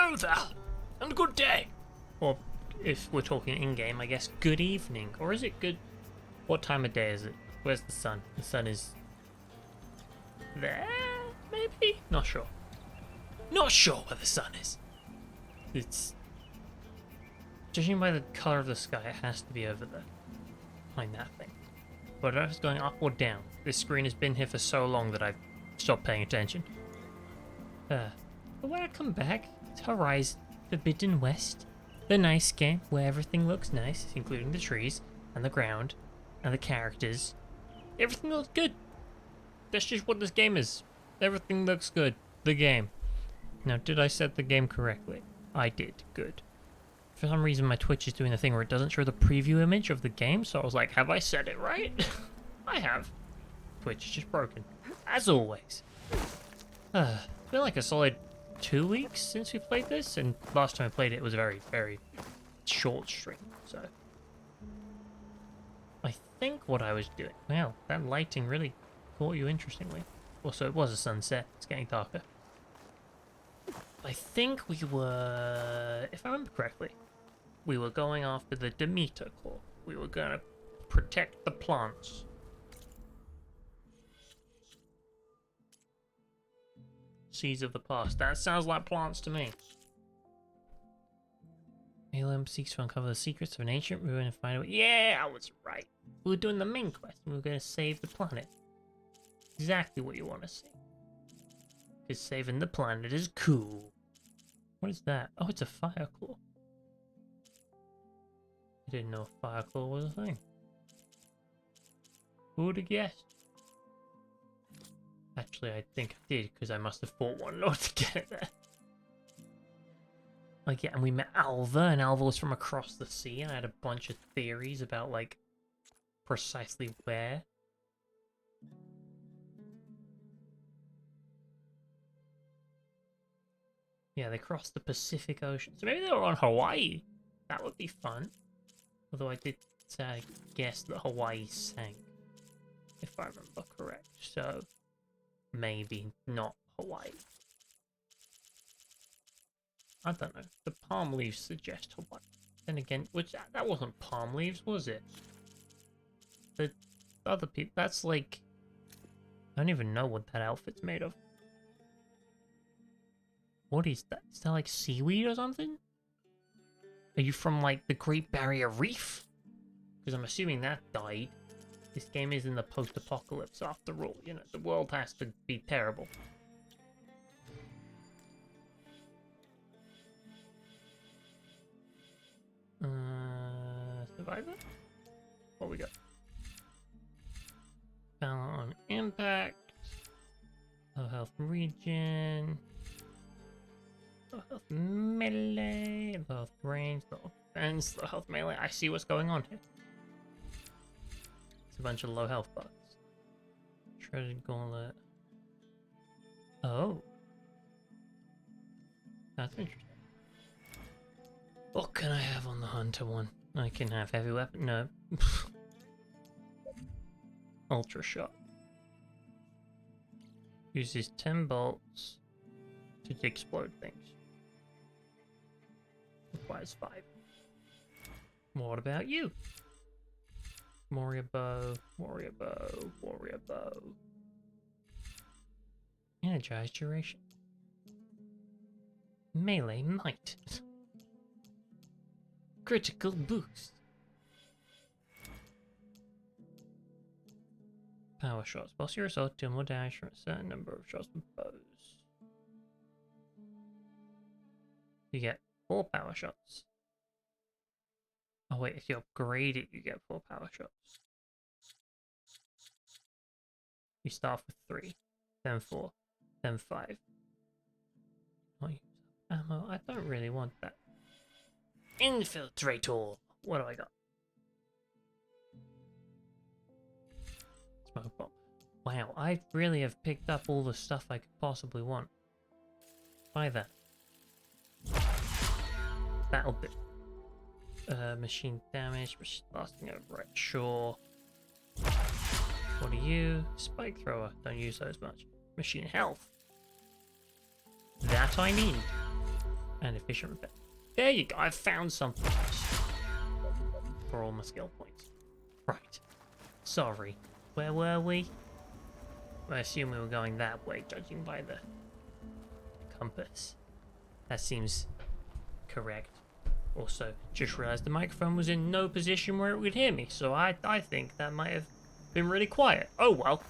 Hello there, and good day. Or, if we're talking in-game, I guess good evening. Or is it good... What time of day is it? Where's the sun? The sun is... there? Maybe? Not sure. Not sure where the sun is. It's... Judging by the colour of the sky, it has to be over there. Behind that thing. But I don't know if it's going up or down. This screen has been here for so long that I've stopped paying attention. But when I come back, it's Horizon Forbidden West. The nice game where everything looks nice, including the trees, and the ground, and the characters. Everything looks good. That's just what this game is. Everything looks good. The game. Now, did I set the game correctly? I did. Good. For some reason, my Twitch is doing the thing where it doesn't show the preview image of the game, so I was like, have I set it right? I have. Twitch is just broken. As always. It's been like a solid 2 weeks since we played this, and last time I played it was a very, very short stream, so... I think what I was doing... Wow, that lighting really caught you interestingly. Also, it was a sunset. It's getting darker. I think we were... If I remember correctly, we were going after the Demeter core. We were going to protect the plants. Seeds of the past. That sounds like plants to me. Alem seeks to uncover the secrets of an ancient ruin and find out. Yeah, I was right. We were doing the main quest and we were going to save the planet. Exactly what you want to see. Because saving the planet is cool. What is that? Oh, it's a fire claw. I didn't know fire claw was a thing. Who would have guessed? Actually, I think I did, because I must have fought one in order to get it there. Like, yeah, and we met Alva, and Alva was from across the sea, and I had a bunch of theories about, like, precisely where. Yeah, they crossed the Pacific Ocean. So maybe they were on Hawaii. That would be fun. Although I did guess that Hawaii sank, if I remember correct. So... maybe not Hawaii. I don't know. The palm leaves suggest Hawaii. Then again, which that wasn't palm leaves, was it? The other people, that's like... I don't even know what that outfit's made of. What is that? Is that like seaweed or something? Are you from like the Great Barrier Reef? Because I'm assuming that died. This game is in the post-apocalypse after all, you know, the world has to be terrible. Survivor? What we got? Balance on impact. Low health regen. Low health melee. Low health range. Low defense. Low health melee. I see what's going on here. A bunch of low health bugs. Shredded gauntlet. Oh. That's interesting. What can I have on the hunter one? I can have heavy weapon. No. Ultra shot. Uses 10 bolts to explode things. Requires 5. What about you? Warrior bow, warrior bow, warrior bow. Energized duration. Melee might. Critical boost. Power shots. Boss your assault, deal more damage from a certain number of shots with bows. You get 4 power shots. Oh wait, if you upgrade it, you get 4 power shots. You start with 3, then 4, then 5. Oh, ammo. I don't really want that. Infiltrator. What do I got? Smoke bomb. Wow, I really have picked up all the stuff I could possibly want. Buy that. That'll do. Machine damage, lasting over right, sure. What are you? Spike thrower, don't use those much. Machine health. That I need. And efficient repair. There you go, I found something. For all my skill points. Right. Sorry. Where were we? I assume we were going that way, judging by the compass. That seems correct. Also, just realized the microphone was in no position where it would hear me, so I think that might have been really quiet. Oh well.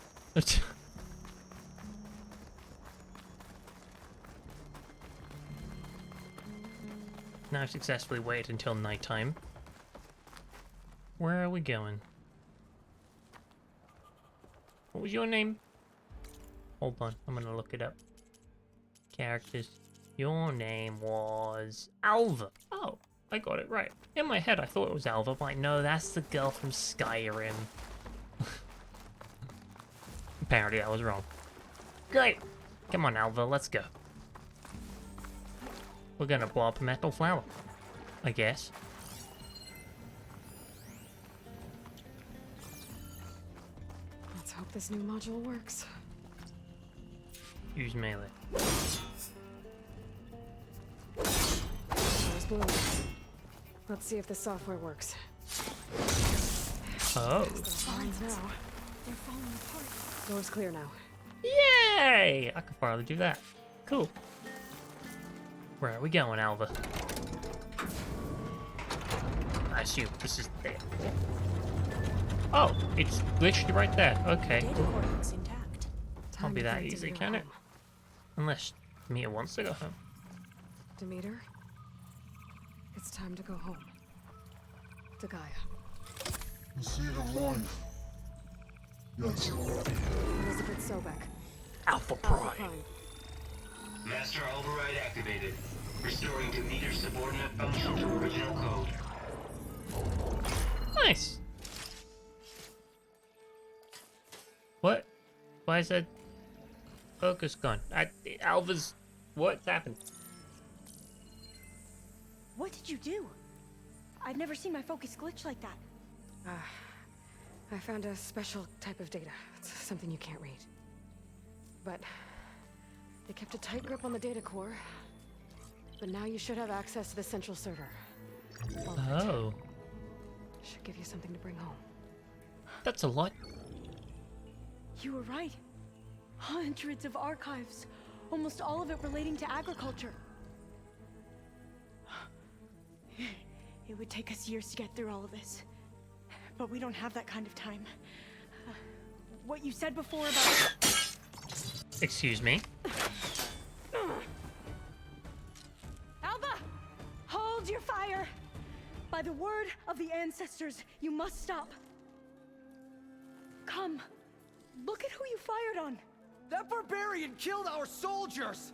Now I've successfully waited until nighttime. Where are we going? What was your name? Hold on, I'm gonna look it up. Characters. Your name was Alva. Oh, I got it right. In my head, I thought it was Alva, but like, no, that's the girl from Skyrim. Apparently, I was wrong. Great. Come on, Alva, let's go. We're gonna blow up a metal flower, I guess. Let's hope this new module works. Use melee. Door's blue. Let's see if the software works. Oh. Those lines now. They're falling apart. Door's clear now. Yay! I can finally do that. Cool. Where are we going, Alva? I assume this is there. Oh, it's glitched right there. Okay. Data core looks intact. Can't be to that get easy, Demeter can it? home. Unless Mia wants to go home. Demeter, it's time to go home. To Gaia. You see the light? Yes. Elizabeth Sobek. Alpha Alpha Prime. Prime. Master override activated. Restoring Demeter's subordinate function to original code. Nice. What? Why is that focus gone? Alva's... What's happened? What did you do? I've never seen my focus glitch like that. I found a special type of data. It's something you can't read. But they kept a tight grip on the data core. But now you should have access to the central server. All right. Oh. Should give you something to bring home. That's a lot. You were right. Hundreds of archives. Almost all of it relating to agriculture. It would take us years to get through all of this. But we don't have that kind of time. What you said before about... Excuse me. Alva! Hold your fire! By the word of the ancestors, you must stop. Come. Look at who you fired on. That barbarian killed our soldiers!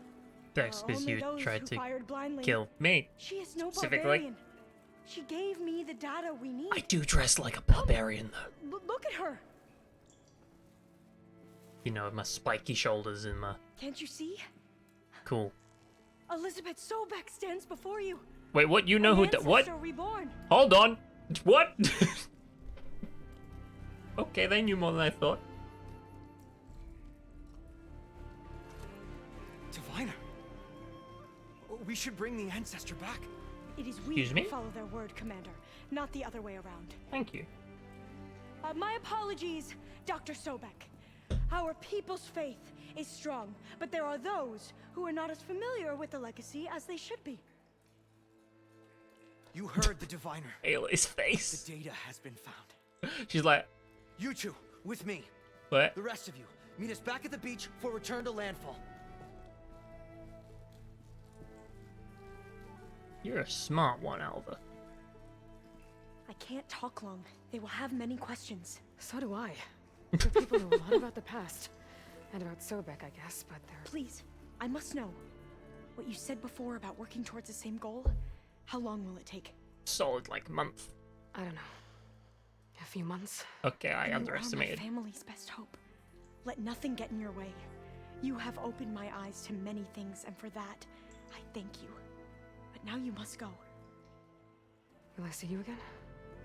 That's because Only you those tried who to fired blindly. kill me. She is no specifically. barbarian. She gave me the data we need. I do dress like a barbarian, though. Look at her. You know, with my spiky shoulders and my... Can't you see? Cool. Elizabeth Sobek stands before you. Wait, what? You know who... An What? ancestor reborn. Hold on. What? Okay, they knew more than I thought. Diviner. We should bring the ancestor back. It is we Excuse who me? follow their word, Commander, not the other way around. Thank you. My apologies, Dr. Sobek. Our people's faith is strong, but there are those who are not as familiar with the legacy as they should be. You heard the diviner. Ayla's The face. data has been found. She's like, You two, with me. what? The rest of you, meet us back at the beach for return to landfall. You're a smart one, Alva. I can't talk long. They will have many questions. So do I. The people know a lot about the past. And about Sobek, I guess, but they're... Please, I must know. What you said before about working towards the same goal, how long will it take? Solid, like, month. I don't know. A few months? Okay, I You underestimated. are my family's best hope. Let nothing get in your way. You have opened my eyes to many things, and for that, I thank you. But now you must go. Will I see you again?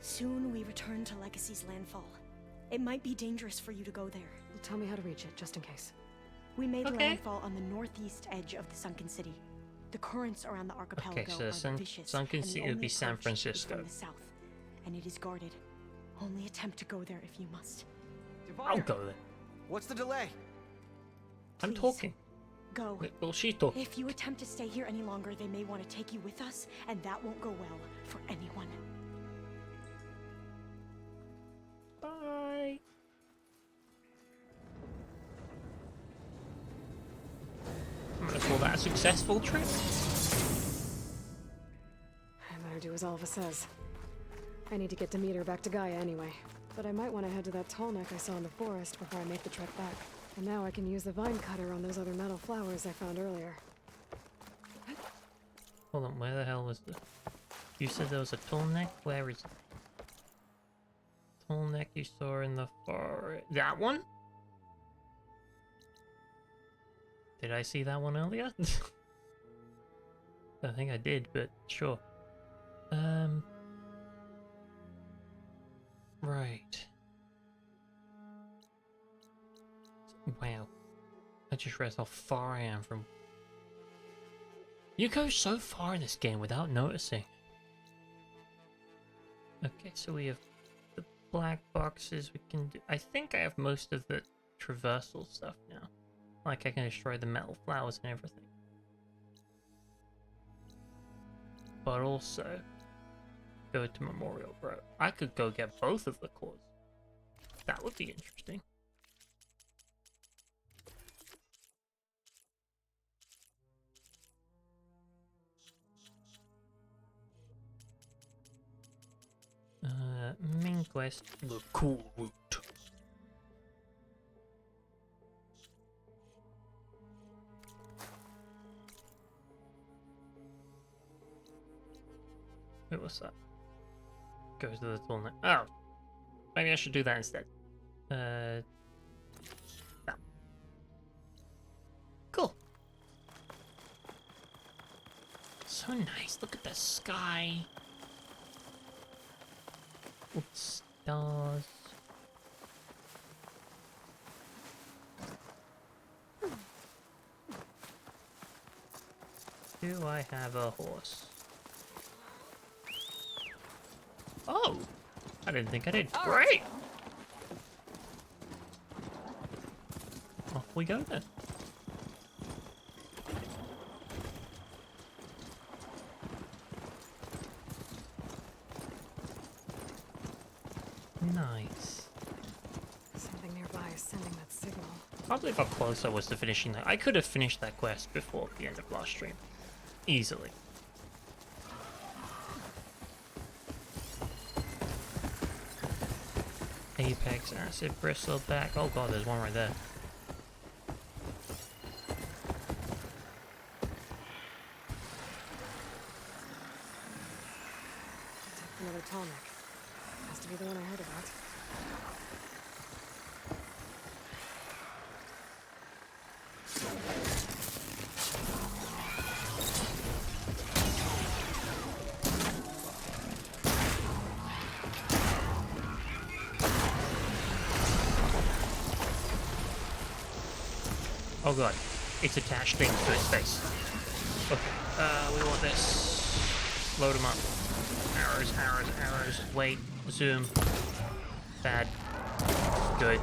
Soon we return to Legacy's landfall. It might be dangerous for you to go there. Well, tell me how to reach it, just in case. We made Okay. landfall on the northeast edge of the sunken city. The currents around the archipelago Okay, so are vicious, sunken and the sea would only be San approach is Francisco. from the south, and it is guarded. Only attempt to go there if you must. I'll Diviner, go there. what's the delay? I'm Please. talking. Go. Well, she's talking. If you attempt to stay here any longer, they may want to take you with us, and that won't go well for anyone. Bye. I'm gonna call that a successful trip. I better do as Alva says. I need to get Demeter back to Gaia anyway. But I might want to head to that tall neck I saw in the forest before I make the trek back. And now I can use the vine cutter on those other metal flowers I found earlier. Hold on, where the hell was the... You said there was a tall neck? Where is it? Tall neck you saw in the forest. That one? Did I see that one earlier? I think I did, but sure. Right. Wow. I just realized how far I am from... You go so far in this game without noticing. Okay, so we have the black boxes we can do. I think I have most of the traversal stuff now. Like I can destroy the metal flowers and everything. But also go to Memorial Grove. I could go get both of the cores. That would be interesting. Main quest, the cool route. Wait, what's that? Goes to the tournament. Oh! Maybe I should do that instead. No. Cool. So nice. Look at the sky. With stars. Do I have a horse? Oh! I didn't think I did. Great! Off we go then. Nice. Something nearby is sending that signal. I can't believe how close I was to finishing that. I could have finished that quest before the end of last stream. Easily. Apex, acid, bristleback. Oh god, there's one right there. Another tall neck. Has to be the one I heard about. Oh god, it's attached things to its face. Okay, we want this. Load them up. Arrows, arrows, arrows. Wait, zoom. Bad. Good.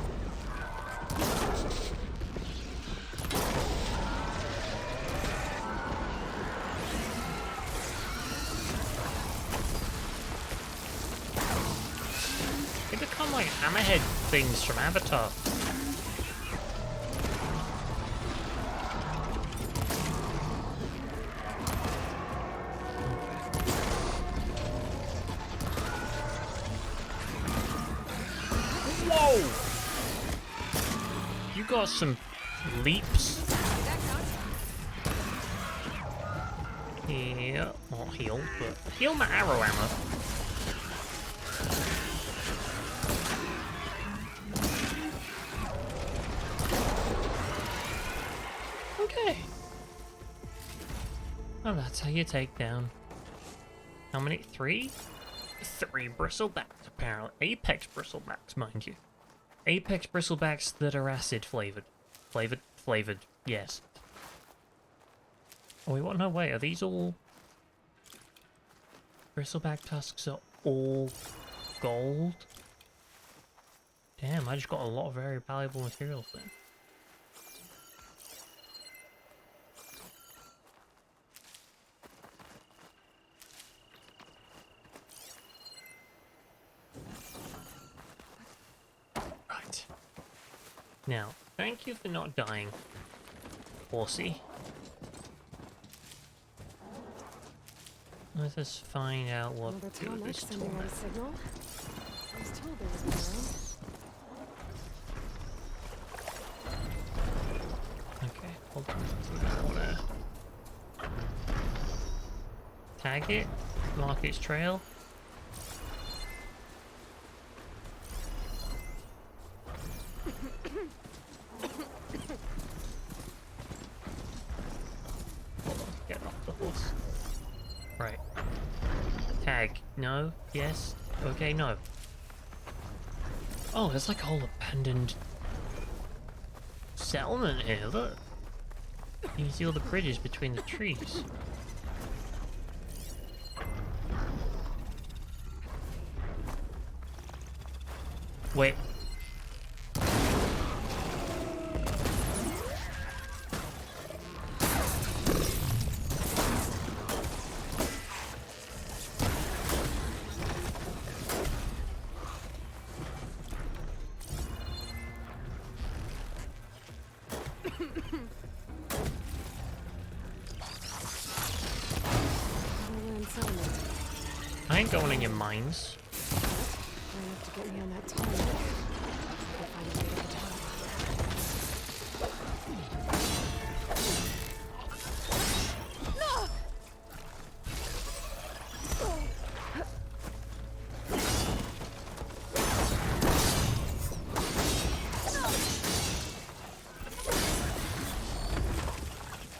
They become like hammerhead things from Avatar. Whoa! You got some leaps. Yeah, not heal, but heal my arrow ammo. Okay. Oh, that's how you take down. How many? 3? 3 bristlebacks, apparently. Apex bristlebacks, mind you. Apex bristlebacks that are acid flavored. Flavored? Flavored, yes. Oh, we want no way. Are these all... Bristleback tusks are all gold? Damn, I just got a lot of very valuable materials there. Right. Now, thank you for not dying, horsey. Let us find out what Another good Tom this X sending out torment. a signal. I was told there was one around. Okay, hold on. We don't wanna tag it, mark its trail. Hold on, get off the horse. Right. Tag. No. Yes. Okay, no. Oh, there's like a whole abandoned settlement here, look. You can see all the bridges between the trees. Wait. Overland settlement. I ain't going in your mines. Far enough to get me on that Tom X. I'll find a way to the top.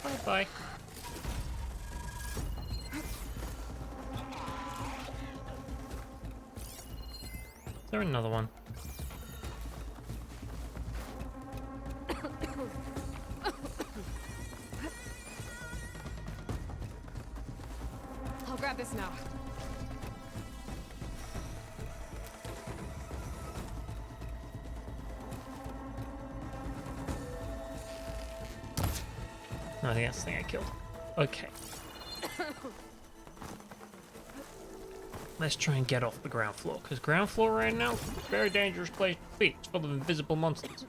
Bye bye. Is there another one? I'll grab this now. No, I think that's the thing I killed. Okay. Let's try and get off the ground floor, because ground floor right now is a very dangerous place to be. It's full of invisible monsters.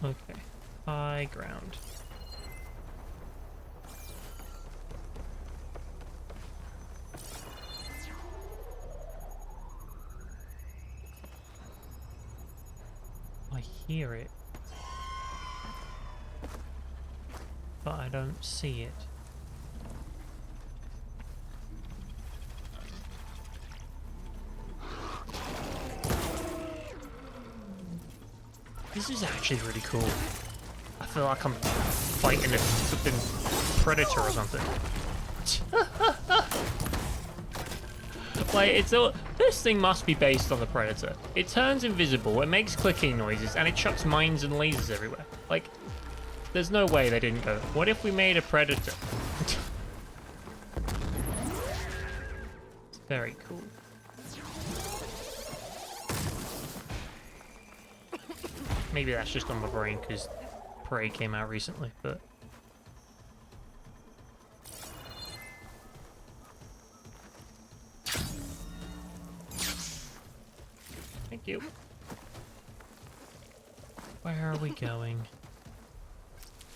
Okay. High ground. I hear it, but I don't see it. This is actually really cool. I feel like I'm fighting a flipping predator or something. Like, it's all, this thing must be based on the Predator. It turns invisible, it makes clicking noises, and it chucks mines and lasers everywhere. Like, there's no way they didn't go, what if we made a Predator? It's very cool. Maybe that's just on my brain because Prey came out recently, but... Thank you. Where are we going?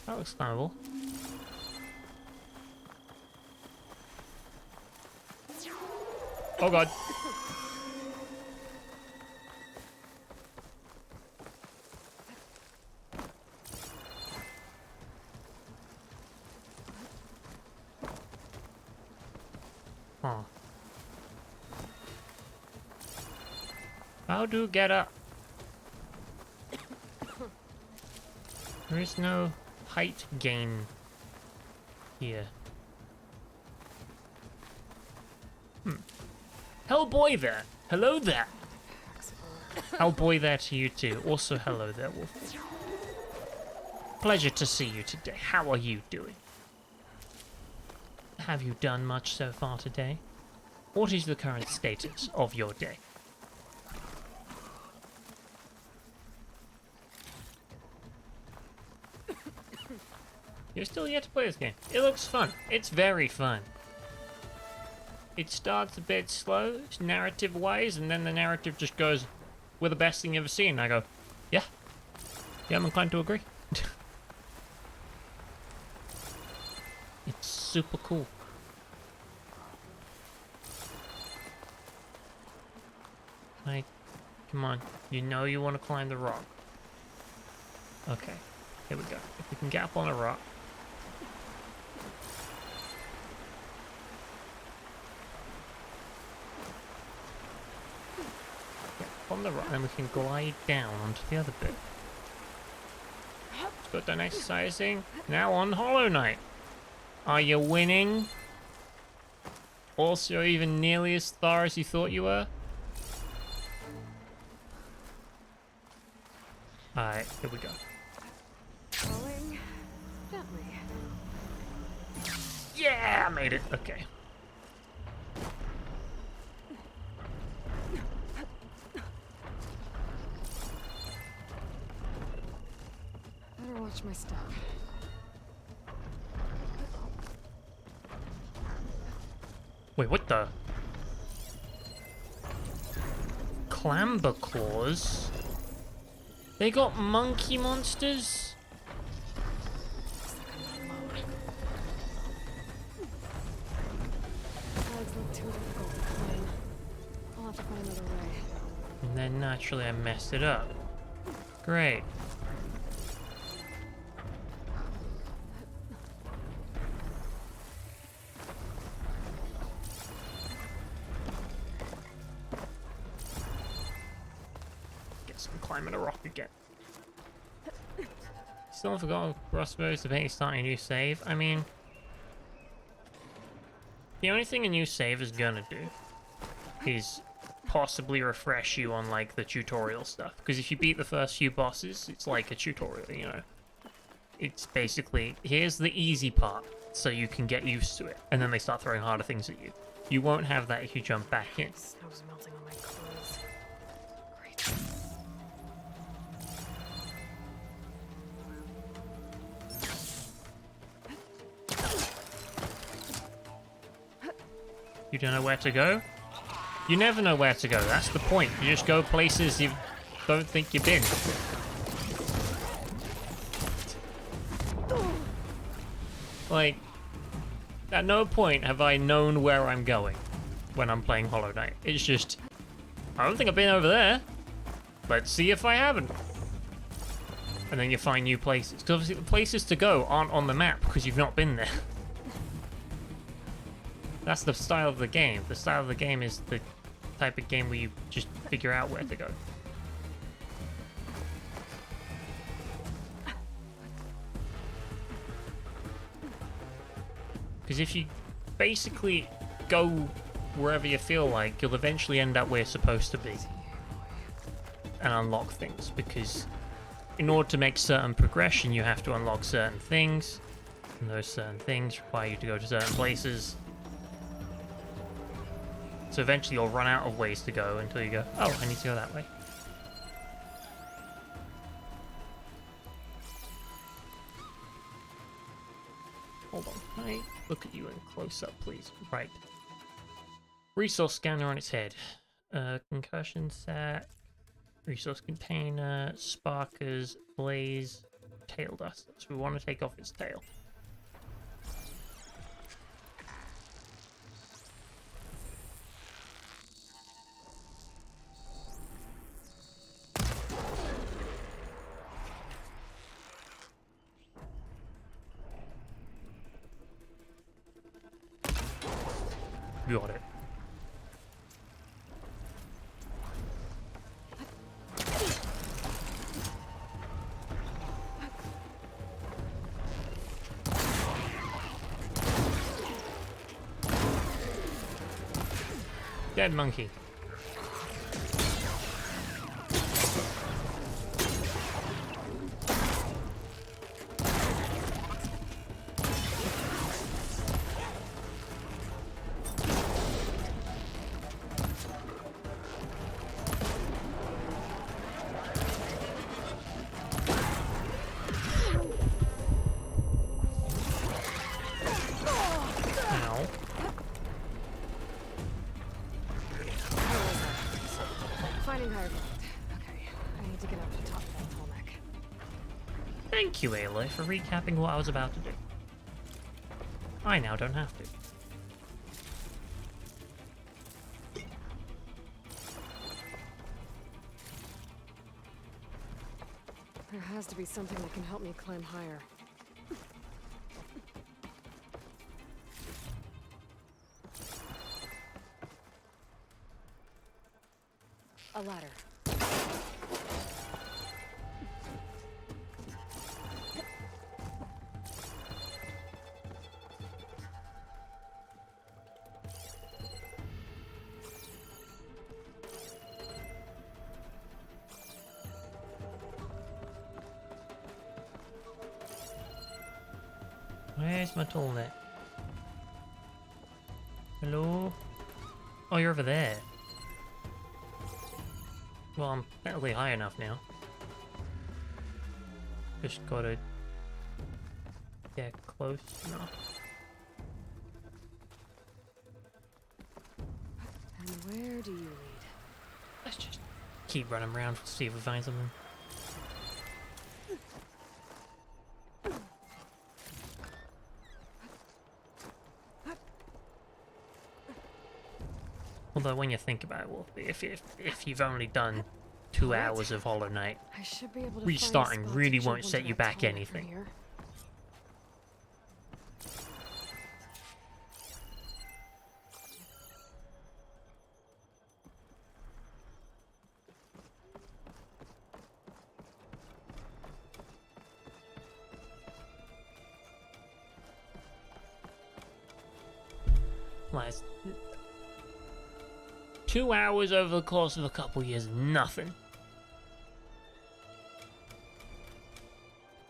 That looks climbable. Oh god. Huh. How do get up? There is no height gain here. Hellboy there. Hello there. Hellboy there to you too. Also, hello there, Wolf. Pleasure to see you today. How are you doing? Have you done much so far today? What is the current status of your day? You're still yet to play this game. It looks fun. It's very fun. It starts a bit slow, narrative-wise, and then the narrative just goes, "We're the best thing you've ever seen." And I go, yeah, I'm inclined to agree. It's super cool. Like, come on, you know you want to climb the rock. Okay, here we go. If we can get up on a rock. On the right, then we can glide down onto the other bit. Just got done exercising. Now on Hollow Knight. Are you winning? Also, even nearly as far as you thought you were? Alright, here we go. Falling gently. Yeah, I made it. Okay. Better watch my step. Wait, what the? Clamber claws? They got monkey monsters? Legs look too difficult to climb. I'll have to find another way. And then naturally I messed it up. Great. Guess I'm climbing a rock again. Still forgot crossbows to maybe starting a new save. I mean, the only thing a new save is gonna do is possibly refresh you on like the tutorial stuff. Because if you beat the first few bosses, it's like a tutorial, you know. It's basically, here's the easy part, so you can get used to it. And then they start throwing harder things at you. You won't have that if you jump back in. Snow's melting on my clothes. Great. You don't know where to go? You never know where to go, that's the point. You just go places you don't think you've been. Like, at no point have I known where I'm going when I'm playing Hollow Knight. It's just, I don't think I've been over there. Let's see if I haven't. And then you find new places. Because obviously the places to go aren't on the map because you've not been there. That's the style of the game. The style of the game is the type of game where you just figure out where to go. Because if you basically go wherever you feel like, you'll eventually end up where you're supposed to be. And unlock things. Because in order to make certain progression, you have to unlock certain things. And those certain things require you to go to certain places. So eventually you'll run out of ways to go until you go, oh, I need to go that way. Hold on, can I look at you in close up, please? Right. Resource scanner on its head. Concussion sack. Resource container. Sparkers. Blaze. Tail dust. So we want to take off its tail. Got it. Dead monkey. Ow. Finding higher ground. Okay, I need to get up to the top of that tall neck. Thank you, Aloy, for recapping what I was about to do. I now don't have to. There has to be something that can help me climb higher. A ladder. Where's my tool net? Hello? Oh, you're over there. Well, I'm barely high enough now. Just gotta get close enough. And where do you lead? Let's just keep running around to see if we find something. Although when you think about it, well, if you've only done 2 hours of Hollow Knight, I should be able to restarting find a spot really to won't jump set onto you that back tall neck from anything. here. Like, 2 hours over the course of a couple years, nothing.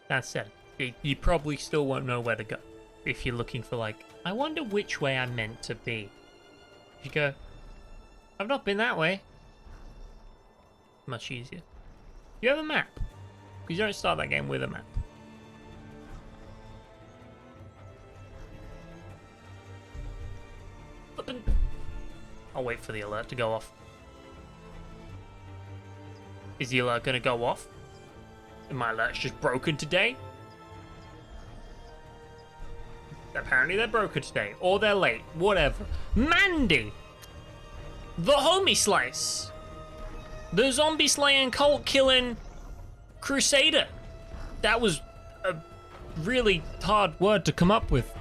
That said, you probably still won't know where to go if you're looking for, like, I wonder which way I'm meant to be. If you go, I've not been that way. Much easier. You have a map, because you don't start that game with a map. I'll wait for the alert to go off. Is the alert gonna go off? My alert's just broken today? Apparently they're broken today, or they're late, whatever. Mandy! The homie slice! The zombie slaying, cult killing crusader! That was a really hard word to come up with.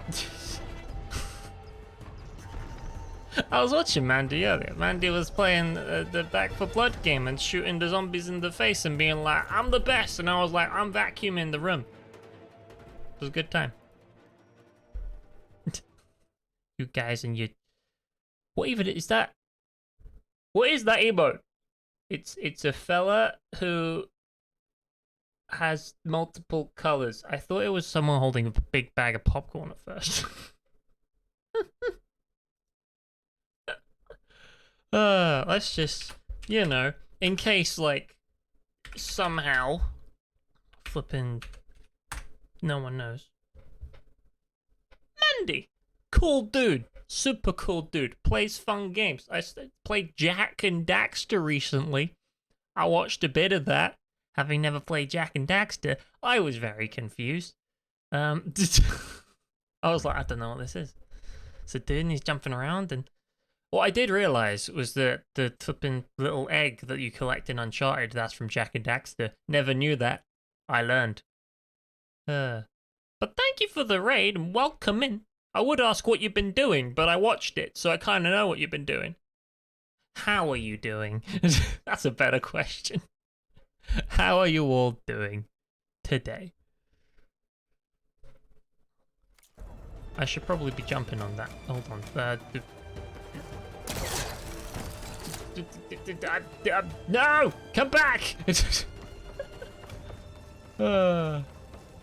I was watching Mandy earlier. Mandy was playing the Back for Blood game and shooting the zombies in the face and being like, I'm the best. And I was like, I'm vacuuming the room. It was a good time. You guys and you... What even is that? What is that emote? It's a fella who has multiple colors. I thought it was someone holding a big bag of popcorn at first. Let's just, you know, in case, like, somehow, flipping, no one knows. Mandy! Cool dude. Super cool dude. Plays fun games. I played Jak and Daxter recently. I watched a bit of that. Having never played Jak and Daxter, I was very confused. I was like, I don't know what this is. So dude, and he's jumping around, and what I did realize was that the flipping little egg that you collect in Uncharted, that's from Jak and Daxter. Never knew that. I learned. But thank you for the raid and welcome in. I would ask what you've been doing, but I watched it, so I kind of know what you've been doing. How are you doing? That's a better question. How are you all doing today? I should probably be jumping on that. Hold on. No! Come back! Oh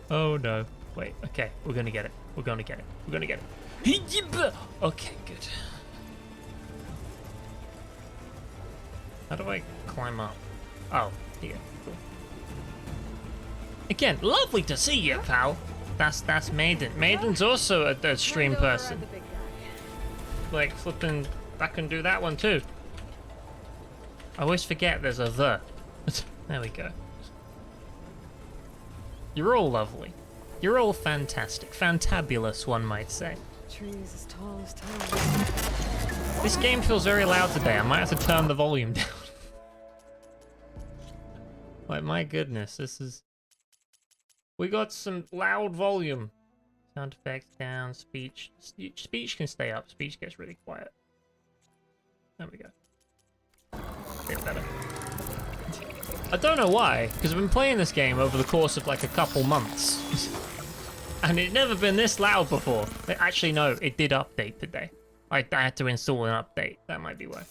no. Wait, okay, we're gonna get it. We're gonna get it. We're gonna get it. Okay, good. How do I climb up? Oh, yeah, cool. Again, lovely to see you, pal. That's Maiden. Maiden's also a stream person. Like, flipping, I can do that one too. I always forget there's a the. There we go. You're all lovely. You're all fantastic. Fantabulous, one might say. Trees as tall as towers. This game feels very loud today. I might have to turn the volume down. Like, my goodness, this is... We got some loud volume. Sound effects down, speech. Speech can stay up. Speech gets really quiet. There we go. Bit better. I don't know why, because I've been playing this game over the course of like a couple months. And it's never been this loud before. Actually, no, it did update today. I had to install an update. That might be why.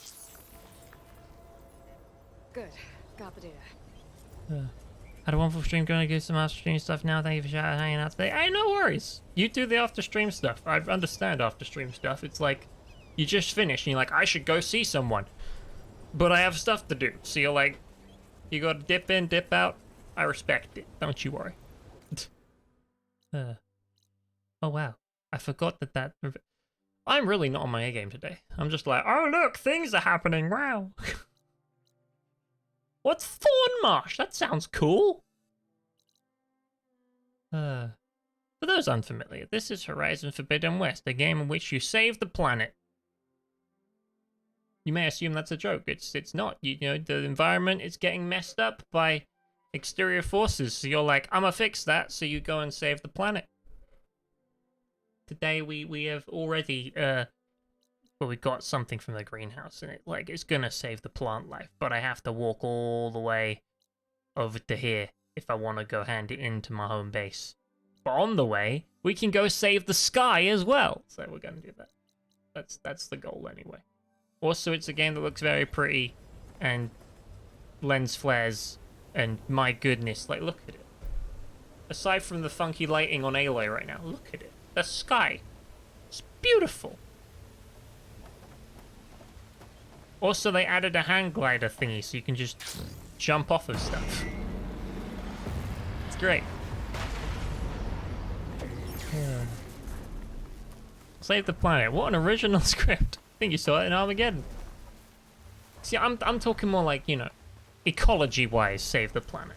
Good. Got the data. Had a wonderful stream. Going to do some after stream stuff now. Thank you for hanging out today. Hey, no worries. You do the after stream stuff. I understand after stream stuff. It's like you just finished and you're like, I should go see someone, but I have stuff to do. So you're like, you got to dip in, dip out. I respect it. Don't you worry. Oh wow, I forgot that. I'm really not on my A game today. I'm just like, oh look, things are happening. Wow. What's Thornmarsh? That sounds cool. For those unfamiliar, this is Horizon Forbidden West, a game in which you save the planet. You may assume that's a joke. It's not. You know, the environment is getting messed up by exterior forces. So you're like, I'm gonna fix that. So you go and save the planet. Today we have already well, we got something from the greenhouse and it's gonna save the plant life, but I have to walk all the way over to here if I want to go hand it into my home base. But on the way, we can go save the sky as well. So we're gonna do that. That's the goal anyway. Also, it's a game that looks very pretty and lens flares, and my goodness, like look at it. Aside from the funky lighting on Aloy right now, look at it. The sky. It's beautiful. Also, they added a hang glider thingy so you can just jump off of stuff. It's great. Yeah. Save the planet. What an original script. I think you saw it in Armageddon. See, I'm talking more like, you know, ecology-wise, save the planet.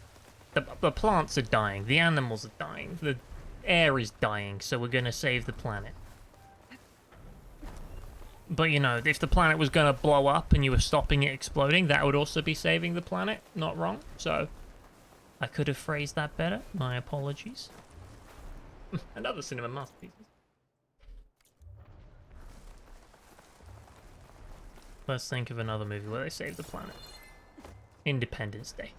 The plants are dying, the animals are dying, the air is dying, so we're gonna save the planet. But, you know, if the planet was gonna blow up and you were stopping it exploding, that would also be saving the planet. Not wrong. So, I could have phrased that better. My apologies. Another cinema masterpiece. Let's think of another movie where they save the planet. Independence Day.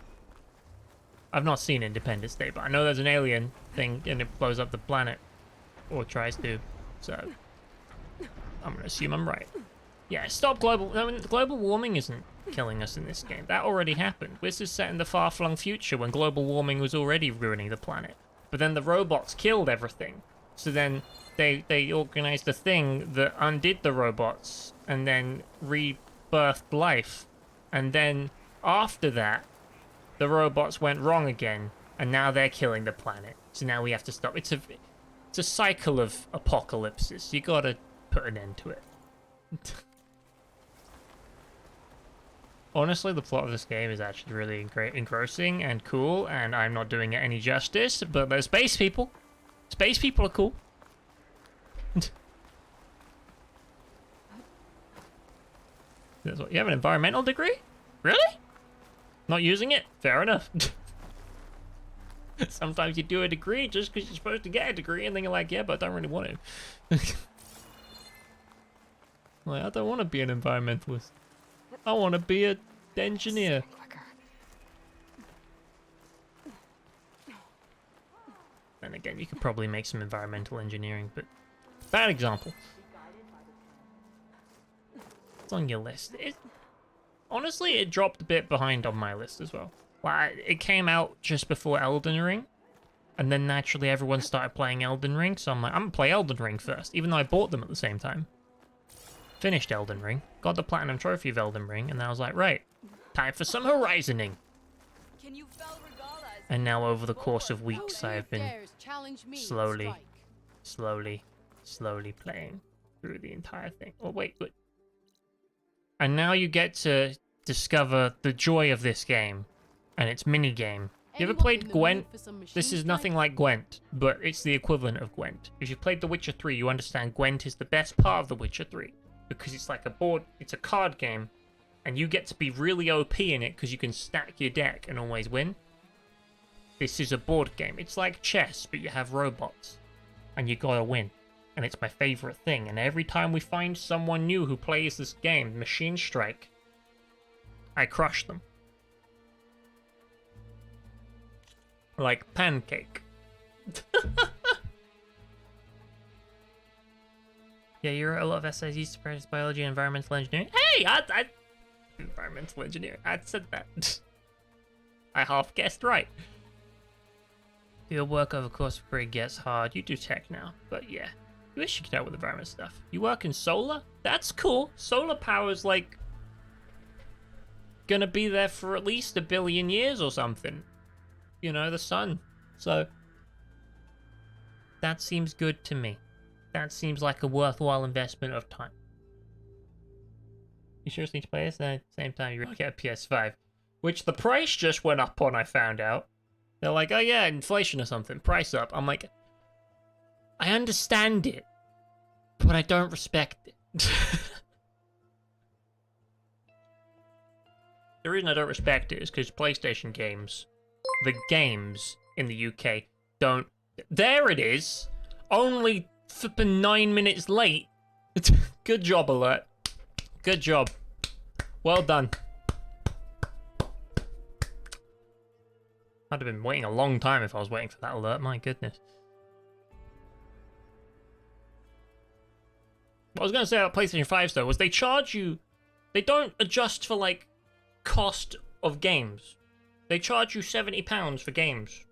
I've not seen Independence Day, but I know there's an alien thing and it blows up the planet. Or tries to. So, I'm gonna assume I'm right. Yeah, stop global... I mean, global warming isn't killing us in this game. That already happened. This is set in the far-flung future when global warming was already ruining the planet. But then the robots killed everything. So then they organized a thing that undid the robots and then rebirthed life. And then after that, the robots went wrong again, and now they're killing the planet. So now we have to stop. It's a cycle of apocalypses. You gotta put an end to it. Honestly, the plot of this game is actually really engrossing and cool, and I'm not doing it any justice, but they're space people. Space people are cool. That's what, you have an environmental degree? Really? Not using it? Fair enough. Sometimes you do a degree just because you're supposed to get a degree, and then you're like, yeah, but I don't really want to. Like, I don't want to be an environmentalist. I want to be an engineer. Then again, you could probably make some environmental engineering, but bad example. It's on your list. honestly, it dropped a bit behind on my list as well. Like, it came out just before Elden Ring, and then naturally everyone started playing Elden Ring, so I'm like, I'm gonna play Elden Ring first, even though I bought them at the same time. Finished Elden Ring, got the Platinum Trophy of Elden Ring, and then I was like, right, time for some Horizoning. And now over the course of weeks, I have been slowly playing through the entire thing. Oh, wait. And now you get to discover the joy of this game and its mini-game. You ever played Gwent? This is nothing like Gwent, but it's the equivalent of Gwent. If you've played The Witcher 3, you understand Gwent is the best part of The Witcher 3. Because it's like it's a card game, and you get to be really OP in it because you can stack your deck and always win. This is a board game. It's like chess, but you have robots, and you gotta win. And it's my favorite thing. And every time we find someone new who plays this game, Machine Strike, I crush them. Like pancake. Yeah, you wrote a lot of essays used to practice biology and environmental engineering. Hey, I environmental engineering. I said that. I half guessed right. Your work over course of career gets hard. You do tech now, but yeah. You wish you could help with environment stuff. You work in solar? That's cool. Solar power is like gonna be there for at least 1 billion years or something. You know, the sun. So that seems good to me. That seems like a worthwhile investment of time. You seriously need to play this? At the same time, you really get a PS5. Which the price just went up on, I found out. They're like, oh yeah, inflation or something. Price up. I'm like, I understand it, but I don't respect it. The reason I don't respect it is because PlayStation games, the games in the UK don't... There it is! Only flipping 9 minutes late. Good job, Alert. Good job. Well done. I'd have been waiting a long time if I was waiting for that alert. My goodness. What I was going to say about PlayStation 5 though was they charge you... They don't adjust for, like, cost of games. They charge you £70 for games.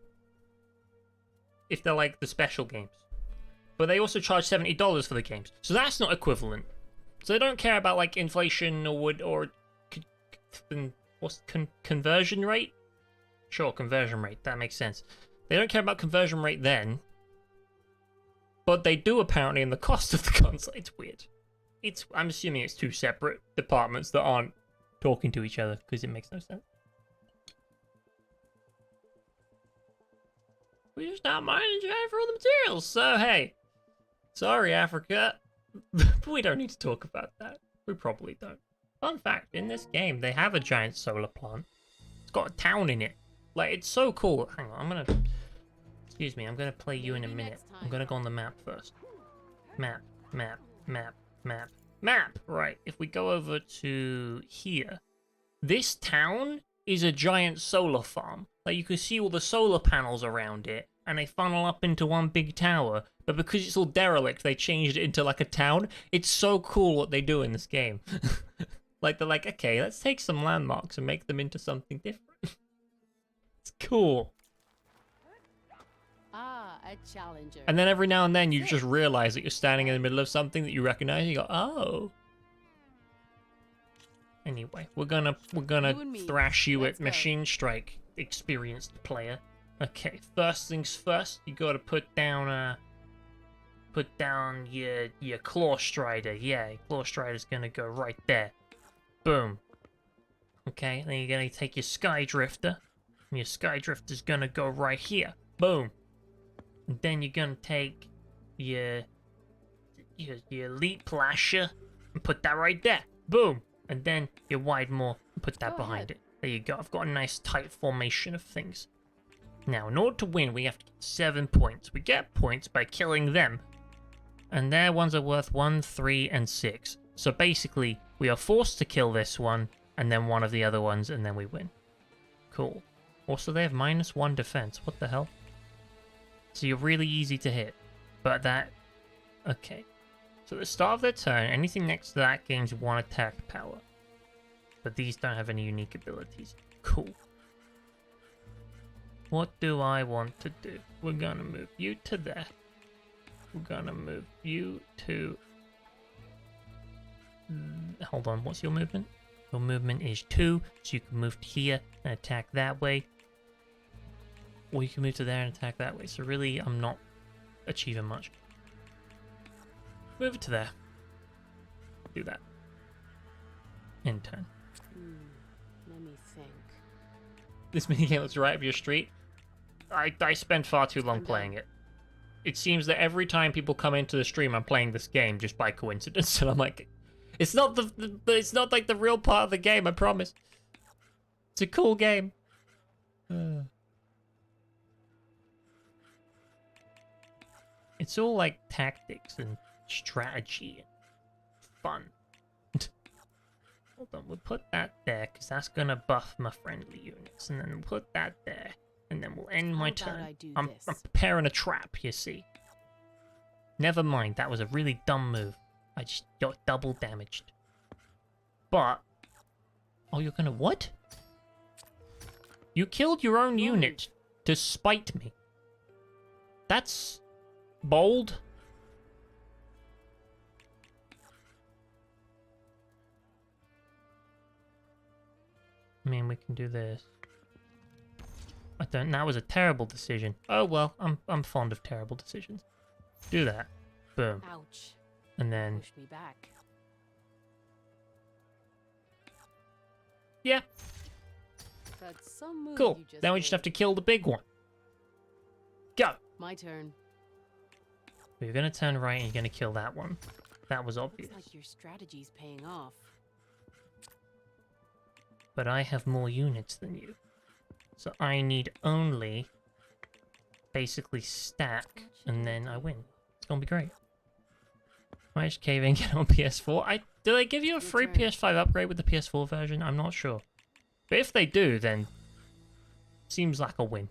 If they're, like, the special games. But they also charge $70 for the games. So that's not equivalent. So they don't care about, like, inflation or what's conversion rate? Sure, conversion rate. That makes sense. They don't care about conversion rate then. But they do apparently in the cost of the console. It's weird. I'm assuming it's two separate departments that aren't talking to each other because it makes no sense. We're just not mining giant for all the materials. So hey, sorry Africa, we don't need to talk about that. We probably don't. Fun fact: in this game, they have a giant solar plant. It's got a town in it. Like, it's so cool. Hang on, excuse me, I'm gonna play you in a minute. I'm gonna go on the map first. Map. Right, if we go over to here, this town is a giant solar farm. Like, you can see all the solar panels around it, and they funnel up into one big tower. But because it's all derelict, they changed it into, like, a town. It's so cool what they do in this game. Like, they're like, okay, let's take some landmarks and make them into something different. It's cool. A challenger. And then every now and then you just realize that you're standing in the middle of something that you recognize, and you go, oh. Anyway, we're gonna thrash you at Machine Strike, experienced player. Okay, first things first, you gotta put down your Claw Strider. Yeah, Claw Strider's gonna go right there. Boom. Okay, then you're gonna take your Sky Drifter, and your Sky Drifter's gonna go right here. Boom. And then you're gonna take your Elite Plasher and put that right there. Boom. And then your Wide Maw and put that behind it. There you go. I've got a nice tight formation of things. Now, in order to win, we have to get 7 points. We get points by killing them. And their ones are worth 1, 3, and 6. So basically, we are forced to kill this one, and then one of the other ones, and then we win. Cool. Also, they have -1 defense. What the hell? So you're really easy to hit. But that... Okay. So at the start of their turn, anything next to that gains 1 attack power. but these don't have any unique abilities. Cool. What do I want to do? We're gonna move you to there. We're gonna move you to... Hold on, what's your movement? Your movement is 2, so you can move to here and attack that way. Or you can move to there and attack that way. So really, I'm not achieving much. Move it to there. Do that. In turn. Let me think. This minigame looks right up your street. I spend far too long playing it. It seems that every time people come into the stream, I'm playing this game just by coincidence, and I'm like, it's not it's not like the real part of the game. I promise. It's a cool game. It's all like tactics and strategy and fun. Hold on, we'll put that there because that's gonna buff my friendly units, and then we'll put that there, and then we'll end my turn. I'm preparing a trap, you see. Never mind, that was a really dumb move. I just got double damaged. But oh, you're gonna what? You killed your own unit to spite me. That's bold. I mean, we can do this. I don't. That was a terrible decision. Oh well, I'm fond of terrible decisions. Do that. Boom. Ouch. And then Push me back. yeah, That's some move cool. you just Now we just made. have to kill the big one. Go. My turn. You're gonna turn right and you're gonna kill that one. That was obvious. Looks like your strategy's paying off. But I have more units than you. So I need only basically stack and then I win. It's gonna be great. I just cave in, get on PS4. Do they give you a free PS5 upgrade with the PS4 version? I'm not sure. But if they do, then seems like a win.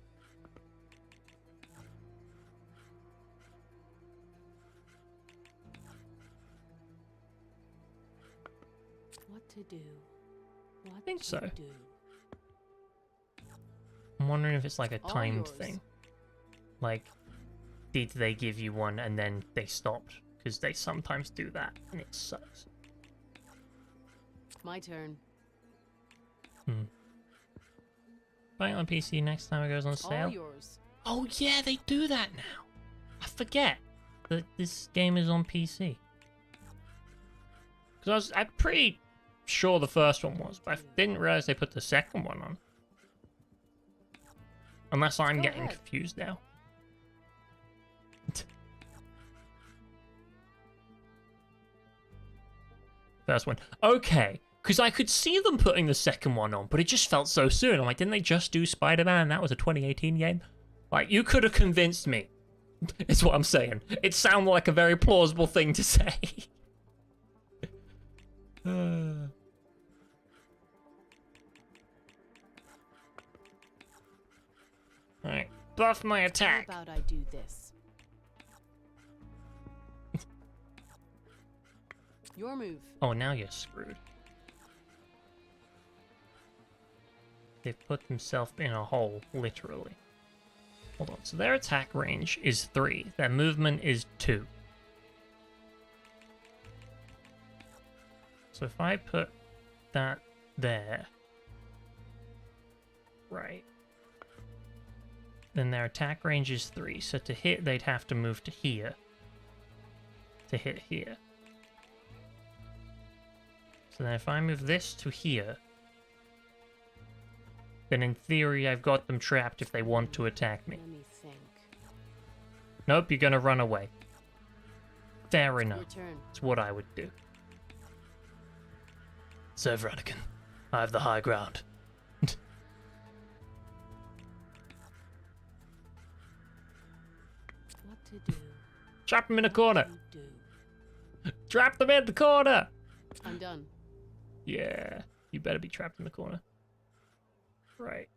What to do? What I think to so. do? I'm wondering if it's like a All timed yours. thing. Like, did they give you one and then they stopped? Because they sometimes do that, and it sucks. My turn. Buying on PC next time it goes on All sale. yours. Oh yeah, they do that now. I forget that this game is on PC. Because I'm pretty sure the first one was, but I didn't realize they put the second one on. Unless I'm Go getting ahead. confused now. First one. Okay. Because I could see them putting the second one on, but it just felt so soon. I'm like, didn't they just do Spider-Man? That was a 2018 game. Like, you could have convinced me. Is what I'm saying. It sounded like a very plausible thing to say. Alright. Buff my attack. How about I do this? Your move. Oh, now you're screwed. They've put themselves in a hole, literally. Hold on, so their attack range is 3. Their movement is 2. So if I put that there... Right. Then their attack range is 3. So to hit, they'd have to move to here. To hit here. So then if I move this to here, then in theory I've got them trapped if they want to attack me. Let me think. Nope, you're gonna run away. Fair enough. Your turn. It's what I would do. Sir Veronica, I have the high ground. What to do? Trap him in a corner! To do. Trap them in the corner! I'm done. Yeah, you better be trapped in the corner. Right.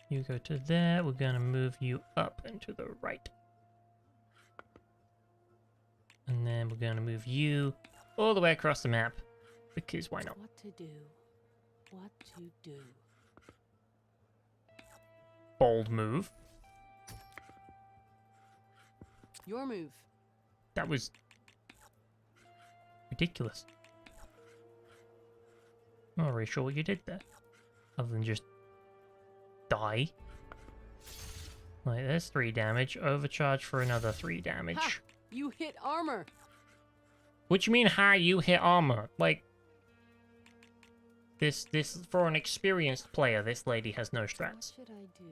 You go to there, we're gonna move you up and to the right. And And then we're going to move you all the way across the map. Because why not? What to do? What to do? Bold move. Your move. That was ridiculous. I'm not really sure what you did there. Other than just die. Like, there's 3 damage. Overcharge for another 3 damage. Ha! You hit armor. What do you mean, how you hit armor? Like, this, for an experienced player, this lady has no What strats. should I do?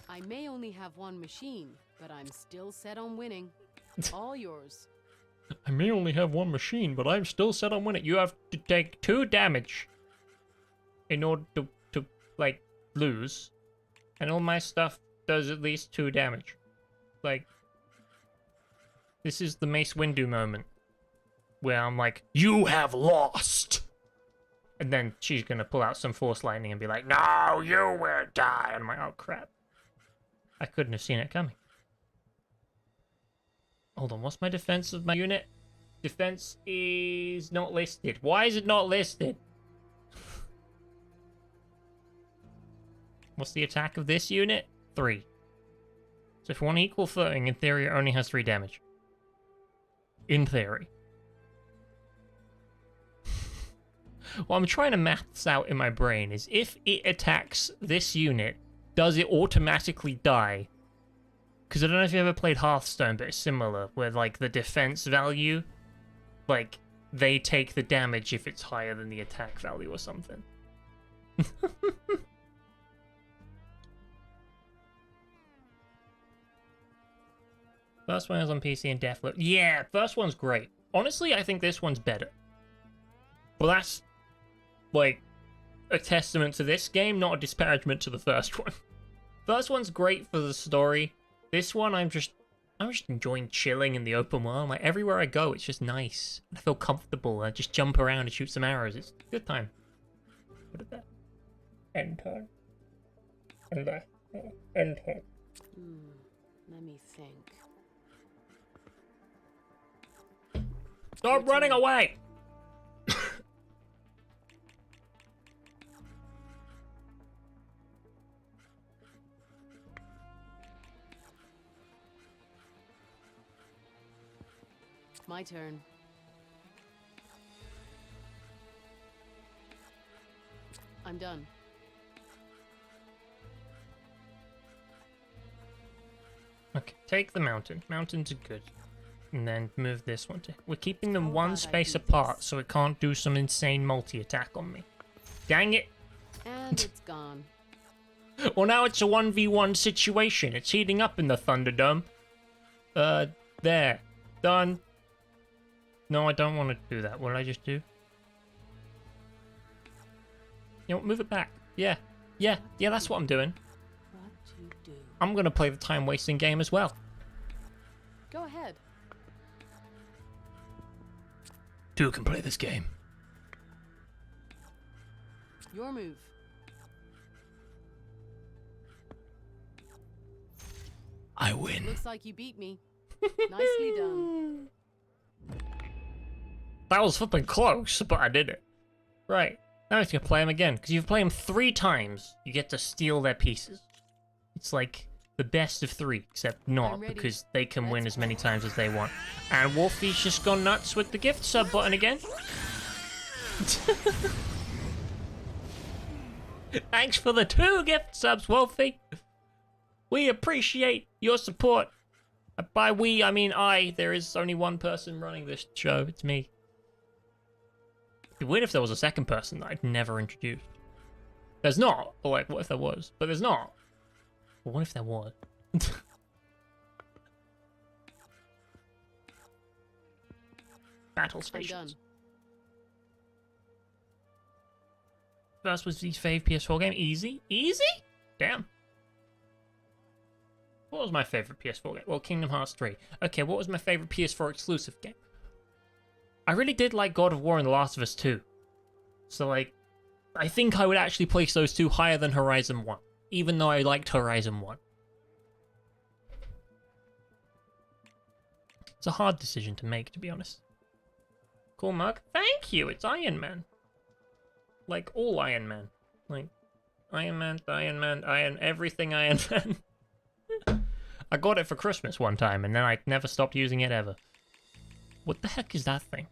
I may only have one machine, but I'm still set on winning. All yours. I may only have one machine, but I'm still set on winning. You have to take 2 damage in order to like, lose. And all my stuff does at least 2 damage. Like, this is the Mace Windu moment. Where I'm like, you have lost! And then she's gonna pull out some Force Lightning and be like, no, you will die! And I'm like, oh crap. I couldn't have seen it coming. Hold on, what's my defense of my unit? Defense is not listed. Why is it not listed? What's the attack of this unit? 3. So if we're on equal footing, in theory it only has 3 damage. In theory. What I'm trying to maths out in my brain is if it attacks this unit, does it automatically die? Because I don't know if you ever played Hearthstone, but it's similar, where like the defense value, like they take the damage if it's higher than the attack value or something. First one is on PC and Deathloop. Yeah, first one's great. Honestly, I think this one's better. But that's, like, a testament to this game, not a disparagement to the first one. First one's great for the story. This one, I'm just enjoying chilling in the open world. Like, everywhere I go, it's just nice. I feel comfortable. I just jump around and shoot some arrows. It's a good time. Put it there. End turn. And there. End turn. Let me think. Stop running away! My turn. I'm done. Okay, take the mountain. Mountains are good. And then move this one to... We're keeping them How one about I space do apart this? so it can't do some insane multi-attack on me. Dang it! And it's gone. Well, now it's a 1v1 situation. It's heating up in the Thunderdome. There. Done. No, I don't want to do that. What did I just do? You know what? Move it back. Yeah. Yeah, that's what I'm doing. What to do? I'm going to play the time-wasting game as well. Go ahead. 2 can play this game. Your move. I win. Looks like you beat me. Nicely done. That was flipping close, but I did it. Right. Now I can play them again, because if you play them 3 times, you get to steal their pieces. It's like the best of 3, except not, I'm ready. because they can win Let's as many times as they want. And Wolfie's just gone nuts with the gift sub button again. Thanks for the 2 gift subs, Wolfie. We appreciate your support. By we, I mean I. There is only one person running this show. It's me. It'd be weird if there was a second person that I'd never introduced. There's not. Or like, what if there was? But there's not. But what if there was? Battle I'm stations. done. First was the fave PS4 game. Easy? Easy? Damn. What was my favorite PS4 game? Well, Kingdom Hearts 3. Okay, what was my favorite PS4 exclusive game? I really did like God of War and The Last of Us 2. So, like, I think I would actually place those 2 higher than Horizon 1. Even though I liked Horizon 1. It's a hard decision to make, to be honest. Cool mug. Thank you. It's Iron Man. Like all Iron Man. Like Iron Man, everything Iron Man. I got it for Christmas one time, and then I never stopped using it ever. What the heck is that thing?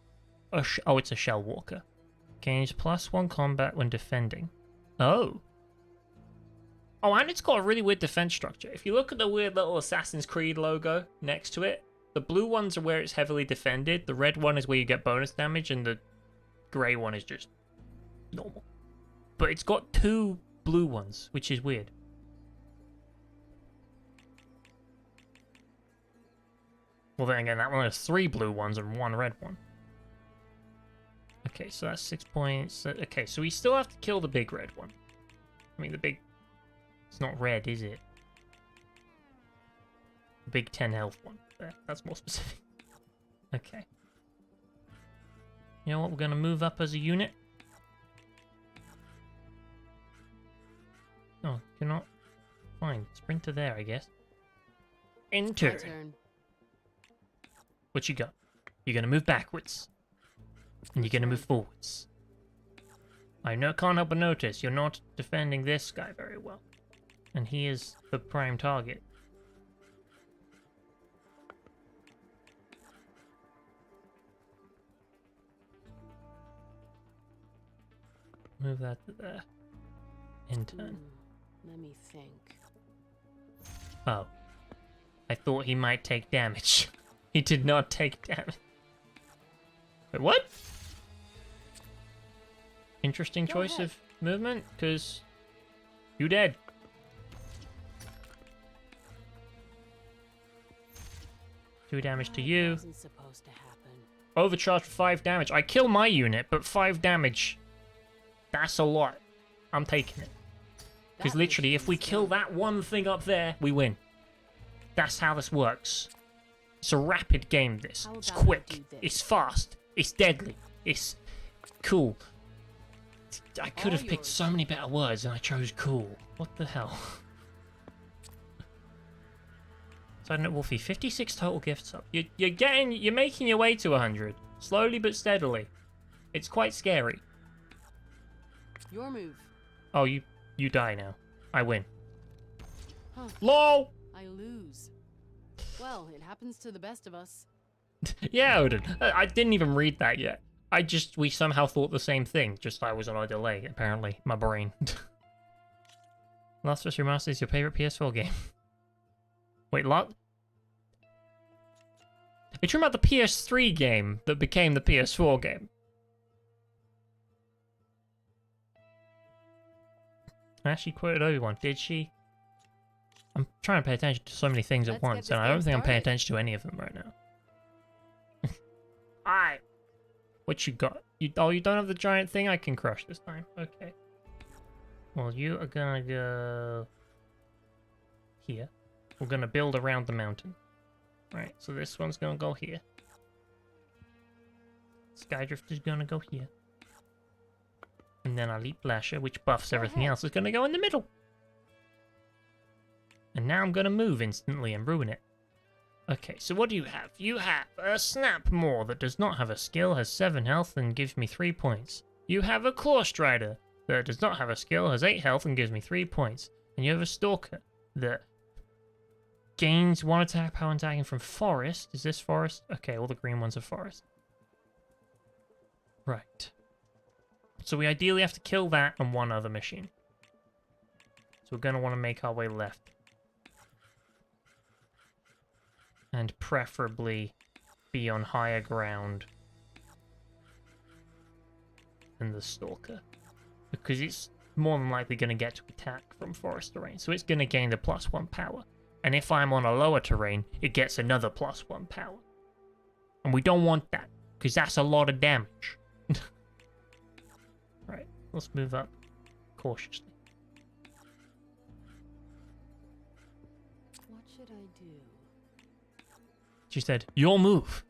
Oh, it's a Shell Walker. Gains +1 combat when defending. Oh. Oh, and it's got a really weird defense structure. If you look at the weird little Assassin's Creed logo next to it, the blue ones are where it's heavily defended, the red one is where you get bonus damage, and the grey one is just normal. But it's got 2 blue ones, which is weird. Well, then again, that one has 3 blue ones and 1 red one. Okay, so that's 6 points. Okay, so we still have to kill the big red one. I mean, the big... It's not red, is it? The big 10 health one. There, that's more specific. Okay. You know what? We're going to move up as a unit. Oh, you're not... Fine. Sprint to there, I guess. Enter. My turn. What you got? You're going to move backwards. And you're going to move forwards. I can't help but notice you're not defending this guy very well. And he is the prime target. Move that to there. In turn. Let me think. Oh. I thought he might take damage. He did not take damage. Wait, what? Interesting choice of movement, because you dead. Two damage to you. Wasn't supposed to happen. Overcharged for 5 damage. I kill my unit, but 5 damage. That's a lot. I'm taking it. Because literally, if we kill that one thing up there, we win. That's how this works. It's a rapid game, this. It's quick. It's fast. It's deadly. It's cool. I could have picked so many better words, and I chose cool. What the hell? Side note, Wolfie, 56 total gifts up. You're making your way to 100. Slowly but steadily. It's quite scary. Your move. Oh, you die now. I win. Huh. LOL! I lose. Well, it happens to the best of us. Yeah, Odin. I didn't even read that yet. We somehow thought the same thing. Just I was on a delay, apparently. My brain. Last of Us Remastered is your favorite PS4 game. Wait, Are you talking about the PS3 game that became the PS4 game? I actually quoted Obi-Wan. Did she? I'm trying to pay attention to so many things at once, and I don't think I'm paying attention to any of them right now. Aye. What you got? You don't have the giant thing? I can crush this time. Okay. Well, you are gonna go here. We're gonna build around the mountain. Right, so this one's gonna go here. Skydrift is gonna go here. And then our Leap Lasher, which buffs everything else, is gonna go in the middle. And now I'm gonna move instantly and ruin it. Okay, so what do you have? You have a Snap Maw that does not have a skill, has 7 health and gives me 3 points. You have a Claw Strider that does not have a skill, has 8 health and gives me 3 points. And you have a Stalker that gains 1 attack power attacking from Forest. Is this Forest? Okay, all the green ones are Forest. Right. So we ideally have to kill that and 1 other machine. So we're going to want to make our way left. And preferably be on higher ground than the Stalker. Because it's more than likely going to get to attack from forest terrain. So it's going to gain the +1 power. And if I'm on a lower terrain, it gets another +1 power. And we don't want that, because that's a lot of damage. Right, let's move up cautiously. What should I do? She said, your move.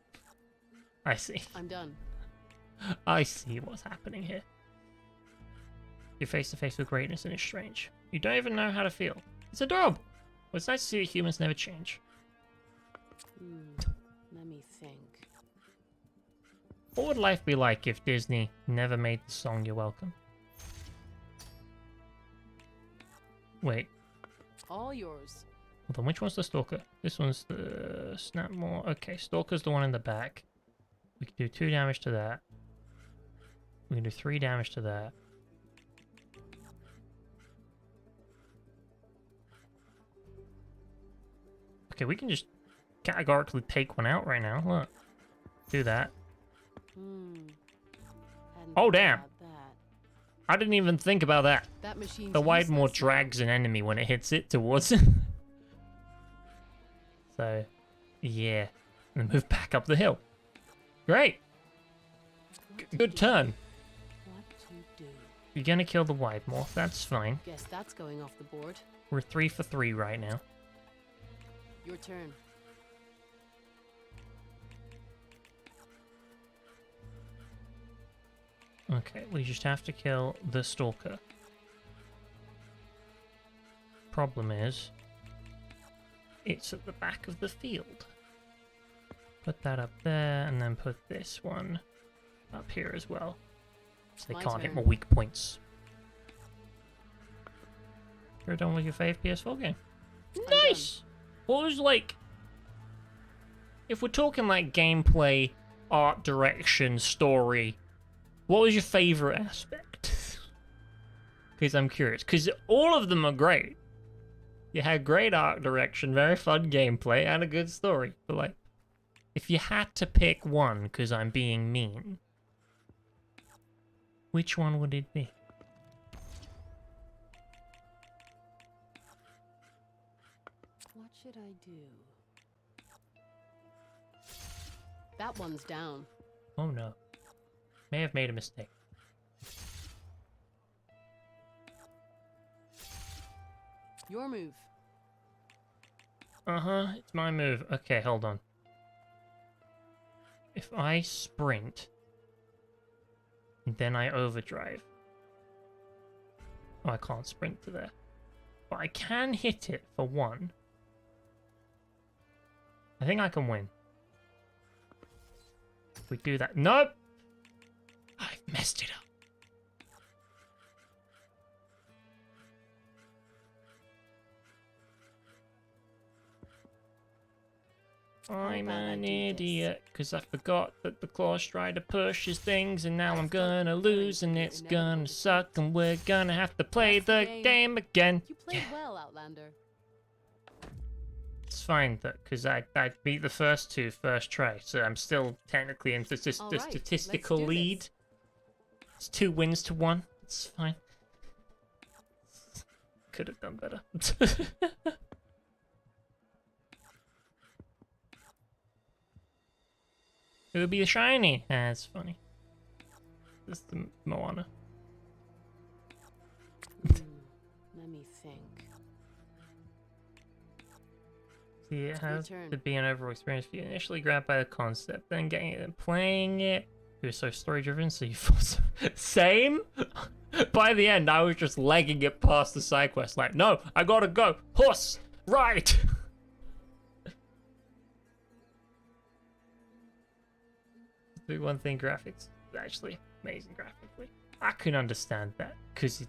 I see. I'm done. I see what's happening here. You're face to face with greatness and it's strange. You don't even know how to feel. It's adorable. Well, it's nice to see that humans never change. Let me think. What would life be like if Disney never made the song You're Welcome? Wait, All yours. hold on, which one's the Stalker? This one's the Snapmore. Okay, Stalker's the one in the back. We can do 2 damage to that. We can do 3 damage to that. Okay, we can just categorically take one out right now. Look. Do that. Hadn't Oh, thought damn. about that. I didn't even think about that. That machine's The Widemore useless now. drags an enemy when it hits it towards it. So, yeah. And move back up the hill. Great. Good turn. What to do? You're gonna kill the Widemore. That's fine. Guess that's going off the board. We're 3 for 3 right now. Your turn. Okay, we just have to kill the Stalker. Problem is, it's at the back of the field. Put that up there, and then put this one up here as well. So they My can't hit turn. my weak points. You're done with your fave PS4 game. Nice! What was like... If we're talking like gameplay, art direction, story, what was your favorite aspect? Because I'm curious. Because all of them are great. You had great art direction, very fun gameplay, and a good story. But like, if you had to pick one, because I'm being mean, which one would it be? What should I do? That one's down. Oh no. May have made a mistake. Your move. Uh-huh, it's my move. Okay, hold on. If I sprint, then I overdrive. Oh, I can't sprint to there. But I can hit it for 1. I think I can win. If we do that. Nope! I've messed it up. I'm about I an do this? idiot, because I forgot that the Claw Strider pushes things, and now I'm gonna lose, and it's gonna suck, and we're gonna have to play That's the the game again. You played well, Outlander. It's fine, because I beat the first 2 first try, so I'm still technically in the All right, statistical let's do lead. this. It's 2 wins to 1. It's fine. Could have done better. It would be the shiny. Ah, it's funny. This is the Moana. Let me think. See, it has turn. to be an overall experience for you. Initially grabbed by the concept, then getting it and playing it. It was so story driven, so you felt so... Same? By the end, I was just legging it past the side quest. Like, no, I gotta go. Horse, right. The one thing, graphics, actually amazing graphically. I can understand that because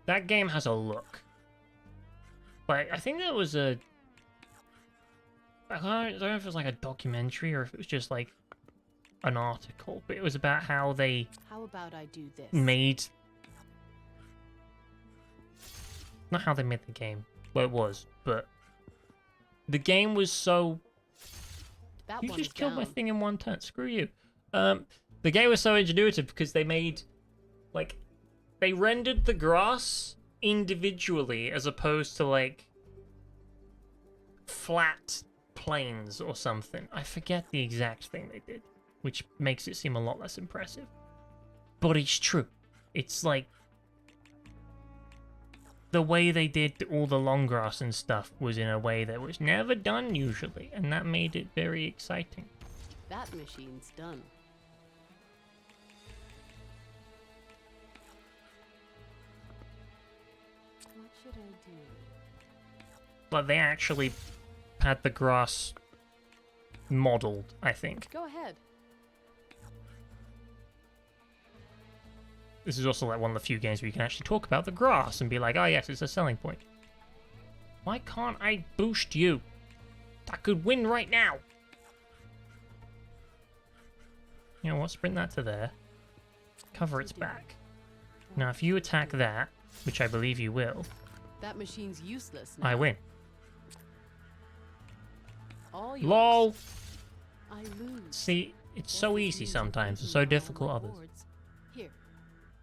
that game has a look. Like, I think there was a. I don't know if it was like a documentary or if it was just like an article, but it was about how they How about I do this? made. Not how they made the game. Well, it was, but the game was so. That You one's just killed my down. thing in 1 turn. Screw you. The game was so ingenuitive because they made, like, they rendered the grass individually as opposed to, like, flat plains or something. I forget the exact thing they did, which makes it seem a lot less impressive. But it's true. It's like, the way they did all the long grass and stuff was in a way that was never done usually, and that made it very exciting. That machine's done. What should I do? But they actually had the grass modeled, I think. Go ahead. This is also like one of the few games where you can actually talk about the grass and be like, oh yes, it's a selling point. Why can't I boost you? I could win right now. You know what? Sprint that to there. Cover its back. Now, if you attack that, which I believe you will, That machine's useless now. I win. All yours. LOL! I lose. See, it's Guess so this easy means sometimes and I'm so taking all difficult my others. boards. Here,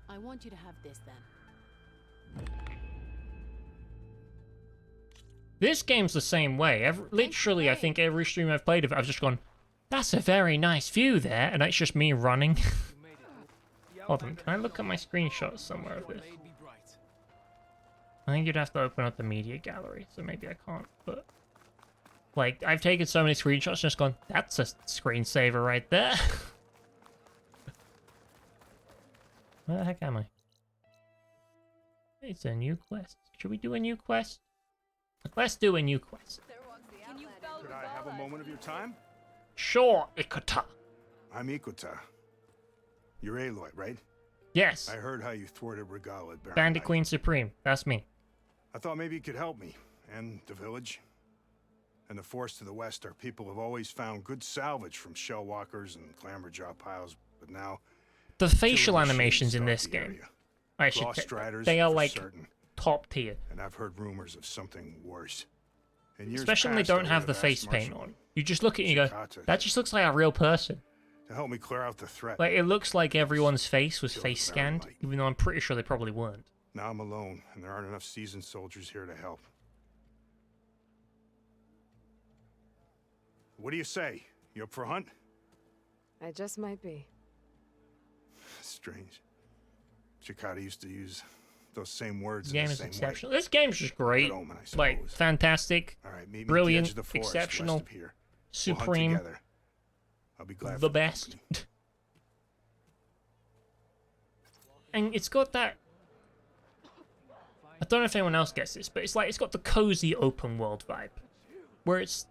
I want you to have this then. This game's the same way. Literally, I think every stream I've played of it, I've just gone, that's a very nice view there, and it's just me running. Hold on, can I look at my screenshots somewhere of this? I think you'd have to open up the media gallery, so maybe I can't, but... Like, I've taken so many screenshots, just gone, that's a screensaver right there. Where the heck am I? It's a new quest. Should we do a new quest? Let's do a new quest. Could I have a moment of your time? Sure, Ikota. I'm Ikuta. You're Aloy, right? Yes. I heard how you thwarted Regala at Baron Bandit Knight. Queen Supreme. That's me. I thought maybe you could help me, and the village. And the forest to the west, our people have always found good salvage from shell walkers and clamberjaw piles, but now... The facial killer machines animations in stalk this the game, area. I should Lost say, riders, they are for like certain. top tier. And I've heard rumors of something worse. In years Especially when they past, I don't would have the asked face paint Marshal on. You just look at it and you go, Chikata that just looks like a real person. to help me clear out the threat. Like, it looks like everyone's face was Killed face Baron scanned, Knight. even though I'm pretty sure they probably weren't. Now I'm alone, and there aren't enough seasoned soldiers here to help. What do you say? You up for a hunt? I just might be. Strange. Chikata used to use those same words This in game the is same exceptional. This game's just great. Good omen, I Like, suppose. fantastic, way. All right, meet me brilliant, at the edge of the forest, exceptional, west of here. We'll hunt supreme, together. I'll be glad the for best. company. And it's got that... I don't know if anyone else gets this, but it's like it's got the cozy open world vibe. Where it's...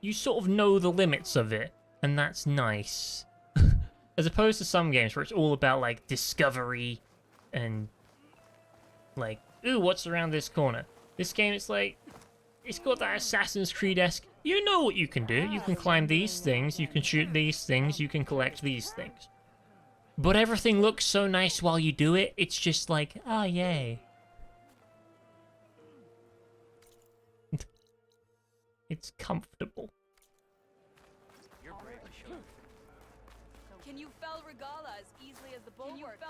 You sort of know the limits of it, and that's nice. As opposed to some games where it's all about, like, discovery and... Like, ooh, what's around this corner? This game, it's like... It's got that Assassin's Creed-esque... You know what you can do. You can climb these things, you can shoot these things, you can collect these things. But everything looks so nice while you do it, it's just like, ah, yay. It's comfortable. Can you fell Regala as easily as the bulwark?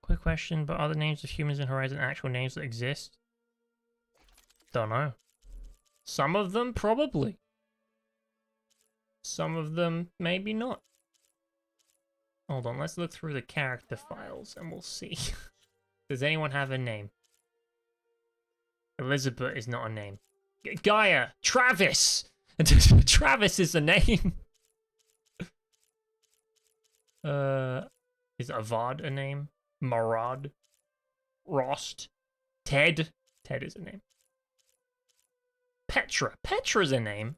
Quick question, but are the names of humans in Horizon actual names that exist? Don't know. Some of them, probably. Some of them, maybe not. Hold on, let's look through the character files and we'll see. Does anyone have a name? Elizabeth is not a name. Gaia! Travis! Travis is a name! Is Avad a name? Marad? Rost? Ted? Ted is a name. Petra. Petra's a name.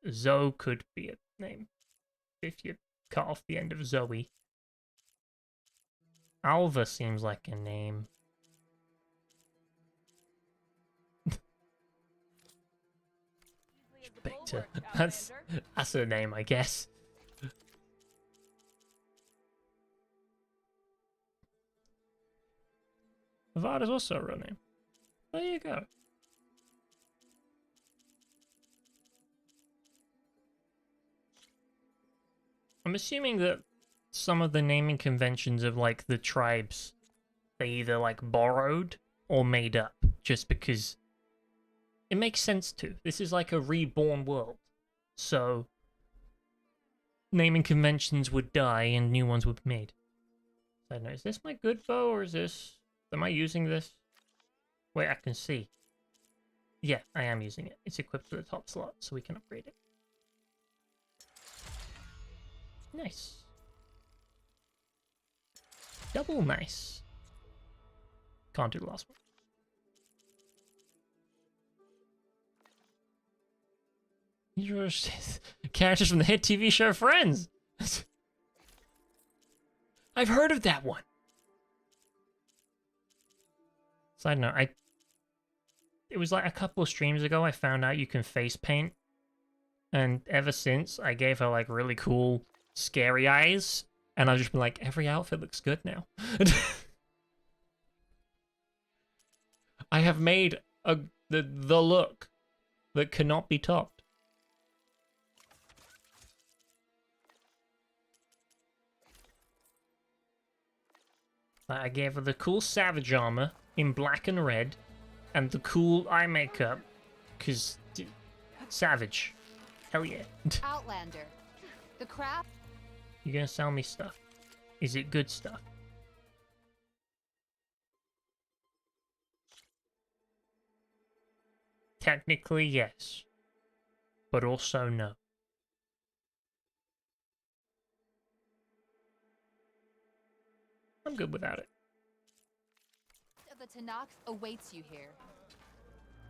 Zoe could be a name. If you cut off the end of Zoe. Alva seems like a name. Beta. That's a name, I guess. Avad is also a real name. There you go. I'm assuming that some of the naming conventions of, like, the tribes, they either, like, borrowed or made up, just because it makes sense to. This is like a reborn world. So, naming conventions would die and new ones would be made. I don't know, is this my good bow or is this... Am I using this? Wait, I can see. Yeah, I am using it. It's equipped to the top slot, so we can upgrade it. Nice. Double nice. Can't do the last one. These are characters from the hit TV show Friends. I've heard of that one. Side note, it was like a couple of streams ago I found out you can face paint. And ever since, I gave her like really cool, scary eyes. And I've just been like, every outfit looks good now. I have made the look that cannot be topped. I gave her the cool Savage armor in black and red, and the cool eye makeup, because Savage. Hell yeah. Outlander. The crap. You're gonna sell me stuff. Is it good stuff? Technically, yes. But also, no. I'm good without it. The Tanakh awaits you here.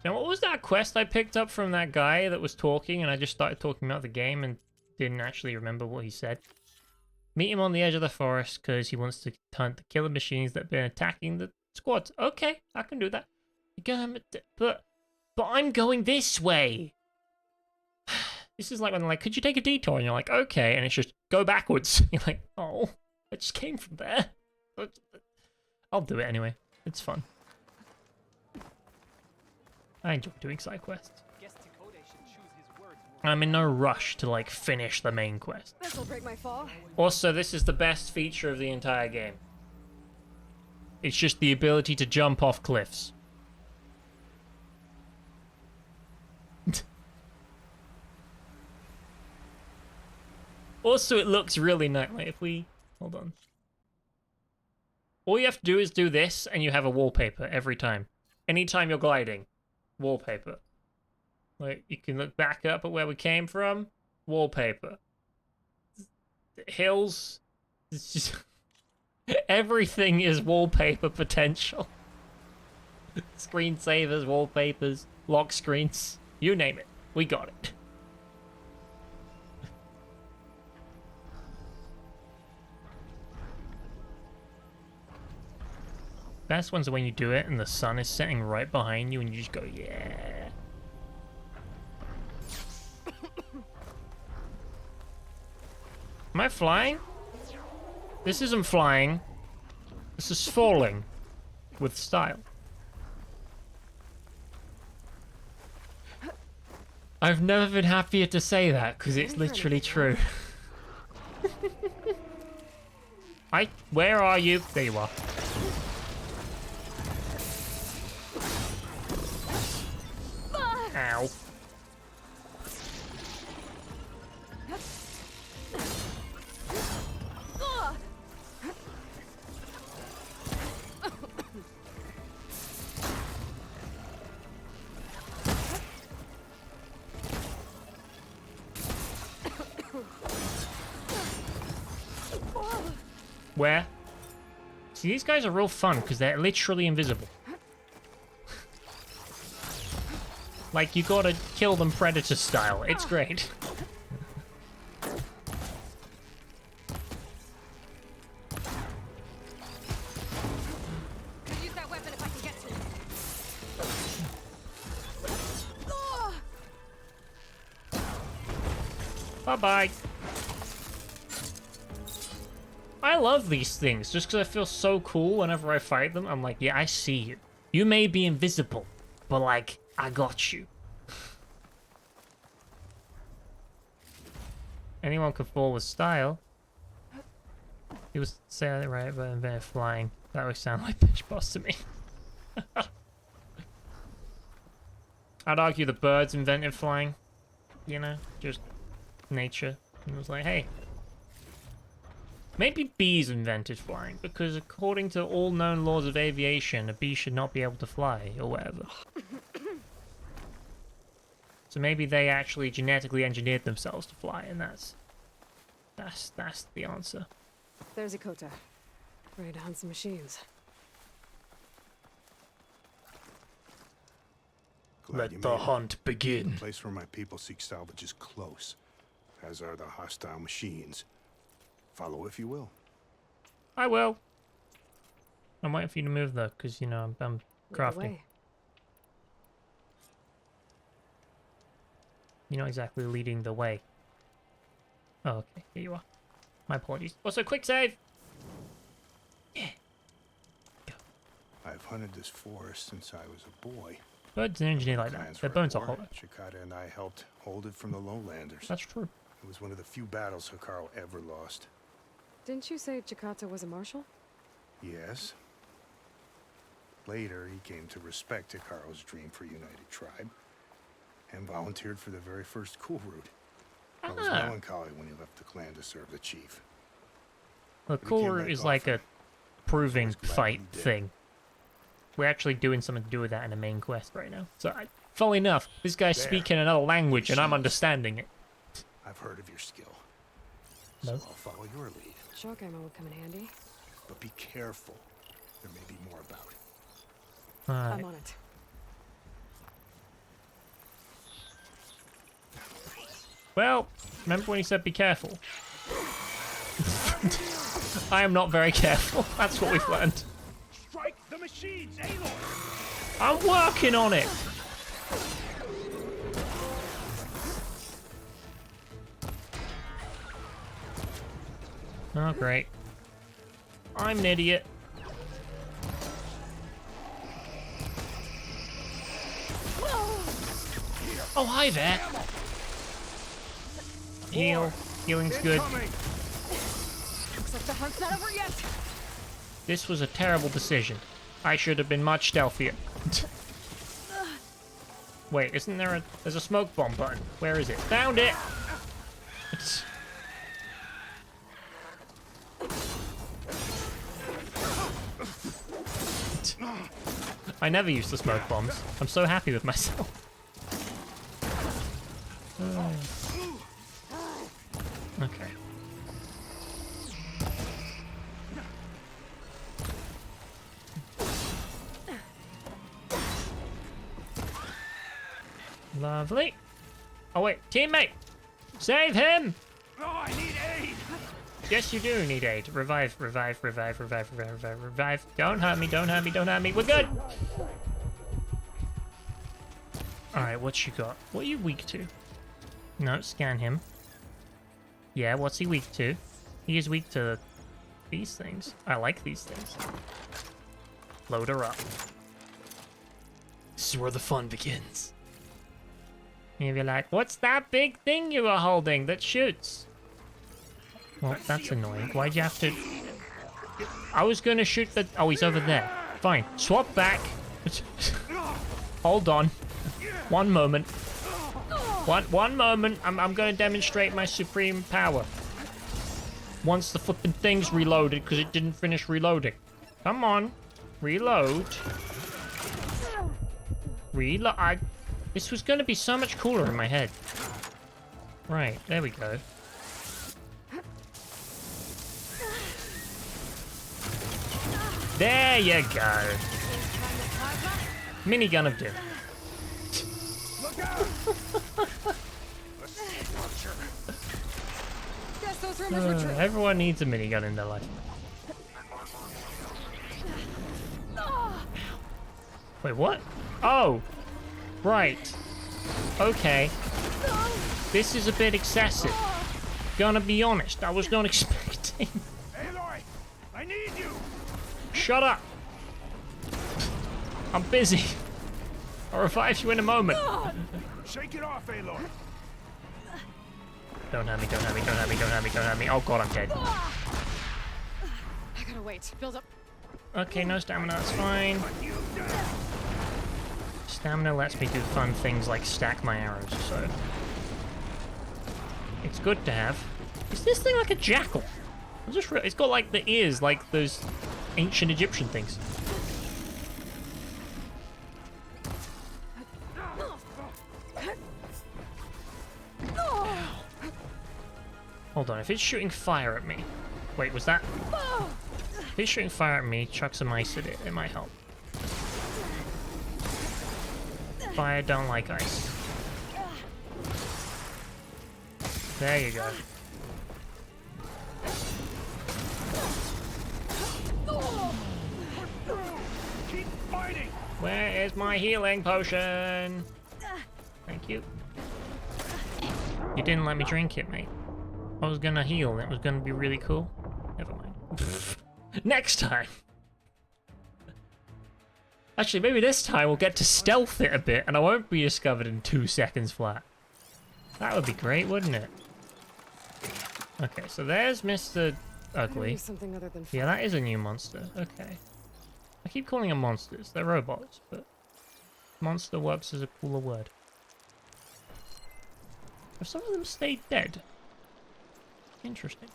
Now, what was that quest I picked up from that guy that was talking, and I just started talking about the game and didn't actually remember what he said? Meet him on the edge of the forest because he wants to hunt the killer machines that have been attacking the squads. Okay, I can do that. But I'm going this way. This is like when they're like, could you take a detour? And you're like, okay, and it's just go backwards. You're like, oh, I just came from there. I'll do it anyway. It's fun. I enjoy doing side quests. I'm in no rush to like finish the main quest. This'll break my fall. Also, this is the best feature of the entire game. It's just the ability to jump off cliffs. Also, it looks really nice. Like, if we... Hold on. All you have to do is do this, and you have a wallpaper every time. Anytime you're gliding. Wallpaper. Like, you can look back up at where we came from. Wallpaper. Hills. It's just... Everything is wallpaper potential. Screensavers, wallpapers, lock screens. You name it. We got it. Best ones are when you do it and the sun is setting right behind you and you just go, yeah. Am I flying? This isn't flying. This is falling. With style. I've never been happier to say that, because it's literally true. Where are you? There you are. Ow. Where? See, these guys are real fun because they're literally invisible. Like, you gotta kill them Predator style. It's great. Could use that weapon if I can get to it. Bye-bye. I love these things just because I feel so cool whenever I fight them. I'm like, yeah, I see you. You may be invisible, but like, I got you. Anyone could fall with style. He was saying it right, but invented flying. That would sound like Bitch Boss to me. I'd argue the birds invented flying. You know, just nature. It was like, hey. Maybe bees invented flying, because according to all known laws of aviation, a bee should not be able to fly, or whatever. So maybe they actually genetically engineered themselves to fly, and that's the answer. There's Ikota. Ready to hunt some machines. Glad you Let the made it. hunt begin. The place where my people seek salvage is close, as are the hostile machines. Follow if you will. I will. I'm waiting for you to move though, because you know I'm Lead the crafting. way. You're not exactly leading the way. Oh, okay. Here you are. My apologies. Also, quick save! Yeah. Go. I've hunted this forest since I was a boy. Birds and engineer like that. Plans Their were at bones are war. hollow. Chikata and I helped hold it from the lowlanders. That's true. It was one of the few battles Hikaru ever lost. Didn't you say Chikata was a marshal? Yes. Later, he came to respect Hikaru's dream for a united tribe, and volunteered for the very first cool route. I was Ah. melancholy when he left the clan to serve the chief. The But he cool came route back is like a often. proving I was glad fight he did. thing. We're actually doing something to do with that in the main quest right now. So, funnily enough, this guy's There. speaking another language and I'm Machines. understanding it. I've heard of your skill, No. so I'll follow your lead. Shock ammo would come in handy. But be careful. There may be more about. Alright. I'm on it. Well, remember when he said be careful? I am not very careful. That's what we've learned. Strike the machines, Aloy! I'm working on it. Oh, great. I'm an idiot. Oh, hi there. Heal. Healing's good. Looks like the hunt's not over yet. This was a terrible decision. I should have been much stealthier. Wait, isn't there a... There's a smoke bomb button. Where is it? Found it! I never use the smoke bombs. I'm so happy with myself. Okay. Lovely. Oh wait, teammate! Save him! Oh, I need aid! Yes, you do need aid. Revive, revive, revive, revive, revive, revive, revive. Don't hurt me, don't hurt me, don't hurt me. We're good! Alright, what you got? What are you weak to? No, scan him. Yeah, what's he weak to? He is weak to these things. I like these things. Load her up. This is where the fun begins. And you're like, what's that big thing you were holding that shoots? Well, that's annoying. Why'd you have to... I was gonna shoot the... Oh, he's over there. Fine. Swap back. Hold on. One moment. One moment. I'm gonna demonstrate my supreme power. Once the flipping thing's reloaded, because it didn't finish reloading. Come on. Reload. Reload. This was gonna be so much cooler in my head. Right, there we go. There you go. Minigun of doom. Guess those rumors were true. Everyone needs a minigun in their life. Wait, what? Oh! Right. Okay. This is a bit excessive. Gonna be honest, I was not expecting. Aloy! I need you! Shut up! I'm busy. I'll revive you in a moment. Shake it off, Aloy! Don't have me, don't have me, don't have me, don't have me, don't have me. Oh god, I'm dead. I gotta wait. Build up. Okay, no stamina, that's fine. Stamina lets me do fun things like stack my arrows, so... It's good to have. Is this thing like a jackal? It's got like the ears, like those ancient Egyptian things. Hold on, if it's shooting fire at me... Wait, was that... If it's shooting fire at me, chuck some ice at it, it might help. fire, don't like ice. There you go. Keep fighting! Where is my healing potion? Thank you. You didn't let me drink it, mate. I was gonna heal, it was gonna be really cool. Never mind. Next time! Actually, maybe this time we'll get to stealth it a bit and I won't be discovered in 2 seconds flat. That would be great, wouldn't it? Okay, so there's Mr. Ugly. Something other than Yeah, that is a new monster. Okay. I keep calling them monsters. They're robots, but monster works as a cooler word. Have some of them stayed dead? Interesting.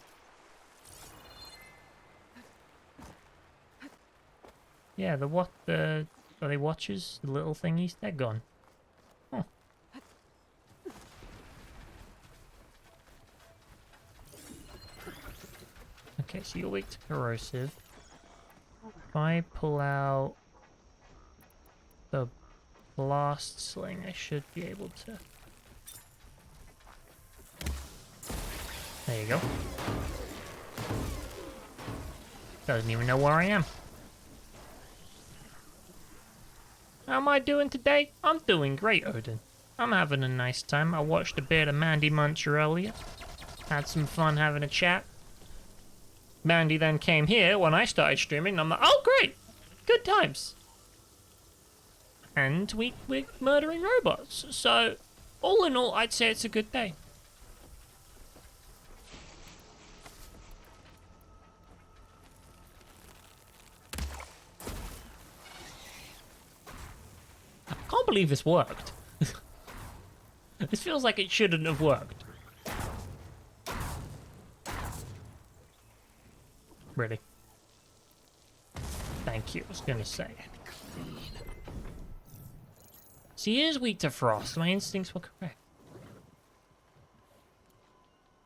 Yeah, are they watchers? The little thingies? They're gone. Huh. Okay, so you're weak to corrosive. If I pull out the blast sling, I should be able to... There you go. Doesn't even know where I am. How am I doing today? I'm doing great, Odin. I'm having a nice time. I watched a bit of Mandy Muncher earlier. Had some fun having a chat. Mandy then came here when I started streaming, and I'm like, oh great! Good times. And we're murdering robots. So, all in all, I'd say it's a good day. I can't believe this worked. This feels like it shouldn't have worked. Really? Thank you, I was gonna say. See, he is weak to frost. My instincts were correct.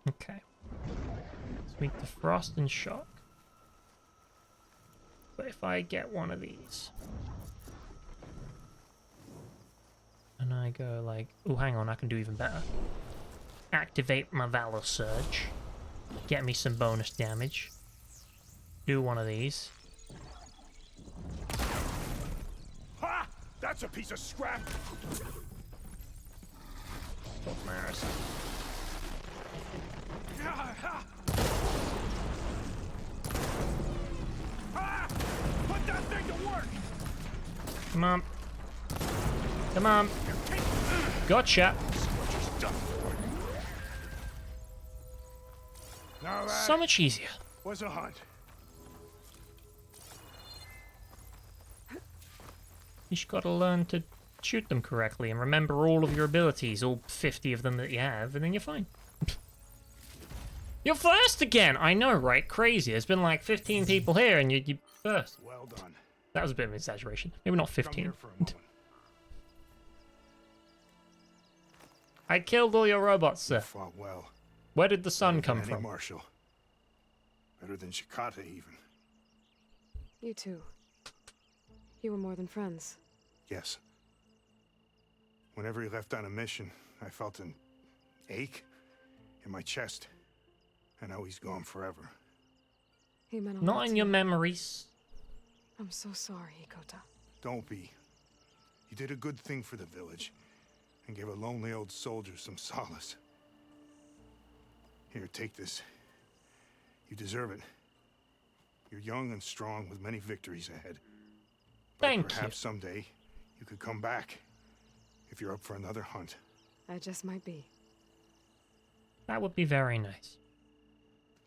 Okay. It's weak to frost and shock. But if I get one of these... and I go like... oh, hang on, I can do even better. Activate my Valor Surge. Get me some bonus damage. Do one of these. Ha! That's a piece of scrap! Both matters. Put that thing to work! Come on. Come on. Gotcha. Now that So much easier. was a hunt. You just gotta learn to shoot them correctly and remember all of your abilities, all 50 of them that you have, and then you're fine. You're first again! I know, right? Crazy. There's been like 15 people here and you're first. Well done. That was a bit of an exaggeration. Maybe not Come 15. here for a moment. I killed all your robots, You sir. fought well. Where did the sun Better come than any from? Marshal. Better than Shikata, even. You too. You were more than friends. Yes. Whenever he left on a mission, I felt an ache in my chest. And now he's gone forever. He meant a lot Not in to your me. memories. I'm so sorry, Ikota. Don't be. You did a good thing for the village. And gave a lonely old soldier some solace. Here, take this. You deserve it. You're young and strong with many victories ahead. But Thank you. perhaps someday you could come back if you're up for another hunt. I just might be. That would be very nice.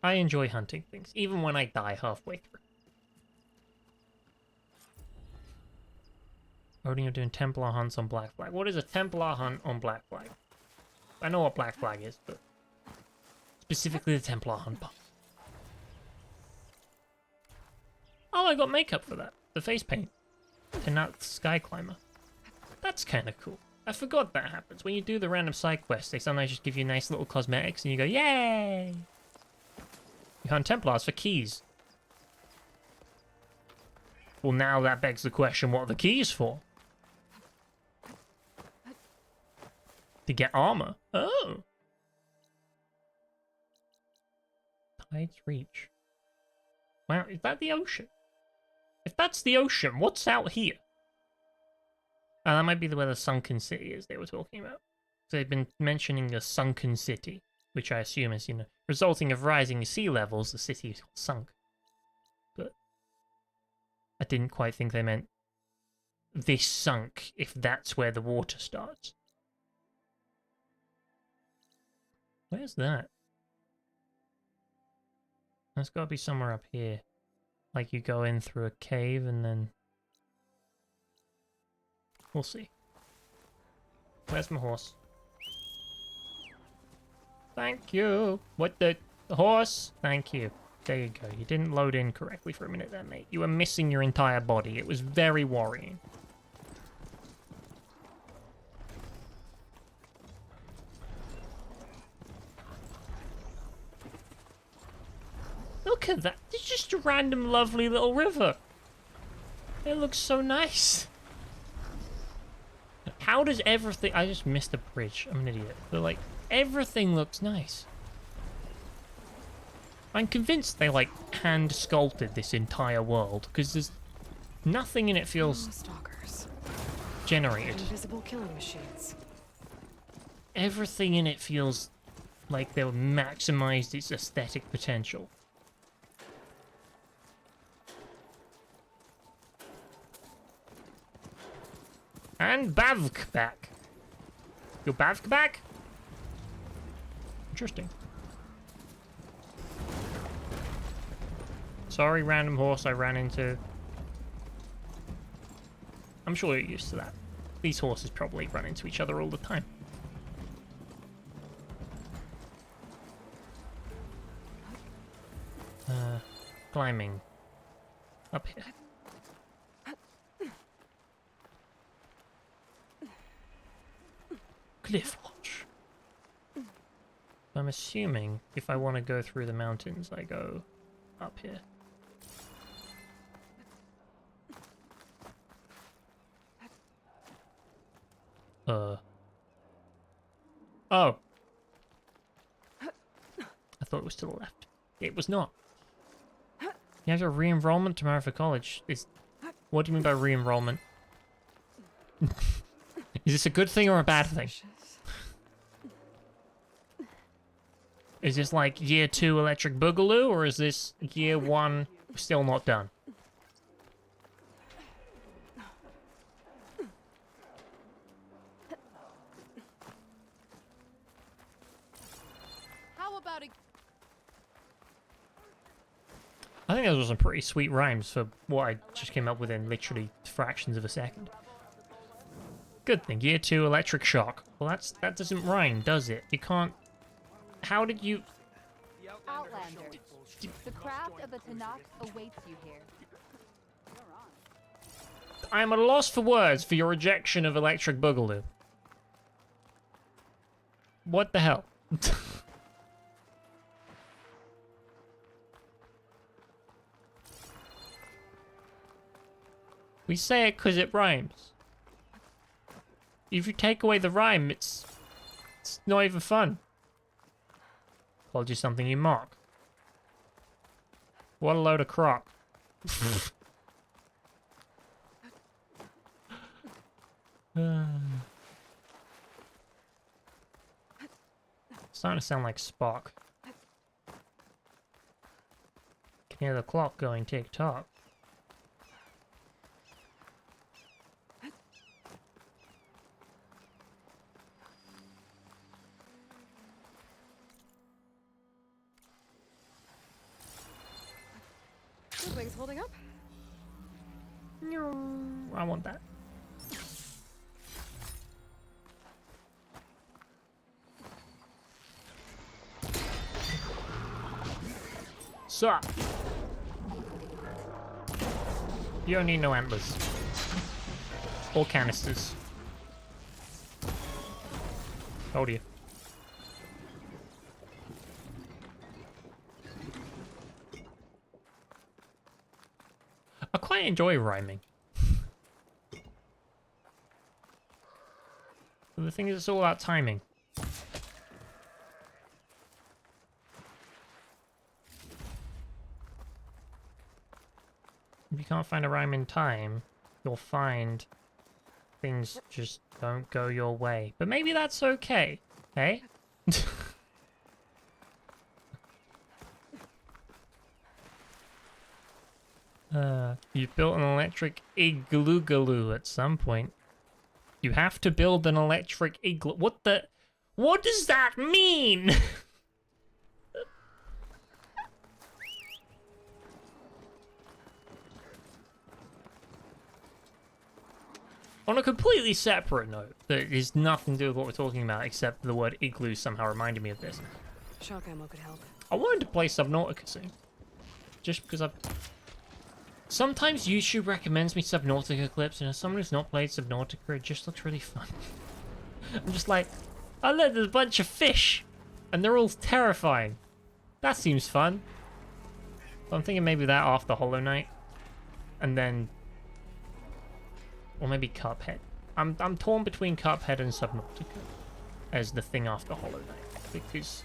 I enjoy hunting things, even when I die halfway through. Odin, you're doing Templar hunts on Black Flag. What is a Templar hunt on Black Flag? I know what Black Flag is, but specifically the Templar hunt part. Oh, I got makeup for that. The face paint. And that's Sky Climber. That's kind of cool. I forgot that happens. When you do the random side quests, they sometimes just give you nice little cosmetics and you go, yay! You hunt Templars for keys. Well, now that begs the question, what are the keys for? To get armor. Oh. Tide's Reach. Wow, is that the ocean? If that's the ocean, what's out here? That might be where the sunken city is they were talking about. So they've been mentioning a sunken city, which I assume is, resulting of rising sea levels, the city is sunk. But I didn't quite think they meant this sunk, if that's where the water starts. Where's that? That's got to be somewhere up here. Like you go in through a cave and then... We'll see. Where's my horse? Thank you. What the horse? Thank you. There you go. You didn't load in correctly for a minute there, mate. You were missing your entire body. It was very worrying. Look at that. It's just a random lovely little river. It looks so nice. How does everything... I just missed the bridge. I'm an idiot. But, like, everything looks nice. I'm convinced they, like, hand-sculpted this entire world. Because there's nothing in it feels... Stalkers. Generated. Invisible killing machines. Everything in it feels like they maximized its aesthetic potential. And Bavk back. Your Bavk back? Interesting. Sorry, random horse I ran into. I'm sure you're used to that. These horses probably run into each other all the time. Climbing. Up here. Cliff watch. I'm assuming if I want to go through the mountains, I go up here. Oh. I thought it was to the left. It was not. You have a re-enrollment tomorrow for college. What do you mean by re-enrollment? Is this a good thing or a bad thing? Is this like year 2 Electric Boogaloo, or is this year 1 still not done? How about a... I think those were some pretty sweet rhymes for what I just came up with in literally fractions of a second. Good thing, year 2 Electric Shock. Well, that doesn't rhyme, does it? You can't... How did you... Outlander. The craft of the Tanakh awaits you here. I'm at a loss for words for your rejection of Electric Boogaloo. What the hell? We say it because it rhymes. If you take away the rhyme, it's not even fun. Called you something you mock. What a load of crock. Starting to sound like Spock. Can hear the clock going tick-tock. Wings holding up? I want that. Sup? You don't need no antlers. Or canisters. Told you. I quite enjoy rhyming. But the thing is, it's all about timing. If you can't find a rhyme in time, you'll find things just don't go your way. But maybe that's okay, hey? You've built an electric igloo at some point. You have to build an electric igloo. What does that mean? On a completely separate note, that is nothing to do with what we're talking about, except the word igloo somehow reminded me of this. Shock ammo could help. I wanted to play Subnautica soon. Just because I've... Sometimes YouTube recommends me Subnautica clips, and as someone who's not played Subnautica, it just looks really fun. I'm just like, oh look, there's a bunch of fish, and they're all terrifying. That seems fun. So I'm thinking maybe that after Hollow Knight, and then... Or maybe Cuphead. I'm torn between Cuphead and Subnautica as the thing after Hollow Knight, because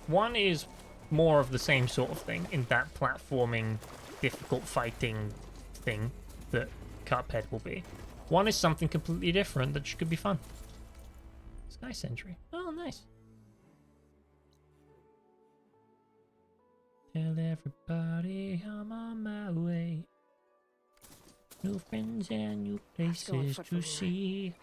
one is more of the same sort of thing in that platforming, difficult fighting thing that Cuphead will be. One is something completely different that could be fun. Sky Sentry. Oh, nice. Tell everybody I'm on my way. New friends and new places to see.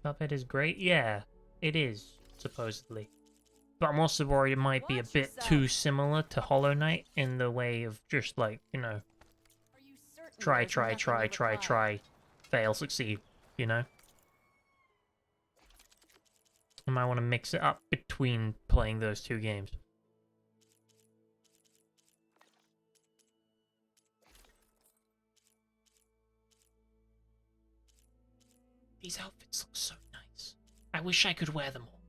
Cuphead is great? Yeah, it is, supposedly. But I'm also worried it might be a bit too similar to Hollow Knight in the way of just like, you know, try, fail, succeed, you know? I might want to mix it up between playing those two games. These outfits look so nice. I wish I could wear them all.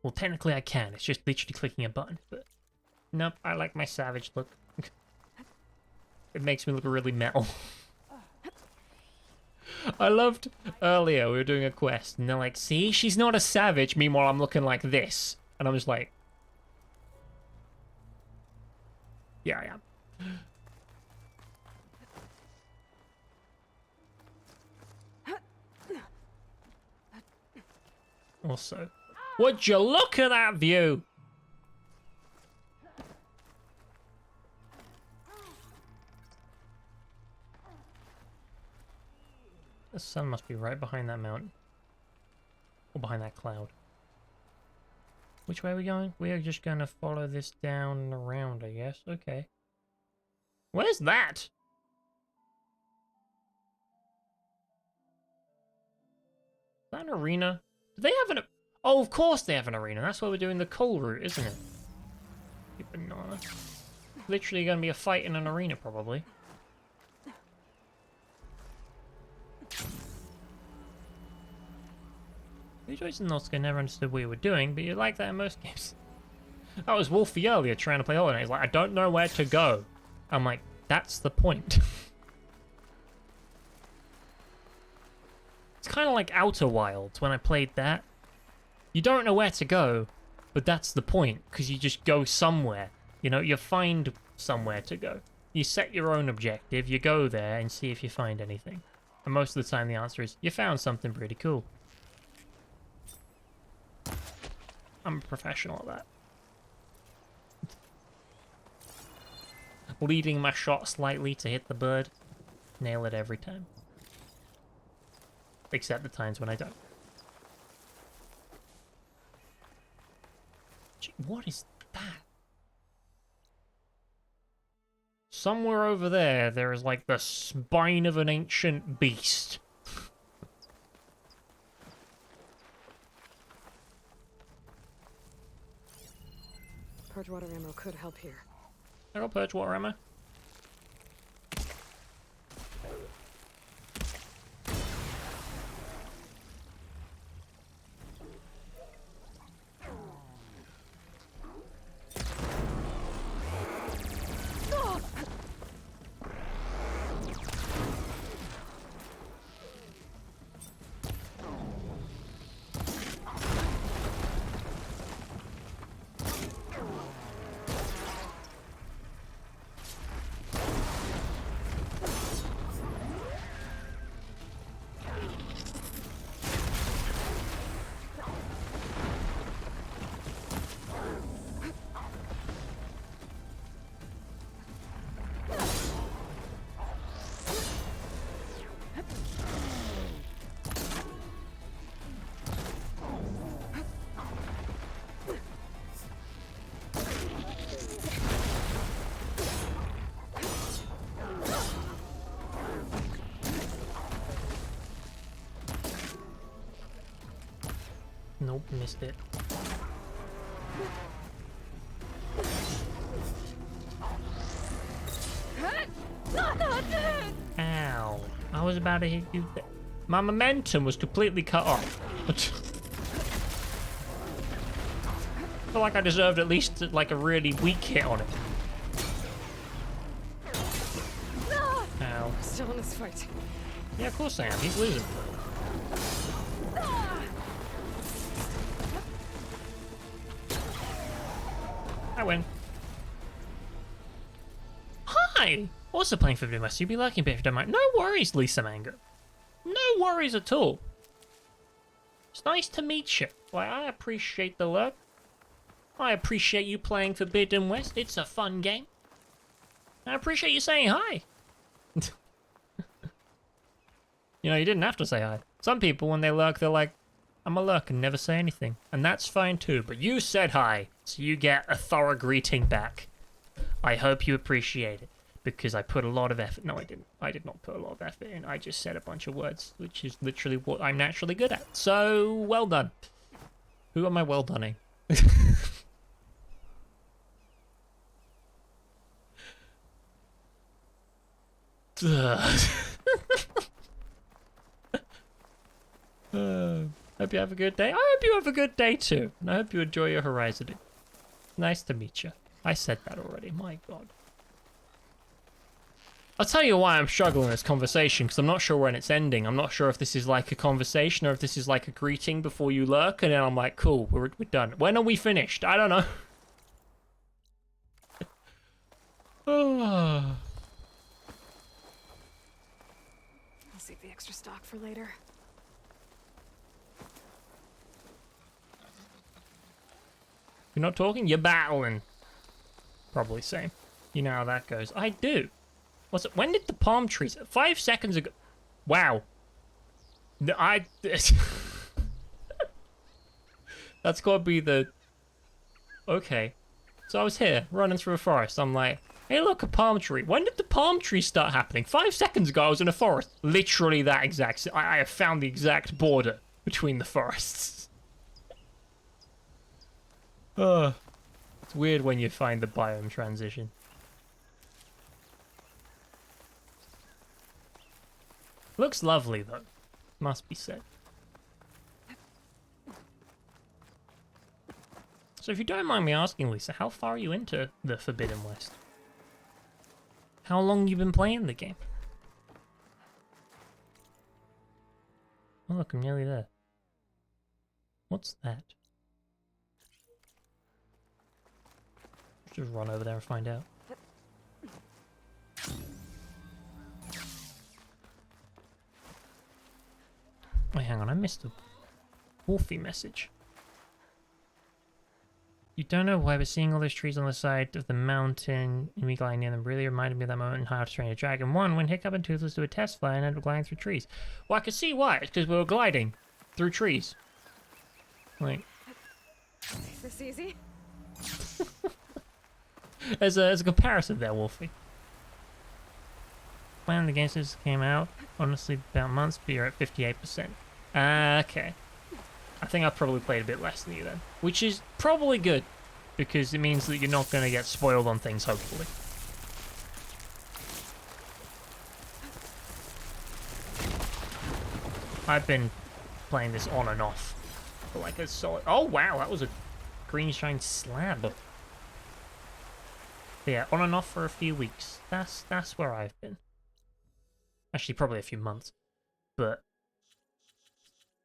Well, technically I can. It's just literally clicking a button, but... Nope, I like my savage look. It makes me look really metal. I loved earlier, we were doing a quest, and they're like, see, she's not a savage, meanwhile I'm looking like this. And I'm just like... Yeah, I am. Also, would you look at that view? The sun must be right behind that mountain. Or behind that cloud. Which way are we going? We are just gonna follow this down and around, I guess. Okay. Where's that? Is that an arena? Do they have an... Oh, of course they have an arena. That's why we're doing the coal route, isn't it? You banana. Literally gonna be a fight in an arena, probably. Rejoice and Noska never understood what you were doing, but you're like that in most games. That was Wolfie earlier trying to play Hollow Knight. He's like, I don't know where to go. I'm like, that's the point. It's kind of like Outer Wilds when I played that. You don't know where to go, but that's the point, because you just go somewhere. You know, you find somewhere to go. You set your own objective, you go there and see if you find anything. And most of the time the answer is, you found something pretty cool. I'm a professional at that. Leading my shot slightly to hit the bird. Nail it every time. Except the times when I don't. Gee, what is that? Somewhere over there, there is like the spine of an ancient beast. Purge water ammo could help here. I got purge water ammo. Nope, missed it. Ow. I was about to hit you. My momentum was completely cut off. I feel like I deserved at least like a really weak hit on it. Ow. Still in this fight. Yeah, of course I am. He's losing. I win. Hi! Also playing for West. You'd be liking a bit if you don't mind. No worries, Lisa Mango. No worries at all. It's nice to meet you. Like, I appreciate the love. I appreciate you playing Forbidden West. It's a fun game. I appreciate you saying hi. You know, you didn't have to say hi. Some people, when they lurk, they're like, I'm a lurk and never say anything. And that's fine too, but you said hi, so you get a thorough greeting back. I hope you appreciate it, because I put a lot of effort. No, I didn't. I did not put a lot of effort in. I just said a bunch of words, which is literally what I'm naturally good at. So, well done. Who am I well doneing? Hope you have a good day. I hope you have a good day too. And I hope you enjoy your Horizon. Nice to meet you. I said that already. My God. I'll tell you why I'm struggling in this conversation, because I'm not sure when it's ending. I'm not sure if this is like a conversation or if this is like a greeting before you lurk, and then I'm like, cool, we're done. When are we finished? I don't know. I'll save the extra stock for later. You're not talking? You're battling. Probably same. You know how that goes. I do. What's it? When did the palm trees? 5 seconds ago. Wow. That's got to be the... Okay. So I was here, running through a forest. I'm like, hey, look, a palm tree. When did the palm trees start happening? 5 seconds ago, I was in a forest. Literally that exact... I have found the exact border between the forests. It's weird when you find the biome transition. Looks lovely though, must be said. So if you don't mind me asking, Lisa, how far are you into the Forbidden West? How long you been playing the game? Oh look, I'm nearly there. What's that? Just run over there and find out. Wait, hang on, I missed a Wolfie message. You don't know why, but seeing all those trees on the side of the mountain and me gliding near them really reminded me of that moment in How to Train a Dragon 1 when Hiccup and Toothless do a test fly and ended up gliding through trees. Well, I could see why. It's because we were gliding through trees. Like... Is this easy? As a comparison there, Wolfie. When the game since came out, honestly about months, but you're at 58%. Okay. I think I probably played a bit less than you then. Which is probably good, because it means that you're not going to get spoiled on things, hopefully. I've been playing this on and off for like a solid... Oh wow, that was a green shine slab. Yeah, on and off for a few weeks. That's where I've been. Actually, probably a few months. But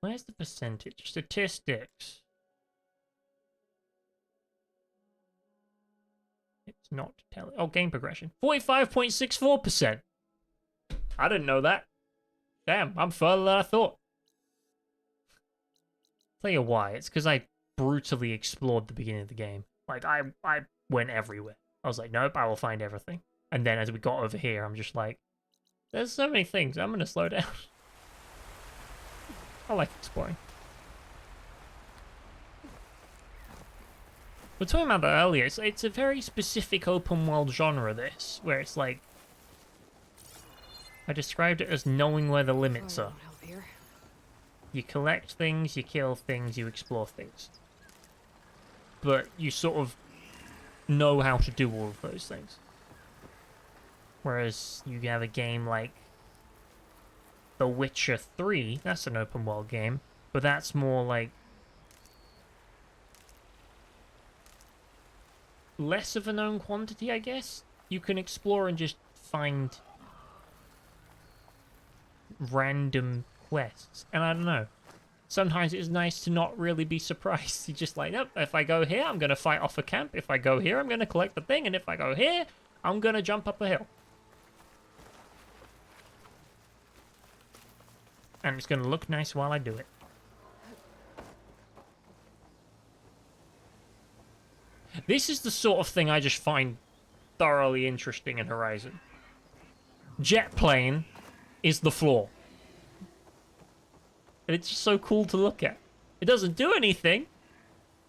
where's the percentage? Statistics. It's not telling. Oh, game progression. 45.64%. I didn't know that. Damn, I'm further than I thought. Tell you why. It's because I brutally explored the beginning of the game. Like, I went everywhere. I was like, nope, I will find everything. And then as we got over here, I'm just like, there's so many things. I'm going to slow down. I like exploring. We were talking about that earlier. It's a very specific open world genre, this, where it's like... I described it as knowing where the limits are. You collect things, you kill things, you explore things. But you sort of know how to do all of those things. Whereas you have a game like The Witcher 3, that's an open world game, but that's more like less of a known quantity, I guess. You can explore and just find random quests, and I don't know. Sometimes it's nice to not really be surprised. You're just like, nope, if I go here, I'm going to fight off a camp. If I go here, I'm going to collect the thing. And if I go here, I'm going to jump up a hill. And it's going to look nice while I do it. This is the sort of thing I just find thoroughly interesting in Horizon. Jet plane is the flaw. And it's just so cool to look at. It doesn't do anything,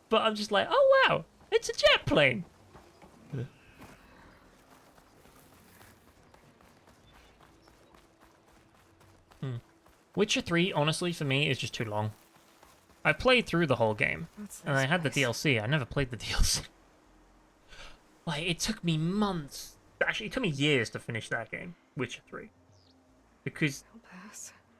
but I'm just like, oh wow, it's a jet plane. Witcher 3, honestly, for me, is just too long. I played through the whole game, and I had the DLC. I never played the DLC. Like, it took me months. Actually, it took me years to finish that game, Witcher 3. Because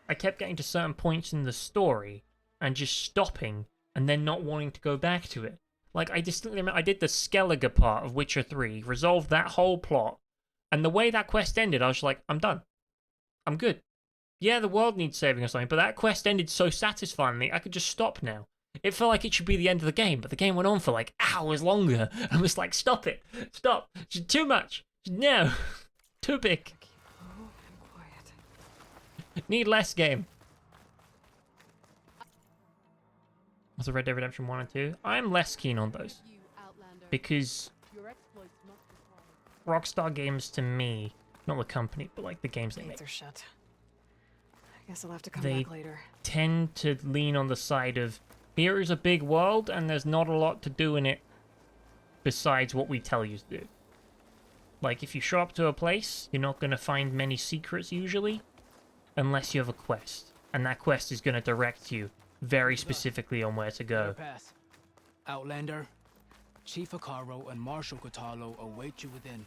I kept getting to certain points in the story and just stopping and then not wanting to go back to it. Like, I distinctly remember I did the Skellige part of Witcher 3, resolved that whole plot, and the way that quest ended, I was like, I'm done. I'm good. Yeah, the world needs saving or something, but that quest ended so satisfyingly, I could just stop now. It felt like it should be the end of the game, but the game went on for like hours longer. I was like, stop it. Stop. It's too much. No. Too big. Need less game. Also, Red Dead Redemption 1 and 2. I'm less keen on those. Because Rockstar games to me, not the company, but like the games they make. Are shut. I guess I'll have to come back later. Tend to lean on the side of, here is a big world and there's not a lot to do in it besides what we tell you to do. Like, if you show up to a place, you're not going to find many secrets usually, unless you have a quest. And that quest is going to direct you very specifically on where to go. Outlander, Chief Hikaru and Marshal Kotallo await you within.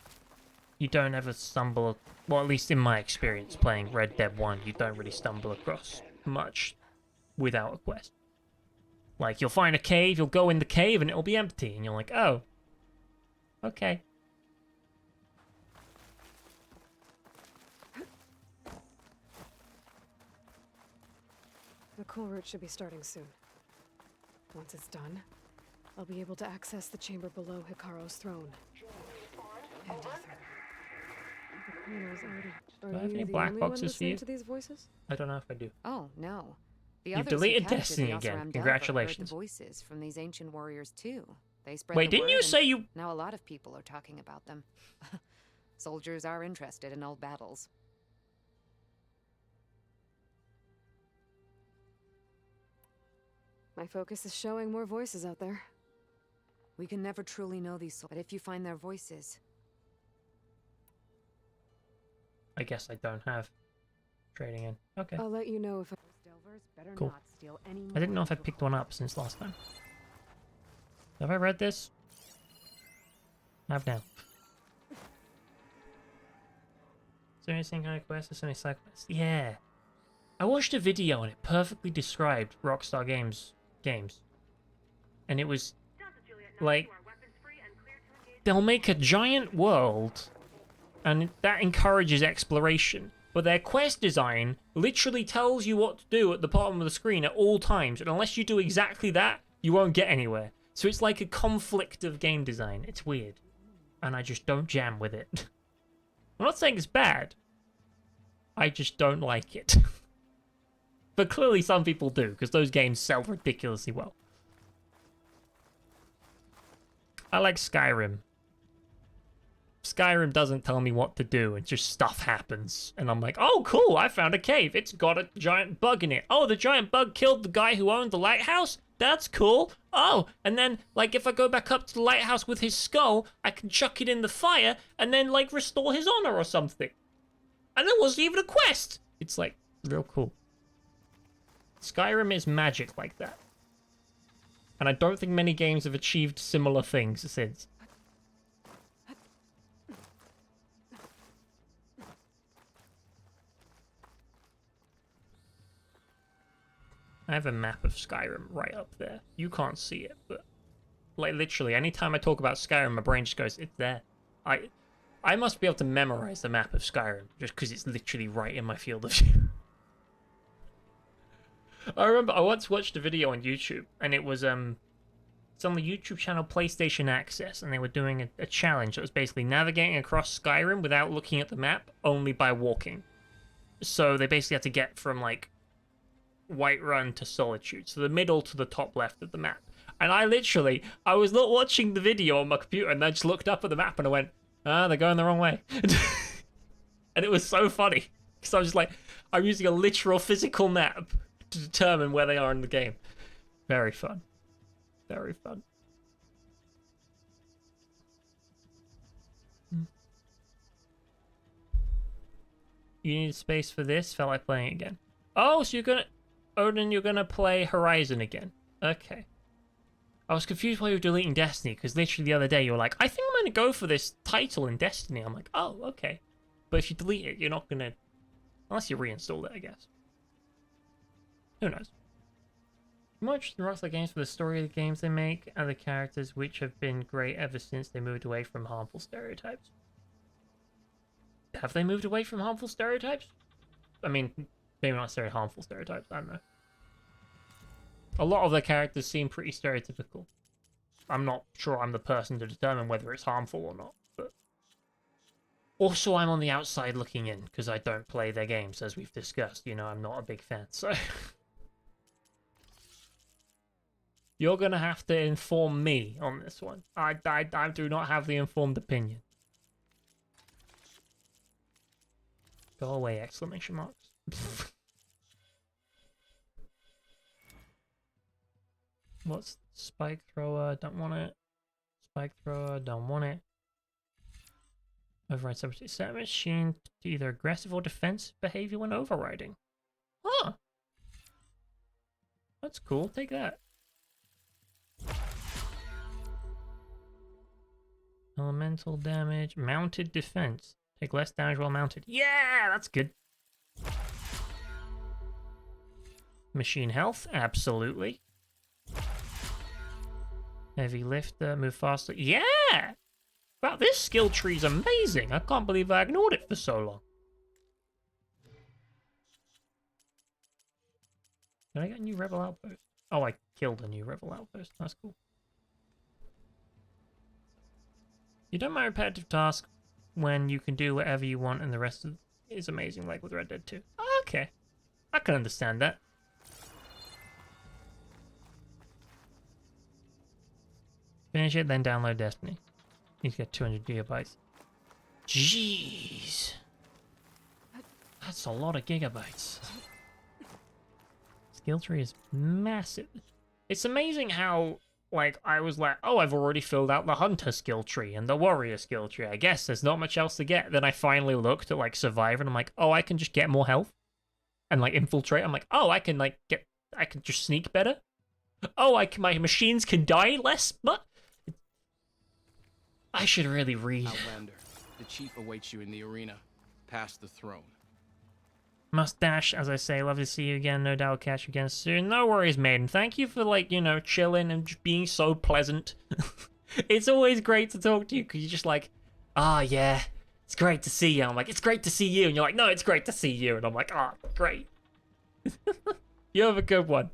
You don't ever stumble, well, at least in my experience playing Red Dead 1, you don't really stumble across much without a quest. Like, you'll find a cave, you'll go in the cave, and it'll be empty, and you're like, oh, okay. The coal route should be starting soon. Once it's done, I'll be able to access the chamber below Hikaru's throne. And Do I have any black boxes for you? To these voices? I don't know if I do. Oh, no. The You've others who deleted captured Destiny the again. Osram Delver Congratulations. heard the voices from these ancient warriors too. They spread Wait, the didn't word, you and say you... now a lot of people are talking about them. Soldiers are interested in old battles. My focus is showing more voices out there. We can never truly know these, but if you find their voices... I guess I don't have trading in. Okay. I'll let you know if Cool. I didn't know if I picked one up since last time. Have I read this? I have now. Is there anything kind of quest? Is there any side quests? Yeah. I watched a video and it perfectly described Rockstar games. And it was like, they'll make a giant world and that encourages exploration. But their quest design literally tells you what to do at the bottom of the screen at all times. And unless you do exactly that, you won't get anywhere. So it's like a conflict of game design. It's weird. And I just don't jam with it. I'm not saying it's bad. I just don't like it. But clearly some people do, because those games sell ridiculously well. I like Skyrim. Skyrim doesn't tell me what to do, and just stuff happens. And I'm like, oh, cool, I found a cave. It's got a giant bug in it. Oh, the giant bug killed the guy who owned the lighthouse? That's cool. Oh, and then, like, if I go back up to the lighthouse with his skull, I can chuck it in the fire, and then, like, restore his honor or something. And there wasn't even a quest. It's, like, real cool. Skyrim is magic like that. And I don't think many games have achieved similar things since. I have a map of Skyrim right up there. You can't see it, but like literally anytime I talk about Skyrim, my brain just goes, it's there. I must be able to memorize the map of Skyrim just because it's literally right in my field of view. I remember I once watched a video on YouTube, and it was it's on the YouTube channel PlayStation Access, and they were doing a challenge that was basically navigating across Skyrim without looking at the map, only by walking. So they basically had to get from like Whiterun to Solitude, so the middle to the top left of the map. And I was not watching the video on my computer, and I just looked up at the map and I went, they're going the wrong way. And it was so funny, because I was just like, I'm using a literal physical map to determine where they are in the game. Very fun. Very fun. You need space for this? Felt like playing again. Oh, so Odin, you're gonna play Horizon again. Okay. I was confused why you were deleting Destiny, because literally the other day you were like, I think I'm gonna go for this title in Destiny. I'm like, oh, okay. But if you delete it, you're not gonna... Unless you reinstall it, I guess. Who knows? More interested in Rockstar Games for the story of the games they make and the characters, which have been great ever since they moved away from harmful stereotypes. Have they moved away from harmful stereotypes? I mean, maybe not necessarily harmful stereotypes, I don't know. A lot of their characters seem pretty stereotypical. I'm not sure I'm the person to determine whether it's harmful or not, but... Also, I'm on the outside looking in, because I don't play their games, as we've discussed. You know, I'm not a big fan, so... You're gonna have to inform me on this one. I do not have the informed opinion. Go away, exclamation marks. What's spike thrower? Don't want it. Spike thrower, don't want it. Override substitute. Set machine to either aggressive or defensive behavior when overriding. Huh. That's cool. Take that. Elemental damage. Mounted defense. Take less damage while mounted. Yeah, that's good. Machine health. Absolutely. Heavy lifter. Move faster. Yeah! Wow, this skill tree's amazing. I can't believe I ignored it for so long. Did I get a new rebel outpost? Oh, I killed a new rebel outpost. That's cool. You don't mind repetitive tasks when you can do whatever you want and the rest is amazing, like with Red Dead 2. Okay. I can understand that. Finish it, then download Destiny. Need to get 200 gigabytes. Jeez. That's a lot of gigabytes. Skill tree is massive. It's amazing how, like, I was like, oh, I've already filled out the hunter skill tree and the warrior skill tree. I guess there's not much else to get. Then I finally looked at, like, survivor, and I'm like, oh, I can just get more health. And, like, infiltrate. I'm like, oh, I can just sneak better. Oh, my machines can die less, but... I should really read. Outlander, the chief awaits you in the arena, past the throne. Mustache, as I say, love to see you again. No doubt I'll catch you again soon. No worries, maiden. Thank you for, like, you know, chilling and just being so pleasant. It's always great to talk to you, because you're just like, yeah, it's great to see you. I'm like, it's great to see you. And you're like, no, it's great to see you. And I'm like, great. You have a good one.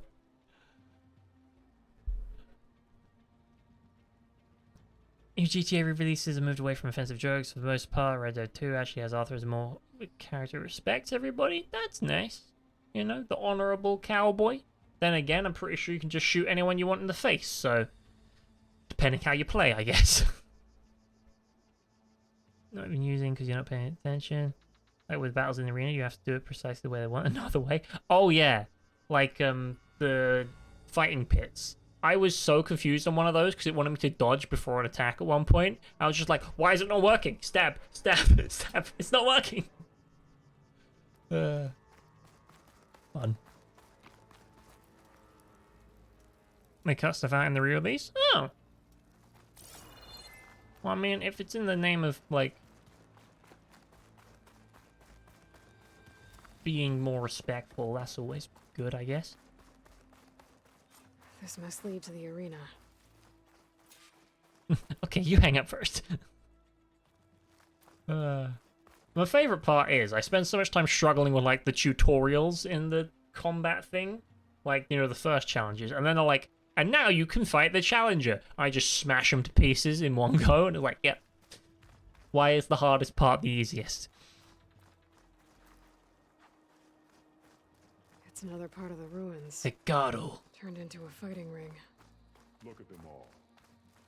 New GTA re-releases have moved away from offensive jokes for the most part. Red Dead 2 actually has authors more character respects everybody. That's nice. You know, the honorable cowboy. Then again, I'm pretty sure you can just shoot anyone you want in the face, so... Depending how you play, I guess. Not even using because you're not paying attention. Like with battles in the arena, you have to do it precisely the way they want. Another way. Oh yeah. Like, the fighting pits. I was so confused on one of those because it wanted me to dodge before an attack at one point. I was just like, why is it not working? Stab, stab, stab. It's not working. Fun. They cut stuff out in the re-release? Oh. Well, I mean, if it's in the name of, like, being more respectful, that's always good, I guess. This must lead to the arena. Okay, you hang up first. My favorite part is I spend so much time struggling with, like, the tutorials in the combat thing. Like, you know, the first challenges. And then they're like, and now you can fight the challenger. I just smash them to pieces in one go. And it's like, yep. Why is the hardest part the easiest? It's another part of the ruins. The girdle. Turned into a fighting ring. Look at them all.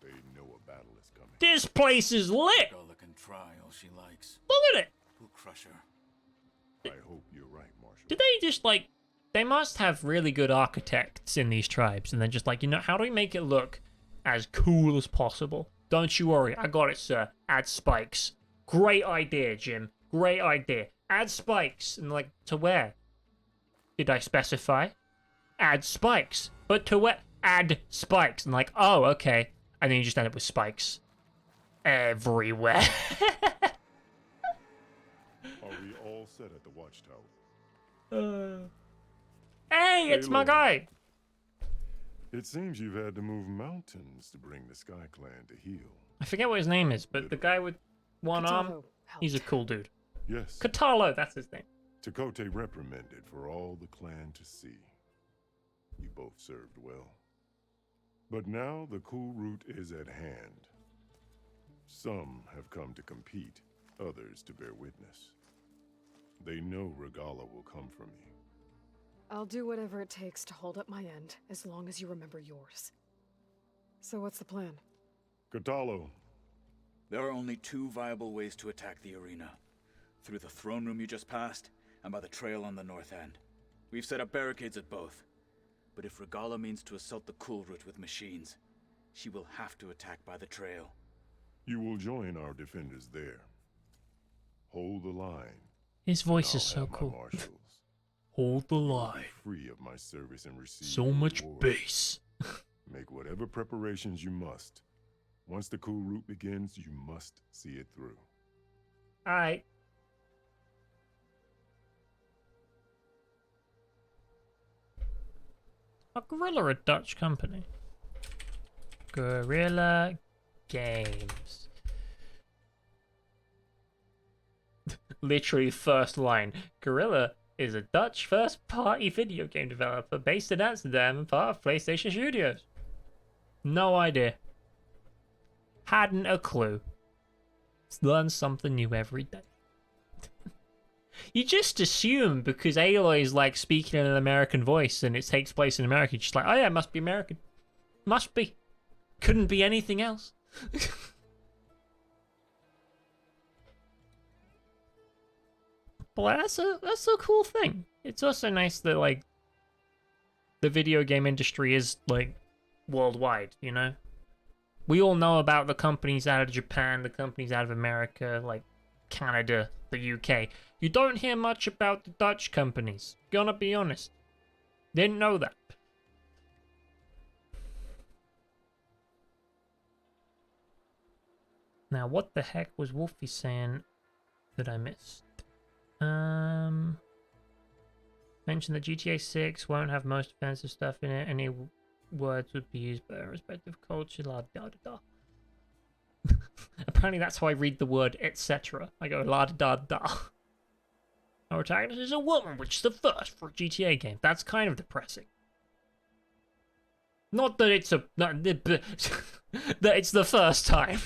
They know a battle is coming. This place is lit! Gullah can try all she likes. Look at it! We'll crush her. I hope you're right, Marshal. Did they just, like... They must have really good architects in these tribes. And they're just like, you know, how do we make it look as cool as possible? Don't you worry, I got it, sir. Add spikes. Great idea, Jim. Great idea. Add spikes. And, like, to where? Did I specify? Add spikes. But to where? Add spikes. And like, oh, okay. And then you just end up with spikes. Everywhere. Are we all set at the watchtower? Hey, it's my look. guy. It seems you've had to move mountains to bring the Sky Clan to heal. I forget what his name is, but the guy with one arm, Katalo he's a cool dude. Yes. Katalo, that's his name. Chakotay reprimanded for all the clan to see. You both served well. But now the cool route is at hand. Some have come to compete, others to bear witness. They know Regala will come for me. I'll do whatever it takes to hold up my end, as long as you remember yours. So what's the plan? Katalo. There are only two viable ways to attack the arena. Through the throne room you just passed, and by the trail on the north end. We've set up barricades at both. But if Regala means to assault the cool route with machines, she will have to attack by the trail. You will join our defenders there. Hold the line. His voice I'll is so have my cool. marshals. Hold the You will line. be free of my service and receive So your much reward. bass. Make whatever preparations you must. Once the cool route begins, you must see it through. Alright. A Guerrilla, a Dutch company. Guerrilla Games. Literally first line. Guerrilla is a Dutch first-party video game developer based in Amsterdam and part of PlayStation Studios. No idea. Hadn't a clue. Learn something new every day. You just assume because Aloy is like speaking in an American voice and it takes place in America, you're just like, oh yeah, it must be American. Must be. Couldn't be anything else. But that's a cool thing. It's also nice that like the video game industry is like worldwide, you know? We all know about the companies out of Japan, the companies out of America, like Canada, the UK. You don't hear much about the Dutch companies. Gonna be honest. Didn't know that. Now, what the heck was Wolfie saying that I missed? Mentioned that GTA 6 won't have most offensive stuff in it. Any words would be used by a respective culture. La da da da. Apparently, that's how I read the word etc. I go la da da. Our protagonist is a woman, which is the first for a GTA game. That's kind of depressing. Not that it's that it's the first time.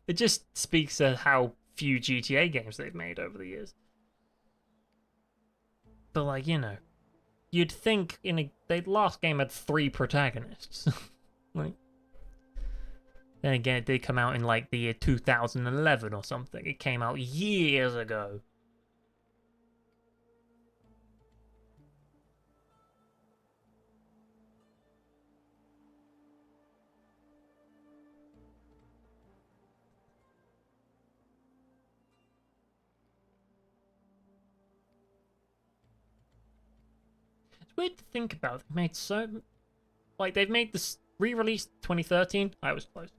It just speaks of how few GTA games they've made over the years. But like, you know, you'd think the last game had 3 protagonists. Like, then again, it did come out in like the year 2011 or something. It came out years ago. Weird to think about. They made so Like, they've made this re-released 2013. I was close.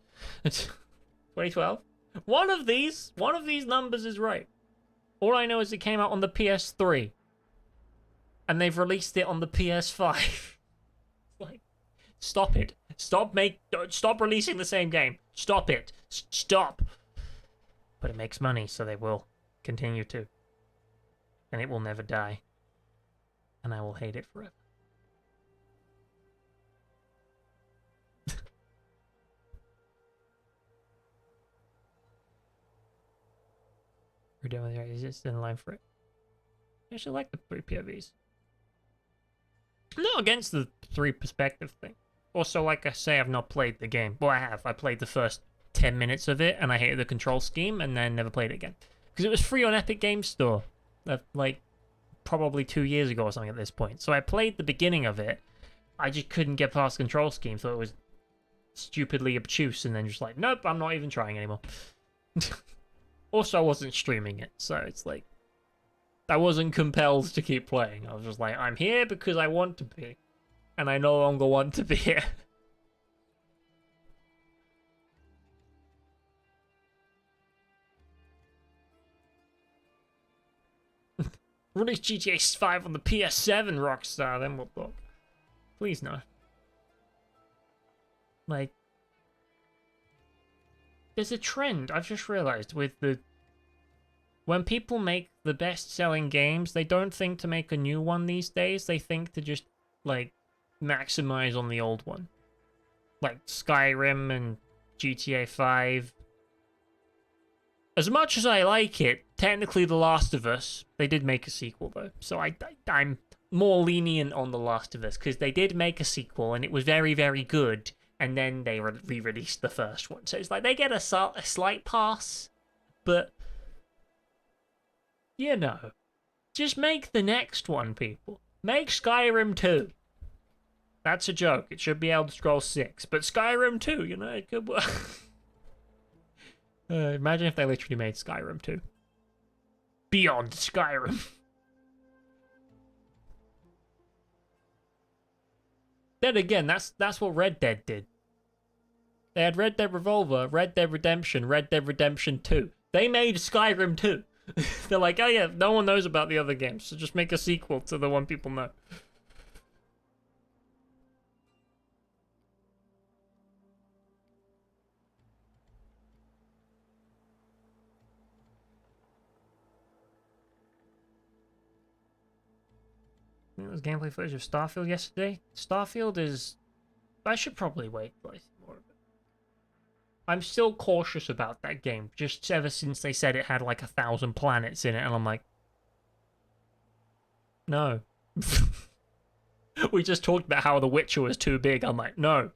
2012. One of these numbers is right. All I know is it came out on the PS3. And they've released it on the PS5. Like, stop it. Stop releasing the same game. Stop it. Stop. But it makes money, so they will continue to. And it will never die. And I will hate it forever. We're done with it. Is it still in line for it? I actually like the 3 POVs. I'm not against the 3 perspective thing. Also, like I say, I've not played the game. Well, I have. I played the first 10 minutes of it, and I hated the control scheme, and then never played it again. Because it was free on Epic Games Store. Like, probably 2 years ago or something at this point. So I played the beginning of it. I just couldn't get past the control scheme, so it was stupidly obtuse, and then just like, nope, I'm not even trying anymore. Also, I wasn't streaming it, so it's like, I wasn't compelled to keep playing. I was just like, I'm here because I want to be. And I no longer want to be here. Release GTA 5 on the PS7, Rockstar, then we'll talk. Please no. Like, there's a trend, I've just realized, with the... When people make the best-selling games, they don't think to make a new one these days. They think to just, like, maximize on the old one. Like Skyrim and GTA 5. As much as I like it, technically The Last of Us, they did make a sequel, though. So I'm more lenient on The Last of Us, because they did make a sequel, and it was very, very good, and then they re-released the first one. So it's like, they get a slight pass, but... You know, just make the next one, people. Make Skyrim 2. That's a joke. It should be Elder Scrolls 6. But Skyrim 2, you know, it could work. Imagine if they literally made Skyrim 2. Beyond Skyrim. Then again, that's what Red Dead did. They had Red Dead Revolver, Red Dead Redemption, Red Dead Redemption 2. They made Skyrim 2. They're like, oh yeah, no one knows about the other games, so just make a sequel to the one people know. There was gameplay footage of Starfield yesterday. Starfield is... I should probably wait till I see more of it. I'm still cautious about that game, just ever since they said it had like 1,000 planets in it, and I'm like... No. We just talked about how The Witcher was too big. I'm like, no.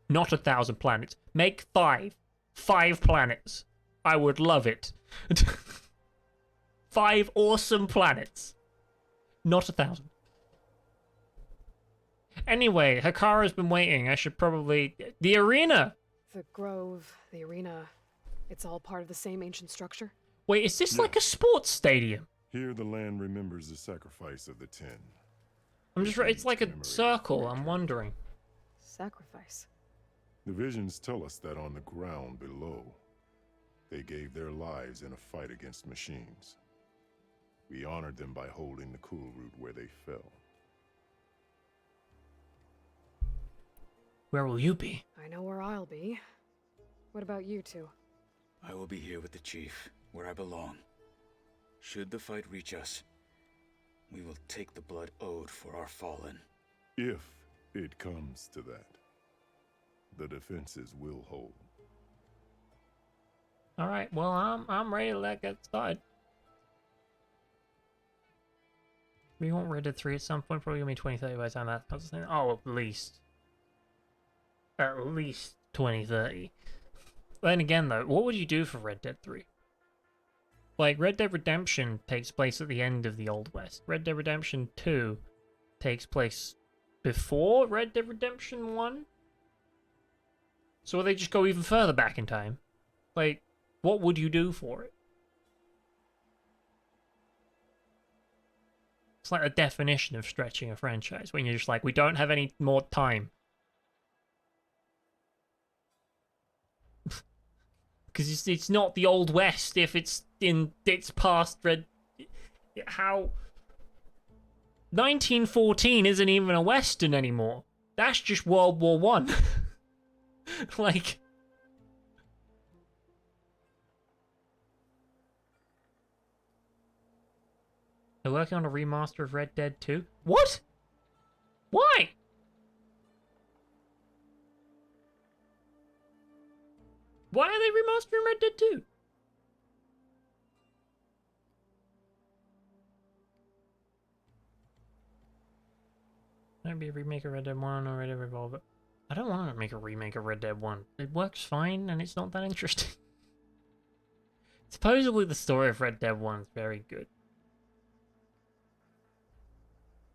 Not 1,000 planets. Make 5. 5 planets. I would love it. 5 awesome planets. Not 1,000. Anyway, Hikara's been waiting. I should probably... The arena! The grove, the arena, it's all part of the same ancient structure? Wait, is this like a sports stadium? Here the land remembers the sacrifice of the 10. I'm just... It's like a circle, I'm wondering. Sacrifice? The visions tell us that on the ground below, they gave their lives in a fight against machines. We honored them by holding the cool root where they fell. Where will you be? I know where I'll be. What about you two? I will be here with the chief, where I belong. Should the fight reach us, we will take the blood owed for our fallen. If it comes to that, the defenses will hold. Alright, well, I'm ready to let get started. We want Red Dead 3 at some point, probably gonna be 2030 by the time that comes. Oh, at least 2030. Then again, though, what would you do for Red Dead 3? Like, Red Dead Redemption takes place at the end of the Old West. Red Dead Redemption 2 takes place before Red Dead Redemption 1? So will they just go even further back in time? Like, what would you do for it? It's like the definition of stretching a franchise, when you're just like, we don't have any more time. Because it's not the Old West if it's in its past Red... How... 1914 isn't even a Western anymore. That's just World War One. Like... They're working on a remaster of Red Dead 2? What? Why? Why are they remastering Red Dead 2? Maybe a remake of Red Dead 1 or Red Dead Revolver. I don't want to make a remake of Red Dead 1. It works fine and it's not that interesting. Supposedly the story of Red Dead 1 is very good.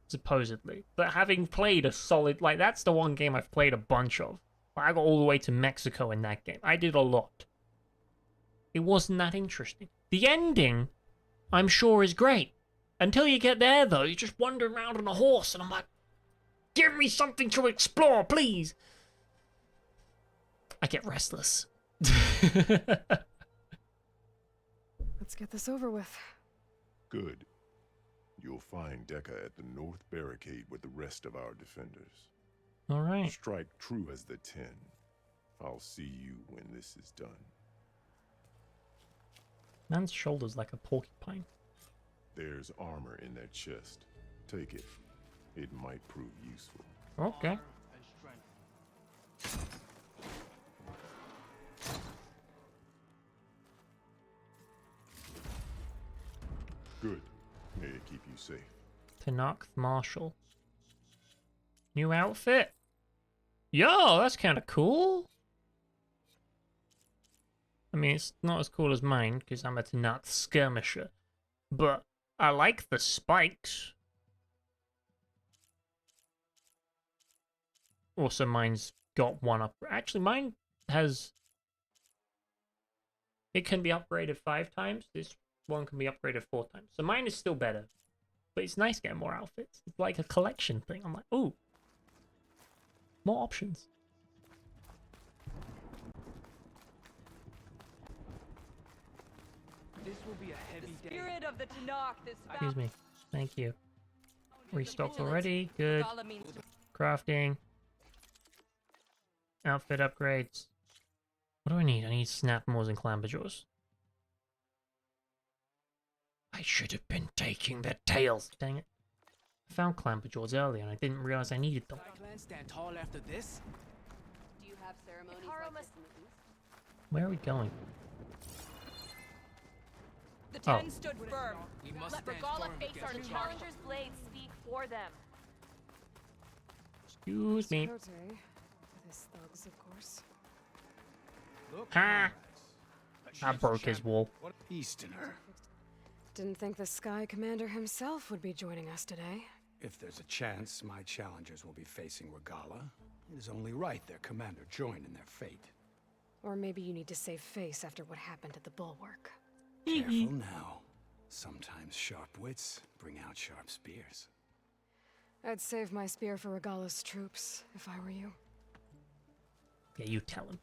Supposedly. But having played a solid... Like, that's the one game I've played a bunch of. I got all the way to Mexico in that game. I did a lot. It wasn't that interesting. The ending, I'm sure, is great. Until you get there, though, you're just wandering around on a horse, and I'm like, give me something to explore, please! I get restless. Let's get this over with. Good. You'll find Deca at the north barricade with the rest of our defenders. All right. Strike true as the 10. I'll see you when this is done. Man's shoulder's like a porcupine. There's armor in that chest. Take it. It might prove useful. Okay. Good. May it keep you safe. Tanakh Marshall. New outfit? Yo, that's kind of cool. I mean, it's not as cool as mine, because I'm a Tanakh skirmisher. But I like the spikes. Also, mine's got one up. Actually, mine has... It can be upgraded 5 times. This one can be upgraded 4 times. So mine is still better. But it's nice getting more outfits. It's like a collection thing. I'm like, ooh. More options. This will be a heavy The spirit of the Tanakh, this Excuse me. Thank you. Restocked already. Good. Crafting. Outfit upgrades. What do I need? I need Snapmores and Clamberjaws. I should have been taking their tails. Dang it. I found Clamberjaws earlier and I didn't realize I needed them. Stand tall after this? Do you have ceremonies like this in the East? Where are we going? The Oh. 10 stood firm. We must Let stand Regala firm face against our the challenger's blades speak for them. Excuse me. Pt13, this thugs, of course. Ha! I broke his wall. What Easterner. Didn't think the Sky Commander himself would be joining us today. If there's a chance my challengers will be facing Regala, it is only right their commander join in their fate. Or maybe you need to save face after what happened at the Bulwark. Careful now. Sometimes sharp wits bring out sharp spears. I'd save my spear for Regala's troops, if I were you. Yeah, you tell him.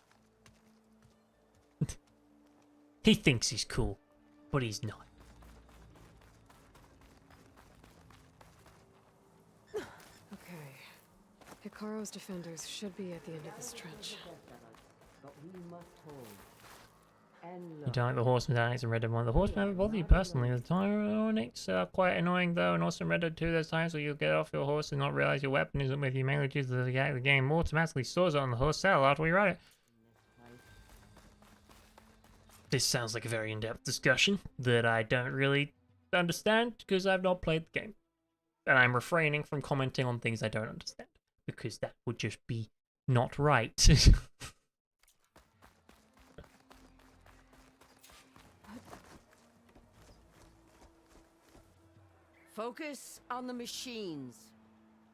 He thinks he's cool, but he's not. Okay. Hikaru's defenders should be at the end of this trench. You don't like the horseman tactics in Red Dead 1. The horsemen never bother you personally. The tactics are quite annoying though, and also in Red Dead 2 there's times where you'll get off your horse and not realize your weapon isn't with you, mainly due to the fact the game automatically stores it on the horse saddle after we ride it. This sounds like a very in-depth discussion that I don't really understand because I've not played the game. And I'm refraining from commenting on things I don't understand because that would just be not right. Focus on the machines.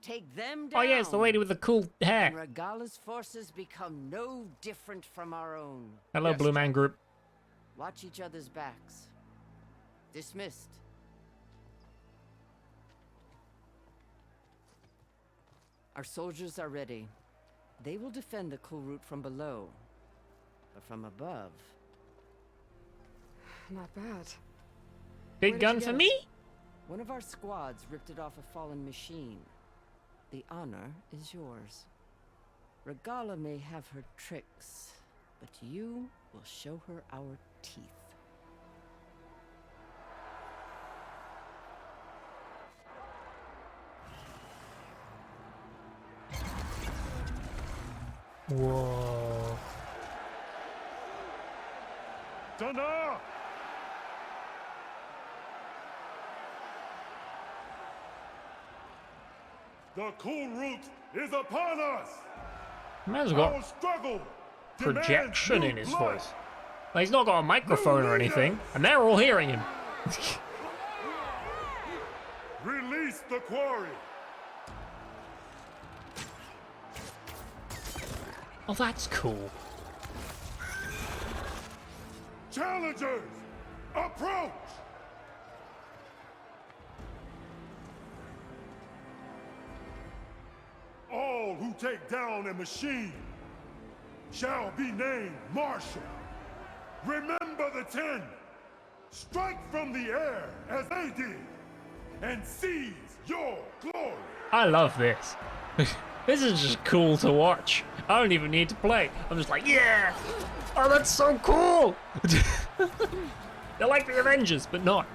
Take them down. Oh yeah, it's the lady with the cool hair. And Regala's forces become no different from our own. Hello, Blue Man Group. Watch each other's backs. Dismissed. Our soldiers are ready. They will defend the cool route from below. But from above, Not bad. Big gun for me? One of our squads ripped it off a fallen machine. The honor is yours. Regala may have her tricks, but you will show her our teeth. Whoa. Dana! The cool root is upon us! Man's Our got struggle projection demands in his new blood. voice. Like, he's not got a microphone or anything, and they're all hearing him. Release the quarry! Oh, that's cool. Challengers, approach! All who take down a machine shall be named Marshal. Remember the 10. Strike from the air as they did, and seize your glory. I love this. This is just cool to watch. I don't even need to play. I'm just like, yeah! Oh, that's so cool! They're like the Avengers, but not.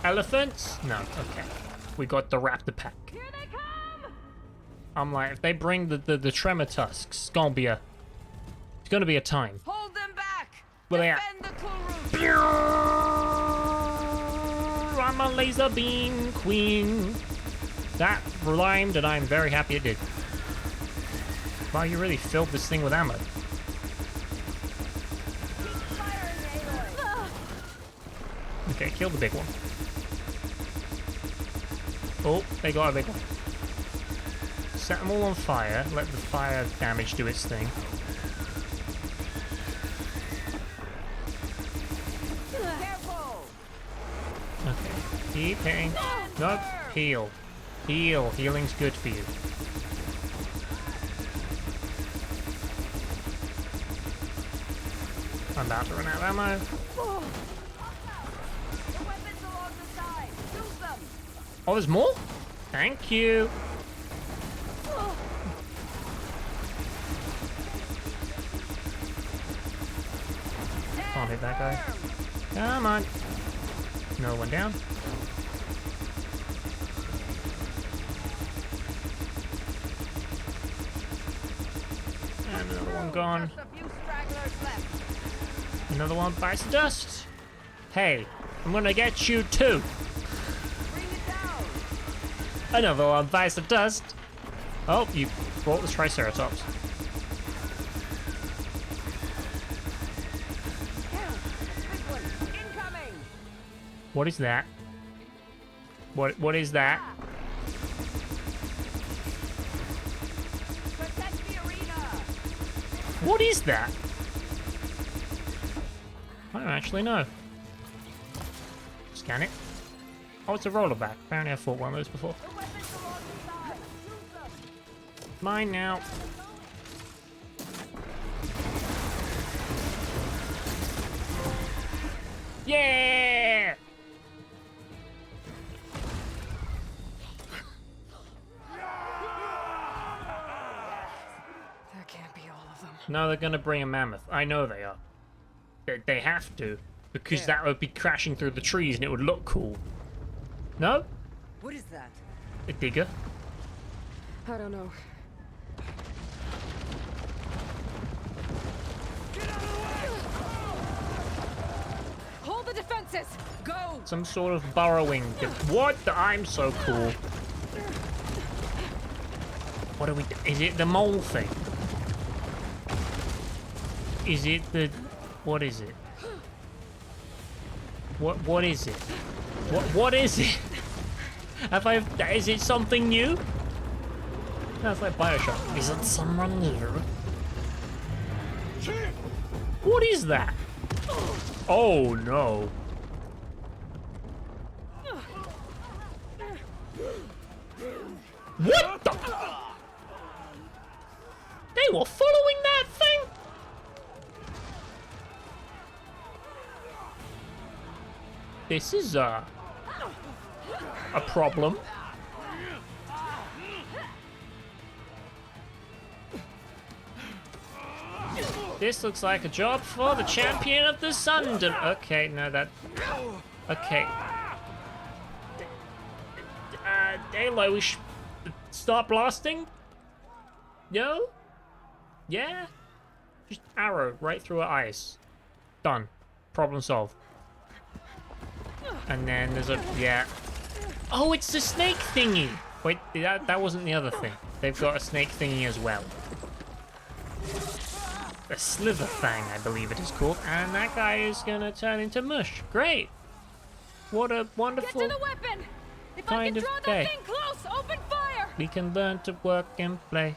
Elephants? No, okay. We got the raptor pack. Here they come! I'm like, if they bring the tremor tusks, it's gonna be a time. Hold them back! Where they at? Defend the cool root! I'm a laser beam queen. That rhymed, and I'm very happy it did. Wow, you really filled this thing with ammo. Okay, kill the big one. Oh, they got a big one. Set them all on fire. Let the fire damage do its thing. Careful! Okay, keep hitting. Nope, heal. Heal. Healing's good for you. I'm about to run out of ammo. The weapons along the side! Use them! Oh, there's more? Thank you. Can't hit that guy. Come on. No one down. And another one gone. Just a few stragglers left. Another one bites the dust. Hey, I'm gonna get you too. Bring it down! Another one bites the dust. Oh, you brought the Triceratops. Big one! Incoming! What is that? What is that? Protect the arena! What is that? I don't actually know. Scan it. Oh, it's a rollerback. Apparently I fought one of those before. The weapons along the side! Use them! Mine now. Yeah! That can't be all of them. No, they're gonna bring a mammoth. I know they are. They have to. Because that would be crashing through the trees and it would look cool. No? What is that? A digger? I don't know. Hold the defenses! Go! Some sort of burrowing. What? I'm so cool. What do we do? Is it the mole thing? Is it the... What is it? What is it? What is it? Is it something new? That's like Bioshock. Is it someone new? What is that? Oh no. What the? They were following that thing? This is a problem. This looks like a job for the champion of the Sun. Okay, no, that. Okay. Aloy, we should start blasting? No? Yeah? Just arrow right through her eyes. Done. Problem solved. And then there's a. Yeah. Oh, it's the snake thingy! Wait, that wasn't the other thing. They've got a snake thingy as well. A Slither Fang, I believe it is called, and that guy is gonna turn into mush. Great! What a wonderful Get to the weapon! If kind I of can draw day. that thing close, open fire! We can learn to work and play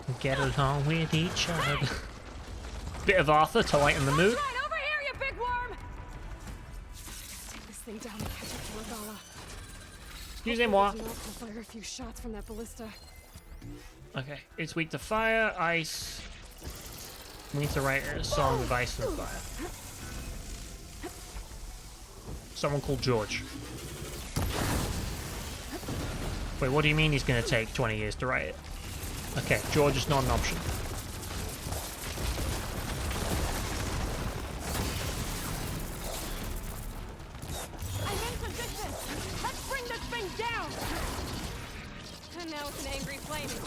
and get along with each other. Bit of Arthur to lighten the mood. Right over here, you big worm! Take this thing down and catch up to Regala. Excusez-moi. Can fire a few shots from that ballista. Okay, it's weak to fire, ice. We need to write a song of ice and fire. Someone called George. Wait, what do you mean he's gonna take 20 years to write it? Okay, George is not an option. I'm in position! Let's bring this thing down! And now it's an angry flaming.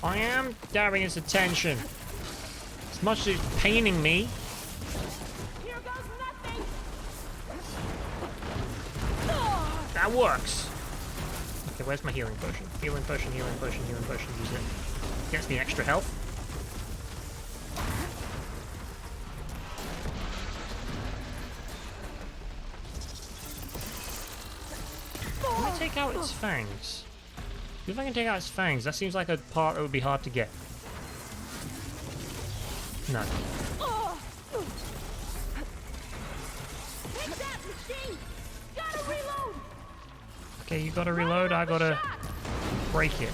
I am grabbing his attention. As much as it's paining me. Here goes nothing! That works. Okay, where's my healing potion? Healing potion, healing potion, healing potion. Use it. Gets me extra health. Can I take out its fangs? If I can take out its fangs, that seems like a part that would be hard to get. No. Take that, machine! Gotta reload! Okay, you gotta reload, I gotta break it.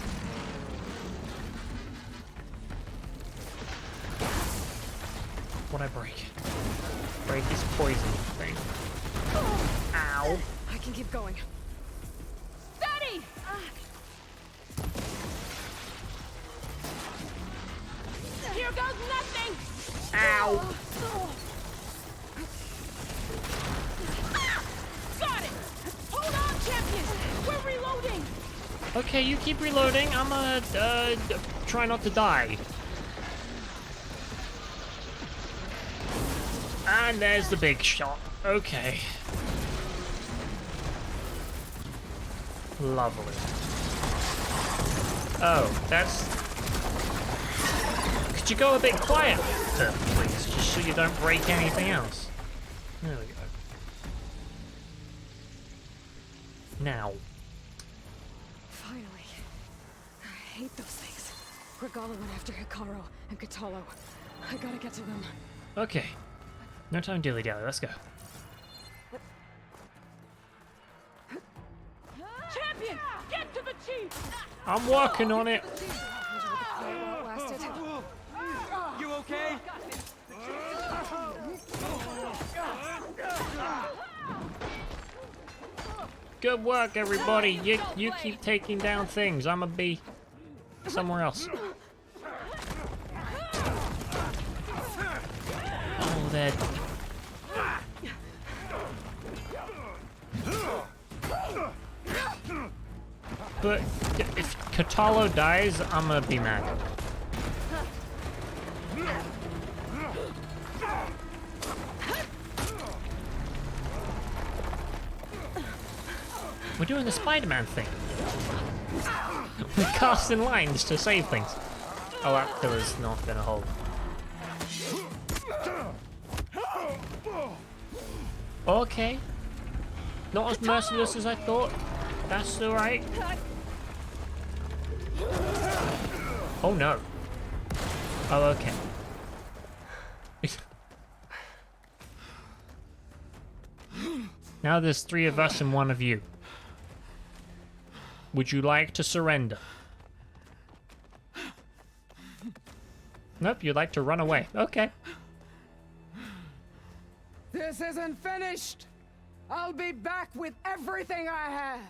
What'd I break? Break this poison thing. Ow. I can keep going. Steady! Here goes nothing! Ow! Got it! Hold on, champion! We're reloading! Okay, you keep reloading. I'm gonna try not to die. And there's the big shot. Okay. Lovely. Oh, that's... Could you go a bit quieter, please? Just so you don't break anything else. There we go. Now. Finally. I hate those things. Regala went after Hikaru and Katalo. I gotta get to them. Okay. No time dilly-dally, let's go. Champion! Get to the chief! I'm working on it. You okay? Good work, everybody. You keep taking down things. I'ma be somewhere else. Oh, they're... But if Katalo dies, I'm gonna be mad. We're doing the Spider-Man thing. We're casting lines to save things. Oh, that pillar's not gonna hold. Okay. Not as merciless as I thought. That's alright. Oh no. Oh, okay. Now there's 3 of us and 1 of you. Would you like to surrender? Nope, you'd like to run away. Okay. This isn't finished. I'll be back with everything I have.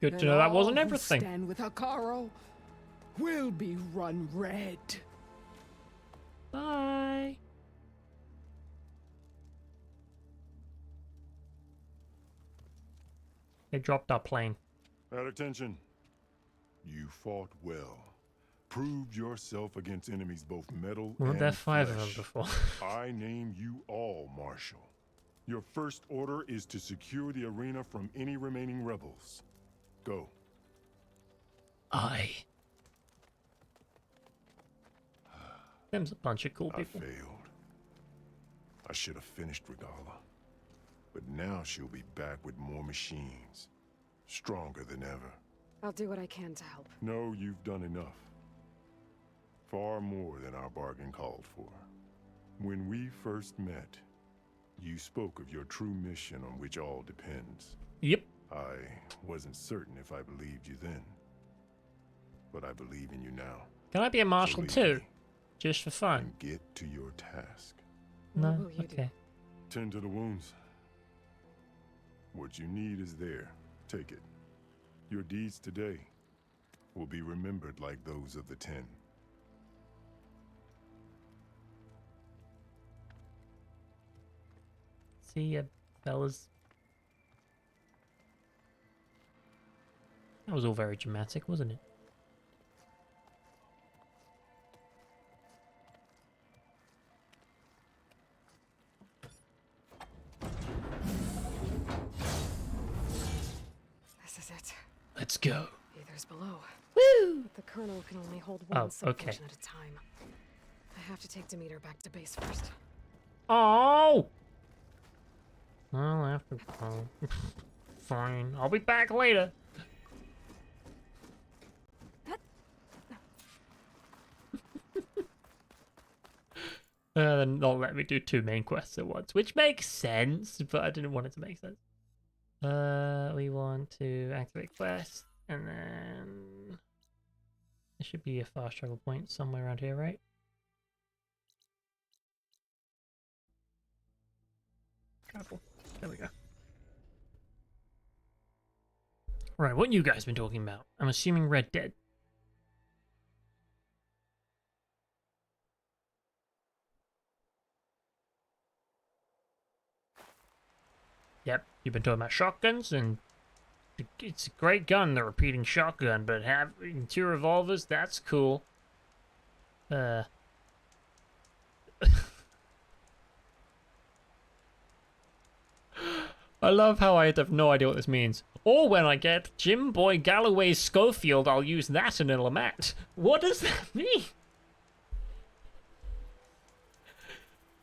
Good to know that wasn't everything. Stand with Hikaru will be run red. Bye. They dropped our plane. At attention. You fought well. Proved yourself against enemies both metal Weren't and there 5 of them flesh. before? I name you all Marshal. Your first order is to secure the arena from any remaining rebels. Go. Aye. Them's a bunch of cool people. I failed. I should have finished Regala. But now she'll be back with more machines. Stronger than ever. I'll do what I can to help. No, you've done enough. Far more than our bargain called for. When we first met, you spoke of your true mission on which all depends. Yep. I wasn't certain if I believed you then. But I believe in you now. Can I be a marshal lead too? me Just for fun? and get to your task. No? What will you Okay. Tend to the wounds. What you need is there. Take it. Your deeds today will be remembered like those of the 10. See ya, fellas. That was all very dramatic, wasn't it? This is it. Let's go. Aether's below. Woo! But the Colonel can only hold one Oh, okay. subportion at a time. I have to take Demeter back to base first. Oh! I'll have to go. Fine. I'll be back later. Then they'll let me do 2 main quests at once, which makes sense, but I didn't want it to make sense. We want to activate quest, and then there should be a fast travel point somewhere around here, right? Careful. There we go. Right, what you guys been talking about? I'm assuming Red Dead. Yep, you've been talking about shotguns, and it's a great gun, the repeating shotgun, but having 2 revolvers, that's cool. I love how I have no idea what this means. Or when I get Jim Boy Galloway's Schofield, I'll use that in a Lamat. What does that mean?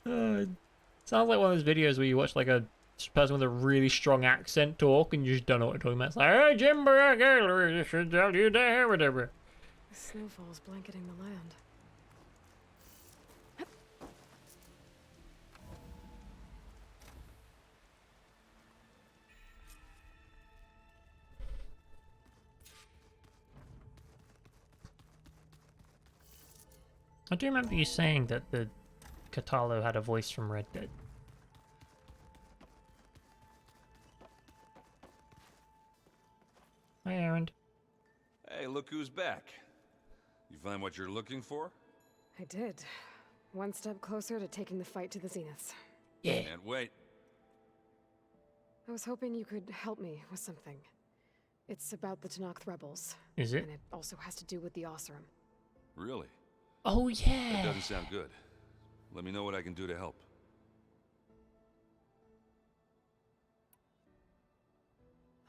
Sounds like one of those videos where you watch like a person with a really strong accent talk and you just don't know what they're talking about. It's like, hey, Jim Boy Galloway, should tell you there, whatever. The snowfall's blanketing the land. I do remember you saying that the Katalo had a voice from Red Dead. Hi, Aaron. Hey, look who's back. You find what you're looking for? I did. One step closer to taking the fight to the Zeniths. Yeah. Can't wait. I was hoping you could help me with something. It's about the Tenakth rebels. Is it? And it also has to do with the Oseram. Really? Oh, yeah. That doesn't sound good. Let me know what I can do to help.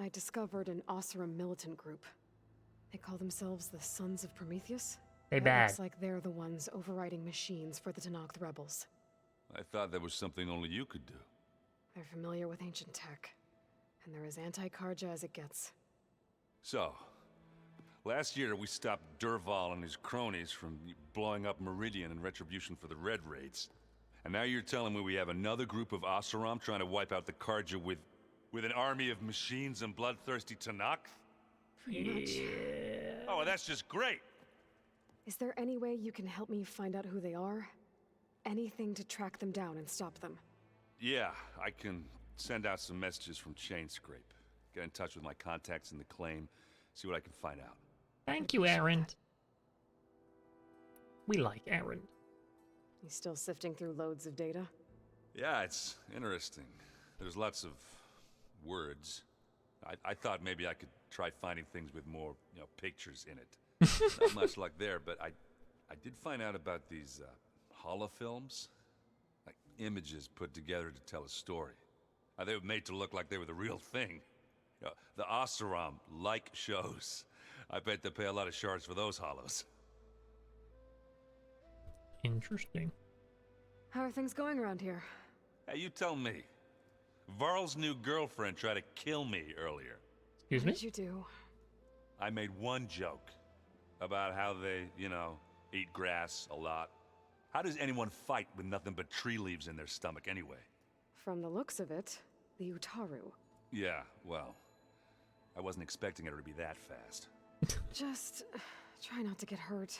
I discovered an Oseram militant group. They call themselves the Sons of Prometheus. They It bad. looks like they're the ones overriding machines for the Tenakth rebels. I thought that was something only you could do. They're familiar with ancient tech, and they're as anti-Karja as it gets. So, last year we stopped Durval and his cronies from blowing up Meridian in retribution for the Red Raids. And now you're telling me we have another group of Oseram trying to wipe out the Karja with an army of machines and bloodthirsty Tenakth? Pretty much. Oh, well, that's just great! Is there any way you can help me find out who they are? Anything to track them down and stop them. Yeah, I can send out some messages from Chainscrape. Get in touch with my contacts in the claim, see what I can find out. Thank you, Aaron. We like Aaron. You still sifting through loads of data? Yeah, it's interesting. There's lots of words. I thought maybe I could try finding things with more, pictures in it. Not much luck there, but I did find out about these holofilms. Like images put together to tell a story. They were made to look like they were the real thing. The Oseram like shows. I bet they pay a lot of shards for those hollows. Interesting. How are things going around here? Hey, you tell me. Varl's new girlfriend tried to kill me earlier. Excuse What me? did you do? I made one joke about how they, eat grass a lot. How does anyone fight with nothing but tree leaves in their stomach anyway? From the looks of it, the Utaru. Yeah, well, I wasn't expecting her to be that fast. Just try not to get hurt.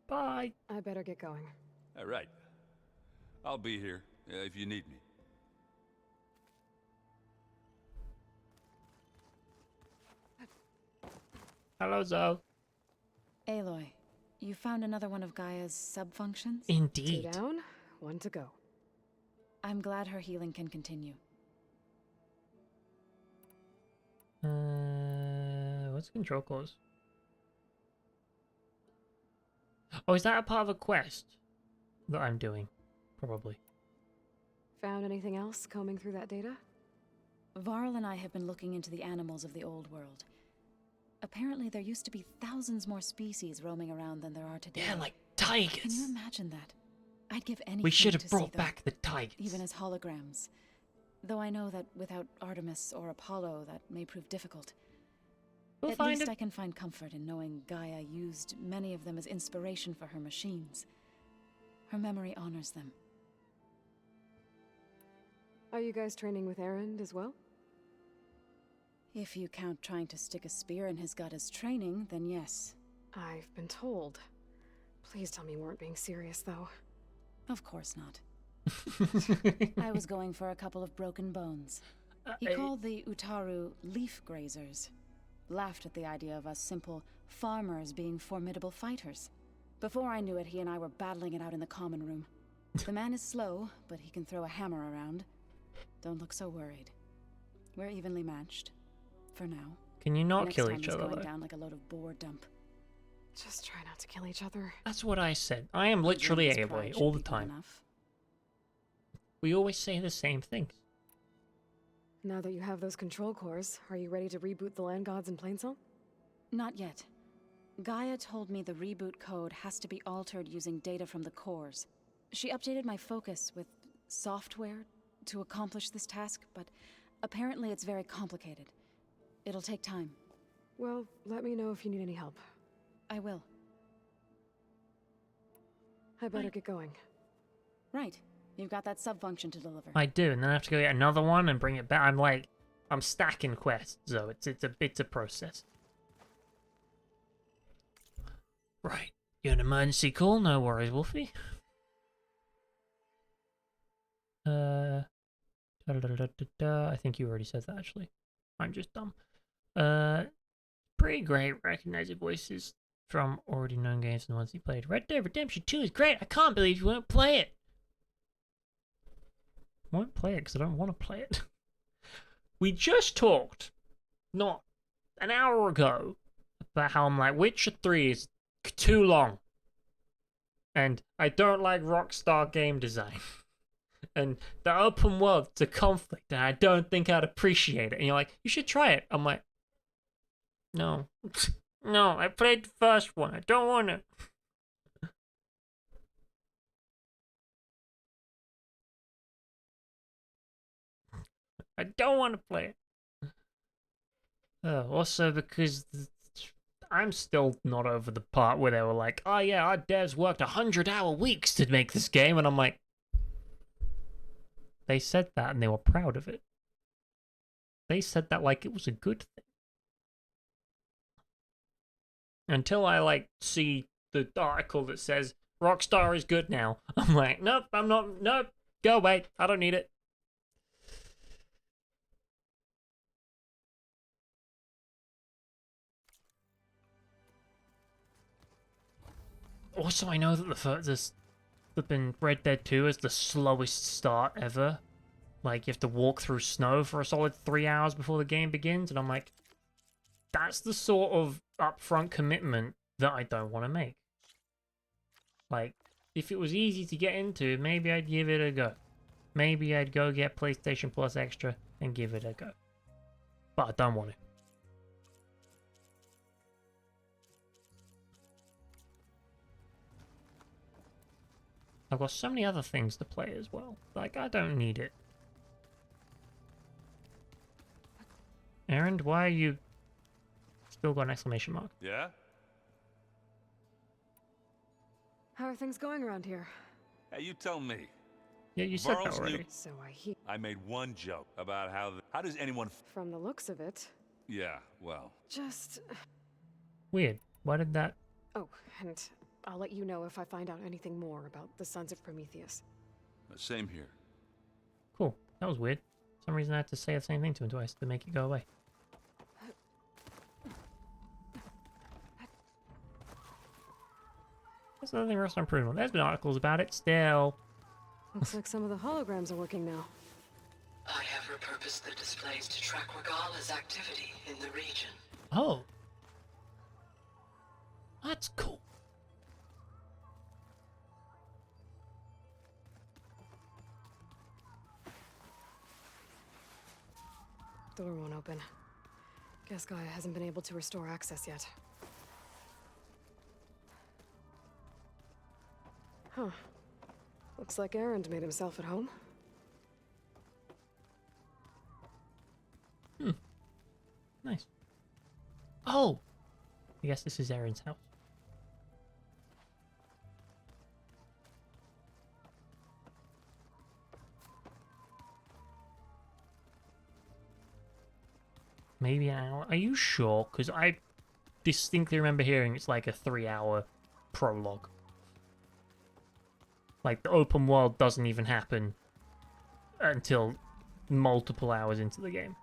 Bye. I better get going. All right. I'll be here if you need me. Hello, Zoe. Aloy, you found another one of Gaia's sub-functions? Indeed. 2 down, 1 to go. I'm glad her healing can continue. What's control cause? Oh, is that a part of a quest that I'm doing? Probably. Found anything else combing through that data? Varl and I have been looking into the animals of the old world. Apparently there used to be thousands more species roaming around than there are today. Yeah, like tigers. Can you imagine that? I'd give anything We should have to see brought them, back the tigers. even as holograms. Though I know that without Artemis or Apollo, that may prove difficult. We'll At find least it. I can find comfort in knowing Gaia used many of them as inspiration for her machines. Her memory honors them. Are you guys training with Erend as well? If you count trying to stick a spear in his gut as training, then yes. I've been told. Please tell me you weren't being serious, though. Of course not. I was going for a couple of broken bones. He called the Utaru leaf grazers. Laughed at the idea of us simple farmers being formidable fighters. Before I knew it, he and I were battling it out in the common room. The man is slow, but he can throw a hammer around. Don't look so worried. We're evenly matched. For now. Can you not Next kill time each he's other, going though? down like a load of boar dump. Just try not to kill each other. That's what I said. I am literally His Aloy pride all should the be good time. enough. We always say the same things. Now that you have those control cores, are you ready to reboot the land gods in Plainsong? Not yet. Gaia told me the reboot code has to be altered using data from the cores. She updated my focus with software to accomplish this task, but apparently it's very complicated. It'll take time. Well, let me know if you need any help. I will. I better get going. Right. You've got that sub-function to deliver. I do, and then I have to go get another one and bring it back. I'm stacking quests, so it's a process. Right, you're an emergency call. No worries, Wolfie. I think you already said that actually. I'm just dumb. Pretty great. Recognizing voices from already known games and the ones you played. Red Dead Redemption 2 is great. I can't believe you won't play it. I won't play it because I don't want to play it. We just talked, not an hour ago, about how I'm like, Witcher 3 is too long. And I don't like Rockstar game design. and the open world to conflict, and I don't think I'd appreciate it. And you're like, you should try it. I'm like, no. No, I played the first one. I don't want to. I don't want to play it. Also, because I'm still not over the part where they were like, oh yeah, our devs worked 100-hour weeks to make this game. And I'm like, they said that and they were proud of it. They said that like it was a good thing. Until I like see the article that says Rockstar is good now. I'm like, nope, I'm not, nope, go away. I don't need it. Also, I know that the flipping Red Dead 2 is the slowest start ever. Like, you have to walk through snow for a solid 3 hours before the game begins, and I'm like, that's the sort of upfront commitment that I don't want to make. Like, if it was easy to get into, maybe I'd give it a go. Maybe I'd go get PlayStation Plus Extra and give it a go. But I don't want to. I've got so many other things to play as well. Like, I don't need it. Aaron, why are you still got an exclamation mark? Yeah? How are things going around here? Hey, you tell me. Yeah, you said that Varl's already. new- So I hear. I made one joke about how does anyone... From the looks of it. Yeah, well... Just... Weird. Why did that... Oh, and I'll let you know if I find out anything more about the Sons of Prometheus. Same here. Cool. That was weird. For some reason I had to say the same thing to him twice to make it go away. There's nothing else I'm proving on. There's been articles about it still. Looks like some of the holograms are working now. I have repurposed the displays to track Regala's activity in the region. Oh. That's cool. Door won't open. Guess Gaia hasn't been able to restore access yet. Huh. Looks like Aaron made himself at home. Nice. Oh! I guess this is Aaron's house. Maybe an hour. Are you sure? Because I distinctly remember hearing it's like a 3-hour prologue. Like, the open world doesn't even happen until multiple hours into the game.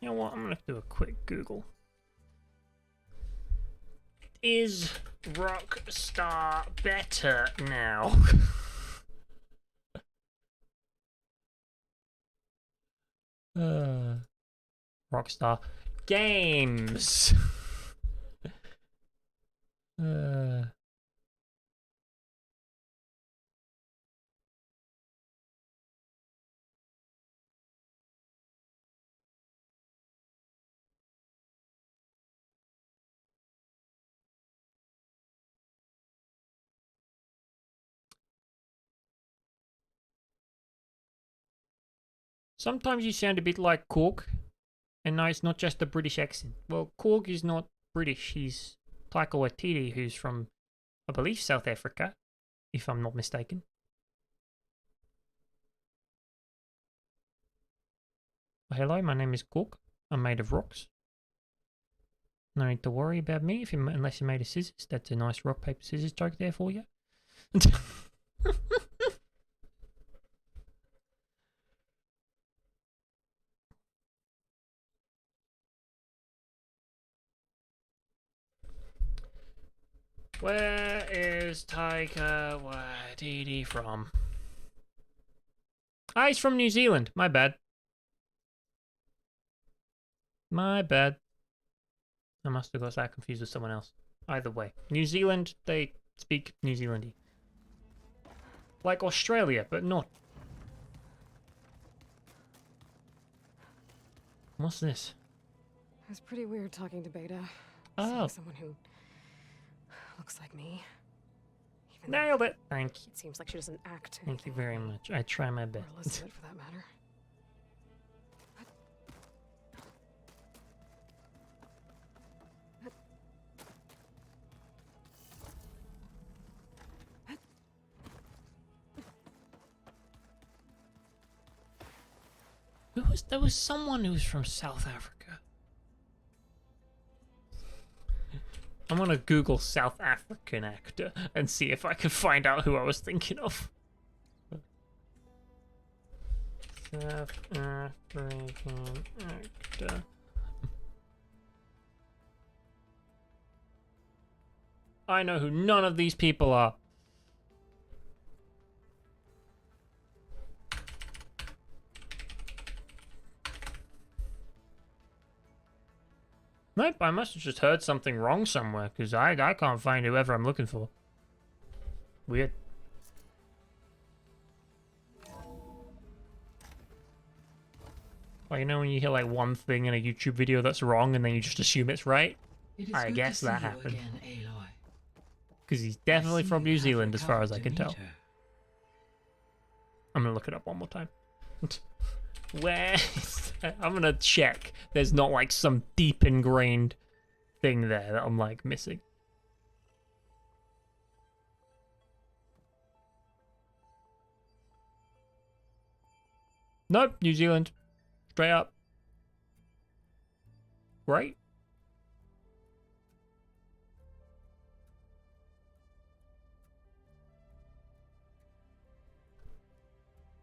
You know what? I'm gonna do a quick Google. Is Rockstar better now? Rockstar Games. Sometimes you sound a bit like Korg, and no, it's not just a British accent. Well, Korg is not British. He's Taika Waititi, who's from, I believe, South Africa, if I'm not mistaken. Hello, my name is Korg. I'm made of rocks. No need to worry about me unless you're made of scissors. That's a nice rock, paper, scissors joke there for you. Where is Taika Waititi from? Ah, he's from New Zealand. My bad. My bad. I must have got that confused with someone else. Either way. New Zealand, they speak New Zealandy. Like Australia, but not. What's this? It was pretty weird talking to Beta. Oh. Seeing someone who looks like me. Even Nailed it. Thank you. It seems like she doesn't act. Thank you very much. I try my best. Or Elizabeth, for that matter. There was someone who was from South Africa. I'm gonna Google South African actor and see if I can find out who I was thinking of. South African actor. I know who none of these people are. Nope, I must have just heard something wrong somewhere, because I can't find whoever I'm looking for. Weird. Well, you know when you hear like one thing in a YouTube video that's wrong and then you just assume it's right? I guess that happened. Because he's definitely from New Zealand as far as I can tell. I'm gonna look it up one more time. Where is that? I'm gonna check. There's not like some deep ingrained thing there that I'm like missing. Nope, New Zealand. Straight up. Right?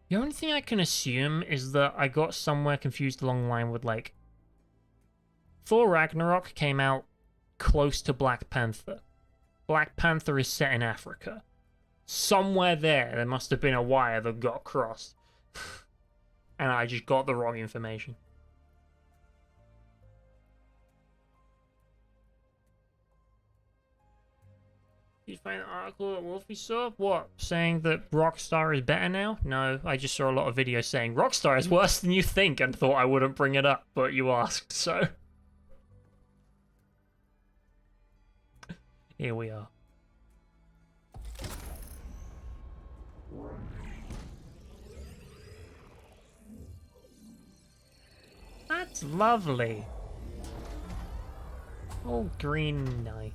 The only thing I can assume is that I got somewhere confused along the line with, like, Thor Ragnarok came out close to Black Panther. Black Panther is set in Africa. Somewhere there must have been a wire that got crossed. And I just got the wrong information. You find the article that Wolfie saw? What? Saying that Rockstar is better now? No, I just saw a lot of videos saying Rockstar is worse than you think and thought I wouldn't bring it up, but you asked, so... Here we are. That's lovely. Oh, green eye.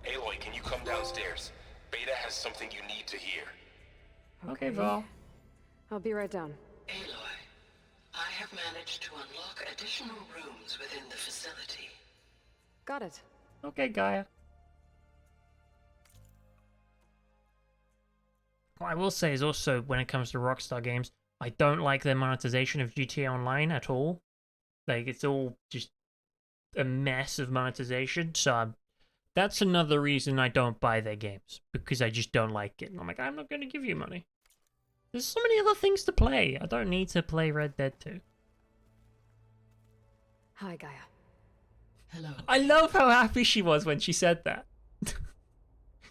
Aloy, can you come downstairs? Beta has something you need to hear. Okay, Val. I'll be right down. Aloy, I have managed to unlock additional rooms within the facility. Got it. Okay, Gaia. What I will say is also, when it comes to Rockstar games, I don't like their monetization of GTA Online at all. Like, it's all just a mess of monetization, so that's another reason I don't buy their games, because I just don't like it. And I'm like, I'm not going to give you money. There's so many other things to play. I don't need to play Red Dead 2. Hi, Gaia. Hello. I love how happy she was when she said that.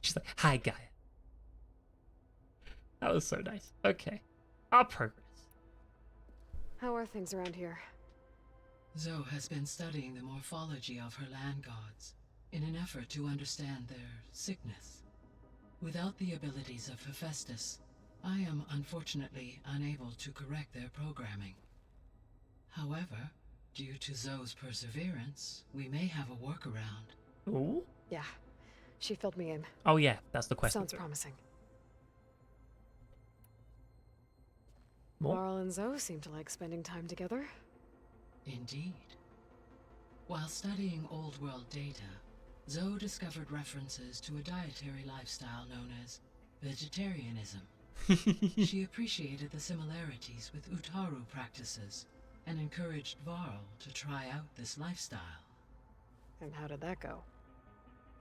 She's like, hi, Gaia. That was so nice. Okay. Our progress. How are things around here? Zoe has been studying the morphology of her land gods in an effort to understand their sickness. Without the abilities of Hephaestus, I am unfortunately unable to correct their programming. However, due to Zoe's perseverance, we may have a workaround. Ooh? Yeah, she filled me in. Oh yeah, that's the question. Sounds promising. More? Laurel and Zoe seem to like spending time together. Indeed. While studying old world data, Zoe discovered references to a dietary lifestyle known as vegetarianism. She appreciated the similarities with Utaru practices and encouraged Varl to try out this lifestyle. And how did that go?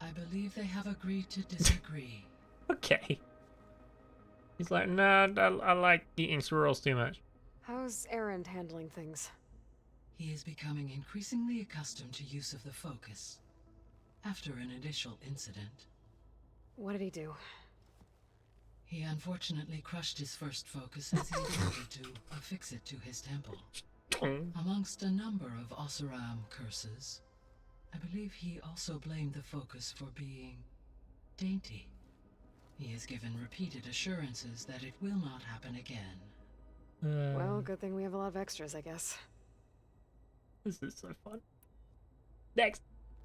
I believe they have agreed to disagree. Okay. He's like, nah, I like eating squirrels too much. How's Erend handling things? He is becoming increasingly accustomed to use of the focus. After an initial incident. What did he do? He unfortunately crushed his first focus as he attempted to affix it to his temple. Amongst a number of Oseram curses, I believe he also blamed the focus for being dainty. He has given repeated assurances that it will not happen again. Well, good thing we have a lot of extras, I guess. This is so fun. Next.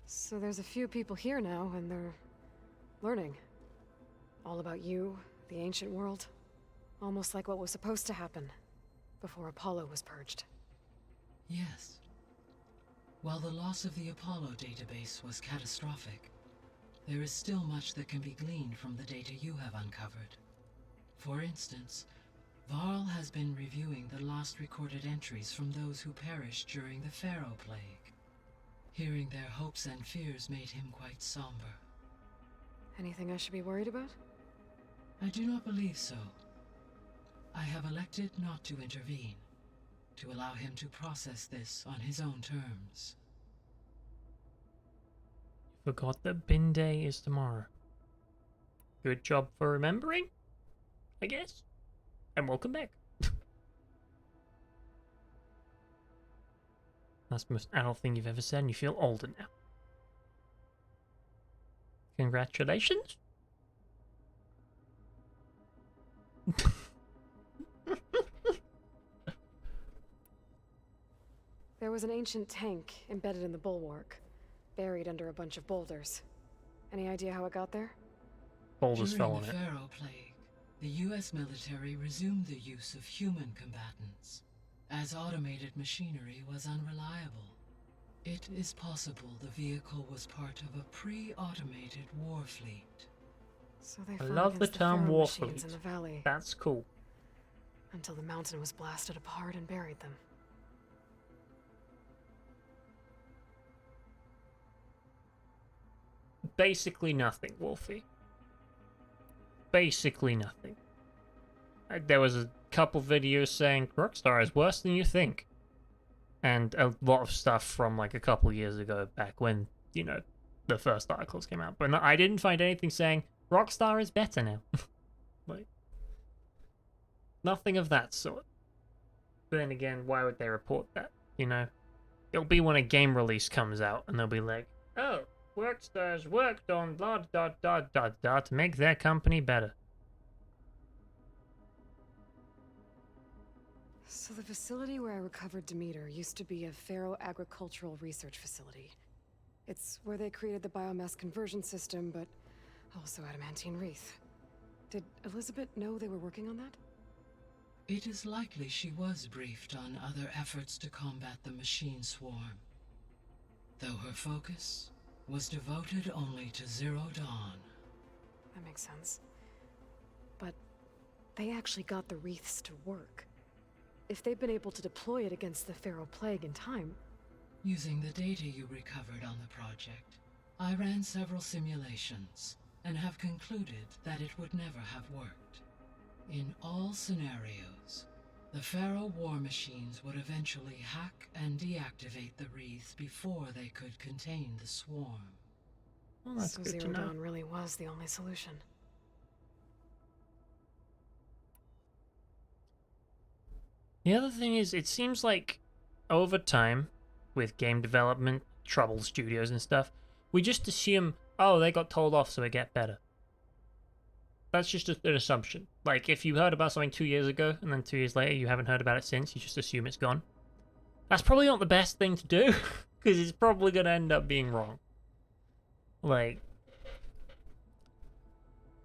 So there's a few people here now, and they're learning. All about you, the ancient world. Almost like what was supposed to happen before Apollo was purged. Yes. While the loss of the Apollo database was catastrophic, there is still much that can be gleaned from the data you have uncovered. For instance, Varl has been reviewing the last recorded entries from those who perished during the Pharaoh Plague. Hearing their hopes and fears made him quite somber. Anything I should be worried about? I do not believe so. I have elected not to intervene, to allow him to process this on his own terms. Forgot that bin day is tomorrow. Good job for remembering, I guess. And welcome back. That's the most adult thing you've ever said, and you feel older now. Congratulations. There was an ancient tank embedded in the bulwark, buried under a bunch of boulders. Any idea how it got there? Boulders fell on During it. the Pharaoh Plague, the U.S. military resumed the use of human combatants, as automated machinery was unreliable. It is possible the vehicle was part of a pre-automated war fleet. So they I fought love the against term Pharaoh war machines fleet. in the valley That's cool. until the mountain was blasted apart and buried them. Basically nothing, Wolfie. Basically nothing. There was a couple videos saying Rockstar is worse than you think. And a lot of stuff from like a couple years ago, back when, you know, the first articles came out. But no, I didn't find anything saying Rockstar is better now. Like, nothing of that sort. But then again, why would they report that? You know? It'll be when a game release comes out and they'll be like, oh, Rockstar's worked on blah da da da da to make their company better. So the facility where I recovered Demeter used to be a Pharaoh agricultural research facility. It's where they created the biomass conversion system, but also adamantine wreath. Did Elizabeth know they were working on that? It is likely she was briefed on other efforts to combat the machine swarm, though her focus was devoted only to Zero Dawn. That makes sense. But they actually got the wreaths to work. If they've been able to deploy it against the Pharaoh Plague in time... Using the data you recovered on the project, I ran several simulations and have concluded that it would never have worked. In all scenarios, the Pharaoh war machines would eventually hack and deactivate the wreaths before they could contain the swarm. Well, that's so good to Zero know. Dawn really was the only solution. The other thing is, it seems like over time, with game development, trouble studios and stuff, we just assume, oh, they got told off so it get better. That's just an assumption. Like, if you heard about something 2 years ago, and then 2 years later you haven't heard about it since, you just assume it's gone. That's probably not the best thing to do, because it's probably going to end up being wrong. Like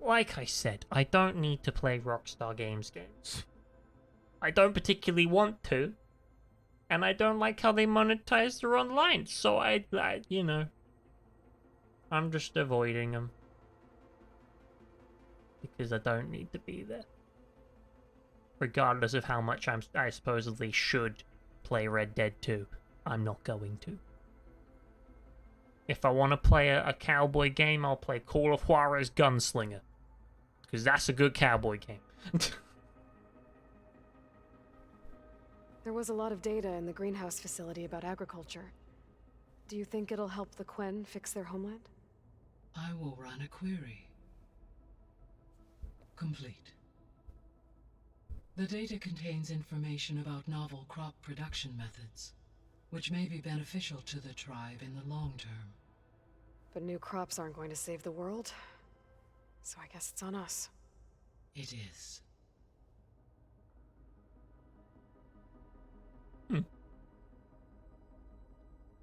I said, I don't need to play Rockstar Games games. I don't particularly want to, and I don't like how they monetize their online, so I you know, I'm just avoiding them. Because I don't need to be there. Regardless of how much I supposedly should play Red Dead 2, I'm not going to. If I want to play a cowboy game, I'll play Call of Juarez Gunslinger. Because that's a good cowboy game. There was a lot of data in the greenhouse facility about agriculture. Do you think it'll help the Quen fix their homeland? I will run a query. Complete. The data contains information about novel crop production methods, which may be beneficial to the tribe in the long term. But new crops aren't going to save the world, so I guess it's on us. It is.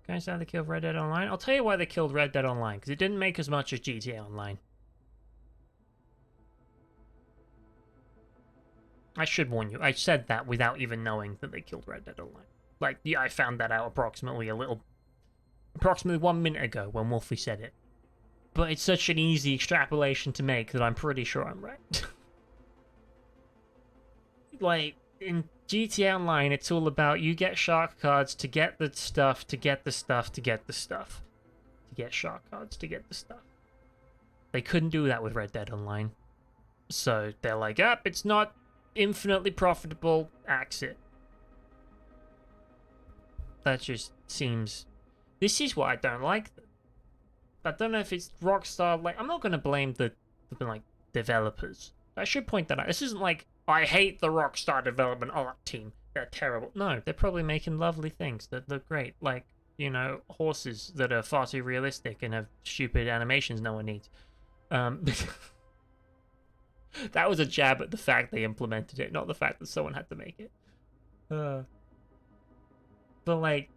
Guys, how they killed Red Dead Online? I'll tell you why they killed Red Dead Online, because it didn't make as much as GTA Online. I should warn you, I said that without even knowing that they killed Red Dead Online. Like, yeah, I found that out approximately 1 minute ago when Wolfie said it. But it's such an easy extrapolation to make that I'm pretty sure I'm right. Like, in GTA Online, it's all about you get shark cards to get the stuff, to get the stuff, to get the stuff. To get shark cards to get the stuff. They couldn't do that with Red Dead Online. So they're like, it's not infinitely profitable, axe it. That just seems... This is what I don't like. I don't know if it's Rockstar, like, I'm not going to blame the like, developers. I should point that out. This isn't like, I hate the Rockstar development art team. They're terrible. No, they're probably making lovely things that look great. Like, you know, horses that are far too realistic and have stupid animations no one needs. That was a jab at the fact they implemented it, not the fact that someone had to make it. But, like...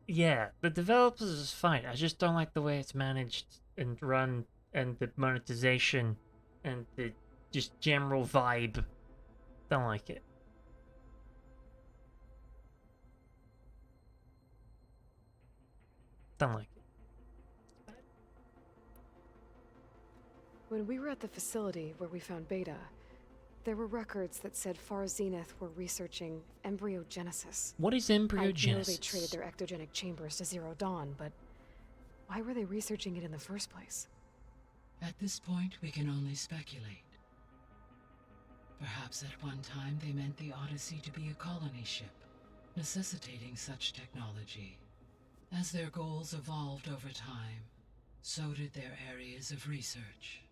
Yeah, the developers is fine. I just don't like the way it's managed and run, and the monetization, and the just general vibe. Don't like it. Don't like it. When we were at the facility where we found Beta, there were records that said Far Zenith were researching embryogenesis. What is I know embryogenesis? they traded their ectogenic chambers to Zero Dawn, but why were they researching it in the first place? At this point, we can only speculate. Perhaps at one time they meant the Odyssey to be a colony ship, necessitating such technology. As their goals evolved over time, so did their areas of research.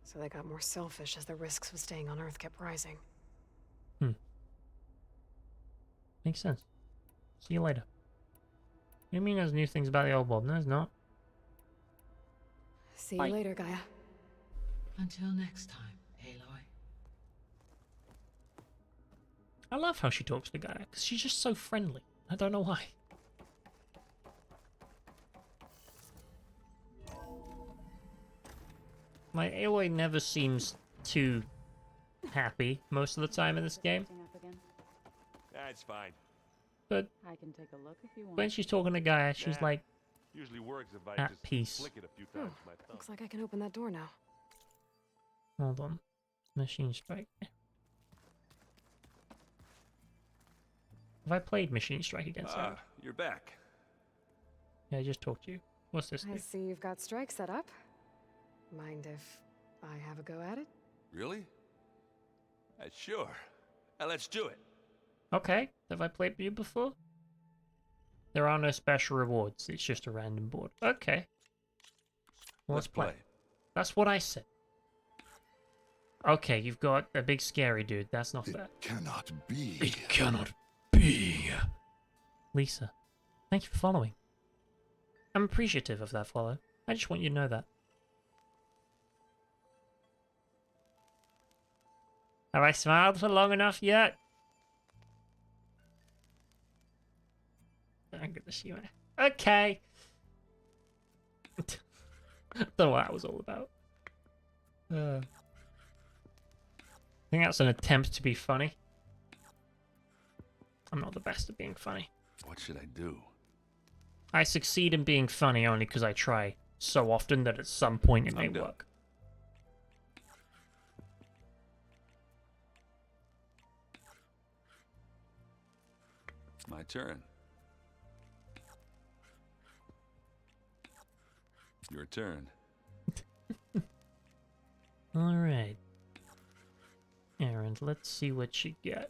So they got more selfish as the risks of staying on Earth kept rising. Makes sense. See you later. You mean there's new things about the old Bob? No, there's not. See you later, Gaia. Until next time, Aloy. I love how she talks to Gaia, because she's just so friendly. I don't know why. Like, Aloy never seems too happy most of the time in this game. That's fine. But I can take a look if you want. when she's talking to Gaia, she's like Usually works if I at just peace. flick it a few times with my thumb. Looks like I can open that door now. Hold on. Machine Strike. Have I played Machine Strike against her? You're back. Yeah, I just talked to you. What's this I thing? see you've got Strike set up. Mind if I have a go at it? Really? Sure. Let's do it. Okay. Have I played with you before? There are no special rewards. It's just a random board. Okay. Well, let's play. That's what I said. Okay, you've got a big scary dude. That's not fair. Cannot be. It cannot be. Lisa, thank you for following. I'm appreciative of that follow. I just want you to know that. Have I smiled for long enough yet? I'm gonna see you. Okay. Don't know what that was all about. I think that's an attempt to be funny. I'm not the best at being funny. What should I do? I succeed in being funny only because I try so often that at some point it may work. My turn. Your turn. Alright. Aaron, let's see what you got.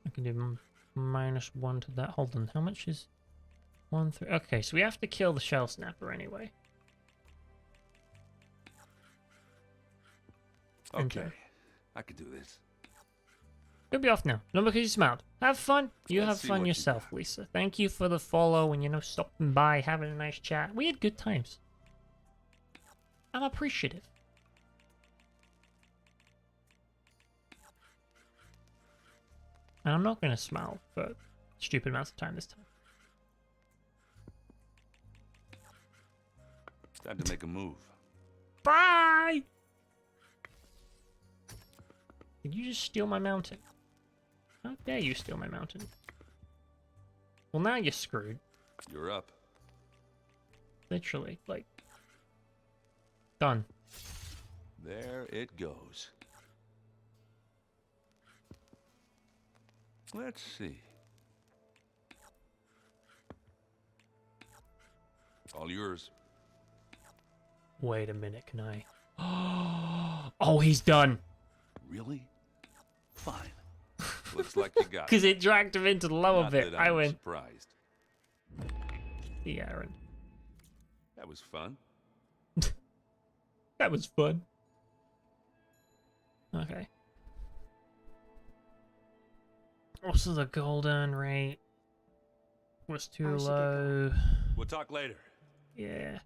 I can do -1 to that. Hold on, how much is 1 3? Okay, so we have to kill the shell snapper anyway. Okay, I could do this. You'll be off now. Not because you smiled. Have fun. You Let's have see fun what you yourself, Lisa. Thank you for the follow and, you know, stopping by, having a nice chat. We had good times. I'm appreciative. And I'm not going to smile for stupid amounts of time this time. It's time to make a move. Bye! Did you just steal my mountain? How dare you steal my mountain? Well, now you're screwed. You're up. Literally, like... Done. There it goes. Let's see. All yours. Wait a minute, can I... Oh, he's done! Really? Fine. Looks like you got it. Because it dragged him into the lower Not bit. that I I'm win. surprised. The Aaron. That was fun. That was fun. Okay. Also, the golden rate was too low. We'll talk later. Yeah.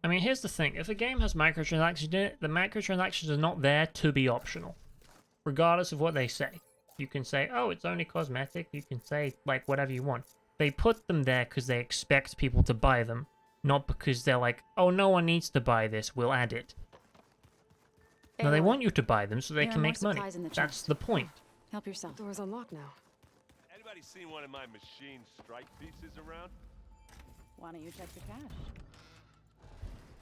I mean, here's the thing. If a game has microtransactions in it, the microtransactions are not there to be optional. Regardless of what they say. You can say, oh, it's only cosmetic. You can say, like, whatever you want. They put them there because they expect people to buy them. Not because they're like, oh, no one needs to buy this. We'll add it. No, they want you to buy them so they can make money. That's the point. Help yourself. Door's unlocked now. Anybody seen one of my machine strike pieces around? Why don't you check the cache?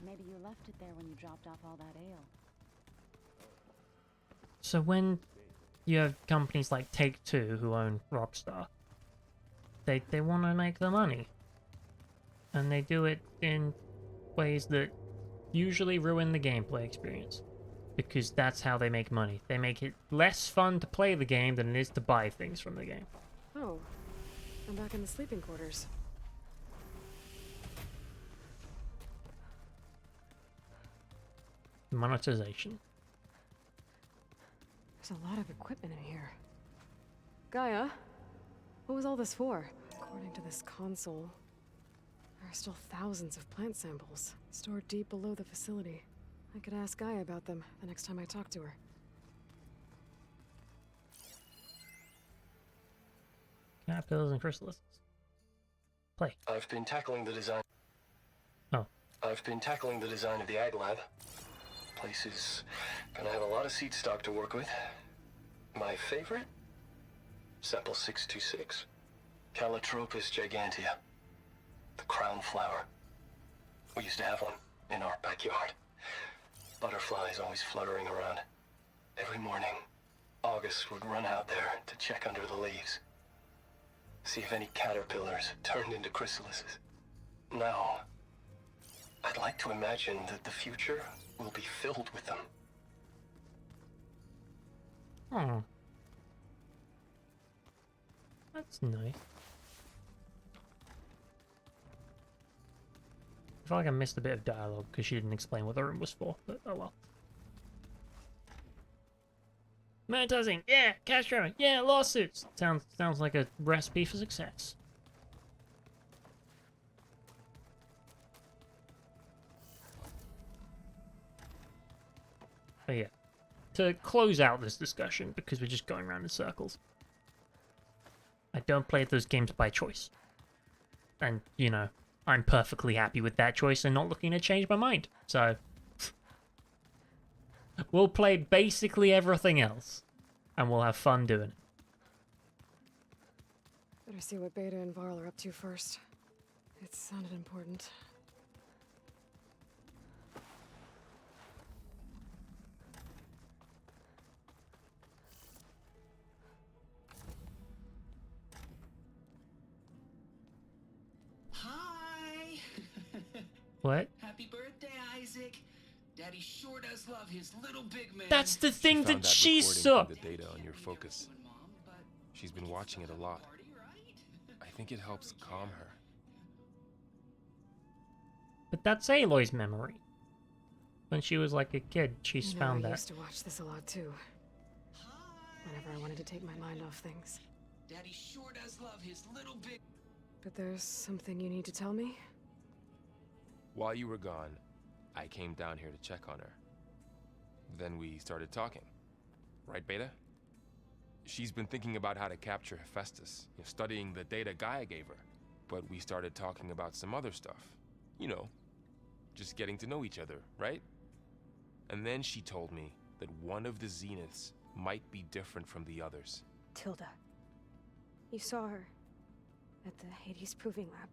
Maybe you left it there when you dropped off all that ale. So when you have companies like Take-Two who own Rockstar, they want to make the money. And they do it in ways that usually ruin the gameplay experience. Because that's how they make money. They make it less fun to play the game than it is to buy things from the game. Oh, I'm back in the sleeping quarters. Monetization. There's a lot of equipment in here. Gaia, what was all this for? According to this console, there are still thousands of plant samples stored deep below the facility. I could ask Gaia about them the next time I talk to her. Caterpillars and chrysalises. Play. I've been tackling the design. Oh. I've been tackling the design of the Ag Lab. Place is gonna have a lot of seed stock to work with. My favorite? Sample 626. Calotropis gigantea. The crown flower. We used to have one in our backyard. Butterflies always fluttering around. Every morning, August would run out there to check under the leaves. See if any caterpillars turned into chrysalises. Now, I'd like to imagine that the future will be filled with them. Oh. That's nice. I feel like I missed a bit of dialogue because she didn't explain what the room was for, but oh well. Monetizing, yeah, cash drawing, yeah, lawsuits. Sounds like a recipe for success. But yeah, to close out this discussion, because we're just going around in circles, I don't play those games by choice. And, you know, I'm perfectly happy with that choice and not looking to change my mind. So, we'll play basically everything else, and we'll have fun doing it. Better see what Beta and Varl are up to first. It sounded important. What? Happy birthday, Isaac. Daddy sure does love his little big man. That's the thing that she saw. The data on your focus. She's been watching it a lot. I think it helps calm her. But that's Aloy's memory. When she was like a kid, she's You know, found I that. used to watch this a lot too. Whenever I wanted to take my mind off things. Daddy sure does love his little big. But there's something you need to tell me? While you were gone, I came down here to check on her. Then we started talking. Right, Beta? She's been thinking about how to capture Hephaestus, studying the data Gaia gave her. But we started talking about some other stuff. You know, just getting to know each other, right? And then she told me that one of the Zeniths might be different from the others. Tilda. You saw her at the Hades Proving Lab.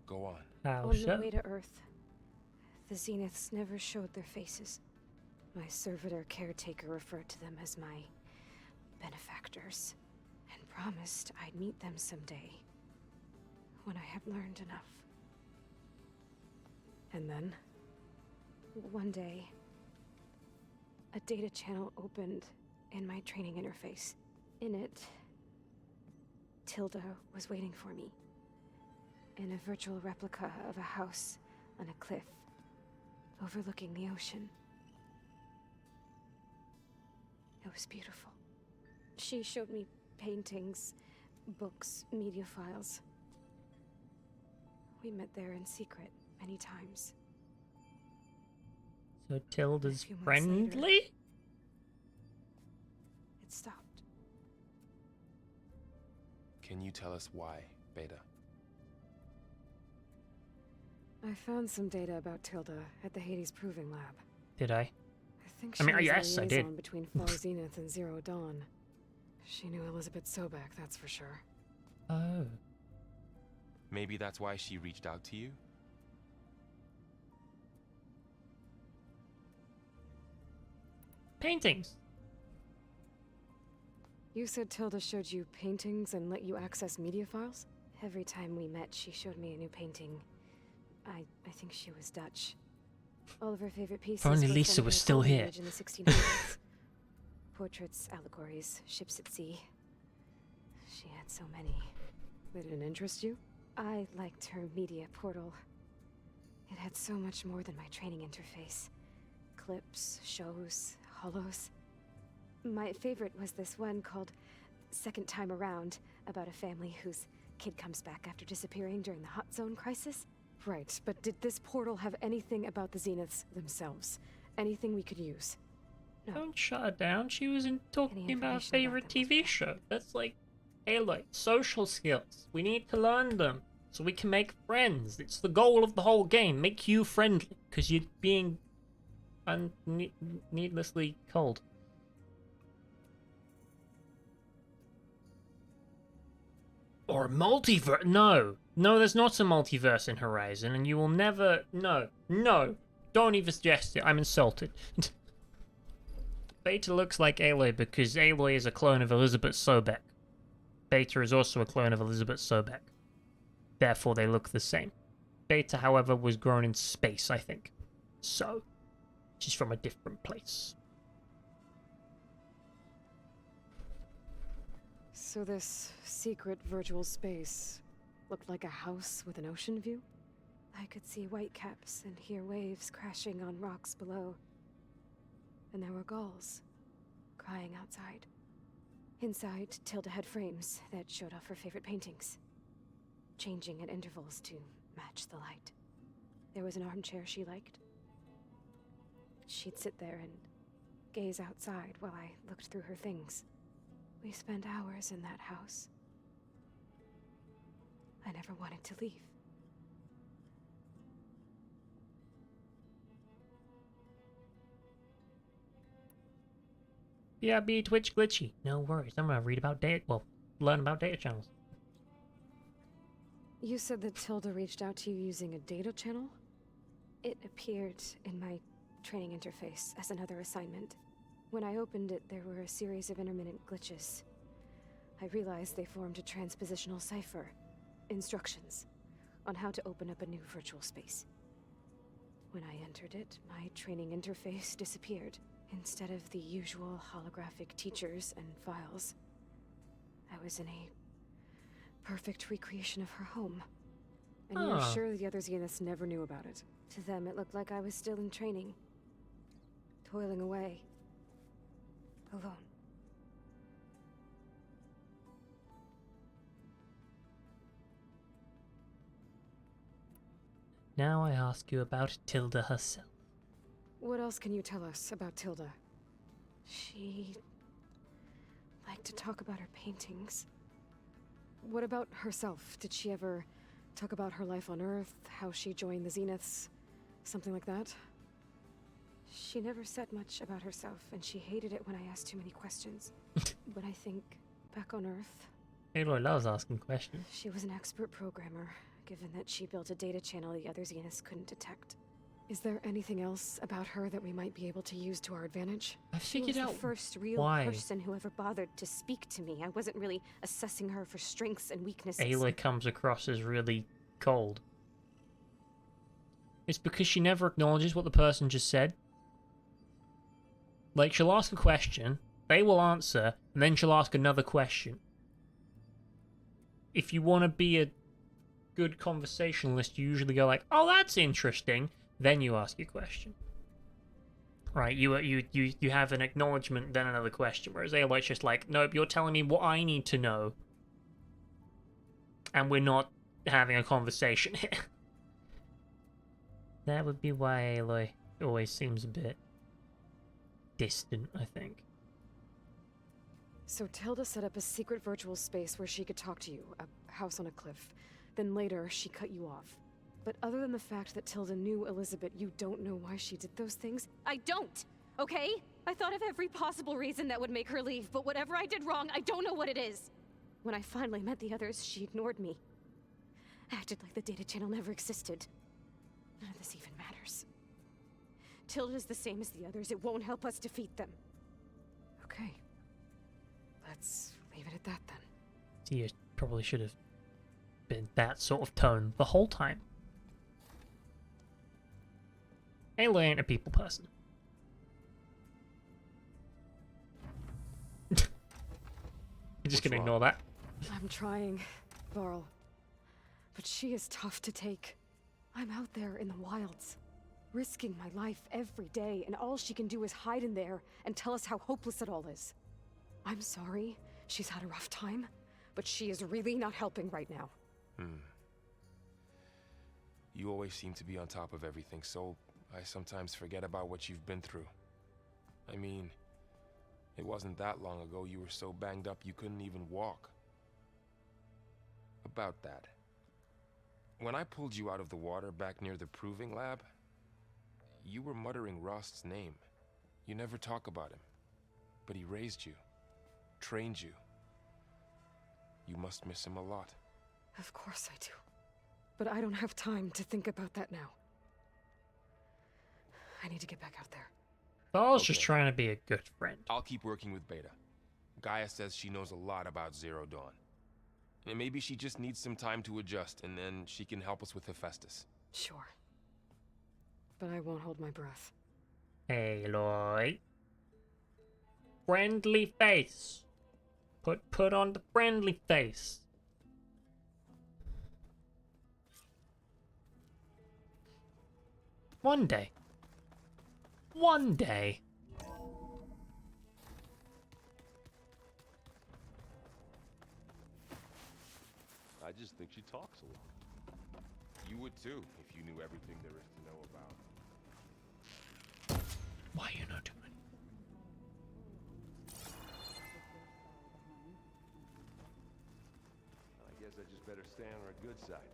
Go on. On the way to Earth, the Zeniths never showed their faces. My servitor caretaker referred to them as my benefactors, and promised I'd meet them someday, when I had learned enough. And then, one day, a data channel opened in my training interface. In it, Tilda was waiting for me. In a virtual replica of a house on a cliff, overlooking the ocean. It was beautiful. She showed me paintings, books, media files. We met there in secret many times. So Tilda's A few months friendly? later, it stopped. Can you tell us why, Beta? I found some data about Tilda at the Hades Proving Lab. Did I? I think she I mean, was yes, a I liaison did. between Far Zenith and Zero Dawn. She knew Elizabeth Sobek, that's for sure. Oh. Maybe that's why she reached out to you? Paintings. You said Tilda showed you paintings and let you access media files? Every time we met, she showed me a new painting. I think she was Dutch. All of her favorite pieces If only were Lisa from was her still here. pilgrimage in the 1600s. Portraits, allegories, ships at sea. She had so many. They didn't interest you? I liked her media portal. It had so much more than my training interface. Clips, shows, holos. My favorite was this one called Second Time Around, about a family whose kid comes back after disappearing during the Hot Zone crisis. Right, but did this portal have anything about the Zeniths themselves? Anything we could use? No. Don't shut her down. She was talking about her information favorite about TV show. That's like, Aloy, social skills. We need to learn them so we can make friends. It's the goal of the whole game. Make you friendly, because you're being needlessly cold. Or a multiverse? No. No, there's not a multiverse in Horizon, and you will never... No. No. Don't even suggest it. I'm insulted. Beta looks like Aloy because Aloy is a clone of Elizabeth Sobek. Beta is also a clone of Elizabeth Sobek. Therefore, they look the same. Beta, however, was grown in space, I think. So, she's from a different place. So this secret virtual space looked like a house with an ocean view? I could see whitecaps and hear waves crashing on rocks below. And there were gulls crying outside. Inside, Tilda had frames that showed off her favorite paintings, changing at intervals to match the light. There was an armchair she liked. She'd sit there and gaze outside while I looked through her things. We spent hours in that house. I never wanted to leave. Yeah, be Twitch glitchy. No worries. I'm gonna read about data. Well, learn about data channels. You said that Tilda reached out to you using a data channel? It appeared in my training interface as another assignment. When I opened it, there were a series of intermittent glitches. I realized they formed a transpositional cipher. Instructions. on how to open up a new virtual space. When I entered it, my training interface disappeared. Instead of the usual holographic teachers and files, I was in a perfect recreation of her home. And you're sure the other Zeniths never knew about it. To them, it looked like I was still in training. Toiling away. Alone. Now I ask you about Tilda herself. What else can you tell us about Tilda? She liked to talk about her paintings. What about herself? Did she ever talk about her life on Earth, how she joined the Zeniths, something like that? She never said much about herself, and she hated it when I asked too many questions. But I think, back on Earth... Aloy loves asking questions. She was an expert programmer, given that she built a data channel the other Zeniths couldn't detect. Is there anything else about her that we might be able to use to our advantage? I figured out the first real person who ever bothered to speak to me. I wasn't really assessing her for strengths and weaknesses. Aloy comes across as really cold. It's because she never acknowledges what the person just said. Like, she'll ask a question, they will answer, and then she'll ask another question. If you want to be a good conversationalist, you usually go like, oh, that's interesting. Then you ask your question. Right, you have an acknowledgement, then another question. Whereas Aloy's just like, nope, you're telling me what I need to know. And we're not having a conversation here. That would be why Aloy always seems a bit distant, I think. So Tilda set up a secret virtual space where she could talk to you, a house on a cliff. Then later, she cut you off. But other than the fact that Tilda knew Elizabeth, you don't know why she did those things? I don't, okay? I thought of every possible reason that would make her leave, but whatever I did wrong, I don't know what it is. When I finally met the others, she ignored me. Acted like the data channel never existed. None of this even matters. Tilda's the same as the others. It won't help us defeat them. Okay. Let's leave it at that then. So you probably should have been that sort of tone the whole time. Aloy ain't a people person. You're just gonna ignore that. I'm trying, Varl. But she is tough to take. I'm out there in the wilds, risking my life every day, and all she can do is hide in there and tell us how hopeless it all is. I'm sorry, she's had a rough time, but she is really not helping right now. You always seem to be on top of everything, so I sometimes forget about what you've been through. I mean, it wasn't that long ago you were so banged up you couldn't even walk. About that. When I pulled you out of the water back near the proving lab, you were muttering Rost's name. You never talk about him. But he raised you, trained you. You must miss him a lot. Of course I do. But I don't have time to think about that now. I need to get back out there. Varl's just trying to be a good friend. I'll keep working with Beta. Gaia says she knows a lot about Zero Dawn. And maybe she just needs some time to adjust, and then she can help us with Hephaestus. Sure. But I won't hold my breath. Aloy. Friendly face. Put on the friendly face. One day. One day. I just think she talks a lot. You would too, if you knew everything there is to know about. Why are you not doing? I guess I just better stay on her good side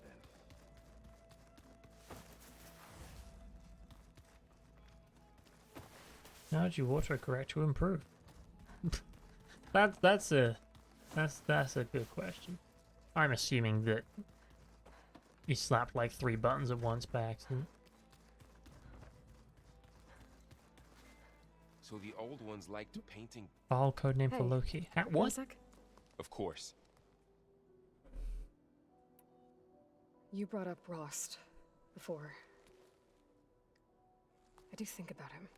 then. How do you autocorrect to improve? that's a good question. I'm assuming that you slapped like 3 buttons at once by accident. So the old ones liked painting. All codename for Loki. What? Of course. You brought up Rost before. I do think about him,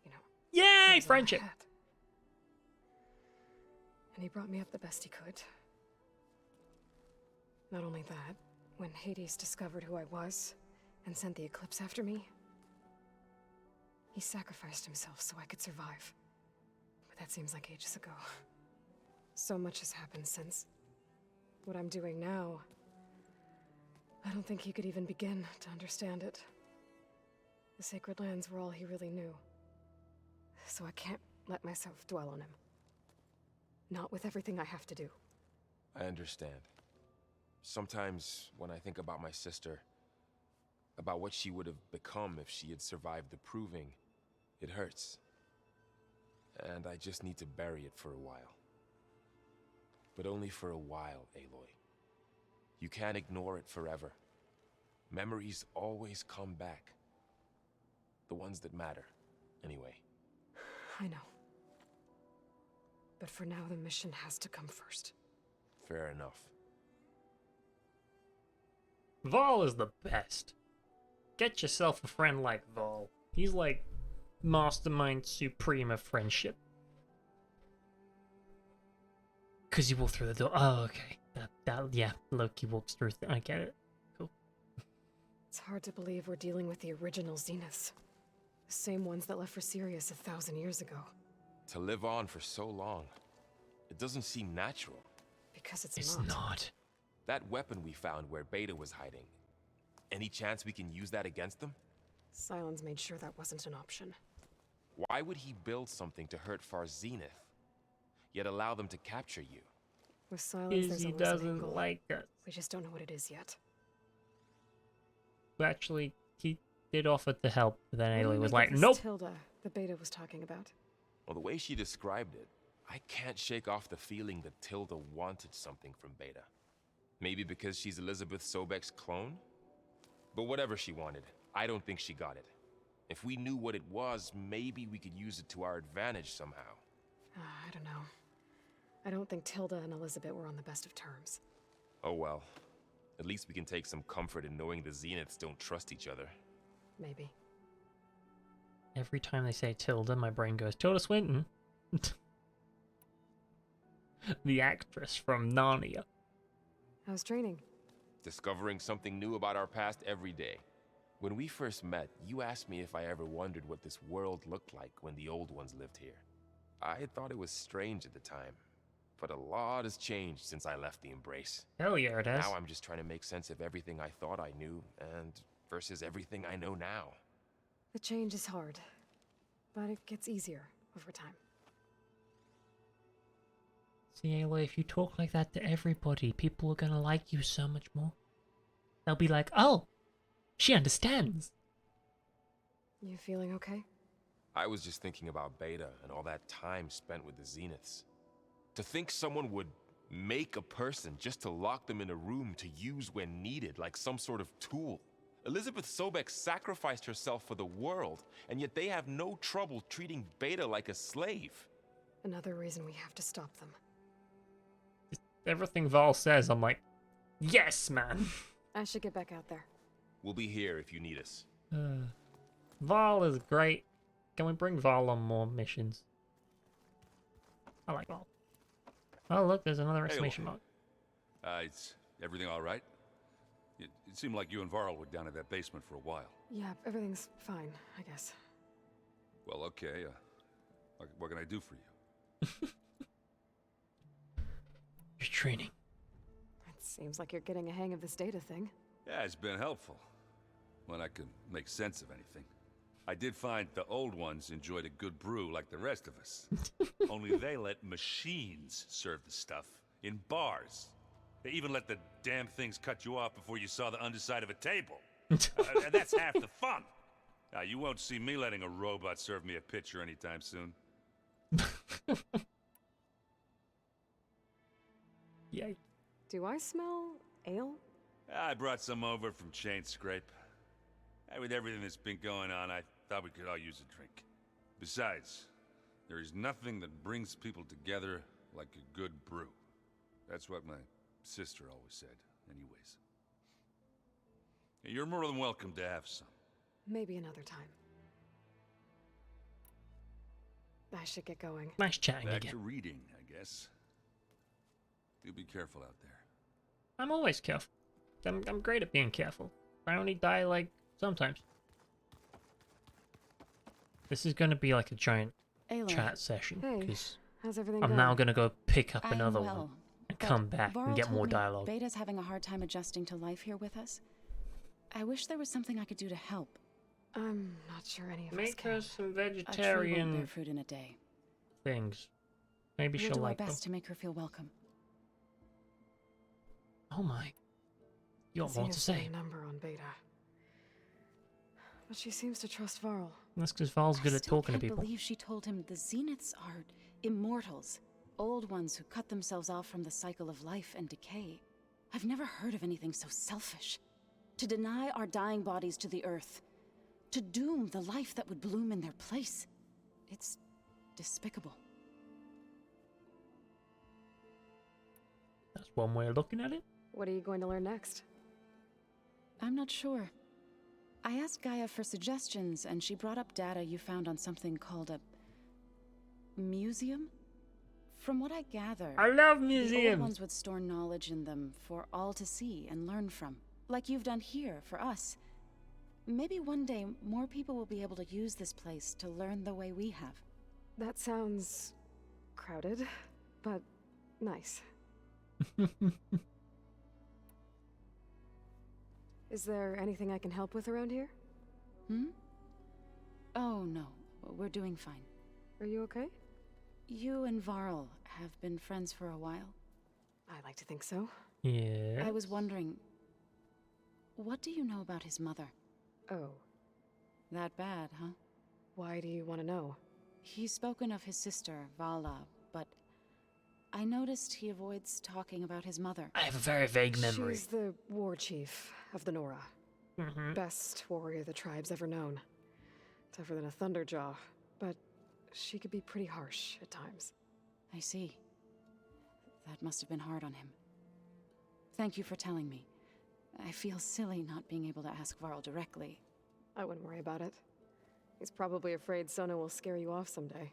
you know. Yay, He was all I friendship! had. And he brought me up the best he could. Not only that, when Hades discovered who I was and sent the Eclipse after me, he sacrificed himself so I could survive. But that seems like ages ago. So much has happened since. What I'm doing now, I don't think he could even begin to understand it. The Sacred Lands were all he really knew. So I can't let myself dwell on him. Not with everything I have to do. I understand. Sometimes when I think about my sister, about what she would have become if she had survived the Proving, it hurts. And I just need to bury it for a while. But only for a while, Aloy. You can't ignore it forever. Memories always come back. The ones that matter, anyway. I know. But for now, the mission has to come first. Fair enough. Vol is the best. Get yourself a friend like Vol. He's like mastermind supreme of friendship. Cause you walk through the door. Oh, okay. Yeah, Loki walks through. I get it. Cool. It's hard to believe we're dealing with the original Zeniths. The same ones that left for Sirius 1,000 years ago. To live on for so long, it doesn't seem natural. Because it's not. That weapon we found where Beta was hiding, any chance we can use that against them? Sylens made sure that wasn't an option. Why would he build something to hurt Far Zenith, yet allow them to capture you? With Sylens, there's He always an doesn't angle. like us. We just don't know what it is yet. Actually, he did offer to help, but then What do Aloy you was make like, of this nope. Tilda, the Beta was talking about. Well, the way she described it, I can't shake off the feeling that Tilda wanted something from Beta. Maybe because she's Elizabeth Sobek's clone? But whatever she wanted, I don't think she got it. If we knew what it was, maybe we could use it to our advantage somehow. I don't know. I don't think Tilda and Elizabeth were on the best of terms. Oh well. At least we can take some comfort in knowing the Zeniths don't trust each other. Maybe. Every time they say Tilda, my brain goes, Tilda Swinton. The actress from Narnia. How's training? Discovering something new about our past every day. When we first met, you asked me if I ever wondered what this world looked like when the old ones lived here. I had thought it was strange at the time, but a lot has changed since I left the Embrace. Hell yeah, it has. Now I'm just trying to make sense of everything I thought I knew, and versus everything I know now. The change is hard, but it gets easier over time. See, Aloy, if you talk like that to everybody, people are gonna like you so much more. They'll be like, oh, she understands. You feeling okay? I was just thinking about Beta and all that time spent with the Zeniths. To think someone would make a person just to lock them in a room to use when needed, like some sort of tool. Elizabeth Sobek sacrificed herself for the world, and yet they have no trouble treating Beta like a slave. Another reason we have to stop them. Everything Val says, I'm like, yes, man. I should get back out there. We'll be here if you need us. Val is great. Can we bring Val on more missions? I like Val. Oh, look, there's another exclamation mark. Is everything all right? It seemed like you and Varl were down in that basement for a while. Yeah, everything's fine, I guess. Well, okay. What can I do for you? Your training. It seems like you're getting a hang of this data thing. Yeah, it's been helpful. When I could make sense of anything. I did find the old ones enjoyed a good brew like the rest of us. Only they let machines serve the stuff in bars. They even let the damn things cut you off before you saw the underside of a table. And that's half the fun. Now, you won't see me letting a robot serve me a pitcher anytime soon. Yay. Do I smell ale? I brought some over from Chain Scrape. With everything that's been going on, I thought we could all use a drink. Besides, there is nothing that brings people together like a good brew. That's what my sister always said, anyways. You're more than welcome to have some. Maybe another time. I should get going. Nice chatting Back again. to reading, I guess. Do be careful out there. I'm always careful. I'm great at being careful. I only die, like, sometimes. This is gonna be like a giant Aloy. chat session, Hey, because how's everything I'm going? now gonna go pick up I'm another well, one and but come back Varl and get told more me dialogue. Beta's having a hard time adjusting to life here with us. I wish there was something I could do to help. I'm not sure any of us Make can. her some A tree won't bear vegetarian fruit in a day. things. Maybe We'll she'll do our like them. best to make her feel welcome. Oh my. You got more to Zena's say. got a number on Beta. But she seems to trust Varl. That's because Val's good I at still talking to can't people. believe she told him the Zeniths are immortals. Old ones who cut themselves off from the cycle of life and decay. I've never heard of anything so selfish. To deny our dying bodies to the earth. To doom the life that would bloom in their place. It's despicable. That's one way of looking at it. What are you going to learn next? I'm not sure. I asked Gaia for suggestions, and she brought up data you found on something called a museum? From what I gather, I love the museums. old ones would store knowledge in them for all to see and learn from, like you've done here for us. Maybe one day more people will be able to use this place to learn the way we have. That sounds crowded, but nice. Is there anything I can help with around here? Oh no, we're doing fine. Are you okay? You and Varl have been friends for a while. I like to think so. Yeah. I was wondering, what do you know about his mother? Oh. That bad, huh? Why do you want to know? He's spoken of his sister, Vala, but I noticed he avoids talking about his mother. I have a very vague memory. She's the war chief of the Nora. Best warrior the tribe's ever known. Tougher than a Thunderjaw, but she could be pretty harsh at times. I see. That must have been hard on him. Thank you for telling me. I feel silly not being able to ask Varl directly. I wouldn't worry about it. He's probably afraid Sona will scare you off someday.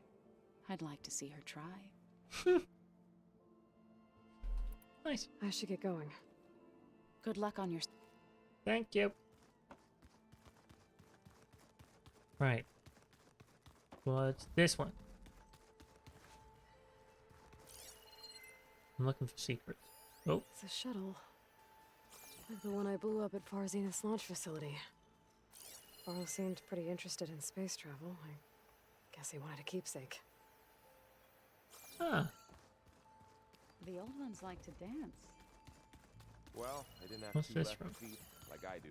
I'd like to see her try. Nice. I should get going. Good luck on your... Thank you. Right. What's this one? I'm looking for secrets. Oh. It's a shuttle. Like the one I blew up at Far Zenith's launch facility. Varl seemed pretty interested in space travel. I guess he wanted a keepsake. Ah. The old ones like to dance. Well, they didn't have What's two this left from? feet like I do.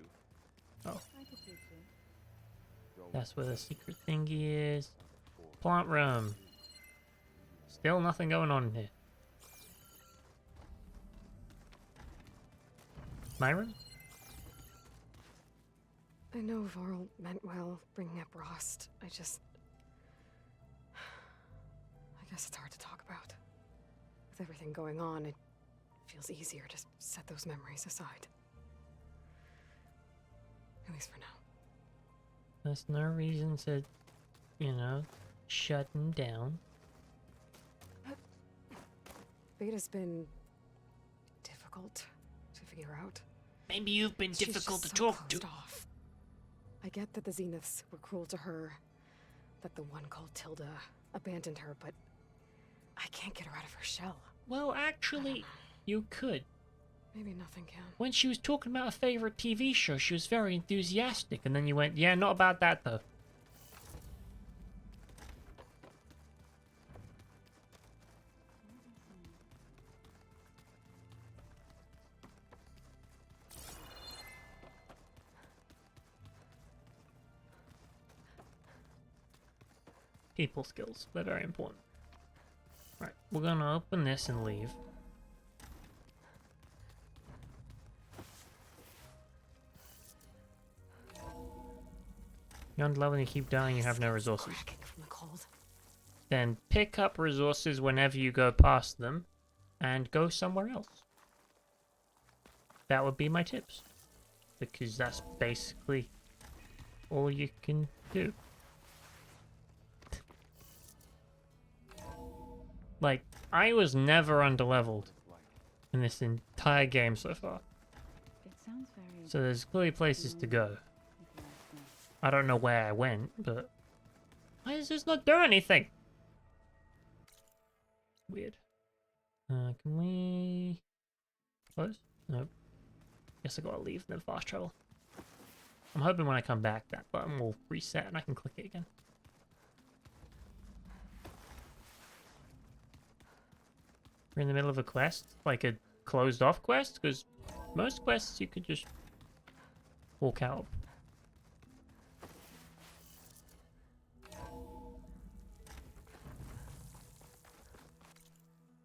Oh. I could do too. That's where the secret thingy is. Plant room. Still nothing going on in here. My room? I know Varl meant well, bringing up Rost. I guess it's hard to talk about. With everything going on, it feels easier to set those memories aside. At least for now. There's no reason to, you know, shut him down. Beta's been difficult to figure out. Maybe you've been She's difficult to just so talk to. closed off. I get that the Zeniths were cruel to her, that the one called Tilda abandoned her, but I can't get her out of her shell. Well, actually, you could. Maybe nothing can. When she was talking about a favorite TV show, she was very enthusiastic, and then you went, yeah, not about that, though. People skills, they're very important. Right, we're gonna open this and leave. You're on level and you keep dying, you have no resources. From the cold. Then pick up resources whenever you go past them, and go somewhere else. That would be my tips. because that's basically all you can do. Like, I was never underleveled in this entire game so far. It sounds very... So there's clearly places to go. I don't know where I went, but... Why is this not doing anything? Weird. Can we... Close? Nope. Guess I gotta leave and then fast travel. I'm hoping when I come back that button will reset and I can click it again. We're in the middle of a quest, like a closed off quest, because most quests you could just walk out.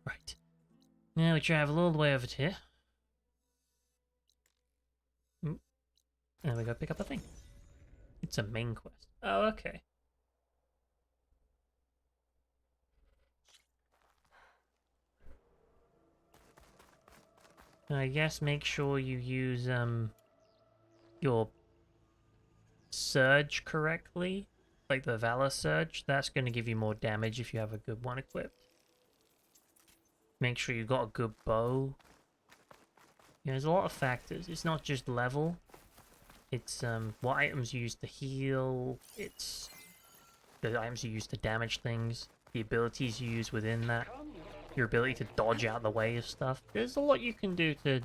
Right. Now we travel all the way over to here. And we go pick up a thing. It's a main quest. Oh, okay. I guess make sure you use your surge correctly, like the Valor Surge. That's going to give you more damage if you have a good one equipped. Make sure you got a good bow. Yeah, there's a lot of factors. It's not just level. It's what items you use to heal. It's the items you use to damage things. The abilities you use within that. Your ability to dodge out the way of stuff. There's a lot you can do to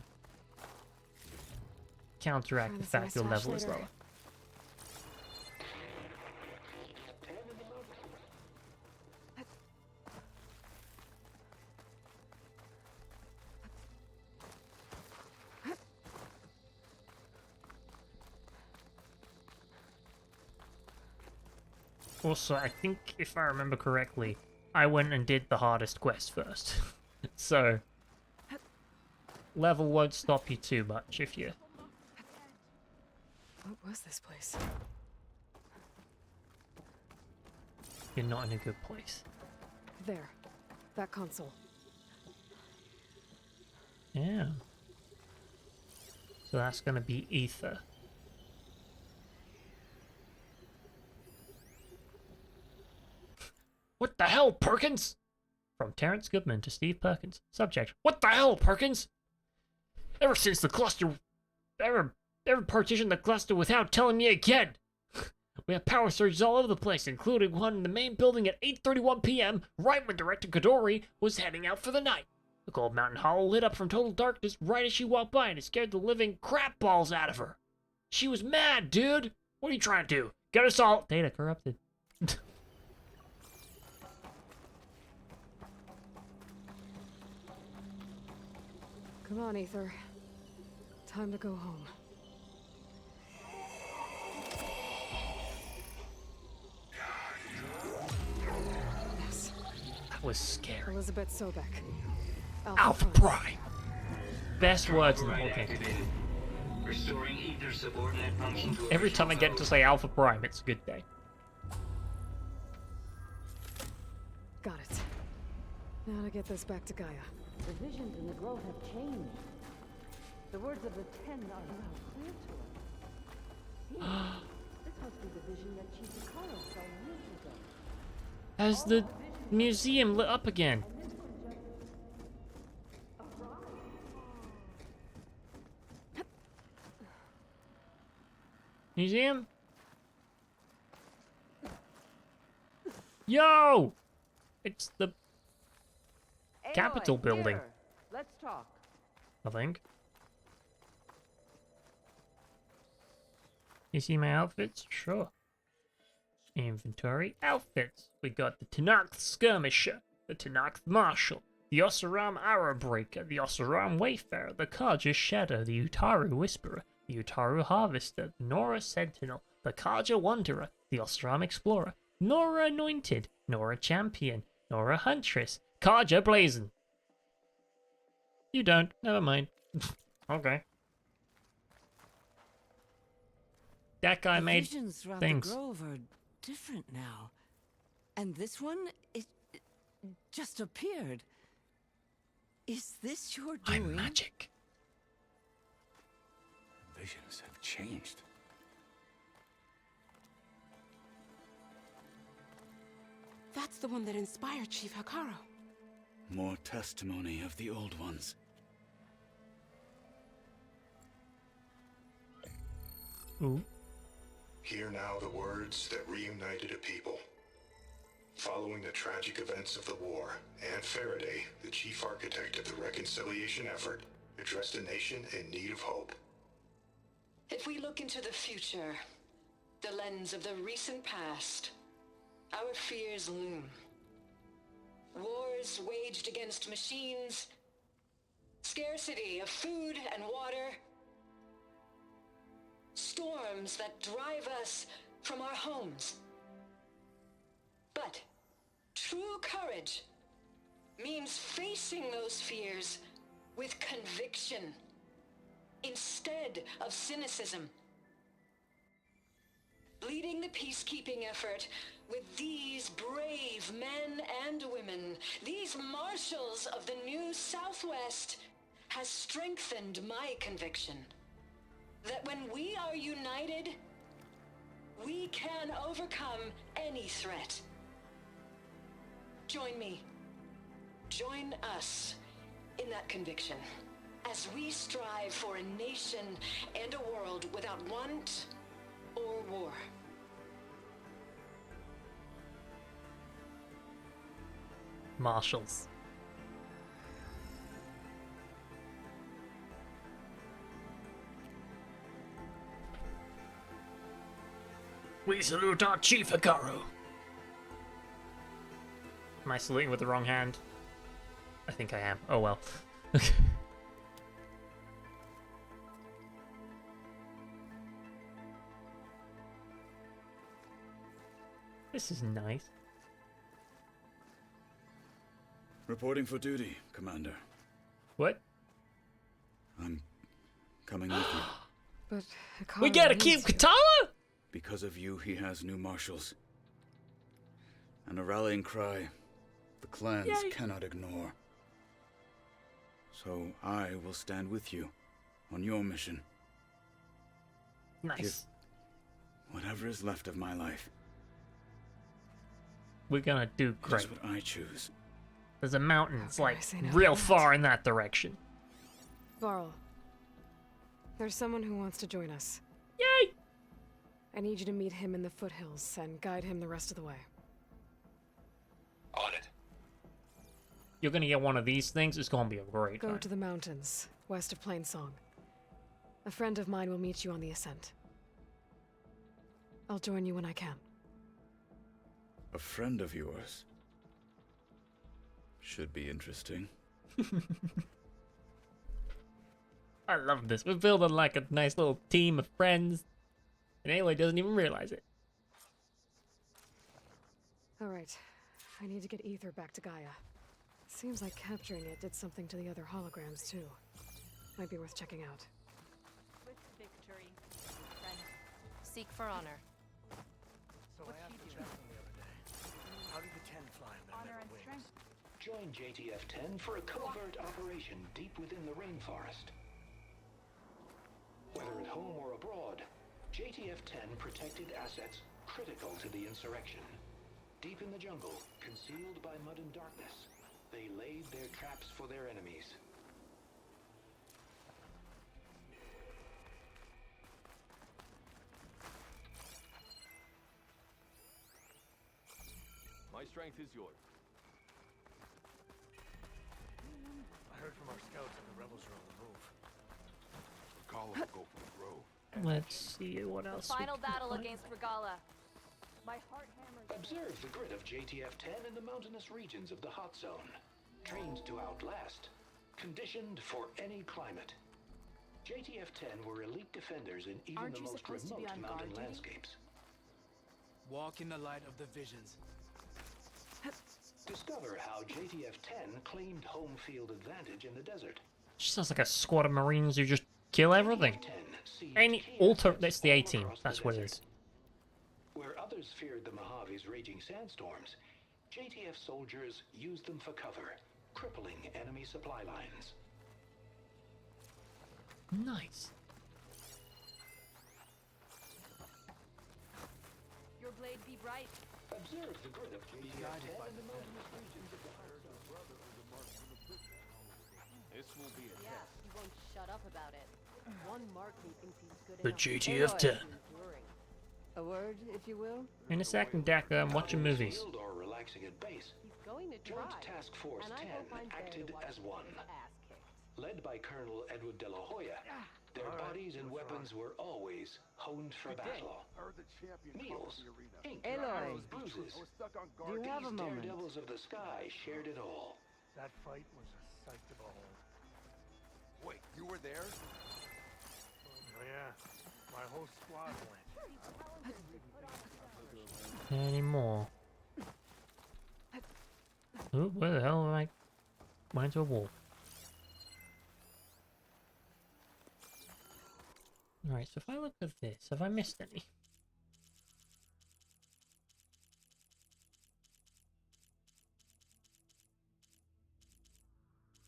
counteract the fact your level is lower. Also, I think if I remember correctly, I went and did the hardest quest first. So, level won't stop you too much if you... What was this place? You're not in a good place. There. That console. Yeah. So that's gonna be Ether. What the hell, Perkins? From Terrence Goodman to Steve Perkins. Subject: what the hell, Perkins? Ever since the cluster... Ever partitioned the cluster without telling me again. We have power surges all over the place, including one in the main building at 8:31 p.m., right when Director Kadori was heading out for the night. The Gold Mountain Hollow lit up from total darkness right as she walked by, and it scared the living crap balls out of her. She was mad, dude. What are you trying to do? Get us all... Data corrupted. Come on, Ether. Time to go home. Yes. That was scary. Elizabeth Sobek. Alpha Prime. Best words in the whole game. Restoring ether subordinate function to Every time I get to say Alpha Prime, it's a good day. Got it. Now to get this back to Gaia. The visions in the grove have changed. The words of the Ten are now clear to us. This must be the vision that Chief Akara saw years ago. Has the museum lit up again? Museum? Yo! It's the Capitol building. Let's talk. I think. You see my outfits? Sure. Inventory outfits. We got the Tanakh Skirmisher, the Tanakh Marshal, the Oseram Arrow Breaker, the Oseram Wayfarer, the Kaja Shadow, the Utaru Whisperer, the Utaru Harvester, the Nora Sentinel, the Kaja Wanderer, the Oseram Explorer, Nora Anointed, Nora Champion, Nora Huntress, Kaja Blazon. You don't. Never mind. Okay. That guy made visions throughout things. The grove are different now, and this one it just appeared. Is this your doing? I'm magic. visions have changed. That's the one that inspired Chief Hikaru. More testimony of the old ones. Ooh. Hear now the words that reunited a people. Following the tragic events of the war, Anne Faraday, the chief architect of the reconciliation effort, addressed a nation in need of hope. If we look into the future, the lens of the recent past, our fears loom. Wars waged against machines, scarcity of food and water, storms that drive us from our homes. But true courage means facing those fears with conviction instead of cynicism. Leading the peacekeeping effort with these brave men and women, these marshals of the new Southwest, has strengthened my conviction that when we are united, we can overcome any threat. Join me. Join us in that conviction as we strive for a nation and a world without want or war. Marshals. We salute our Chief Hikaru. Am I saluting with the wrong hand? I think I am. Oh well. This is nice. Reporting for duty, Commander. What? I'm coming with you. But Hikaru we gotta keep needs you. Katana? Because of you, he has new marshals. And a rallying cry the clans Yay. cannot ignore. So I will stand with you on your mission. Nice. Give whatever is left of my life. We're gonna do great. That's what I choose. There's a mountain, it's like say no to real that? far in that direction. Varl, there's someone who wants to join us. Yay! I need you to meet him in the foothills and guide him the rest of the way. On it. You're gonna get one of these things, it's gonna be a great Go time. to the mountains, west of Plainsong. A friend of mine will meet you on the ascent. I'll join you when I can. A friend of yours. Should be interesting. I love this. We're building like a nice little team of friends. And Aloy doesn't even realize it. Alright, I need to get Ether back to Gaia. Seems like capturing it did something to the other holograms too. Might be worth checking out. With victory, friend. Seek for honor. So I asked the chaplain the other day, how did the 10 fly in their Honor metal and wings? Join JTF-10 for a covert operation deep within the rainforest. Whether at home or abroad, JTF-10 protected assets critical to the insurrection. Deep in the jungle, concealed by mud and darkness, they laid their traps for their enemies. My strength is yours. I heard from our scouts that the rebels are on the move. Call will go for the grove. Let's see what else. we Final can battle find. against Regala. My heart hammers. Observe the grid of JTF-10 in the mountainous regions of the hot zone. Trained to outlast, conditioned for any climate. JTF-10 were elite defenders in even Aren't the you most supposed to be remote on mountain guard duty? landscapes. Walk in the light of the visions. Discover how JTF-10 claimed home field advantage in the desert. She sounds like a squad of Marines who just kill everything. Any alter. That's the A team. That's what it is. Where others feared the Mojave's raging sandstorms, JTF soldiers used them for cover, crippling enemy supply lines. Nice. blade be bright. Observe the good of guided by the mountainous regions of the This will be a Yeah, he won't shut up about it. One mark he thinks he's good The enough. GTF-10. Enduring. A word, if you will? In a second, Decker, I'm watching movies. Skilled or relaxing at base. He's going to try. Joint Task Force and 10 I hope I'm there acted to watch as one. his ass kicked. Led by Colonel Edward De La Hoya, their bodies and weapons were always honed for battle. Meals, ink, Aloy, bruises. do you have a These moment? daredevils of the sky shared it all. That fight was a sight to behold. Wait, you were there? Oh yeah, my whole squad went. Any more? Ooh, where the hell am I? Went into a wall. Alright, so if I look at this, have I missed any?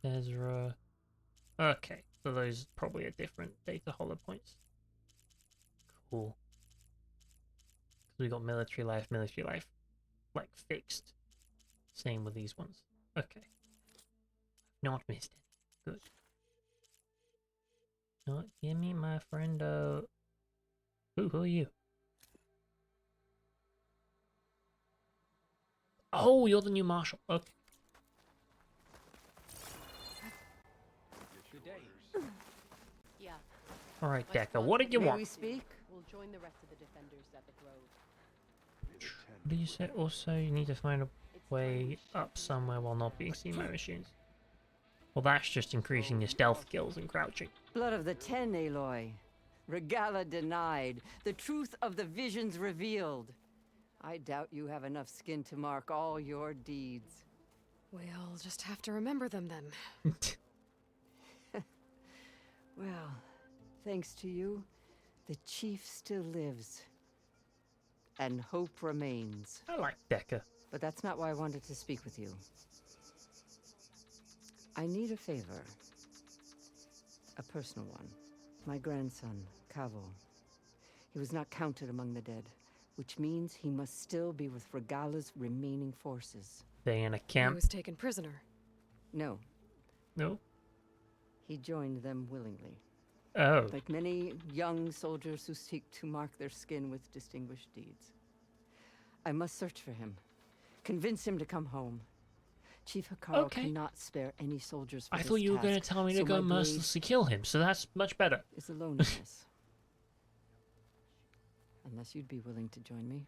Ezra. Okay, so those probably are different data hollow points. Cool. Because we got military life, like fixed. Same with these ones. Okay. Not missed it. Good. Not give me my friend, who are you? Oh, you're the new marshal. Okay. Good day. Yeah. Alright, My Decker, squad what did you will- want? we speak? We'll join the rest of the defenders at the Grove. What do you say? Also, you need to find a way up somewhere while not being seen by machines. Well, that's just increasing your stealth skills and crouching. Blood of the Ten, Aloy. Regala denied. The truth of the visions revealed. I doubt you have enough skin to mark all your deeds. We'll just have to remember them then. Well, thanks to you, the chief still lives. And hope remains. I like Decker. But that's not why I wanted to speak with you. I need a favor. A personal one. My grandson, Cavo. He was not counted among the dead, which means he must still be with Regala's remaining forces. They in a He camp? was taken prisoner. No. No? He joined them willingly. Oh. Like many young soldiers who seek to mark their skin with distinguished deeds. I must search for him. Convince him to come home. Chief Hikaru cannot spare any soldiers for I this thought you were going to task, tell me so to go my blade mercilessly kill him, so that's much better. is alone in this. Unless you'd be willing to join me.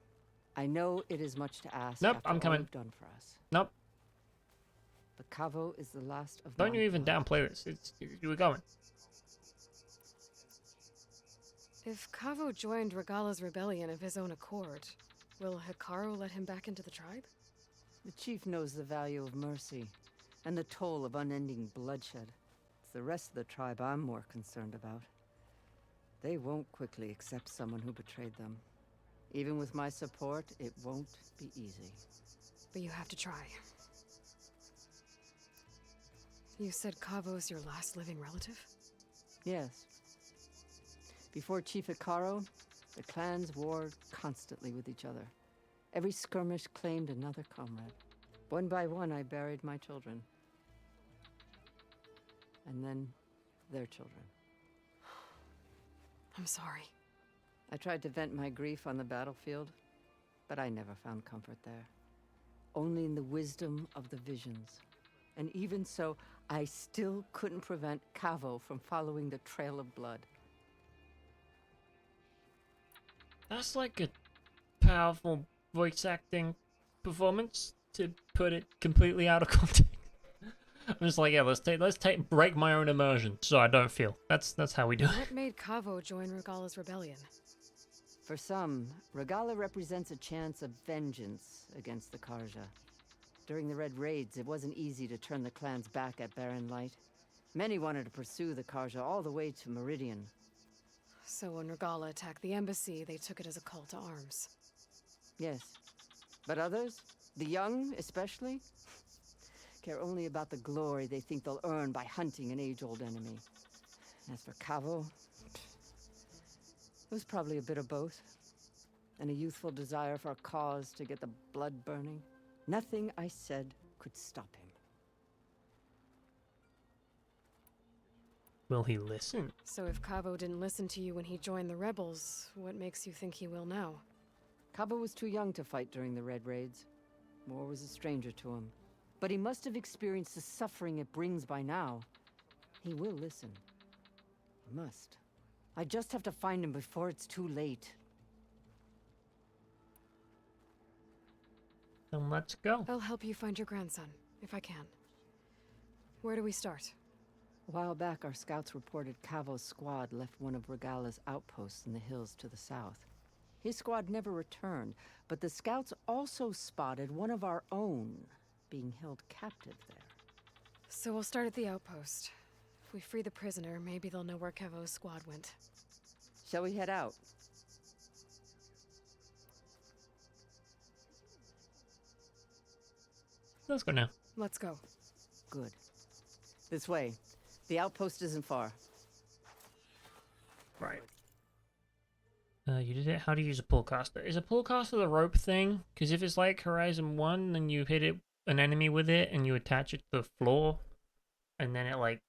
I know it is much to ask Nope, after I'm all coming. you've done for us. Nope. But Cavo is the last of Don't my you even downplay this. You were going. If Cavo joined Regala's rebellion of his own accord, will Hikaru let him back into the tribe? The chief knows the value of mercy and the toll of unending bloodshed. It's the rest of the tribe I'm more concerned about. They won't quickly accept someone who betrayed them. Even with my support, it won't be easy. But you have to try. You said Cavo's your last living relative? Yes. Before Chief Hikaru, the clans warred constantly with each other. Every skirmish claimed another comrade. One by one, I buried my children. And then their children. I'm sorry. I tried to vent my grief on the battlefield, but I never found comfort there. Only in the wisdom of the visions. And even so, I still couldn't prevent Cavo from following the trail of blood. That's like a powerful voice acting performance, to put it completely out of context. I'm just like, yeah, break my own immersion so I don't feel. That's how we do it. What made Cavo join Regala's rebellion? For some, Regala represents a chance of vengeance against the Karja. During the Red Raids, it wasn't easy to turn the clans back at Barren Light. Many wanted to pursue the Karja all the way to Meridian. So when Regala attacked the embassy, they took it as a call to arms. Yes. But others, the young especially, care only about the glory they think they'll earn by hunting an age-old enemy. As for Cavo, it was probably a bit of both. and a youthful desire for a cause to get the blood burning. Nothing I said could stop him. Will he listen? So if Cabo didn't listen to you when he joined the rebels, what makes you think he will now? Cabo was too young to fight during the Red Raids. War was a stranger to him. But he must have experienced the suffering it brings by now. He will listen. He must. I just have to find him before it's too late. Then let's go. I'll help you find your grandson, if I can. Where do we start? A while back, our scouts reported Cavo's squad left one of Regala's outposts in the hills to the south. His squad never returned, but the scouts also spotted one of our own being held captive there. So we'll start at the outpost. If we free the prisoner, maybe they'll know where Cavo's squad went. Shall we head out? Let's go now. Let's go. Good. This way. The outpost isn't far. Right. You did it. How do you use a pull caster? Is a pull caster the rope thing? Because if it's like Horizon 1, then you hit an enemy with it and you attach it to the floor, and then it like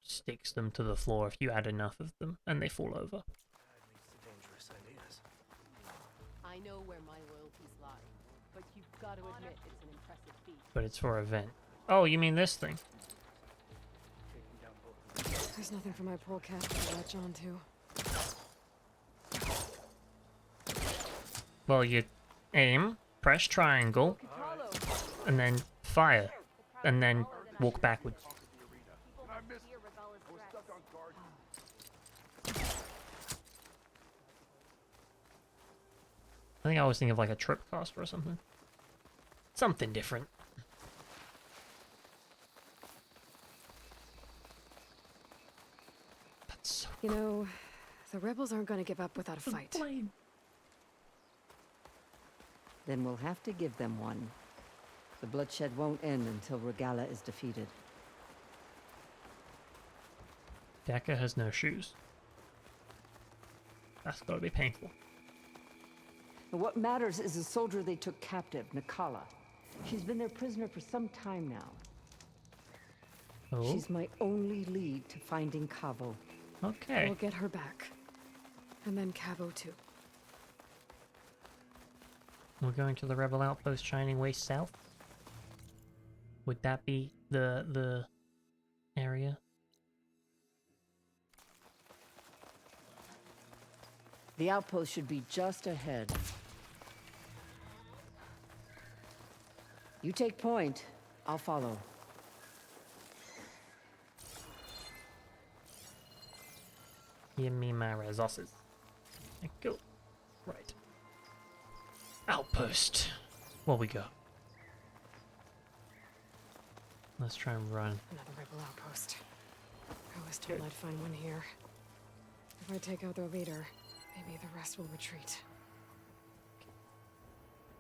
sticks them to the floor if you add enough of them, and they fall over. I know where my loyalties lie, but you've got to admit it's an impressive feat. But it's for event. Oh, you mean this thing? There's nothing for my pole cap to latch onto. Well, you aim, press triangle, and then fire, and then walk backwards. I think I was thinking of like a trip caster or something. Something different. That's so You know, the rebels aren't going to give up without a fight. Then we'll have to give them one. The bloodshed won't end until Regala is defeated. Decker has no shoes. That's gotta be painful. And what matters is the soldier they took captive, Nakala. She's been their prisoner for some time now. Oh. She's my only lead to finding Cavo. Okay. We'll get her back. And then Cavo too. We're going to the rebel outpost Shining Way South. Would that be the area? The outpost should be just ahead. You take point. I'll follow. Give me my resources. Thank you. Right. Outpost. What we got? Let's try and run. Another rebel outpost. I was told I'd find one here. If I take out their leader, maybe the rest will retreat.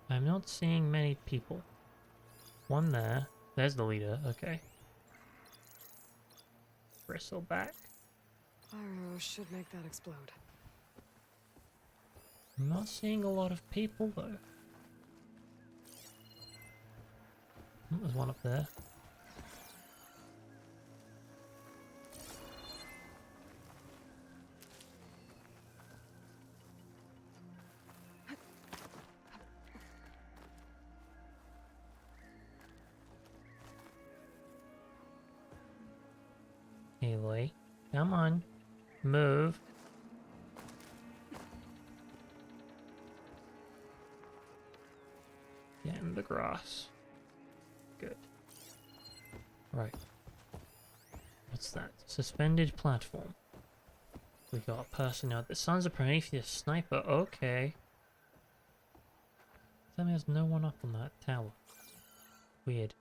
I'm not seeing many people. One there. There's the leader. Okay. Bristleback. Pyro should make that explode. I'm not seeing a lot of people though. Oh, there's one up there. Aloy, come on, move. Get in the grass. Good. Right. What's that? Suspended platform. We got a person now. The Sons of Prometheus sniper. Okay. That means there's no one up on that tower. Weird.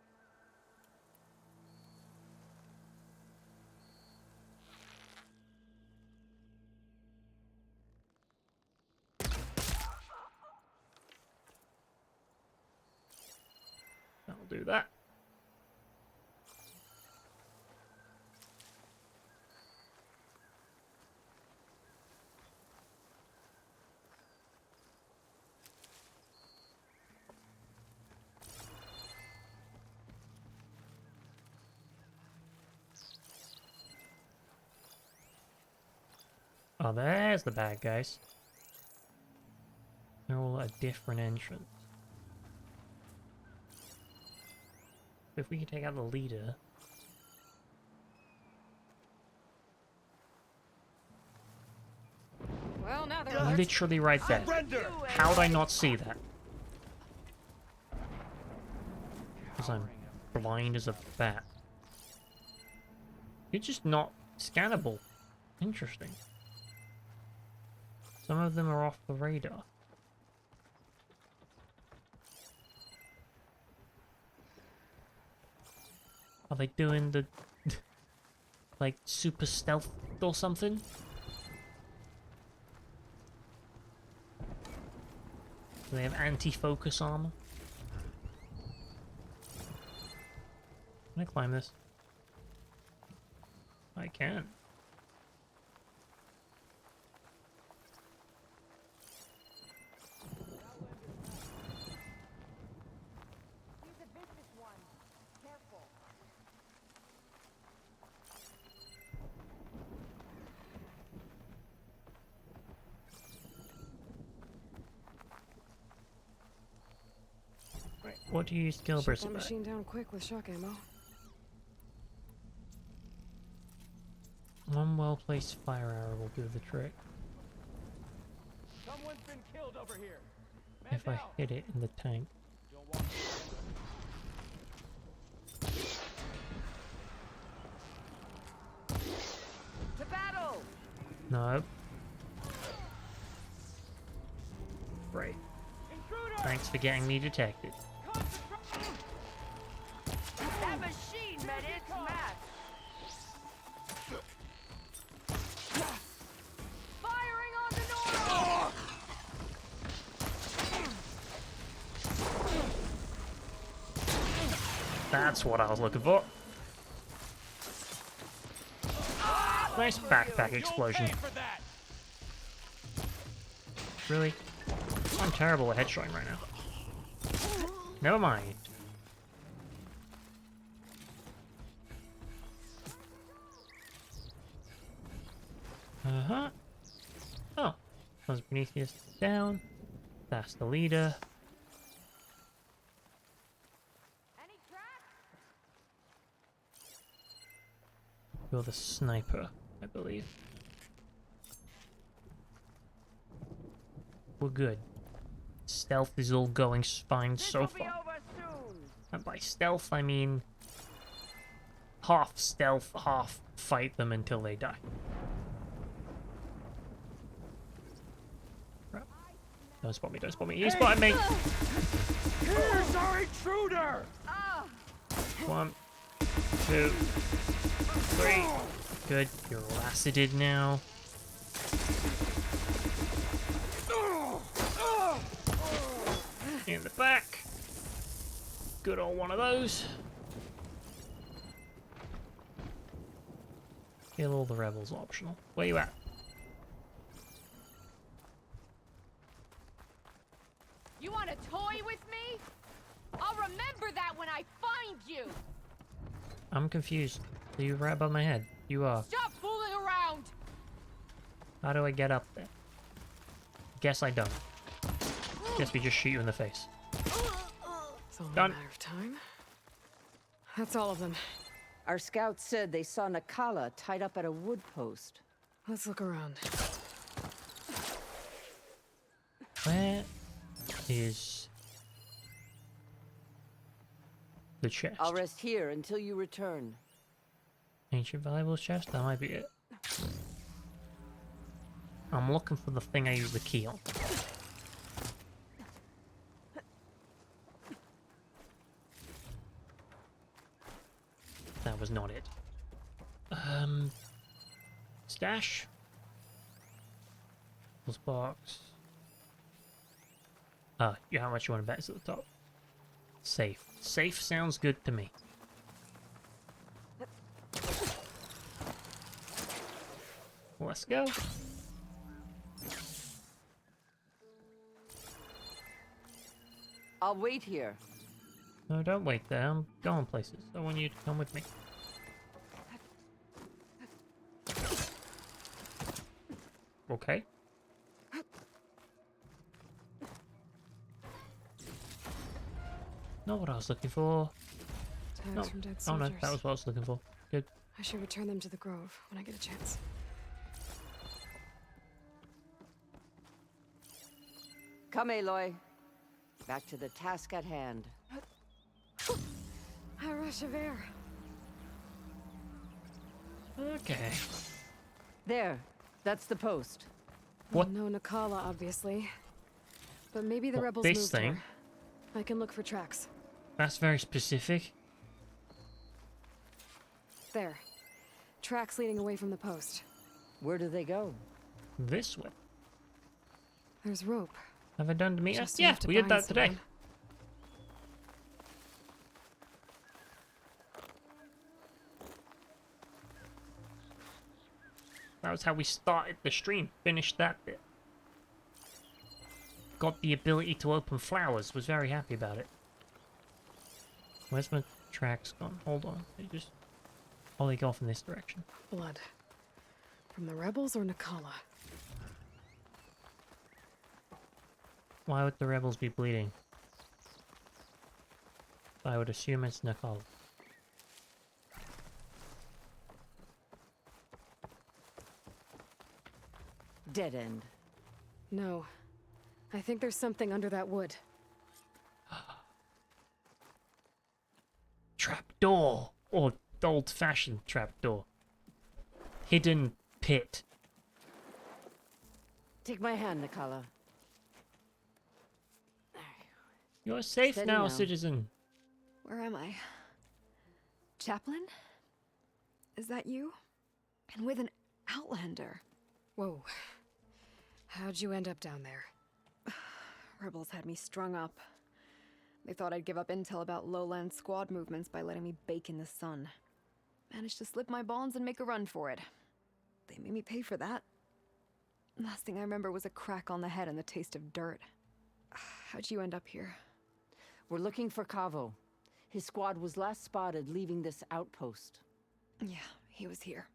That'll do that. Oh, there's the bad guys. They're all at a different entrance. If we can take out the leader... Well, now they're literally right there. How'd I not see that? Because I'm blind as a bat. You're just not scannable. Interesting. Some of them are off the radar. Are they doing the... like, super stealth or something? Do they have anti-focus armor? Can I climb this? I can. Right, what do you use skill Shut burst that about? machine down quick with shock ammo. One well-placed fire arrow will do the trick. Someone's been killed over here. If I hit it in the tank. To battle! No. Right. Thanks for getting me detected. That machine met its match! Firing on the Nora! That's what I was looking for. Nice backpack explosion. Really? I'm terrible at headshotting right now. Never mind. Uh-huh. Oh. Comes Prometheus down. That's the leader. You're the sniper, I believe. We're good. Stealth is all going fine so far. And by stealth, I mean half stealth, half fight them until they die. Right. Don't spot me, don't spot me. He spotted me! Here's our intruder! 1, 2, 3. Good, you're laceted now. In the back. Good old one of those. Kill all the rebels optional. Where you at? You want to toy with me? I'll remember that when I find you! I'm confused. Are you right above my head? You are. Stop fooling around! How do I get up there? Guess I don't. Guess we just shoot you in the face. It's only Done. a matter of time. That's all of them. Our scouts said they saw Nakala tied up at a wood post. Let's look around. Where is the chest? I'll rest here until you return. Ancient valuables chest? That might be it. I'm looking for the thing I use the key on. That was not it. Stash. This box. Yeah, how much you want to bet is at the top? Safe. Safe sounds good to me. Let's go. I'll wait here. No, don't wait there. I'm going places. I want you to come with me. Okay. Not what I was looking for. Tags No. from dead Oh no, soldiers. that was what I was looking for. Good. I should return them to the grove when I get a chance. Come, Aloy. Back to the task at hand. A rush of air. Okay. There. That's the post. What? No Nakala, obviously. But maybe the What, rebels this moved thing? her. I can look for tracks. That's very specific. There. Tracks leading away from the post. Where do they go? This way. There's rope. Have I done to meet us? Just Yeah, enough to we did bind that today. someone. That was how we started the stream. Finished that bit. Got the ability to open flowers. Was very happy about it. Where's my tracks gone? Hold on. They just... Oh, they go off in this direction. Blood. From the rebels or Nakala? Why would the rebels be bleeding? I would assume it's Nakal. Dead end. No. I think there's something under that wood. Trapdoor! Or old-fashioned trapdoor. Hidden pit. Take my hand, Nakala. You're safe Steady now, now. citizen. Where am I? Chaplain? Is that you? And with an Outlander. Whoa. How'd you end up down there? Rebels had me strung up. They thought I'd give up intel about lowland squad movements by letting me bake in the sun. Managed to slip my bonds and make a run for it. They made me pay for that. Last thing I remember was a crack on the head and the taste of dirt. How'd you end up here? We're looking for Cavo. His squad was last spotted leaving this outpost. Yeah, he was here.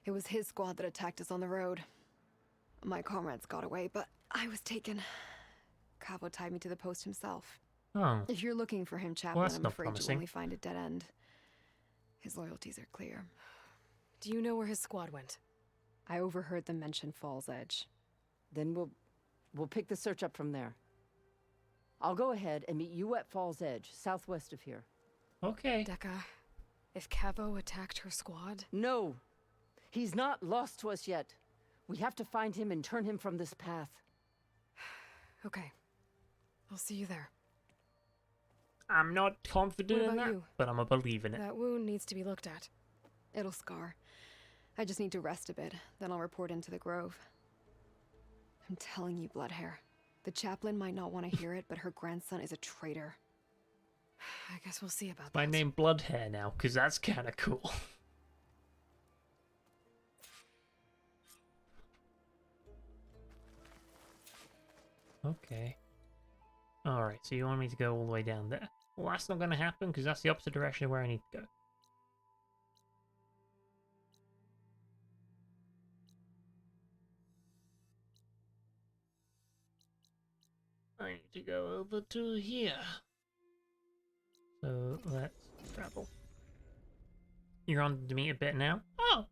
It was his squad that attacked us on the road. My comrades got away, but I was taken. Cavo tied me to the post himself. Oh. If you're looking for him, Chaplain, that's I'm not afraid promising. you'll only find a dead end. His loyalties are clear. Do you know where his squad went? I overheard them mention Fall's Edge. Then we'll pick the search up from there. I'll go ahead and meet you at Fall's Edge, southwest of here. Okay. Dekka, if Cavo attacked her squad... No! He's not lost to us yet. We have to find him and turn him from this path. Okay. I'll see you there. I'm not confident What in about that, you? but I'm a believer in it. That wound needs to be looked at. It'll scar. I just need to rest a bit, then I'll report into the Grove. I'm telling you, Bloodhair. The chaplain might not want to hear it, but her grandson is a traitor. I guess we'll see about My that. name Bloodhair now, because that's kind of cool. Okay. Alright, so you want me to go all the way down there. Well, that's not going to happen, because that's the opposite direction of where I need to go. I need to go over to here. So, let's travel. You're on to me a bit now? Oh!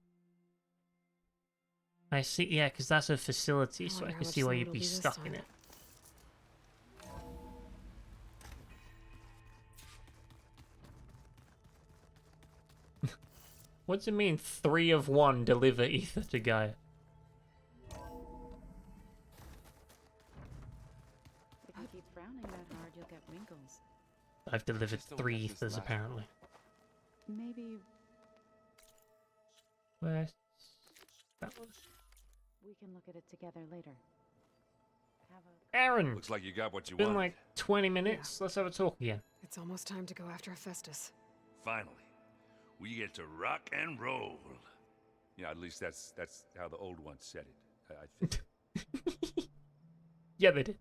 I see, yeah, because that's a facility, so I wonder can how see much why sun you'd it'll be be this stuck in time. it. What's it mean, 3 of 1 deliver ether to Gaia? If you keep frowning that hard, you'll get wrinkles. I've delivered Still 3 got this ethers, last apparently. Maybe Where's that one? we can look at it together later. Have a... Aaron! Looks like you got what you Been wanted. like 20 minutes. Let's have a talk again. It's almost time to go after Hephaestus. Finally, we get to rock and roll. Yeah, at least that's how the old ones said it. I think. Yeah, they did.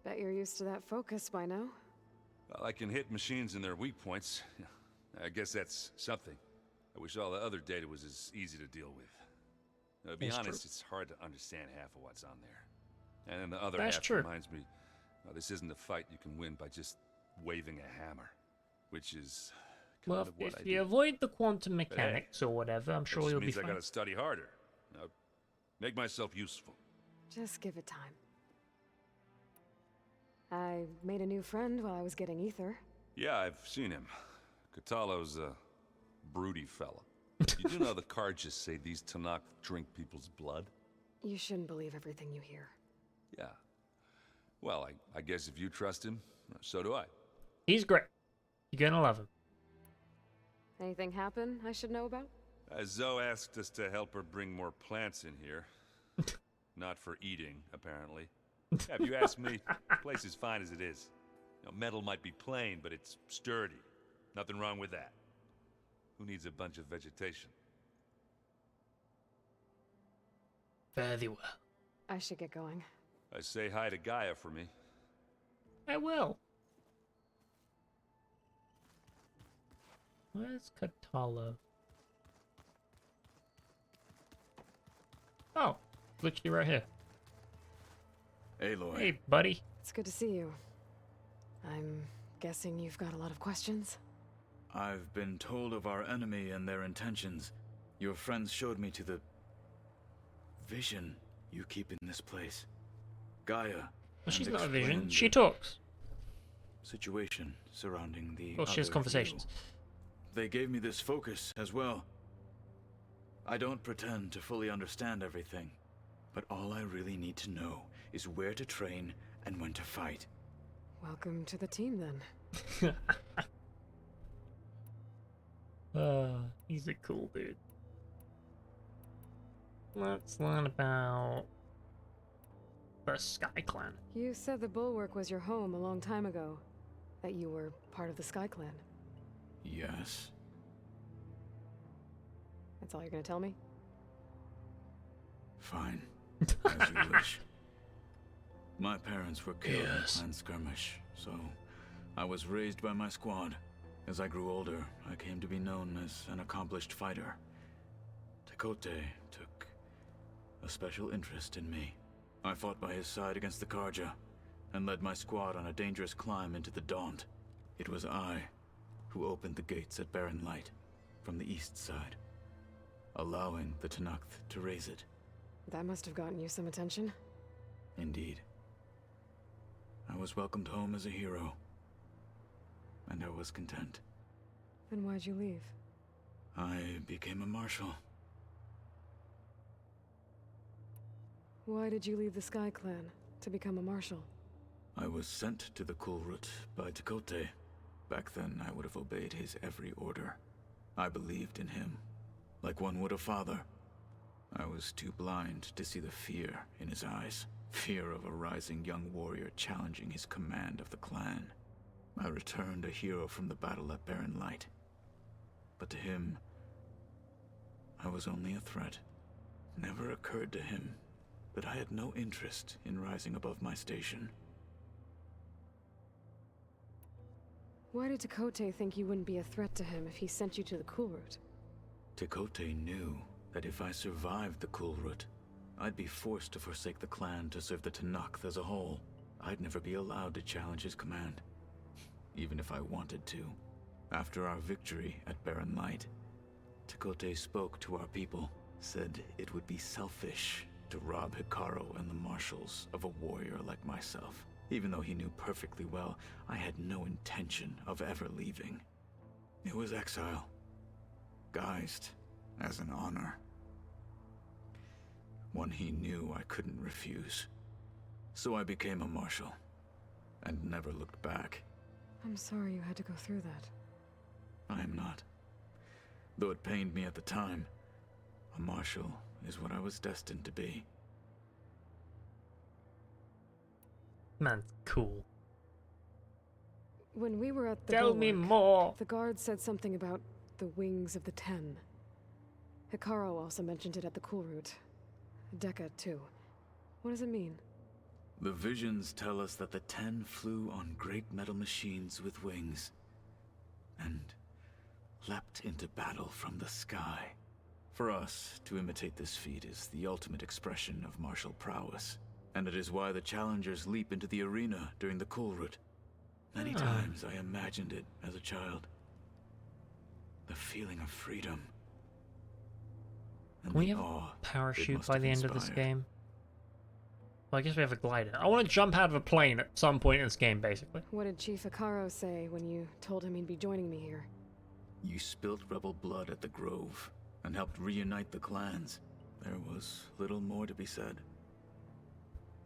Bet you're used to that focus by now. Well, I can hit machines in their weak points. I guess that's something. I wish all the other data was as easy to deal with. To be That's honest, true. it's hard to understand half of what's on there. And then the other That's half true. reminds me, this isn't a fight you can win by just waving a hammer, which is kind Well, of what if I you do. avoid the quantum But hey, mechanics or whatever, I'm that sure just you'll be means I fine. gotta study harder. Now, make myself useful. Just give it time. I made a new friend while I was getting ether. Yeah, I've seen him. Catalo's a broody fella. You do know the cards just say these Tanakh drink people's blood? You shouldn't believe everything you hear. Yeah. Well, I guess if you trust him, so do I. He's great. You're gonna love him. Anything happen I should know about? Zoe asked us to help her bring more plants in here. Not for eating, apparently. Yeah, if you ask me, the place is fine as it is. You know, metal might be plain, but it's sturdy. Nothing wrong with that. Who needs a bunch of vegetation? Very well. I should get going. Say hi to Gaia for me. I will. Where's Katala? Oh, literally right here. Aloy. Hey, buddy. It's good to see you. I'm guessing you've got a lot of questions? I've been told of our enemy and their intentions. Your friends showed me to the vision you keep in this place. Gaia. Well, she's and not a vision. explained She the talks. situation surrounding the Well, she has other conversations. view. They gave me this focus as well. I don't pretend to fully understand everything, but all I really need to know is where to train and when to fight. Welcome to the team, then. He's a cool dude. Let's learn about the Sky Clan. You said the Bulwark was your home a long time ago. That you were part of the Sky Clan. Yes. That's all you're gonna tell me? Fine. As you wish. My parents were killed in a clan skirmish, so I was raised by my squad. As I grew older, I came to be known as an accomplished fighter. Tekote took a special interest in me. I fought by his side against the Karja, and led my squad on a dangerous climb into the Daunt. It was I who opened the gates at Barren Light from the east side, allowing the Tanakh to raise it. That must have gotten you some attention. Indeed. I was welcomed home as a hero, and I was content. Then why'd you leave? I became a marshal. Why did you leave the Sky Clan to become a marshal? I was sent to the Kulrut by Tekote. Back then, I would have obeyed his every order. I believed in him, like one would a father. I was too blind to see the fear in his eyes. Fear of a rising young warrior challenging his command of the clan. I returned a hero from the battle at Barren Light. But to him, I was only a threat. Never occurred to him that I had no interest in rising above my station. Why did Tekote think you wouldn't be a threat to him if he sent you to the Kulrut? Tekote knew that if I survived the Kulrut, I'd be forced to forsake the clan to serve the Tanakh as a whole. I'd never be allowed to challenge his command, even if I wanted to. After our victory at Barren Light, Tekote spoke to our people, said it would be selfish to rob Hikaru and the marshals of a warrior like myself, even though he knew perfectly well I had no intention of ever leaving. It was exile, guised as an honor. One he knew I couldn't refuse. So I became a marshal, and never looked back. I'm sorry you had to go through that. I am not. Though it pained me at the time, a marshal is what I was destined to be. Man's cool. When we were at the Tell me Bulwark, more. the guard said something about the wings of the 10. Hikaru also mentioned it at the Kulrut. Dekka, too. What does it mean? The visions tell us that the 10 flew on great metal machines with wings, and leapt into battle from the sky. For us, to imitate this feat is the ultimate expression of martial prowess, and it is why the challengers leap into the arena during the cool route. Many times I imagined it as a child. The feeling of freedom. Can we have a parachute by the end of this game? Well, I guess we have a glider. I want to jump out of a plane at some point in this game, basically. What did Chief Hikaru say when you told him he'd be joining me here? You spilled rebel blood at the Grove and helped reunite the clans. There was little more to be said.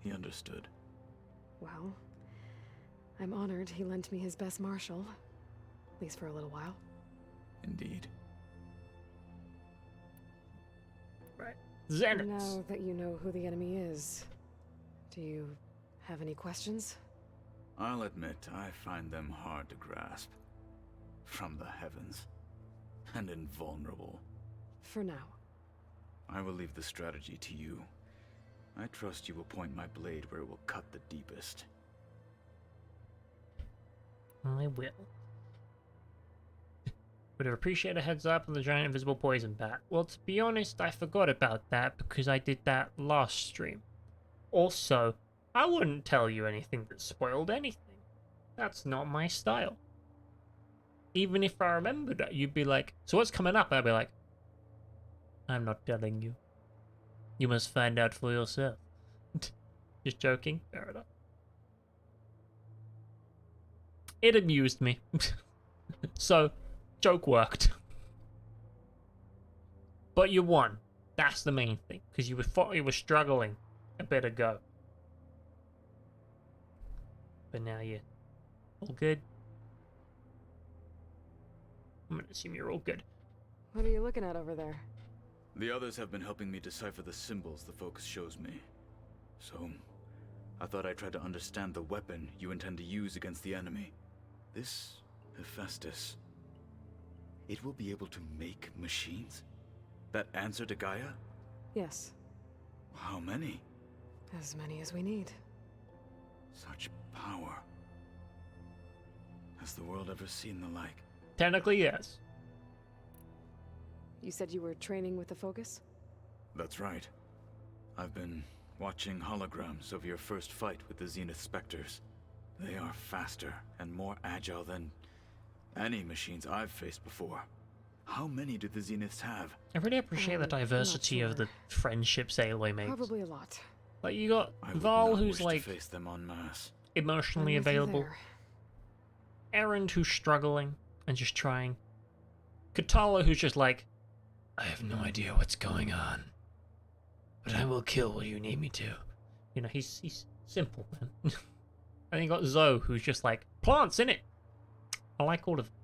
He understood. Well, I'm honored he lent me his best marshal, at least for a little while. Indeed. Right. Xanax. Now that you know who the enemy is, do you have any questions? I'll admit, I find them hard to grasp. From the heavens. And invulnerable. For now. I will leave the strategy to you. I trust you will point my blade where it will cut the deepest. I will. Would have appreciated a heads up on the giant invisible poison bat. Well, to be honest, I forgot about that because I did that last stream. Also, I wouldn't tell you anything that spoiled anything. That's not my style. Even if I remembered that, you'd be like, so what's coming up? And I'd be like, I'm not telling you. You must find out for yourself. Just joking. Fair enough. It amused me. So, joke worked. But you won. That's the main thing. Because you were struggling a bit ago. But now you're all good. I'm gonna assume you're all good. What are you looking at over there? The others have been helping me decipher the symbols the focus shows me. So, I thought I'd try to understand the weapon you intend to use against the enemy. This Hephaestus, it will be able to make machines? That answer to Gaia? Yes. How many? As many as we need. Such power. Has the world ever seen the like? Technically, yes. You said you were training with the Focus? That's right. I've been watching holograms of your first fight with the Zenith Spectres. They are faster and more agile than any machines I've faced before. How many do the Zeniths have? I really appreciate the diversity of the friendships Aloy makes. Probably a lot. Like, you got I would Val, not who's wish like to face them en masse. emotionally I'm with you available. there. Erend, who's struggling and just trying. Katala, who's just like, I have no idea what's going on, but I will kill what you need me to. You know, he's simple, man. And you got Zoe, who's just like, plants, innit? I like all of them.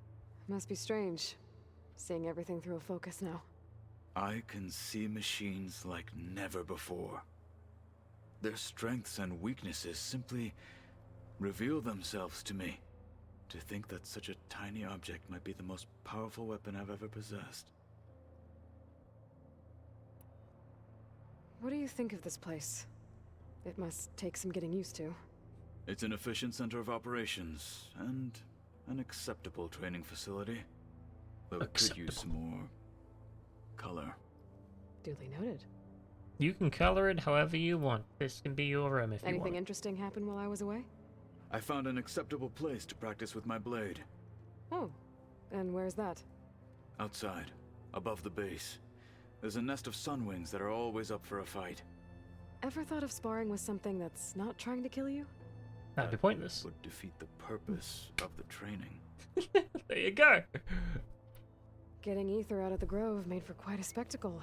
Must be strange, seeing everything through a Focus now. I can see machines like never before. Their strengths and weaknesses simply reveal themselves to me. To think that such a tiny object might be the most powerful weapon I've ever possessed. What do you think of this place? It must take some getting used to. It's an efficient center of operations, and an acceptable training facility. Though it could use some more color. Duly noted. You can color it however you want. This can be your room if you want. Anything interesting happen while I was away? I found an acceptable place to practice with my blade. Oh, and where's that? Outside, above the base. There's a nest of sunwings that are always up for a fight. Ever thought of sparring with something that's not trying to kill you? That'd be pointless. Would defeat the purpose of the training. There you go. Getting Ether out of the Grove made for quite a spectacle.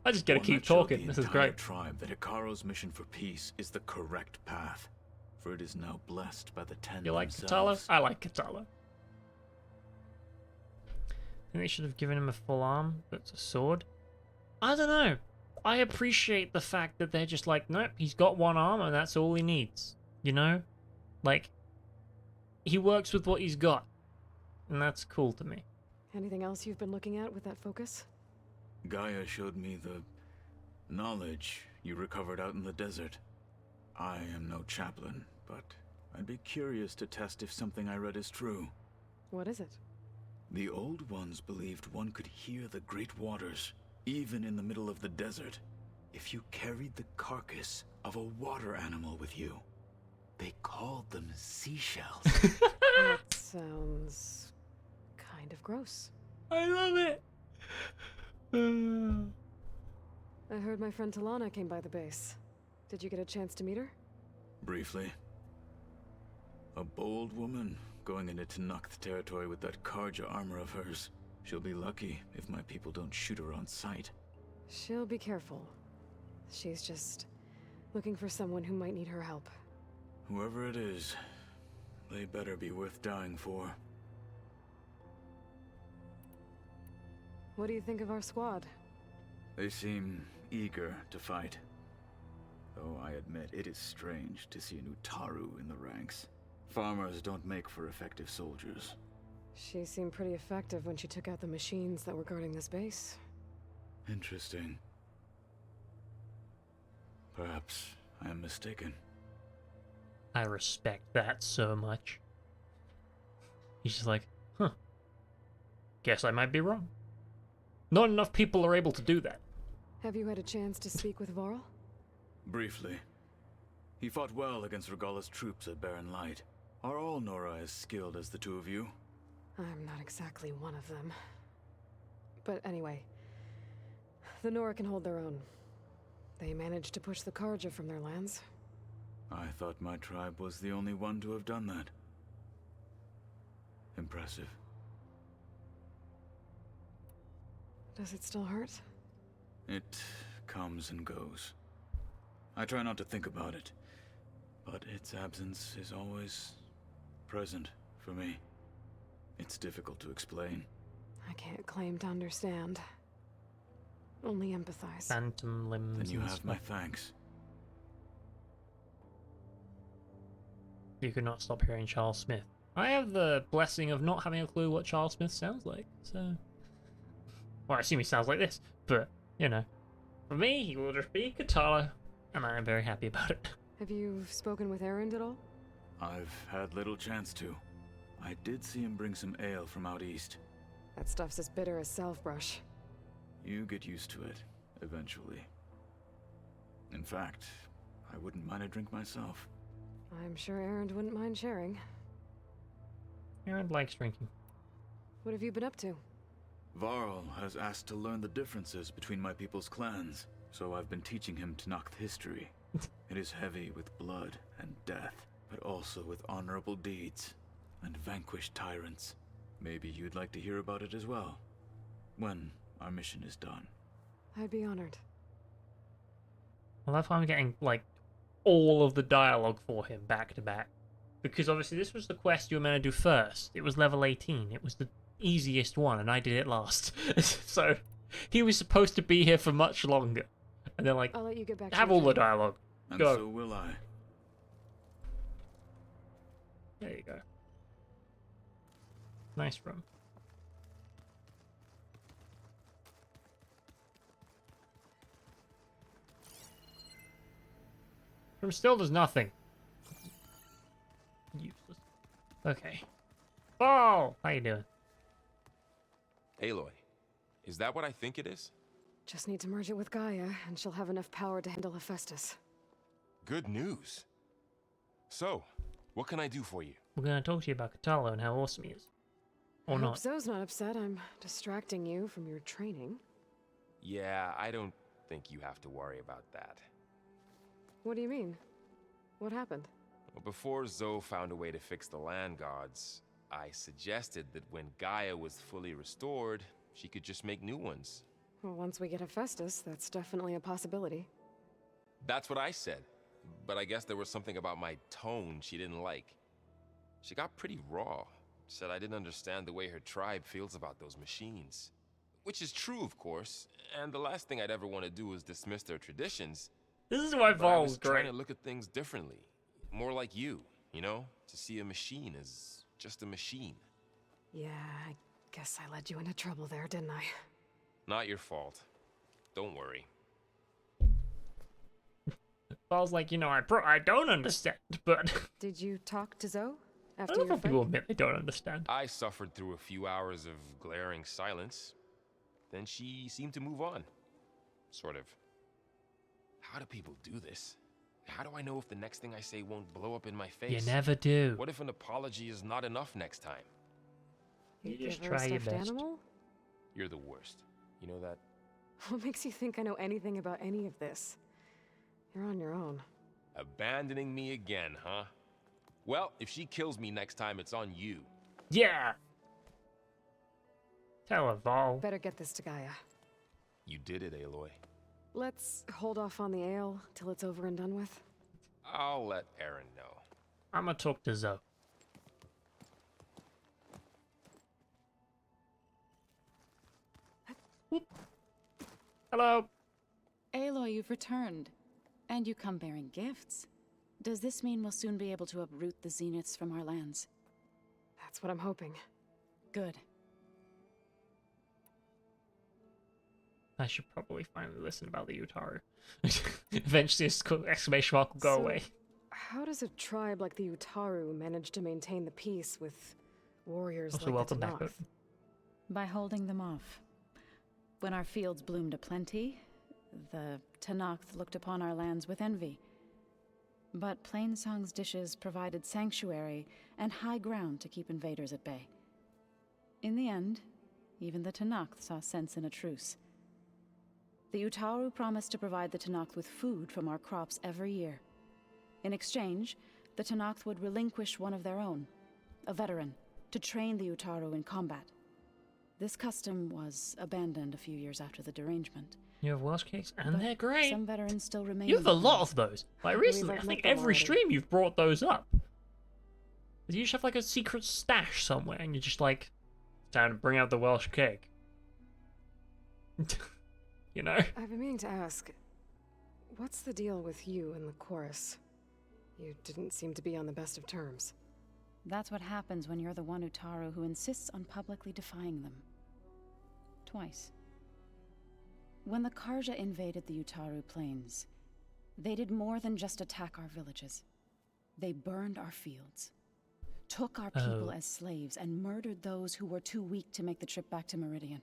I just gotta One keep that showed talking. the This is entire great. tribe that Hikaru's mission for peace is the correct path, for it is now blessed by the Ten You like themselves. Katala? I like Katala. I think they should have given him a full arm, but it's a sword. I don't know. I appreciate the fact that they're just like, nope, he's got one arm and that's all he needs. You know? Like, he works with what he's got. And that's cool to me. Anything else you've been looking at with that Focus? Gaia showed me the knowledge you recovered out in the desert. I am no chaplain, but I'd be curious to test if something I read is true. What is it? The old ones believed one could hear the great waters Even in the middle of the desert, if you carried the carcass of a water animal with you, they called them seashells. That sounds kind of gross. I love it. I heard my friend Talana came by the base. Did you get a chance to meet her? Briefly. A bold woman going into Tanakh territory with that Karja armor of hers. She'll be lucky if my people don't shoot her on sight. She'll be careful. She's just looking for someone who might need her help. Whoever it is, they better be worth dying for. What do you think of our squad? They seem eager to fight. Though I admit it is strange to see an Utaru in the ranks. Farmers don't make for effective soldiers. She seemed pretty effective when she took out the machines that were guarding this base. Interesting. Perhaps I am mistaken. I respect that so much. He's just like, huh. Guess I might be wrong. Not enough people are able to do that. Have you had a chance to speak with Varl? Briefly. He fought well against Regala's troops at Barren Light. Are all Nora as skilled as the two of you? I'm not exactly one of them. But anyway, the Nora can hold their own. They managed to push the Karja from their lands. I thought my tribe was the only one to have done that. Impressive. Does it still hurt? It comes and goes. I try not to think about it, but its absence is always present for me. It's difficult to explain. I can't claim to understand. Only empathize. Phantom limbs. Then you and have stuff. my thanks. You could not stop hearing Charles Smith. I have the blessing of not having a clue what Charles Smith sounds like, so... Well, I assume he sounds like this, but, you know. For me, he will just be Katala, and I am very happy about it. Have you spoken with Erend at all? I've had little chance to. I did see him bring some ale from out east. That stuff's as bitter as salve-brush. You get used to it, eventually. In fact, I wouldn't mind a drink myself. I'm sure Erend wouldn't mind sharing. Erend likes drinking. What have you been up to? Varl has asked to learn the differences between my people's clans, so I've been teaching him Tanakh history. It is heavy with blood and death, but also with honorable deeds and vanquished tyrants. Maybe you'd like to hear about it as well, when our mission is done. I'd be honored. I love how I'm getting, like, all of the dialogue for him back to back. Because obviously this was the quest you were meant to do first. It was level 18. It was the easiest one, and I did it last. So, he was supposed to be here for much longer. And they're like, I'll let you get back to have your all the journey. dialogue. And Go. so will I. There you go. Nice room. Room still does nothing. Useless. Okay. Oh, how you doing? Aloy, is that what I think it is? Just need to merge it with Gaia, and she'll have enough power to handle Hephaestus. Good news. So, what can I do for you? We're gonna talk to you about Katalo and how awesome he is. Or I not. hope Zoe's not upset. I'm distracting you from your training. Yeah, I don't think you have to worry about that. What do you mean? What happened? Well, before Zoe found a way to fix the land gods, I suggested that when Gaia was fully restored, she could just make new ones. Well, once we get Hephaestus, that's definitely a possibility. That's what I said, but I guess there was something about my tone she didn't like. She got pretty raw, said I didn't understand the way her tribe feels about those machines. Which is true, of course, and the last thing I'd ever want to do is dismiss their traditions. This is why But I Vol's was trying great. to look at things differently. More like you know? To see a machine as just a machine. Yeah, I guess I led you into trouble there, didn't I? Not your fault. Don't worry. Vol's like, you know, I don't understand, but... Did you talk to Zoe I after don't know your if people fight? admit they don't understand. I suffered through a few hours of glaring silence. Then she seemed to move on. Sort of. How do people do this? How do I know if the next thing I say won't blow up in my face? You never do. What if an apology is not enough next time? You just Give her a try your stuffed best. animal? You're the worst. You know that? What makes you think I know anything about any of this? You're on your own. Abandoning me again, huh? Well, if she kills me next time, it's on you. Yeah. Tell her, Vol. Better get this to Gaia. You did it, Aloy. Let's hold off on the ale till it's over and done with. I'll let Aaron know. I'm gonna talk to Zoe. Hello. Aloy, you've returned. And you come bearing gifts. Does this mean we'll soon be able to uproot the Zeniths from our lands? That's what I'm hoping. Good. I should probably finally listen about the Utaru. Eventually, this exclamation mark will go away. How does a tribe like the Utaru manage to maintain the peace with warriors Also, like welcome the back. Tenakth? By holding them off. When our fields bloomed aplenty, the Tenakth looked upon our lands with envy. But Plainsong's dishes provided sanctuary and high ground to keep invaders at bay. In the end, even the Tenakth saw sense in a truce. The Utaru promised to provide the Tenakth with food from our crops every year. In exchange, the Tenakth would relinquish one of their own, a veteran, to train the Utaru in combat. This custom was abandoned a few years after the derangement. You have Welsh cakes, and But they're great. Some veterans still remain. You have a in the lot lands. of those. Like We've recently, I met think them every already. stream you've brought those up. You just have like a secret stash somewhere, and you're just like, time to bring out the Welsh cake. You know? I've been meaning to ask, what's the deal with you and the chorus? You didn't seem to be on the best of terms. That's what happens when you're the one Utaru who insists on publicly defying them. Twice. When the Karja invaded the Utaru plains, they did more than just attack our villages. They burned our fields, took our people as slaves, and murdered those who were too weak to make the trip back to Meridian.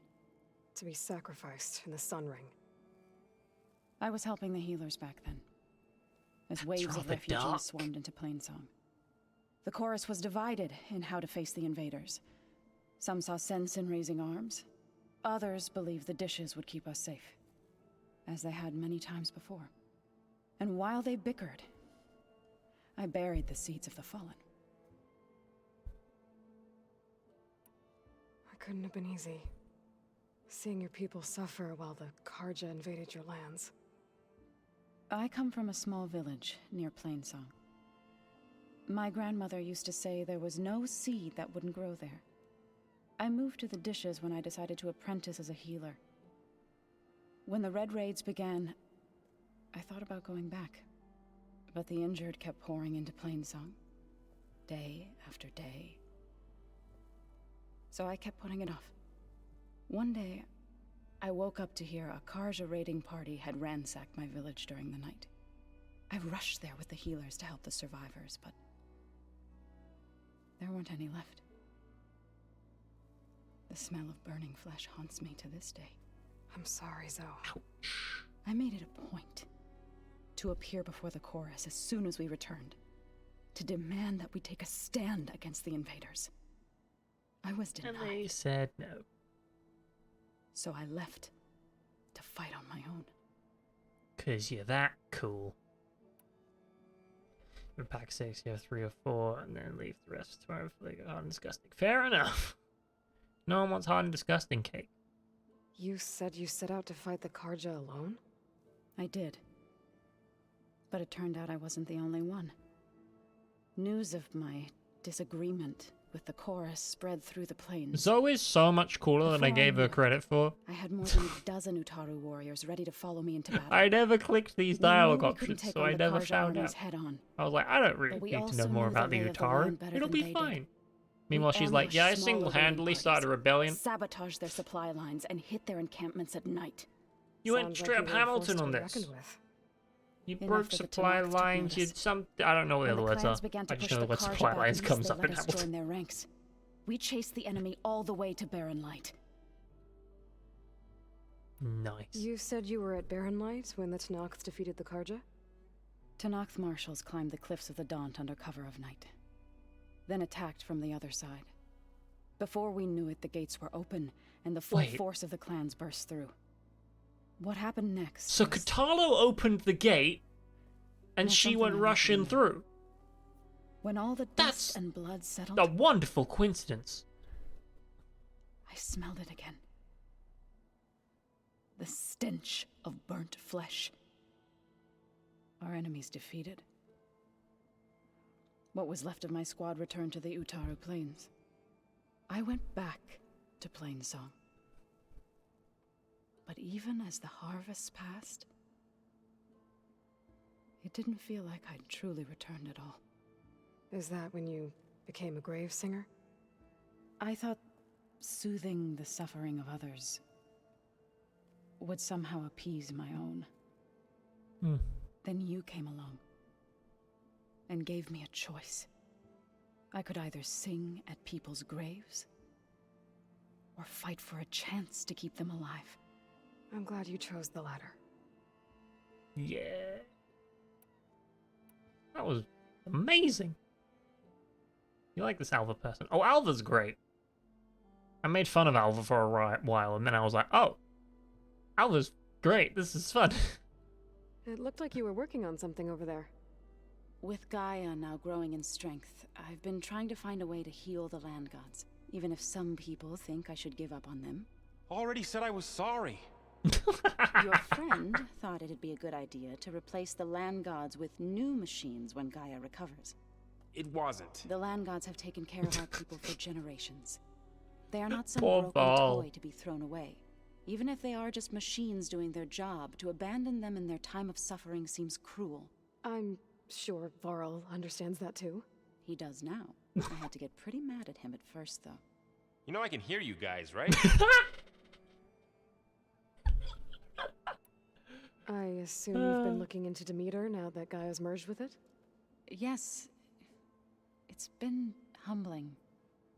To be sacrificed in the Sun Ring. I was helping the healers back then, as waves of rather refugees dark. swarmed into Plainsong. The chorus was divided in how to face the invaders. Some saw sense in raising arms. Others believed the dishes would keep us safe, as they had many times before. And while they bickered, I buried the seeds of the fallen. It couldn't have been easy. Seeing your people suffer while the Karja invaded your lands. I come from a small village near Plainsong. My grandmother used to say there was no seed that wouldn't grow there. I moved to the dishes when I decided to apprentice as a healer. When the Red Raids began, I thought about going back. But the injured kept pouring into Plainsong, day after day. So I kept putting it off. One day, I woke up to hear a Karja raiding party had ransacked my village during the night. I rushed there with the healers to help the survivors, but there weren't any left. The smell of burning flesh haunts me to this day. I'm sorry, Zoe. I made it a point to appear before the chorus as soon as we returned, to demand that we take a stand against the invaders. I was denied. And they said no. So I left to fight on my own. 'Cause you're that cool. In pack 6, you have 3 or 4, and then leave the rest tomorrow for they go hard and disgusting. Fair enough. No one wants hard and disgusting cake. You said you set out to fight the Karja alone? I did. But it turned out I wasn't the only one. News of my disagreement with the chorus spread through the plains. Zoe's so much cooler than I Before I gave knew her it, credit for. I had more than a dozen Utaru warriors ready to follow me into battle. I never clicked these We knew dialogue we couldn't options, take so on I the never Karja found armies out. head-on. I was like, I don't really But we need to also know more knew about the the lay of the land Utaru. better It'll than be they did. fine. Meanwhile, she's like, ambushed yeah, I small single-handedly raiding started a parties, rebellion. sabotaged their supply lines, and hit their encampments at night. You went Sounds straight like up you were a force Hamilton to on be this. reckoned with. You Enough broke for the supply Tenakth to lines, you notice. some... I don't know what the When other the words clans are. began to I just push know the what Karja supply back lines east, comes they up let in us join Hamilton. their ranks. We chased the enemy all the way to Barren Light. Nice. You said you were at Barren Light when the Tanakhs defeated the Karja? Tanakh marshals climbed the cliffs of the Daunt under cover of night, then attacked from the other side. Before we knew it, the gates were open, and the full force of the clans burst through. What happened next? So Katalo opened the gate, and she went rushing through. When all the dust and blood settled, a wonderful coincidence. I smelled it again. The stench of burnt flesh. Our enemies defeated. What was left of my squad returned to the Utaru Plains. I went back to Plainsong. But even as the harvests passed, it didn't feel like I'd truly returned at all. Is that when you became a grave singer? I thought soothing the suffering of others would somehow appease my own. Then you came along and gave me a choice. I could either sing at people's graves or fight for a chance to keep them alive. I'm glad you chose the latter. Yeah. That was amazing. You like this Alva person? Oh, Alva's great. I made fun of Alva for a while, and then I was like, oh, Alva's great. This is fun. It looked like you were working on something over there. With Gaia now growing in strength, I've been trying to find a way to heal the land gods, even if some people think I should give up on them. Already said I was sorry. Your friend thought it'd be a good idea to replace the land gods with new machines when Gaia recovers. It wasn't. The land gods have taken care of our people for generations. They are not some Poor broken Val. toy to be thrown away. Even if they are just machines doing their job, to abandon them in their time of suffering seems cruel. I'm sure Varl understands that too. He does now. I had to get pretty mad at him at first, though. You know I can hear you guys, right? I assume you've been looking into Demeter now that Gaia's merged with it? Yes. It's been humbling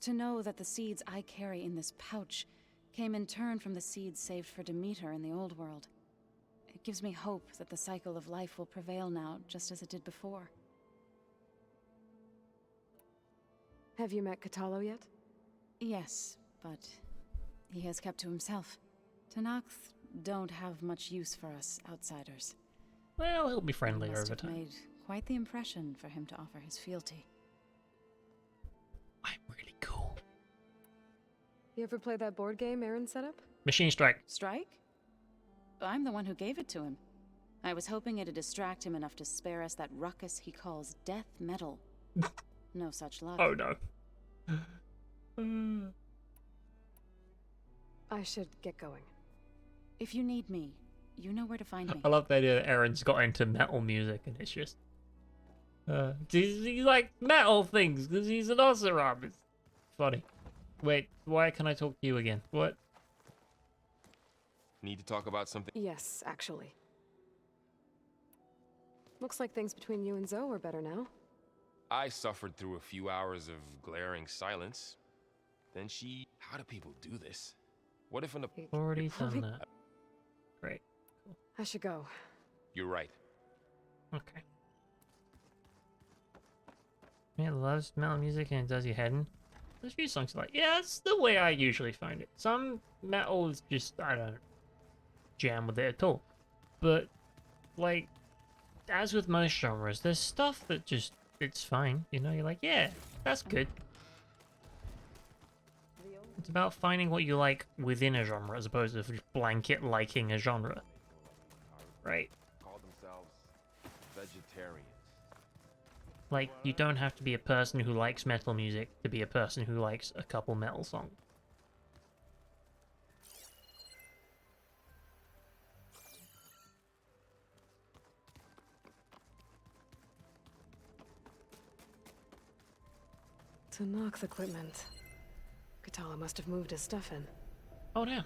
to know that the seeds I carry in this pouch came in turn from the seeds saved for Demeter in the old world. It gives me hope that the cycle of life will prevail now, just as it did before. Have you met Katalo yet? Yes, but he has kept to himself. Tanakhs don't have much use for us outsiders. Well, he'll be friendlier It must over have time. made quite the impression for him to offer his fealty. I'm really cool. You ever play that board game Aaron set up? Machine Strike. Strike? I'm the one who gave it to him. I was hoping it'd distract him enough to spare us that ruckus he calls death metal. No such luck. Oh no. I should get going. If you need me, you know where to find me. I love the idea that Aaron's got into metal music and it's just... he like metal things because he's an Oseram. It's funny. Wait, why can I talk to you again? What? Need to talk about something? Yes, actually. Looks like things between you and Zoe are better now. I suffered through a few hours of glaring silence. Then she... How do people do this? What if an... Already done that. Great. Cool. I should go. You're right. Okay. Yeah, it loves metal music and it does your head in. There's a few songs like, yeah, that's the way I usually find it. Some metal is just, I don't jam with it at all. But, like, as with most genres, there's stuff that just, it's fine. You know, you're like, yeah, that's good. It's about finding what you like within a genre as opposed to just blanket liking a genre. Right? Call themselves vegetarians. Like, you don't have to be a person who likes metal music to be a person who likes a couple metal songs. Tanakh's equipment. Katala must have moved his stuff in. Oh, yeah.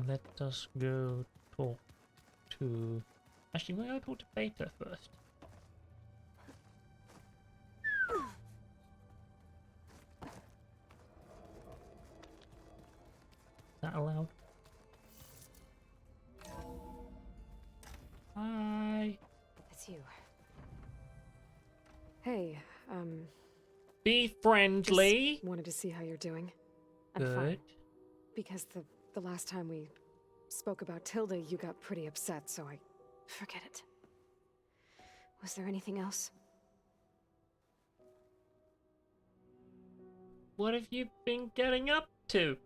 Let us go talk to... Actually, maybe I'll talk to Beta first. Is that allowed? Hi. It's you. Hey, Be friendly. Just wanted to see how you're doing. I'm Good. fine. Because the last time we spoke about Tilda, you got pretty upset, so I... Forget it. Was there anything else? What have you been getting up to?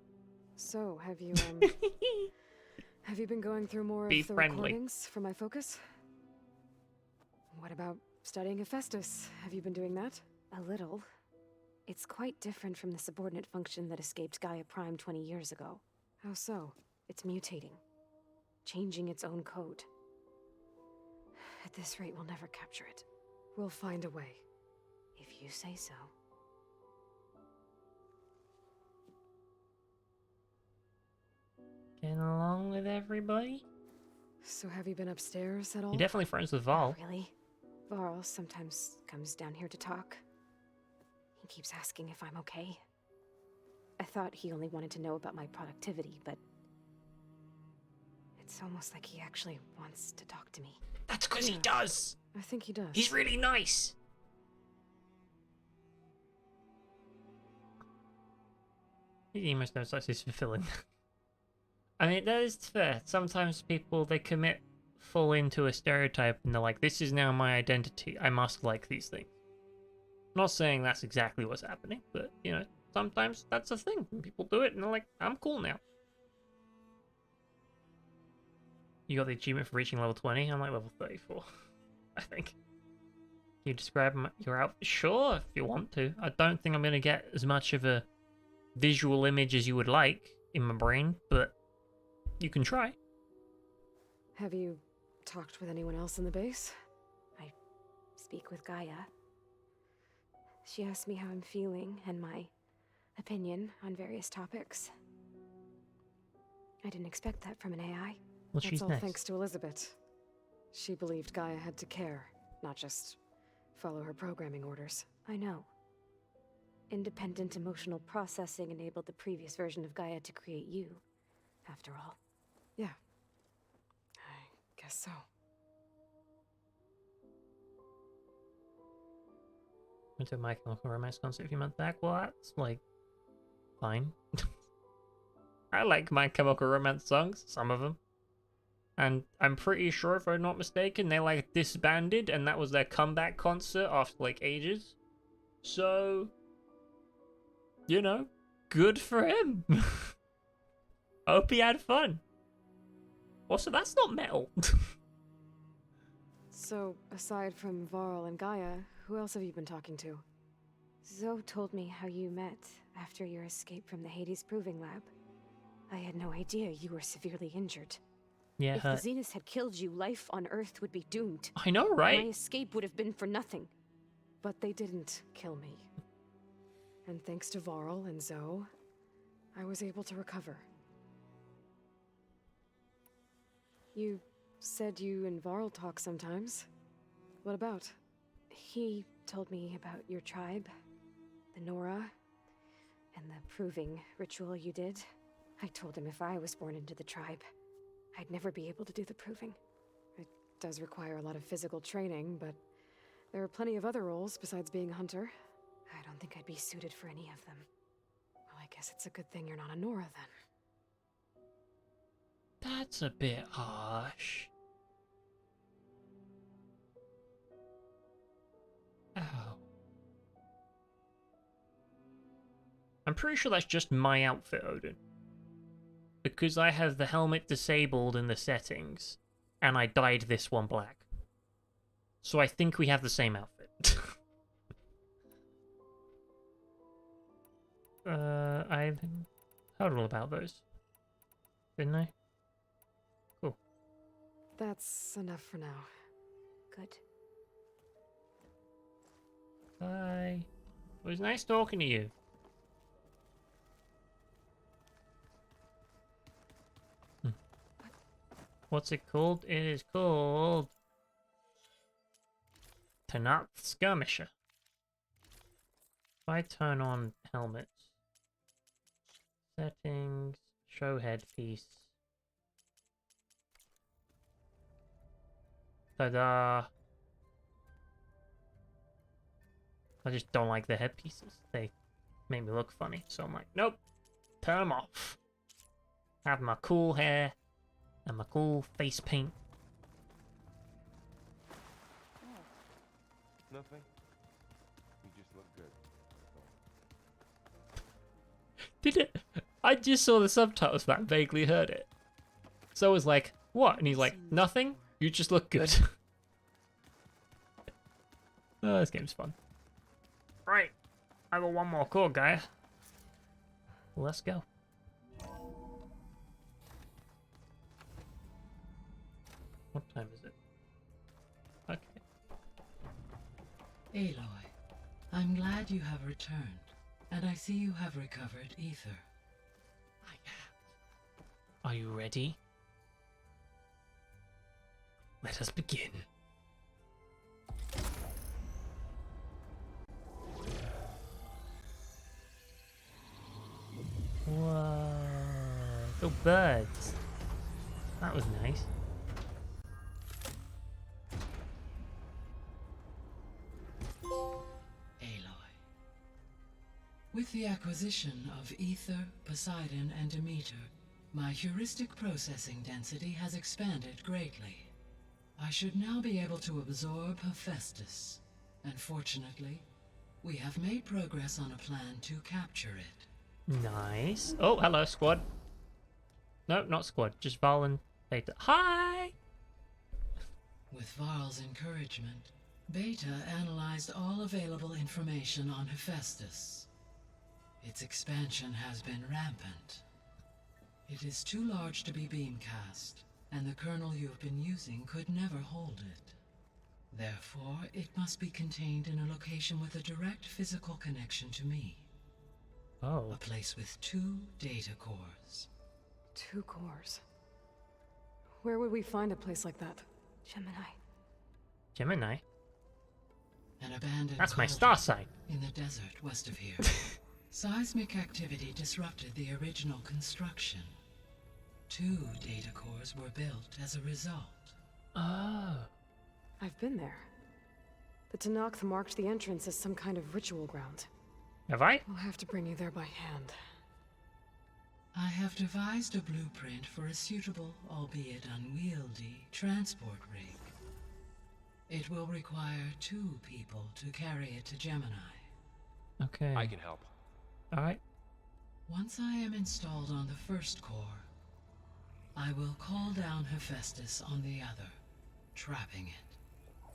So, have you, have you been going through more Be of the friendly. recordings for my focus? What about studying Hephaestus? Have you been doing that? A little. It's quite different from the subordinate function that escaped Gaia Prime 20 years ago. How so? It's mutating. Changing its own code. At this rate, we'll never capture it. We'll find a way. If you say so. Getting along with everybody? So have you been upstairs at all? You're definitely friends with Val. Really? Varl sometimes comes down here to talk. He keeps asking if I'm okay. I thought he only wanted to know about my productivity, but... It's almost like he actually wants to talk to me. That's because he does! I think he does. He's really nice! He must know such is fulfilling. I mean, that is fair. Sometimes people, they commit full into a stereotype and they're like, this is now my identity. I must like these things. I'm not saying that's exactly what's happening, but, you know, sometimes that's a thing. And people do it and they're like, I'm cool now. You got the achievement for reaching level 20? I'm like level 34, I think. Can you describe your outfit? Sure, if you want to. I don't think I'm going to get as much of a visual image as you would like in my brain, but you can try. Have you talked with anyone else in the base? I speak with Gaia. She asked me how I'm feeling and my opinion on various topics. I didn't expect that from an AI. Well, That's she's all nice. thanks to Elizabeth. She believed Gaia had to care, not just follow her programming orders. I know. Independent emotional processing enabled the previous version of Gaia to create you, after all. Yeah. I guess so. Went to a My Chemical Romance concert a few months back. Well, that's, like, fine. I like My Chemical Romance songs, some of them. And I'm pretty sure, if I'm not mistaken, they, like, disbanded, and that was their comeback concert after, like, ages. So, you know, good for him. Hope he had fun. Also, that's not metal. So, aside from Varl and Gaia, who else have you been talking to? Zoe told me how you met after your escape from the Hades Proving Lab. I had no idea you were severely injured. Yeah, if the Zeniths had killed you, life on Earth would be doomed. I know, right? My escape would have been for nothing. But they didn't kill me. And thanks to Varl and Zoe, I was able to recover. You said you and Varl talk sometimes. What about? He told me about your tribe, the Nora, and the proving ritual you did. I told him if I was born into the tribe, I'd never be able to do the proving. It does require a lot of physical training, but there are plenty of other roles besides being a hunter. I don't think I'd be suited for any of them. Well, I guess it's a good thing you're not a Nora then. That's a bit harsh. Oh. I'm pretty sure that's just my outfit, Odin. Because I have the helmet disabled in the settings, and I dyed this one black. So I think we have the same outfit. I heard all about those. Didn't I? Cool. That's enough for now. Good. Bye. It was nice talking to you. What's it called? It is called Tanakh Skirmisher. If I turn on helmets, settings, show headpiece. Ta-da! I just don't like the headpieces. They make me look funny, so I'm like, nope, turn them off. Have my cool hair and my cool face paint. Nothing. You just look good. Did it? I just saw the subtitles that vaguely heard it. So I was like, what? And he's like, nothing? You just look good. Oh, this game's fun. Right. I got one more core, guy. Let's go. What time is it? Okay. Aloy, I'm glad you have returned, and I see you have recovered ether. Are you ready? Let us begin. Whoa. Go birds. That was nice. Aloy. With the acquisition of Ether, Poseidon, and Demeter, my heuristic processing density has expanded greatly. I should now be able to absorb Hephaestus, and fortunately, we have made progress on a plan to capture it. Nice. Oh, hello, squad. No, not squad. Just Val and Beta. Hi! With Varl's encouragement, Beta analyzed all available information on Hephaestus. Its expansion has been rampant. It is too large to be beamcast, and the kernel you've been using could never hold it. Therefore, it must be contained in a location with a direct physical connection to me. Oh. A place with 2 data cores. 2 cores? Where would we find a place like that? Gemini. Gemini? An abandoned That's my cauldron star sign. in the desert west of here. Seismic activity disrupted the original construction. 2 data cores were built as a result. Oh. I've been there. The Tanakh marked the entrance as some kind of ritual ground. Have I? We'll have to bring you there by hand. I have devised a blueprint for a suitable, albeit unwieldy, transport rig. It will require 2 people to carry it to Gemini. Okay. I can help. Alright. Once I am installed on the first core, I will call down Hephaestus on the other, trapping it.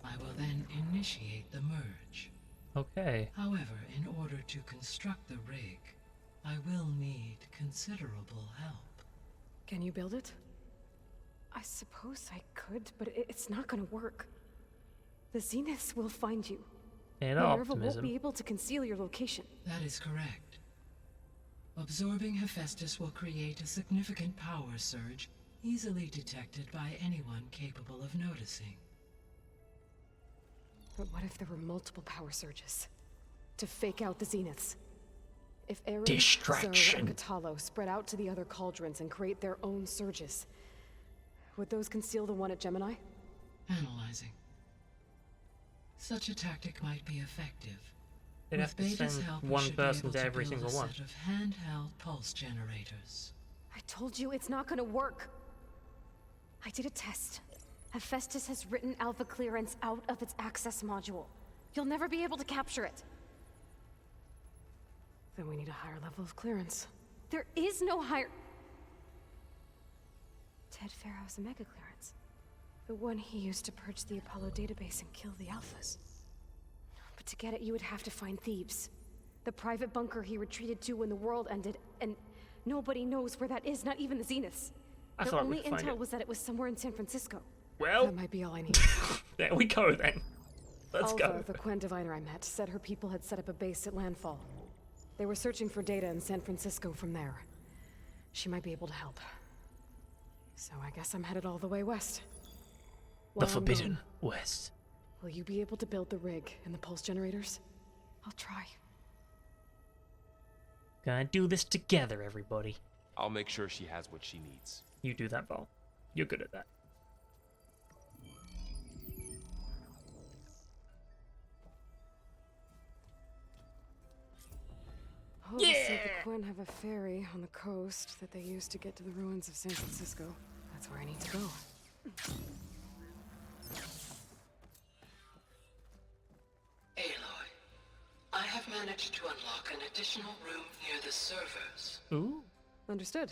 I will then initiate the merge. Okay. However, in order to construct the rig, I will need considerable help. Can you build it? I suppose I could, but it's not gonna work. The Zeniths will find you. Minerva won't be able to conceal your location. That is correct. Absorbing Hephaestus will create a significant power surge, easily detected by anyone capable of noticing. But what if there were multiple power surges? To fake out the Zeniths? If Eren, Distraction. Zer, and Katalo spread out to the other cauldrons and create their own surges, would those conceal the one at Gemini? Analyzing. Such a tactic might be effective. They'd have to send one person to every single one. A set of handheld pulse generators. I told you it's not gonna work. I did a test. Hephaestus has written Alpha clearance out of its access module. You'll never be able to capture it. Then we need a higher level of clearance. There is no higher... Ted Pharaoh's Omega clearance. The one he used to purge the Apollo database and kill the Alphas. But to get it, you would have to find Thebes. The private bunker he retreated to when the world ended, and nobody knows where that is, not even the Zeniths. Their only intel was that it was somewhere in San Francisco. Well... That might be all I need. There we go then. Let's Alva, go. The Quen diviner I met, said her people had set up a base at landfall. They were searching for data in San Francisco from there. She might be able to help. So I guess I'm headed all the way west. The While I'm Forbidden gone, West. will you be able to build the rig and the pulse generators? I'll try. Gonna do this together, everybody. I'll make sure she has what she needs. You do that, Val. You're good at that. Oh, yeah! Say the Quinn have a ferry on the coast that they use to get to the ruins of San Francisco. That's where I need to go. Aloy, I have managed to unlock an additional room near the servers. Ooh. Understood.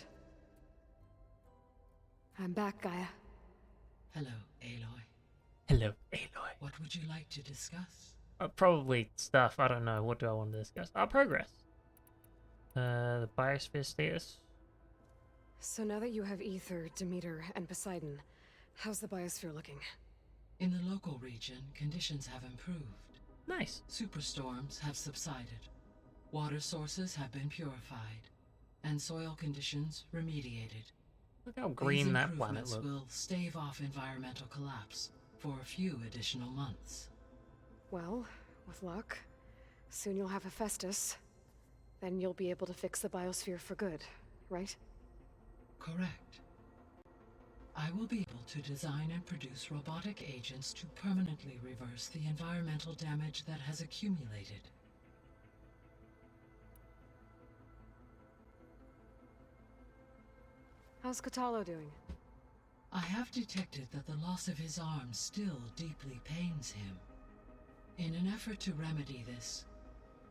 I'm back, Gaia. Hello, Aloy. Hello, Aloy. What would you like to discuss? Probably stuff. I don't know. What do I want to discuss? Our progress. The biosphere status. So now that you have Ether, Demeter, and Poseidon, how's the biosphere looking? In the local region, conditions have improved. Nice. Superstorms have subsided. Water sources have been purified. And soil conditions remediated. Look how green that planet looks. Will stave off environmental collapse for a few additional months. Well, with luck, soon you'll have Hephaestus. Then you'll be able to fix the biosphere for good, right? Correct. I will be able to design and produce robotic agents to permanently reverse the environmental damage that has accumulated. How's Kotallo doing? I have detected that the loss of his arm still deeply pains him. In an effort to remedy this,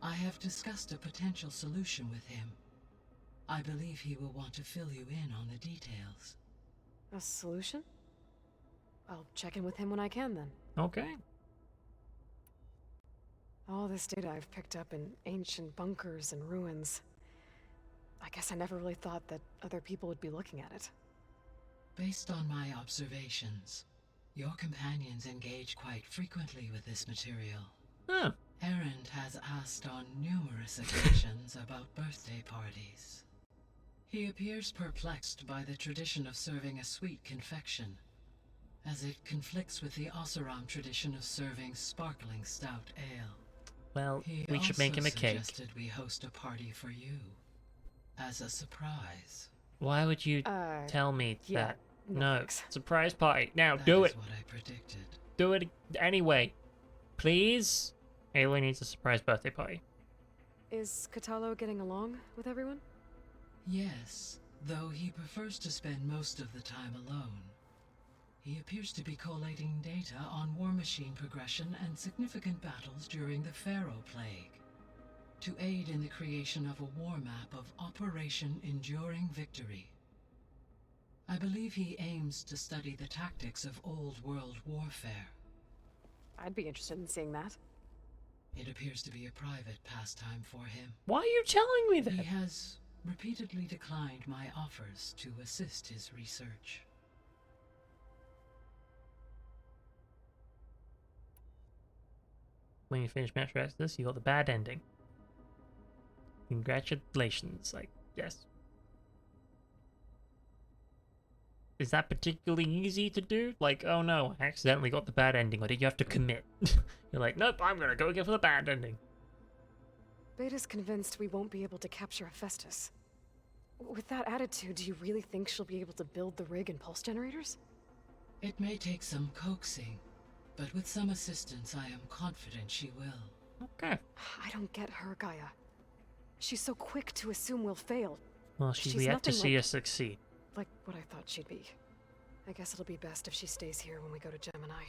I have discussed a potential solution with him. I believe he will want to fill you in on the details. A solution? I'll check in with him when I can, then. Okay. All this data I've picked up in ancient bunkers and ruins. I guess I never really thought that other people would be looking at it. Based on my observations, your companions engage quite frequently with this material. Huh. Erend has asked on numerous occasions about birthday parties. He appears perplexed by the tradition of serving a sweet confection, as it conflicts with the Oseram tradition of serving sparkling stout ale. Well, we should make him a cake. He also suggested we host a party for you, as a surprise. Why would you tell me yeah, that? no, No, surprise party. Now, That do is it. what I predicted. Do it anyway. Please? Aloy needs a surprise birthday party. Is Kotallo getting along with everyone? Yes, though he prefers to spend most of the time alone. He appears to be collating data on war machine progression and significant battles during the Pharaoh Plague, to aid in the creation of a war map of Operation Enduring Victory. I believe he aims to study the tactics of old world warfare. I'd be interested in seeing that. It appears to be a private pastime for him. Why are you telling me that? He has repeatedly declined my offers to assist his research. When you finish Master Exodus, you got the bad ending. Congratulations, I guess. Is that particularly easy to do? Like, oh no, I accidentally got the bad ending, or did you have to commit? You're like, nope, I'm gonna go for the bad ending. Beta's convinced we won't be able to capture Hephaestus. With that attitude, do you really think she'll be able to build the rig and pulse generators? It may take some coaxing, but with some assistance I am confident she will. Okay. I don't get her, Gaia. She's so quick to assume we'll fail. Well, she's yet to see us succeed. Like what I thought she'd be. I guess it'll be best if she stays here when we go to Gemini.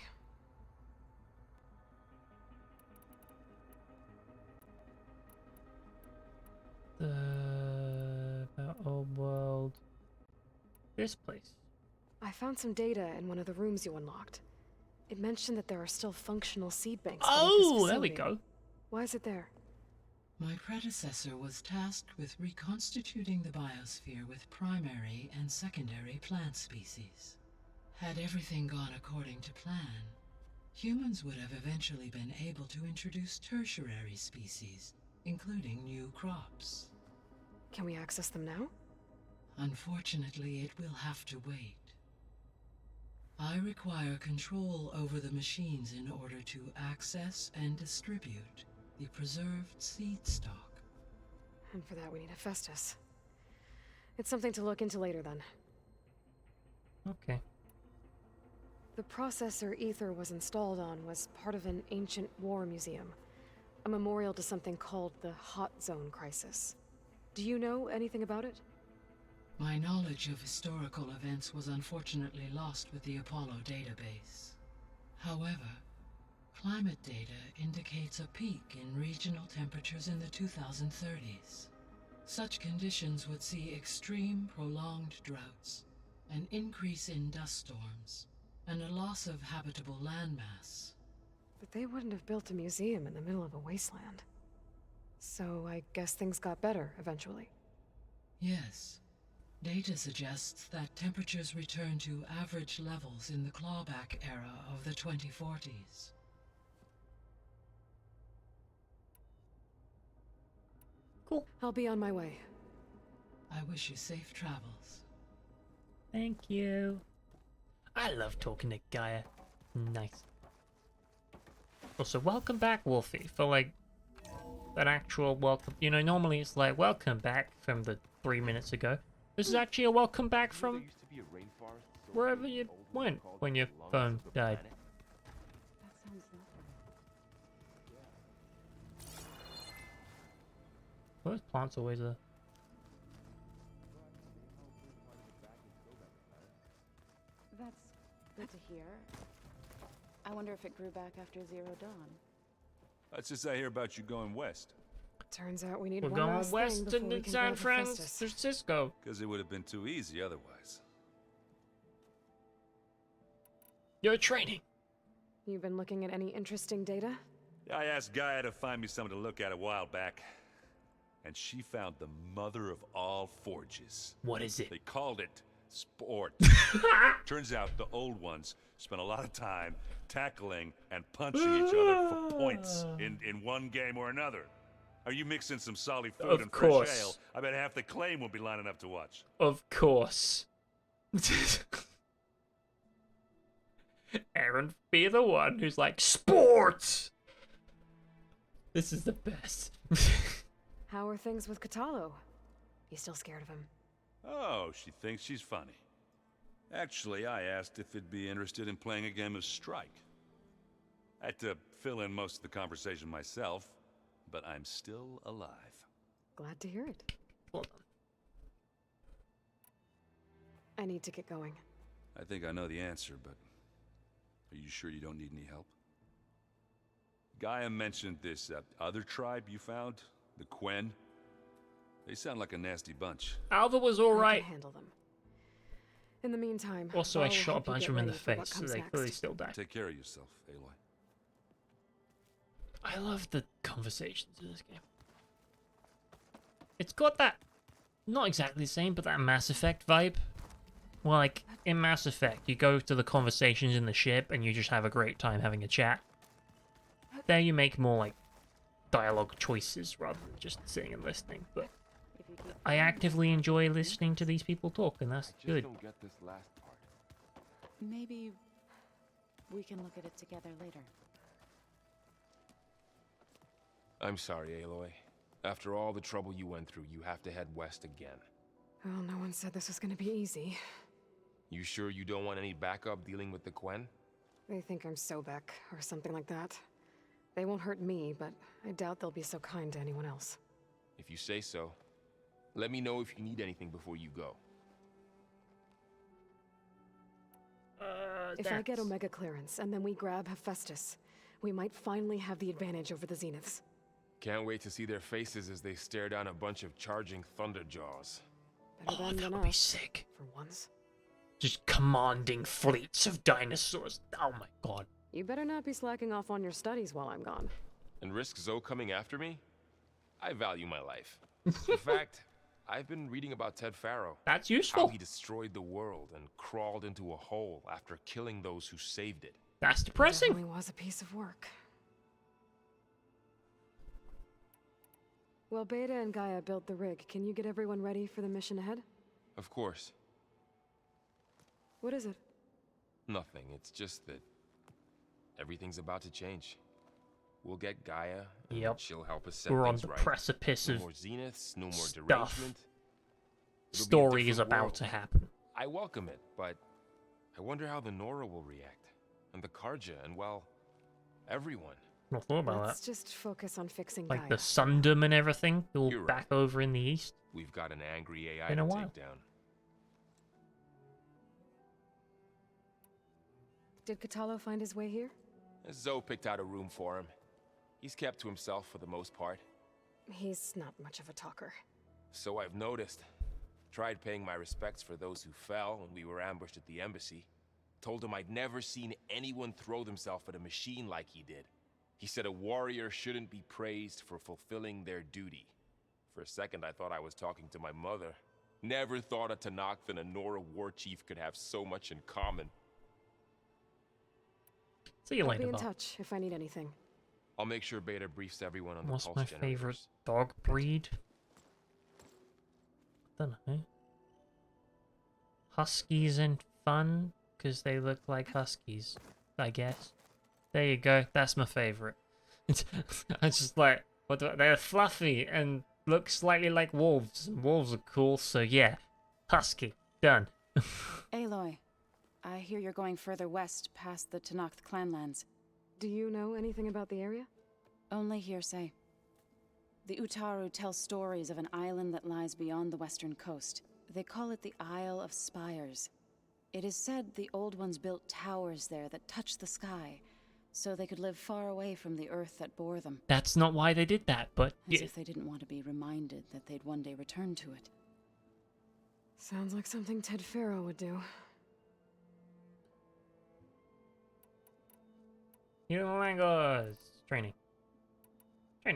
About old world. This place. I found some data in one of the rooms you unlocked. It mentioned that there are still functional seed banks. Oh, there we go. Why is it there? My predecessor was tasked with reconstituting the biosphere with primary and secondary plant species. Had everything gone according to plan, humans would have eventually been able to introduce tertiary species, including new crops. Can we access them now? Unfortunately, it will have to wait. I require control over the machines in order to access and distribute the preserved seed stock. And for that we need Hephaestus. It's something to look into later then. Okay. The processor Ether was installed on was part of an ancient war museum. A memorial to something called the Hot Zone Crisis. Do you know anything about it? My knowledge of historical events was unfortunately lost with the Apollo database. However, climate data indicates a peak in regional temperatures in the 2030s. Such conditions would see extreme, prolonged droughts, an increase in dust storms, and a loss of habitable landmass. But they wouldn't have built a museum in the middle of a wasteland. So I guess things got better eventually. Yes. Data suggests that temperatures return to average levels in the clawback era of the 2040s. Cool. I'll be on my way. I wish you safe travels. Thank you. I love talking to Gaia. Nice. Also, welcome back, Wolfie, for like an actual welcome. You know, normally it's like welcome back from the 3 minutes ago. This is actually a welcome back from wherever you went when your phone died. That sounds lovely. Those plants always are. That's good to hear. I wonder if it grew back after Zero Dawn. That's just I hear about you going west. Turns out we need We're one going last west thing before we to can San grab Hephaestus. Francisco. Because it would have been too easy otherwise. You're training. You've been looking at any interesting data? I asked Gaia to find me something to look at a while back. And she found the mother of all forges. What is it? They called it sport. Turns out the old ones spent a lot of time tackling and punching each other for points in one game or another. Are you mixing some solid food Of and course. fresh ale? I bet half the claim will be lining up to watch. Of course. Aaron, be the one who's like, sports! This is the best. How are things with Katalo? You still scared of him? Oh, she thinks she's funny. Actually, I asked if it'd be interested in playing a game of Strike. I had to fill in most of the conversation myself, but I'm still alive. Glad to hear it. Hold on. I need to get going. I think I know the answer, but are you sure you don't need any help? Gaia mentioned this other tribe you found, the Quen. They sound like a nasty bunch. Alva was I alright. can handle them. In the meantime, Also, I I'll shot a help you bunch get of them in the ready for what face, so comes they next. clearly still died. Take care of yourself, Aloy. I love the conversations in this game. It's got that, not exactly the same, but that Mass Effect vibe. Well, like, in Mass Effect, you go to the conversations in the ship and you just have a great time having a chat. There you make more, like, dialogue choices rather than just sitting and listening, but I actively enjoy listening to these people talk, and that's good. Don't get this last part. Maybe we can look at it together later. I'm sorry, Aloy. After all the trouble you went through, you have to head west again. Well, no one said this was going to be easy. You sure you don't want any backup dealing with the Quen? They think I'm Sobek, or something like that. They won't hurt me, but I doubt they'll be so kind to anyone else. If you say so. Let me know if you need anything before you go. If I get Omega clearance, and then we grab Hephaestus, we might finally have the advantage over the Zeniths. Can't wait to see their faces as they stare down a bunch of charging Thunderjaws. Better them that than would be us, sick. for once. Just commanding fleets of dinosaurs. Oh my god. You better not be slacking off on your studies while I'm gone. And risk Zoe coming after me? I value my life. In fact, I've been reading about Ted Faro. That's useful. How he destroyed the world and crawled into a hole after killing those who saved it. That's depressing. It definitely was a piece of work. Well, Beta and Gaia built the rig. Can you get everyone ready for the mission ahead? Of course. What is it? Nothing. It's just that everything's about to change. We'll get Gaia, and Yep. she'll help us set We're on things the right. precipice No of more zeniths, no more stuff. derangement. It'll be a Story is different about world. to happen. I welcome it, but I wonder how the Nora will react. And the Karja, and well, everyone. Not thought about Let's that. just focus on fixing Like Gaia. the Sundom and everything, all You're back over in the east. We've got an angry AI Been to a while. take down. Did Catalo find his way here? Zoe picked out a room for him. He's kept to himself for the most part. He's not much of a talker. So I've noticed. Tried paying my respects for those who fell when we were ambushed at the embassy. Told him I'd never seen anyone throw themselves at a machine like he did. He said a warrior shouldn't be praised for fulfilling their duty. For a second I thought I was talking to my mother. Never thought a Tenakth and a Nora war chief could have so much in common. See you I'll later, be in Bob. touch if I need anything. I'll make sure Beta briefs everyone on the What's pulse my generators. favorite dog breed? Don't know. Huskies and fun because they look like huskies, I guess. There you go. That's my favorite. I'm just like, what? They're fluffy and look slightly like wolves. Wolves are cool, so yeah, husky done. Aloy, I hear you're going further west past the Tenakth clanlands. Do you know anything about the area? Only hearsay. The Utaru tell stories of an island that lies beyond the western coast. They call it the Isle of Spires. It is said the Old Ones built towers there that touch the sky, so they could live far away from the earth that bore them. That's not why they did that, but As if they didn't want to be reminded that they'd one day return to it. Sounds like something Ted Farrow would do. Humongous training.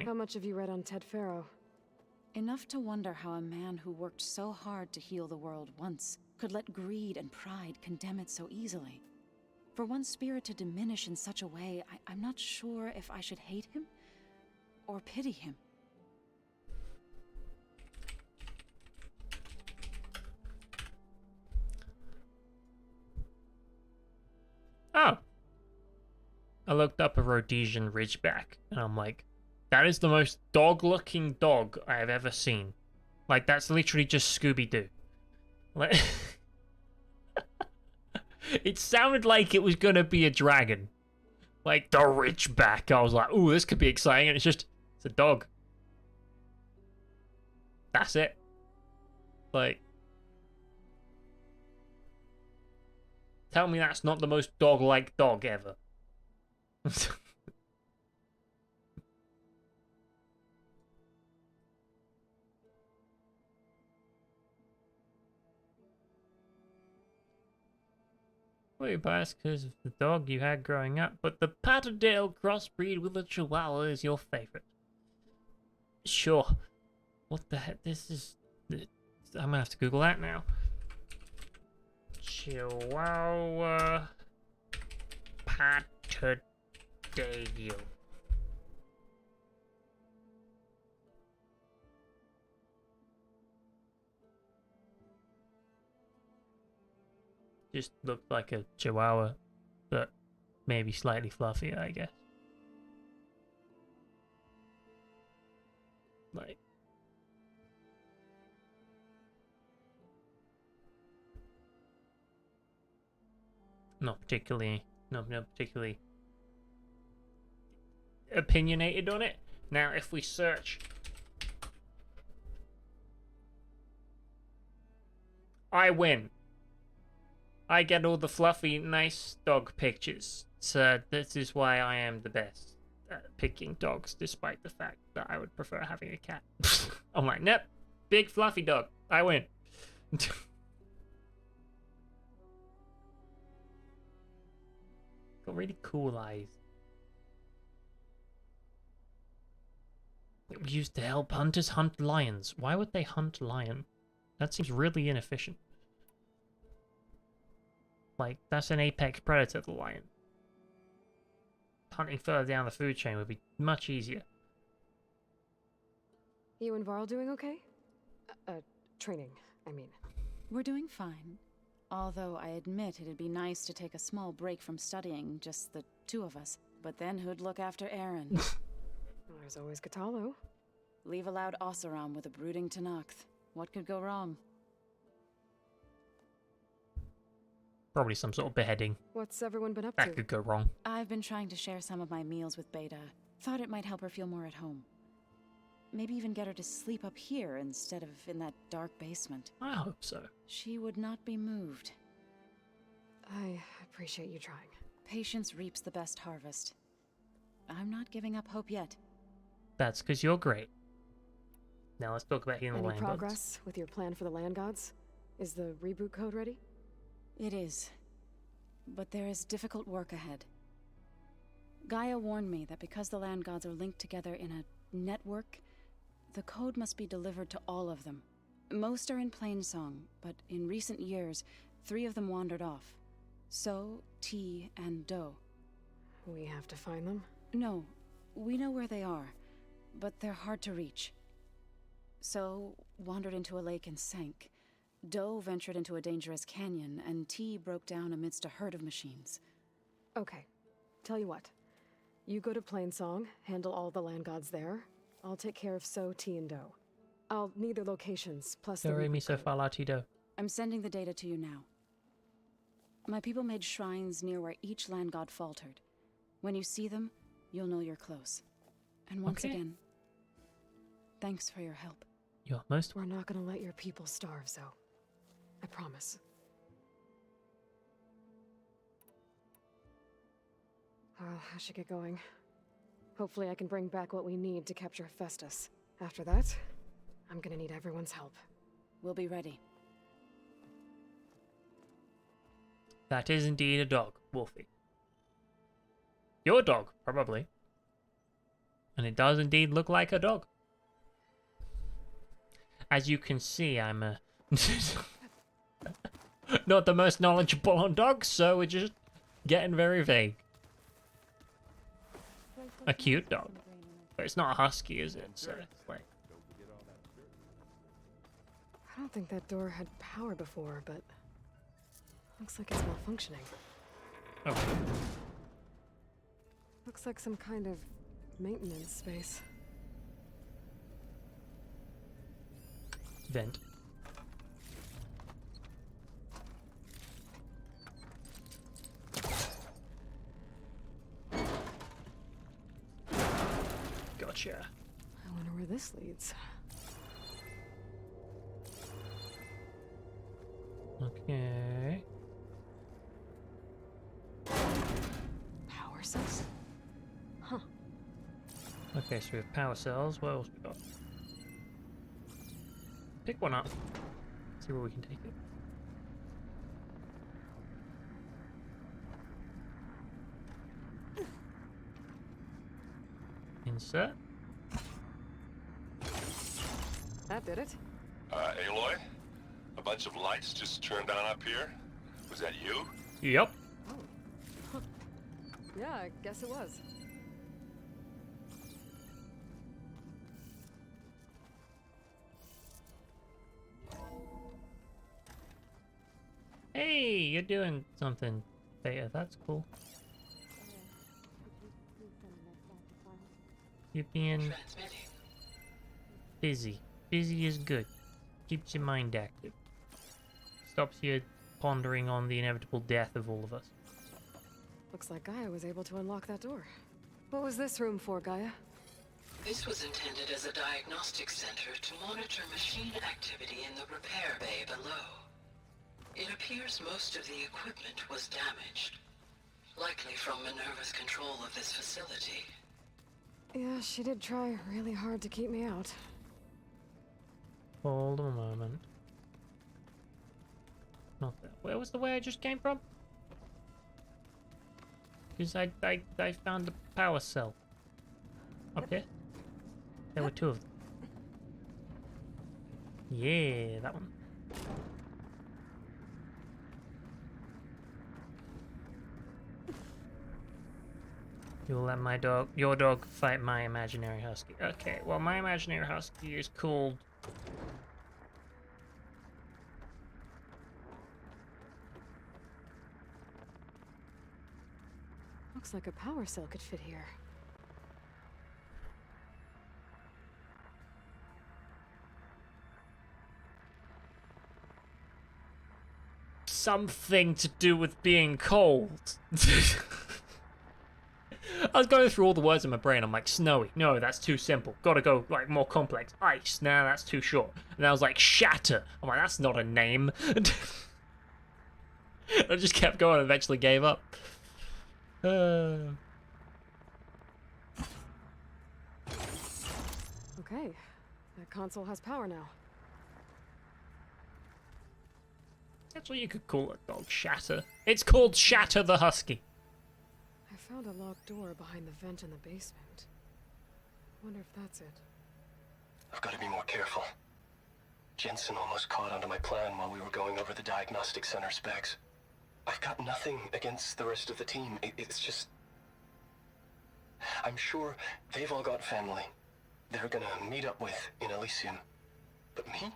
How much have you read on Ted Farrow? Enough to wonder how a man who worked so hard to heal the world once could let greed and pride condemn it so easily. For one's spirit to diminish in such a way, I'm not sure if I should hate him or pity him. Oh. I looked up a Rhodesian Ridgeback, and I'm like, that is the most dog-looking dog I have ever seen. Like, that's literally just Scooby-Doo. Like, it sounded like it was gonna be a dragon. Like, the Ridgeback. I was like, ooh, this could be exciting, and it's a dog. That's it. Like, tell me that's not the most dog-like dog ever. Well, you're biased because of the dog you had growing up, but the Patterdale crossbreed with a Chihuahua is your favorite. Sure. What the heck? This is... I'm gonna have to Google that now. Chihuahua Patterdale. Just looked like a Chihuahua, but maybe slightly fluffier, I guess. Like, not particularly opinionated on it. Now, if we search, I win. I get all the fluffy, nice dog pictures. So this is why I am the best at picking dogs, despite the fact that I would prefer having a cat. I'm like, nope, big fluffy dog. I win. Got really cool eyes. It was used to help hunters hunt lions. Why would they hunt lion? That seems really inefficient. Like, that's an apex predator, the lion. Hunting further down the food chain would be much easier. You and Varl doing okay? Training, I mean. We're doing fine. Although I admit it'd be nice to take a small break from studying, just the two of us. But then who'd look after Aaron? There's always Katalo. Leave a loud Oseram with a brooding Tenakth. What could go wrong? Probably some sort of beheading. What's everyone been up to? That could go wrong. I've been trying to share some of my meals with Beta. Thought it might help her feel more at home. Maybe even get her to sleep up here instead of in that dark basement. I hope so. She would not be moved. I appreciate you trying. Patience reaps the best harvest. I'm not giving up hope yet. That's because you're great. Now let's talk about healing Any land progress with your plan for the land gods? Is the reboot code ready? It is. But there is difficult work ahead. Gaia warned me that because the land gods are linked together in a network, the code must be delivered to all of them. Most are in Plainsong, but in recent years, 3 of them wandered off. So, T, and Do. We have to find them? No, we know where they are, but they're hard to reach. So, wandered into a lake and sank. Do ventured into a dangerous canyon, and T broke down amidst a herd of machines. Okay, tell you what. You go to Plainsong, handle all the land gods there. I'll take care of So, T, and Do. I'll need their locations, plus the reboot code. I'm sending the data to you now. My people made shrines near where each land god faltered. When you see them, you'll know you're close. And once again, thanks for your help. You're most. We're not gonna let your people starve, Zo. I promise. Well, I should get going. Hopefully I can bring back what we need to capture Hephaestus. After that, I'm gonna need everyone's help. We'll be ready. That is indeed a dog, Wolfie. Your dog, probably. And it does indeed look like a dog. As you can see, I'm not the most knowledgeable on dogs, so we're just getting very vague. A cute dog. But it's not a husky, is it? So it's like... I don't think that door had power before, but... looks like it's malfunctioning. Okay. Looks like some kind of maintenance space. Vent. Gotcha. I wonder where this leads. Okay. Power cells? Huh. Okay, so we have power cells. What else we got? Pick one up. See where we can take it. Insert. That did it. Aloy? A bunch of lights just turned on up here? Was that you? Yep. Oh. Yeah, I guess it was. Hey, you're doing something, Beta. That's cool. You're being busy. Busy is good. Keeps your mind active. Stops you pondering on the inevitable death of all of us. Looks like Gaia was able to unlock that door. What was this room for, Gaia? This was intended as a diagnostic center to monitor machine activity in the repair bay below. It appears most of the equipment was damaged, likely from Minerva's control of this facility. Yeah, she did try really hard to keep me out. Hold on a moment. Not that. Where was the way I just came from? Because I found the power cell. Up here? There were 2 of them. Yeah, that one. You'll let your dog fight my imaginary husky. Okay, well my imaginary husky is called Looks like a power cell could fit here. Something to do with being cold. I was going through all the words in my brain. I'm like, snowy. No, that's too simple. Gotta go, like, more complex. Ice. Nah, that's too short. And I was like, shatter. I'm like, that's not a name. I just kept going and eventually gave up. Okay, that console has power now. That's what you could call a dog, Shatter. It's called Shatter the Husky. I found a locked door behind the vent in the basement. Wonder if that's it. I've got to be more careful. Jensen almost caught onto my plan while we were going over the diagnostic center specs. I've got nothing against the rest of the team. It's just... I'm sure they've all got family they're gonna meet up with in Elysium. But me?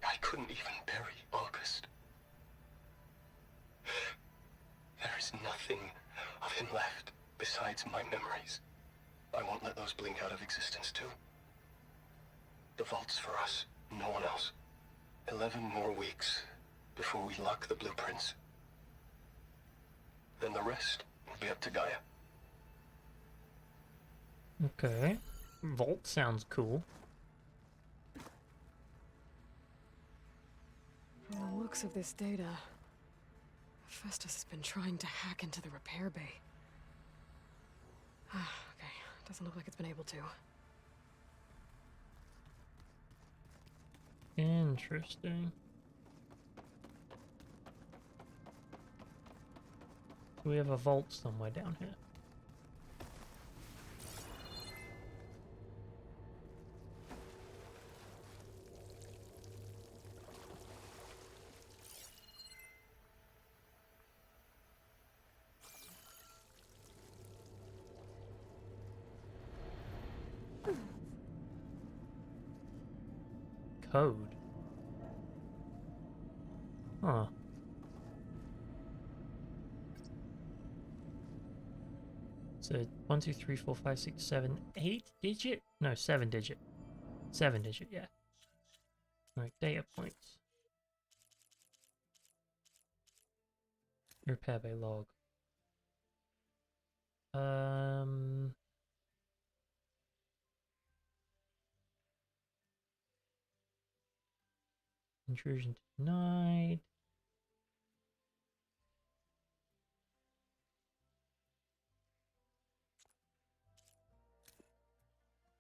I couldn't even bury August. There is nothing of him left besides my memories. I won't let those blink out of existence too. The vault's for us, no one else. 11 more weeks before we lock the blueprints. Then the rest will be up to Gaia. Okay. Vault sounds cool. From the looks of this data, Festus has been trying to hack into the repair bay. Okay, doesn't look like it's been able to. Interesting. We have a vault somewhere down here. Code. Huh. So 1, 2, 3, 4, 5, 6, 7, 8 digit? No, 7 digit. 7 digit, yeah. Right, data points. Repair bay log. Intrusion denied.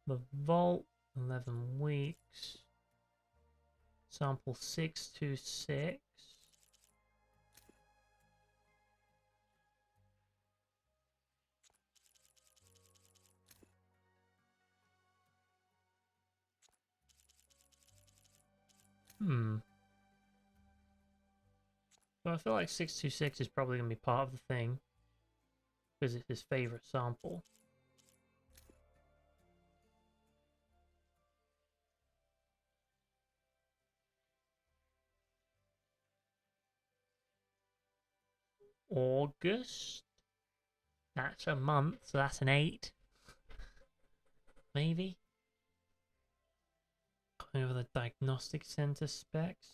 The vault, 11 weeks. Sample 626. So I feel like 626 is probably going to be part of the thing. Because it's his favorite sample. August? That's a month, so that's an 8. Maybe? Going over the diagnostic center specs.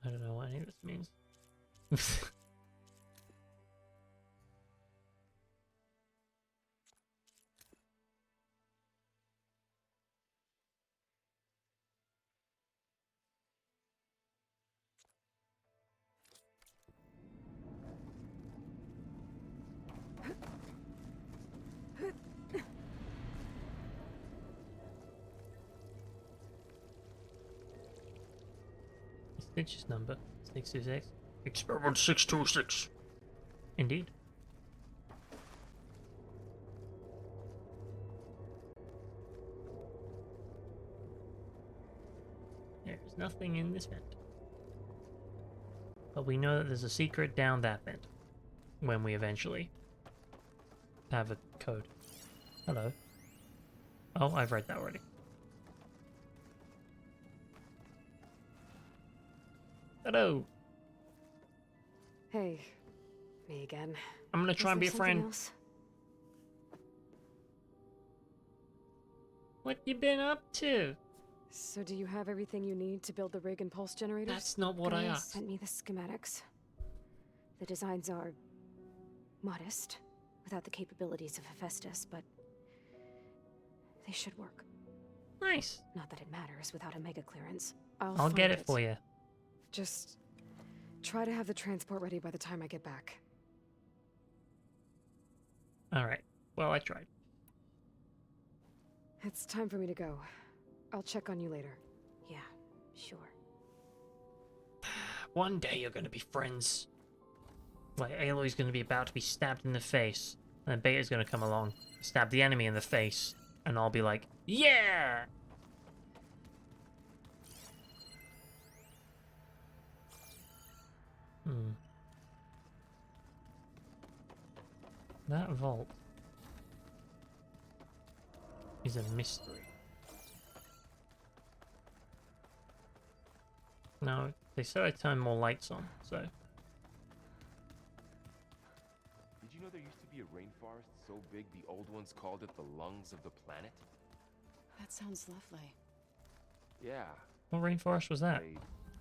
I don't know what any of this means. Stitch's number 626. Experiment 626. Indeed. There is nothing in this vent. But we know that there's a secret down that vent. When we eventually have a code. Hello. Oh, I've read that already. Hello. Hey, me again. I'm gonna try and be a friend. Else? What you been up to? So do you have everything you need to build the rig and pulse generators? That's not what I asked. Sent me the schematics. The designs are modest, without the capabilities of Hephaestus, but they should work. Nice. Not that it matters without a mega clearance. I'll get it for you. Just try to have the transport ready by the time I get back. Alright. Well, I tried. It's time for me to go. I'll check on you later. Yeah, sure. One day you're gonna be friends. Like, Aloy's gonna be about to be stabbed in the face, and then Beta's gonna come along, stab the enemy in the face, and I'll be like, yeah! That vault is a mystery. No, they said I turned more lights on, so... Did you know there used to be a rainforest so big the old ones called it the lungs of the planet? That sounds lovely. Yeah. What rainforest was that? They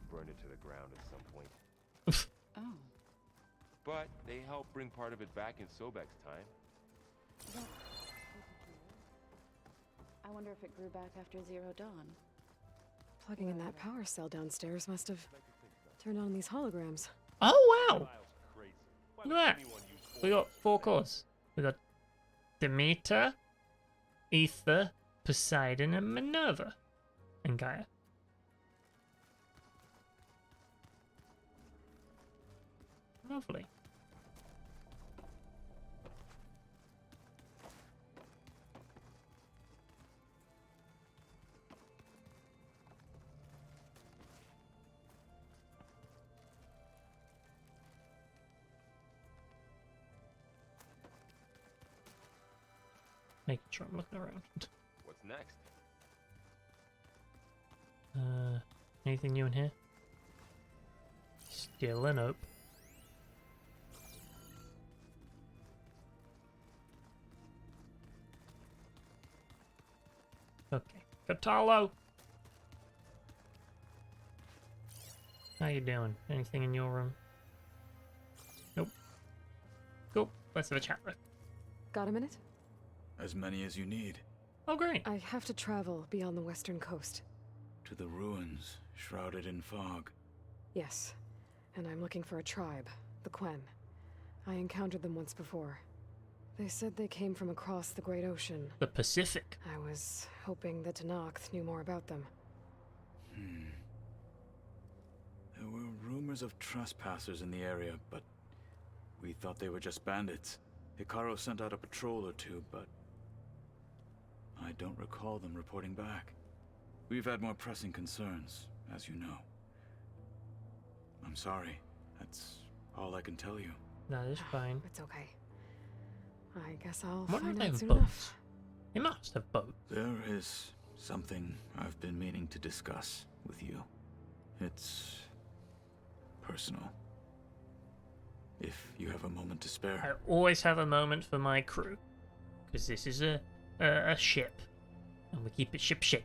burned it to the ground at some point. Oh. But they helped bring part of it back in Sobek's time. I wonder if it grew back after Zero Dawn. Plugging in that power cell downstairs must have turned on these holograms. Oh, wow! Look at that! We got 4 cores. We got Demeter, Aether, Poseidon, and Minerva. And Gaia. Lovely. Making sure I'm looking around. What's next? Anything new in here? Still a nope. Okay, Catalo. How you doing? Anything in your room? Nope. Cool. Let's have a chat though. Got a minute? As many as you need. Oh, great. I have to travel beyond the western coast. To the ruins, shrouded in fog. Yes, and I'm looking for a tribe, the Quen. I encountered them once before. They said they came from across the Great Ocean. The Pacific. I was hoping that Tenakth knew more about them. There were rumors of trespassers in the area, but we thought they were just bandits. Hikaru sent out a patrol or two, but I don't recall them reporting back. We've had more pressing concerns, as you know. I'm sorry. That's all I can tell you. That is fine. It's okay. I guess I'll What find are out they soon boats? enough. They must have boats. There is something I've been meaning to discuss with you. It's personal. If you have a moment to spare. I always have a moment for my crew. Because this is a ship. And we keep it ship.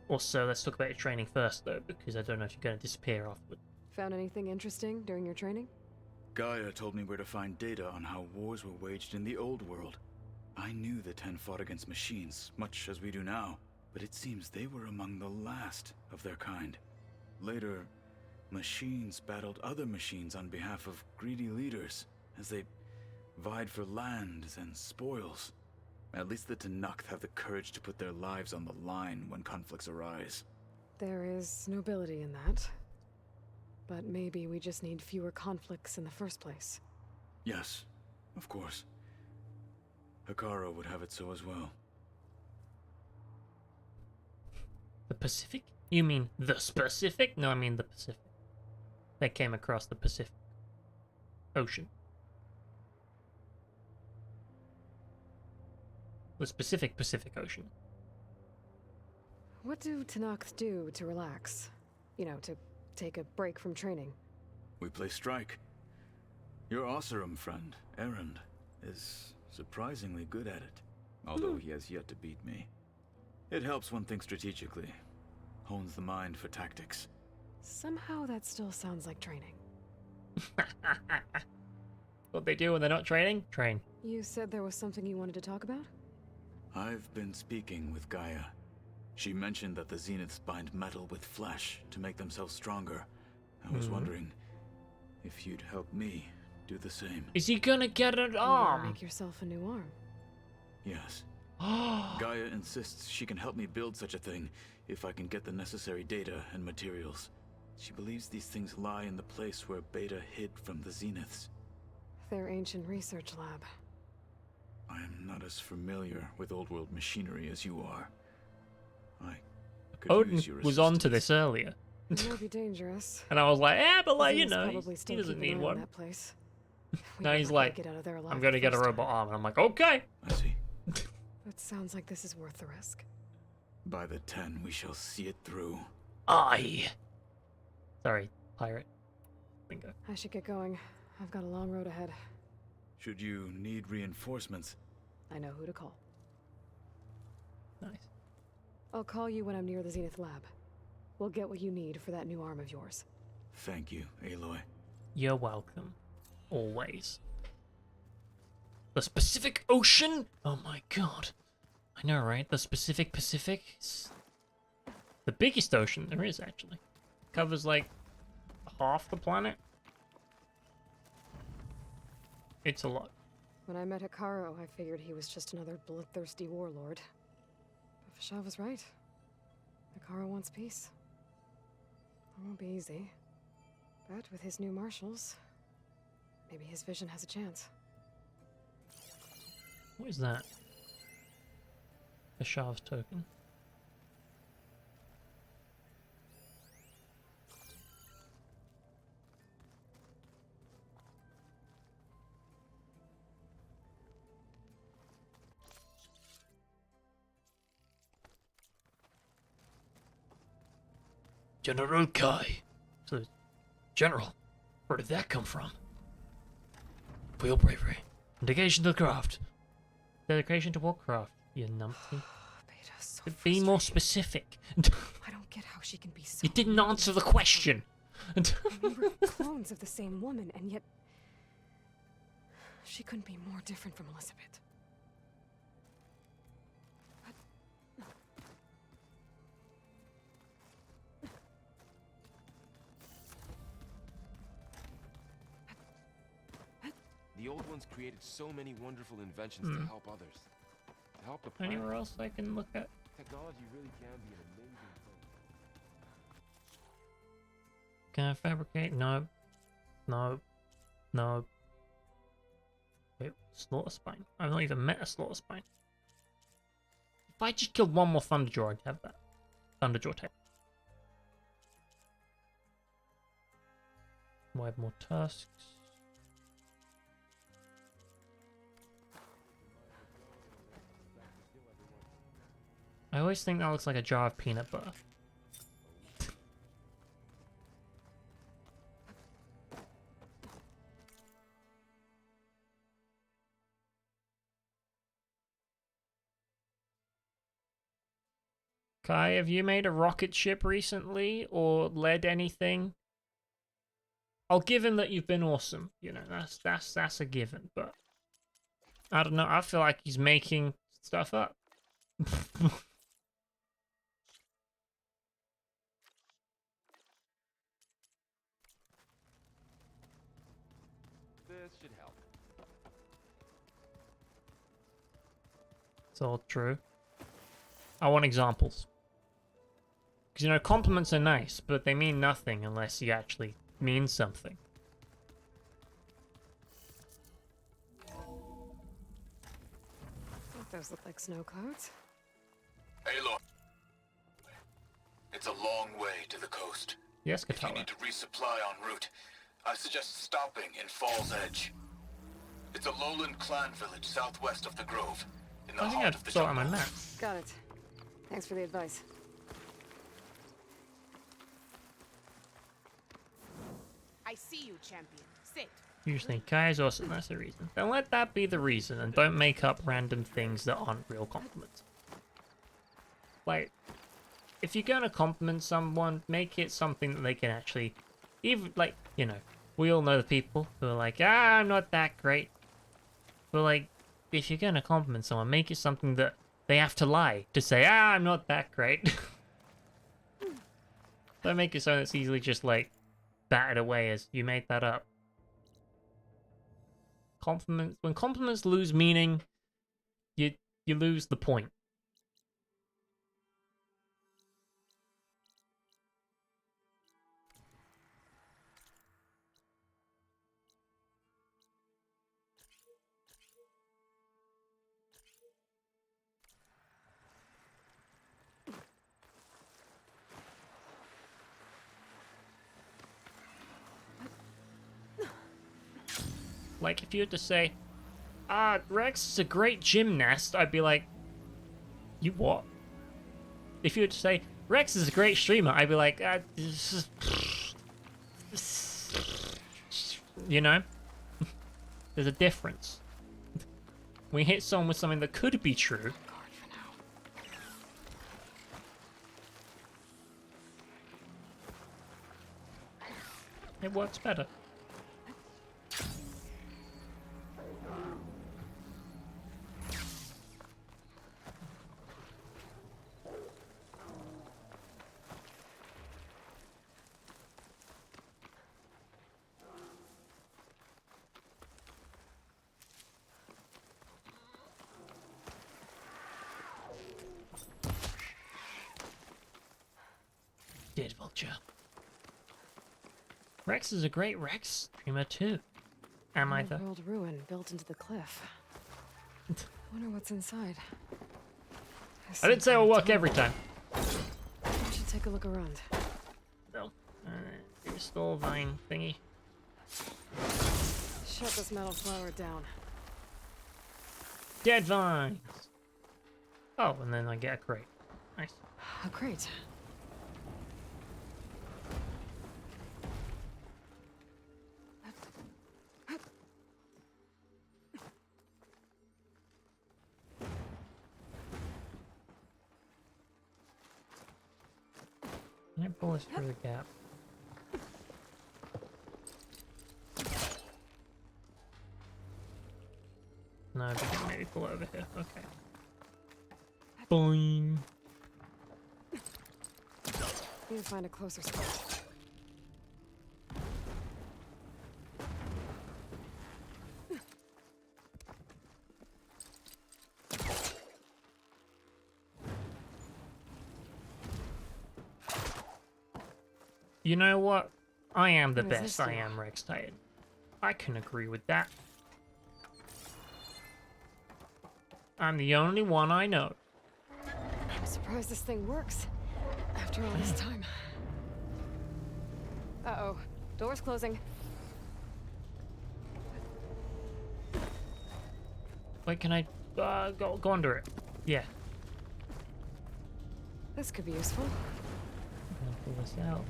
Also, let's talk about your training first, though, because I don't know if you're going to disappear afterward. Found anything interesting during your training? Gaia told me where to find data on how wars were waged in the old world. I knew the Ten fought against machines, much as we do now, but it seems they were among the last of their kind. Later, machines battled other machines on behalf of greedy leaders, as they vied for lands and spoils. At least the Tenakth have the courage to put their lives on the line when conflicts arise. There is nobility in that. But maybe we just need fewer conflicts in the first place. Yes, of course. Hikaru would have it so as well. The Pacific? You mean the Pacific? No, I mean the Pacific. They came across the Pacific Ocean. The specific Pacific Ocean. What do Tanakh do to relax? You know, to take a break from training? We play strike. Your Oseram friend, Erend, is surprisingly good at it, although he has yet to beat me. It helps one think strategically, hones the mind for tactics. Somehow that still sounds like training. What they do when they're not training? Train. You said there was something you wanted to talk about? I've been speaking with Gaia. She mentioned that the Zeniths bind metal with flesh to make themselves stronger. I was wondering if you'd help me do the same. Is he gonna get an arm? Make yourself a new arm. Yes. Gaia insists she can help me build such a thing if I can get the necessary data and materials. She believes these things lie in the place where Beta hid from the Zeniths. Their ancient research lab. I am not as familiar with old world machinery as you are. I could Odin use your was on to this earlier. It might be dangerous. And I was like, yeah, but like, you Zeniths know, probably he still doesn't keep an need eye on one. that place. Now he's like, get out of there alive I'm gonna the get a first robot arm. And I'm like, okay. I see. It sounds like this is worth the risk. By the 10, we shall see it through. Aye. Sorry, pirate. Bingo. I should get going. I've got a long road ahead. Should you need reinforcements? I know who to call. Nice. I'll call you when I'm near the Zenith lab. We'll get what you need for that new arm of yours. Thank you, Aloy. You're welcome. Always. The Pacific Ocean? Oh my god. I know, right? The Pacific is the biggest ocean there is, actually. Covers like half the planet. It's a lot. When I met Hikaru, I figured he was just another bloodthirsty warlord. But Fashav was right. Hikaru wants peace. It won't be easy. But with his new marshals, maybe his vision has a chance. What is that? A Shav's token. General Kai. So, General, where did that come from? For your bravery. Dedication to the craft. Dedication to what craft, you numpty? So be more specific. I don't get how she can be so... You didn't answer the question. We were clones of the same woman, and yet... she couldn't be more different from Elizabeth. The old ones created so many wonderful inventions to help others. To help the planet. Anywhere else I can look at? Technology really can be an amazing thing. Can I fabricate? No. No. No. Wait, slaughter spine. I've not even met a slaughter spine. If I just killed one more Thunderjaw, I'd have that. Thunderjaw tail. Do I have more tusks? I always think that looks like a jar of peanut butter. Kai, have you made a rocket ship recently or led anything? I'll give him that you've been awesome. You know, that's a given, but I don't know, I feel like he's making stuff up. This should help. It's all true. I want examples. Because, you know, compliments are nice, but they mean nothing unless you actually mean something. Those look like snow clouds. Aloy. It's a long way to the coast. Yes, If you Katala. need to resupply en route, I suggest stopping in Falls Edge. It's a lowland clan village southwest of the Grove, in the I think heart I of the saw it on jungle. my map. Got it. Thanks for the advice. I see you, champion. Sit. Usually, Kai is awesome. That's the reason. Then let that be the reason, and don't make up random things that aren't real compliments. Like, if you're gonna compliment someone, make it something that they can actually, even like, you know, we all know the people who are like, ah, I'm not that great. But like, if you're gonna compliment someone, make it something that they have to lie to say, ah, I'm not that great. Don't make it something that's easily just like batted away as you made that up. Compliments, when compliments lose meaning, you lose the point. Like, if you had to say, ah, Rex is a great gymnast, I'd be like, you what? If you were to say, Rex is a great streamer, I'd be like, you know? There's a difference. We hit someone with something that could be true. It works better. Did Vulture. Rex is a great Rex streamer too. Am I though? Old ruin built into the cliff. Wonder what's inside. I didn't say it'll work every time. We should take a look around. No. Restore vine thingy. Shut this metal flower down. Dead vines. Oh, and then I get a crate. Nice. A crate. Can I pull this through the gap? No, I can maybe pull over here. Okay. Boing. Need to find a closer spot. You know what? I am the What is this best. I door? am Rex Titan. I can agree with that. I'm the only one I know. I'm surprised this thing works. After all this time. Uh-oh. Door's closing. Wait, can I go under it? Yeah. This could be useful. I'm gonna pull this out.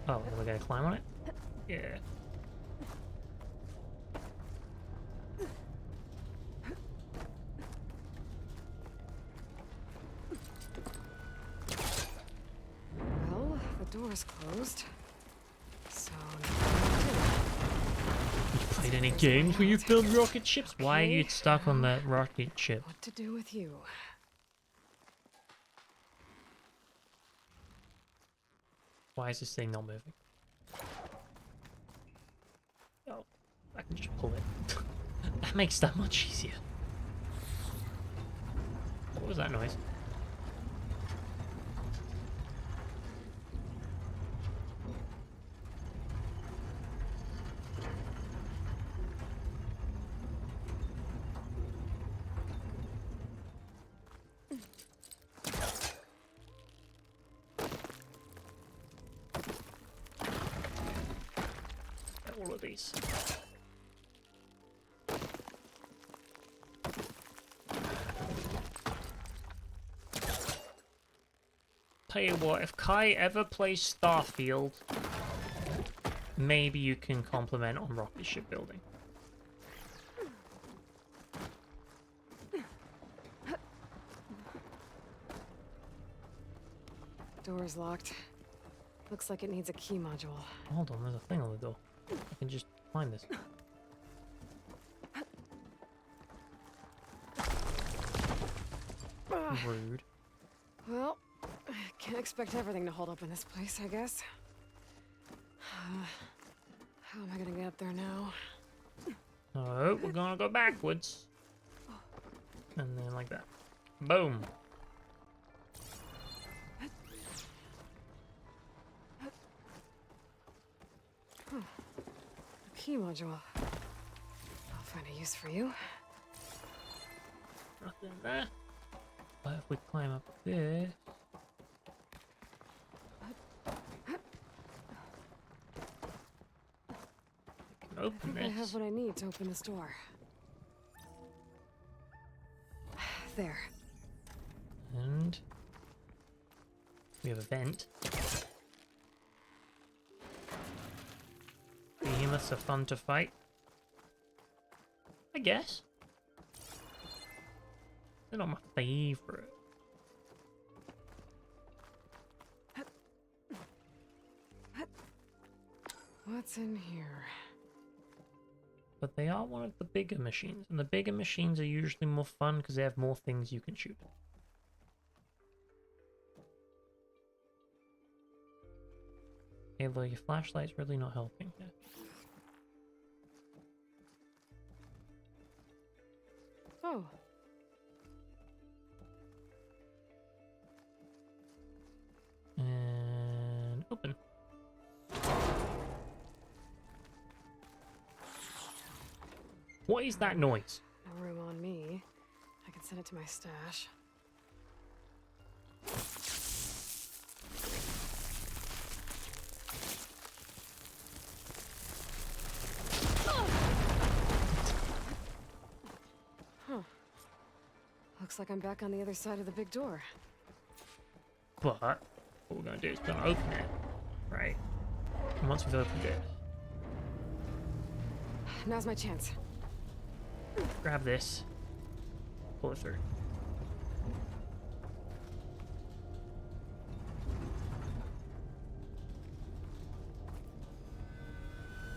Oh, are we gonna climb on it? Yeah. Well, the door's closed. So You played any games where you've built rocket ships? Why are you stuck on that rocket ship? what to do with you? Why is this thing not moving? Oh, I can just pull it. That makes that much easier. What was that noise? all of these. Tell you what, if Kai ever plays Starfield, maybe you can compliment on rocket ship building. Door's locked. Looks like it needs a key module. Hold on, there's a thing on the door. I can just climb this. Rude. Well, I can't expect everything to hold up in this place, I guess. How am I gonna get up there now? Oh, we're gonna go backwards. And then like that. Boom. A key module. I'll find a use for you. Nothing there. But if we climb up there... we can open I this. have what I need to open this door. There. And... we have a vent. Behemoths are fun to fight. I guess. They're not my favorite. What's in here? But they are one of the bigger machines, and the bigger machines are usually more fun because they have more things you can shoot. Although your flashlight's really not helping here. Oh. And open. What is that noise? No room on me. I can send it to my stash. Huh. Looks like I'm back on the other side of the big door. But what we're gonna do is we're gonna open it, right? And once we've opened it, Now's my chance. grab this, pull it through.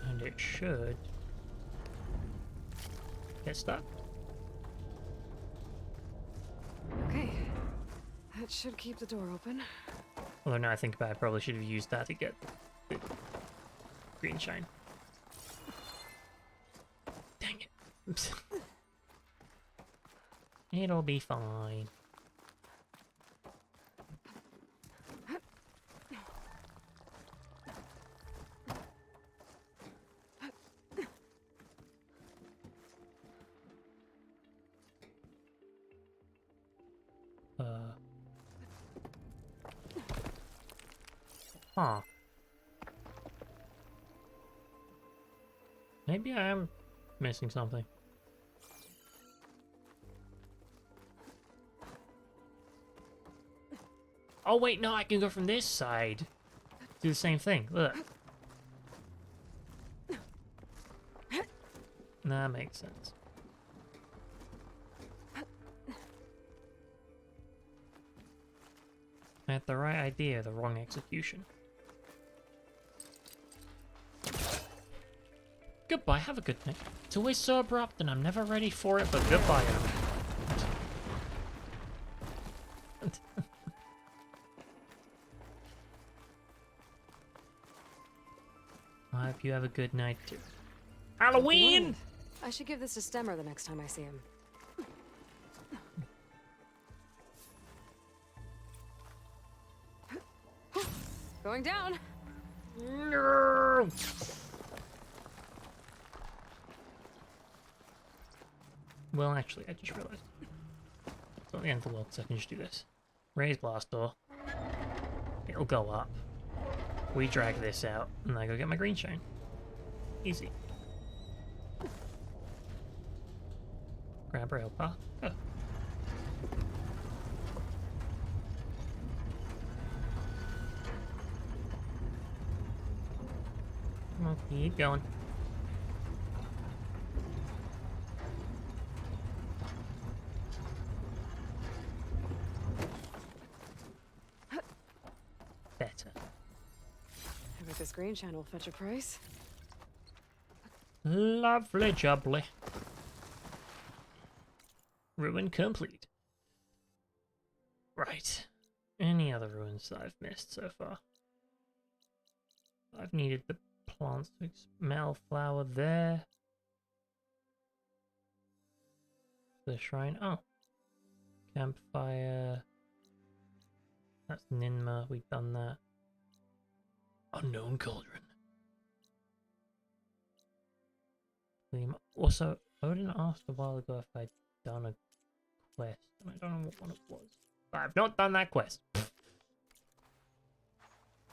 And it should get stuck. Okay. That should keep the door open. Although now I think about it, I probably should have used that to get the green shine. Dang it. It'll be fine. Huh. Maybe I am missing something. Oh wait, no, I can go from this side. Do the same thing. Look. That makes sense. I had the right idea, the wrong execution. Goodbye, have a good night. It's always so abrupt and I'm never ready for it, but goodbye. I hope you have a good night too. Halloween! I should give this to Stemmer the next time I see him. Going down. No. Well, actually, I just realized. It's at the end of the world, so I can just do this. Raise blast door. It'll go up. We drag this out, and I go get my green shine. Easy. Grab rail car. Go. Come on, keep going. Better. I bet this green shine will fetch a price. Lovely jubbly. Ruin complete. Right. Any other ruins that I've missed so far? I've needed the plants to smell flower there. The shrine. Oh. Campfire. That's Ninma. We've done that. Unknown cauldron. Also, Odin asked a while ago if I'd done a quest, and I don't know what one it was. But I've not done that quest.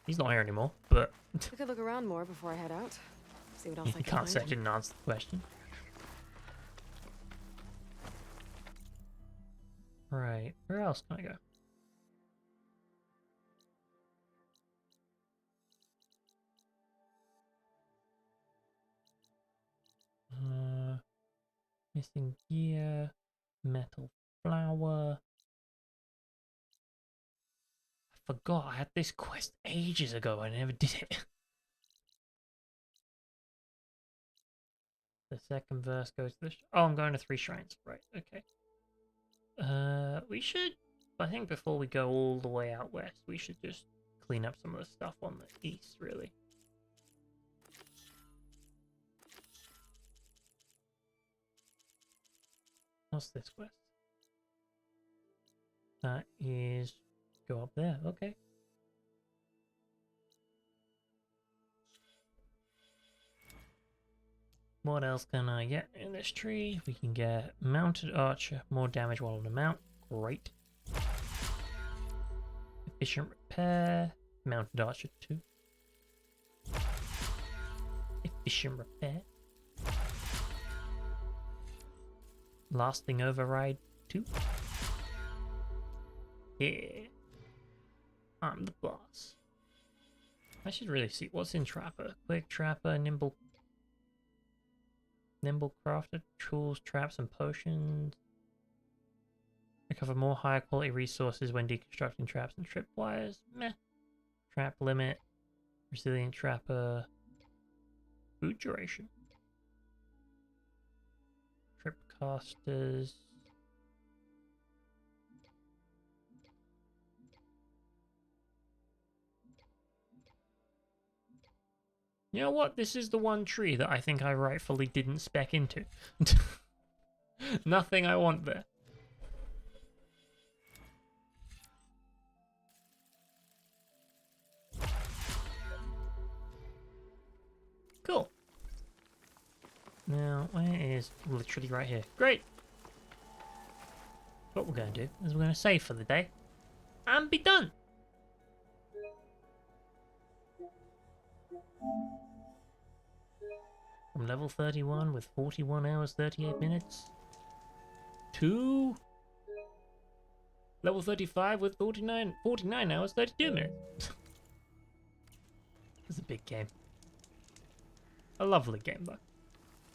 He's not here anymore, but I could look around more before I head out. See what else I you can can't say I find. didn't answer the question. Right, where else can I go? Missing gear, metal flower. I forgot I had this quest ages ago. I never did it. The second verse goes to the. Oh, I'm going to 3 shrines. Right. Okay. We should. I think before we go all the way out west, we should just clean up some of the stuff on the east. Really. What's this quest? That is go up there. Okay. What else can I get in this tree? We can get mounted archer, more damage while on the mount. Great. Efficient repair, mounted archer 2. Efficient repair. Lasting override 2. Yeah. I'm the boss. I should really see what's in Trapper. Quick Trapper, Nimble Crafter, tools, traps, and potions. Recover more higher quality resources when deconstructing traps and tripwires. Meh. Trap limit. Resilient Trapper. Food duration. Trip casters. You know what? This is the one tree that I think I rightfully didn't spec into. Nothing I want there. Cool. Now, where is literally right here? Great. What we're going to do is we're going to save for the day and be done. From level 31 with 41 hours 38 minutes to level 35 with 49 hours 32 minutes. It's a big game. A lovely game though.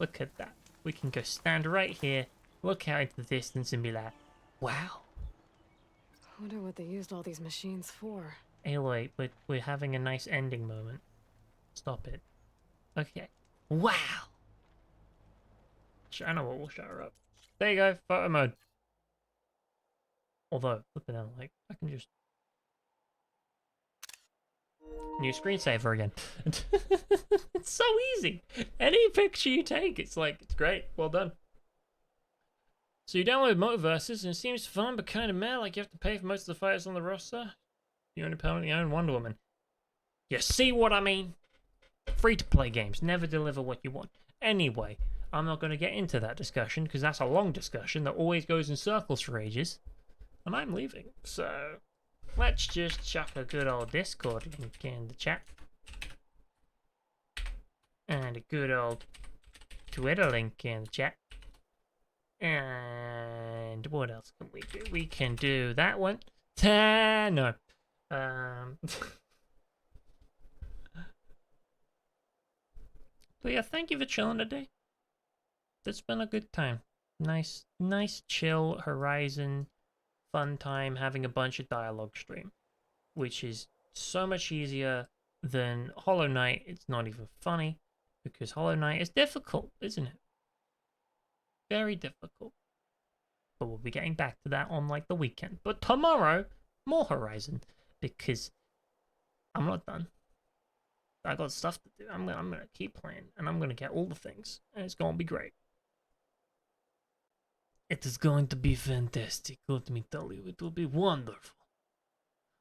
Look at that. We can go stand right here, look out into the distance and be like, wow. I wonder what they used all these machines for. Aloy, we're having a nice ending moment. Stop it. Okay. Wow! I know what will shut her up. There you go, photo mode. Although, flipping out, like, I can just... New screensaver again. It's so easy! Any picture you take, it's like, it's great. Well done. So you download Motiverses, and it seems fun, but kind of meh, like you have to pay for most of the fighters on the roster. You independently own Wonder Woman. You see what I mean? Free-to-play games never deliver what you want. Anyway, I'm not going to get into that discussion because that's a long discussion that always goes in circles for ages. And I'm leaving, so let's just chuck a good old Discord link in the chat. And a good old Twitter link in the chat. And what else can we do? We can do that one. No. But yeah, thank you for chilling today. It's been a good time. Nice, chill Horizon, fun time having a bunch of dialogue stream, which is so much easier than Hollow Knight. It's not even funny because Hollow Knight is difficult, isn't it? Very difficult. But we'll be getting back to that on like the weekend. But tomorrow, more Horizon because I'm not done. I got stuff to do. I'm gonna keep playing, and I'm gonna get all the things, and it's gonna be great. It is going to be fantastic. Let me tell you, it will be wonderful,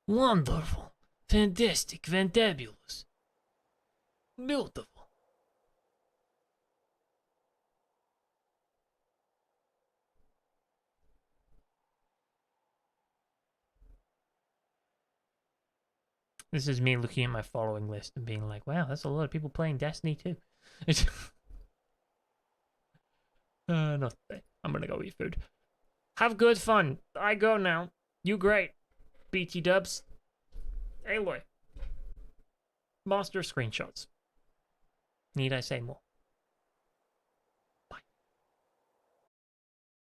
wonderful, fantastic, fantabulous, beautiful. This is me looking at my following list and being like, wow, that's a lot of people playing Destiny too. Not today. I'm gonna go eat food. Have good fun. I go now. You great. BT dubs. Aloy. Monster screenshots. Need I say more?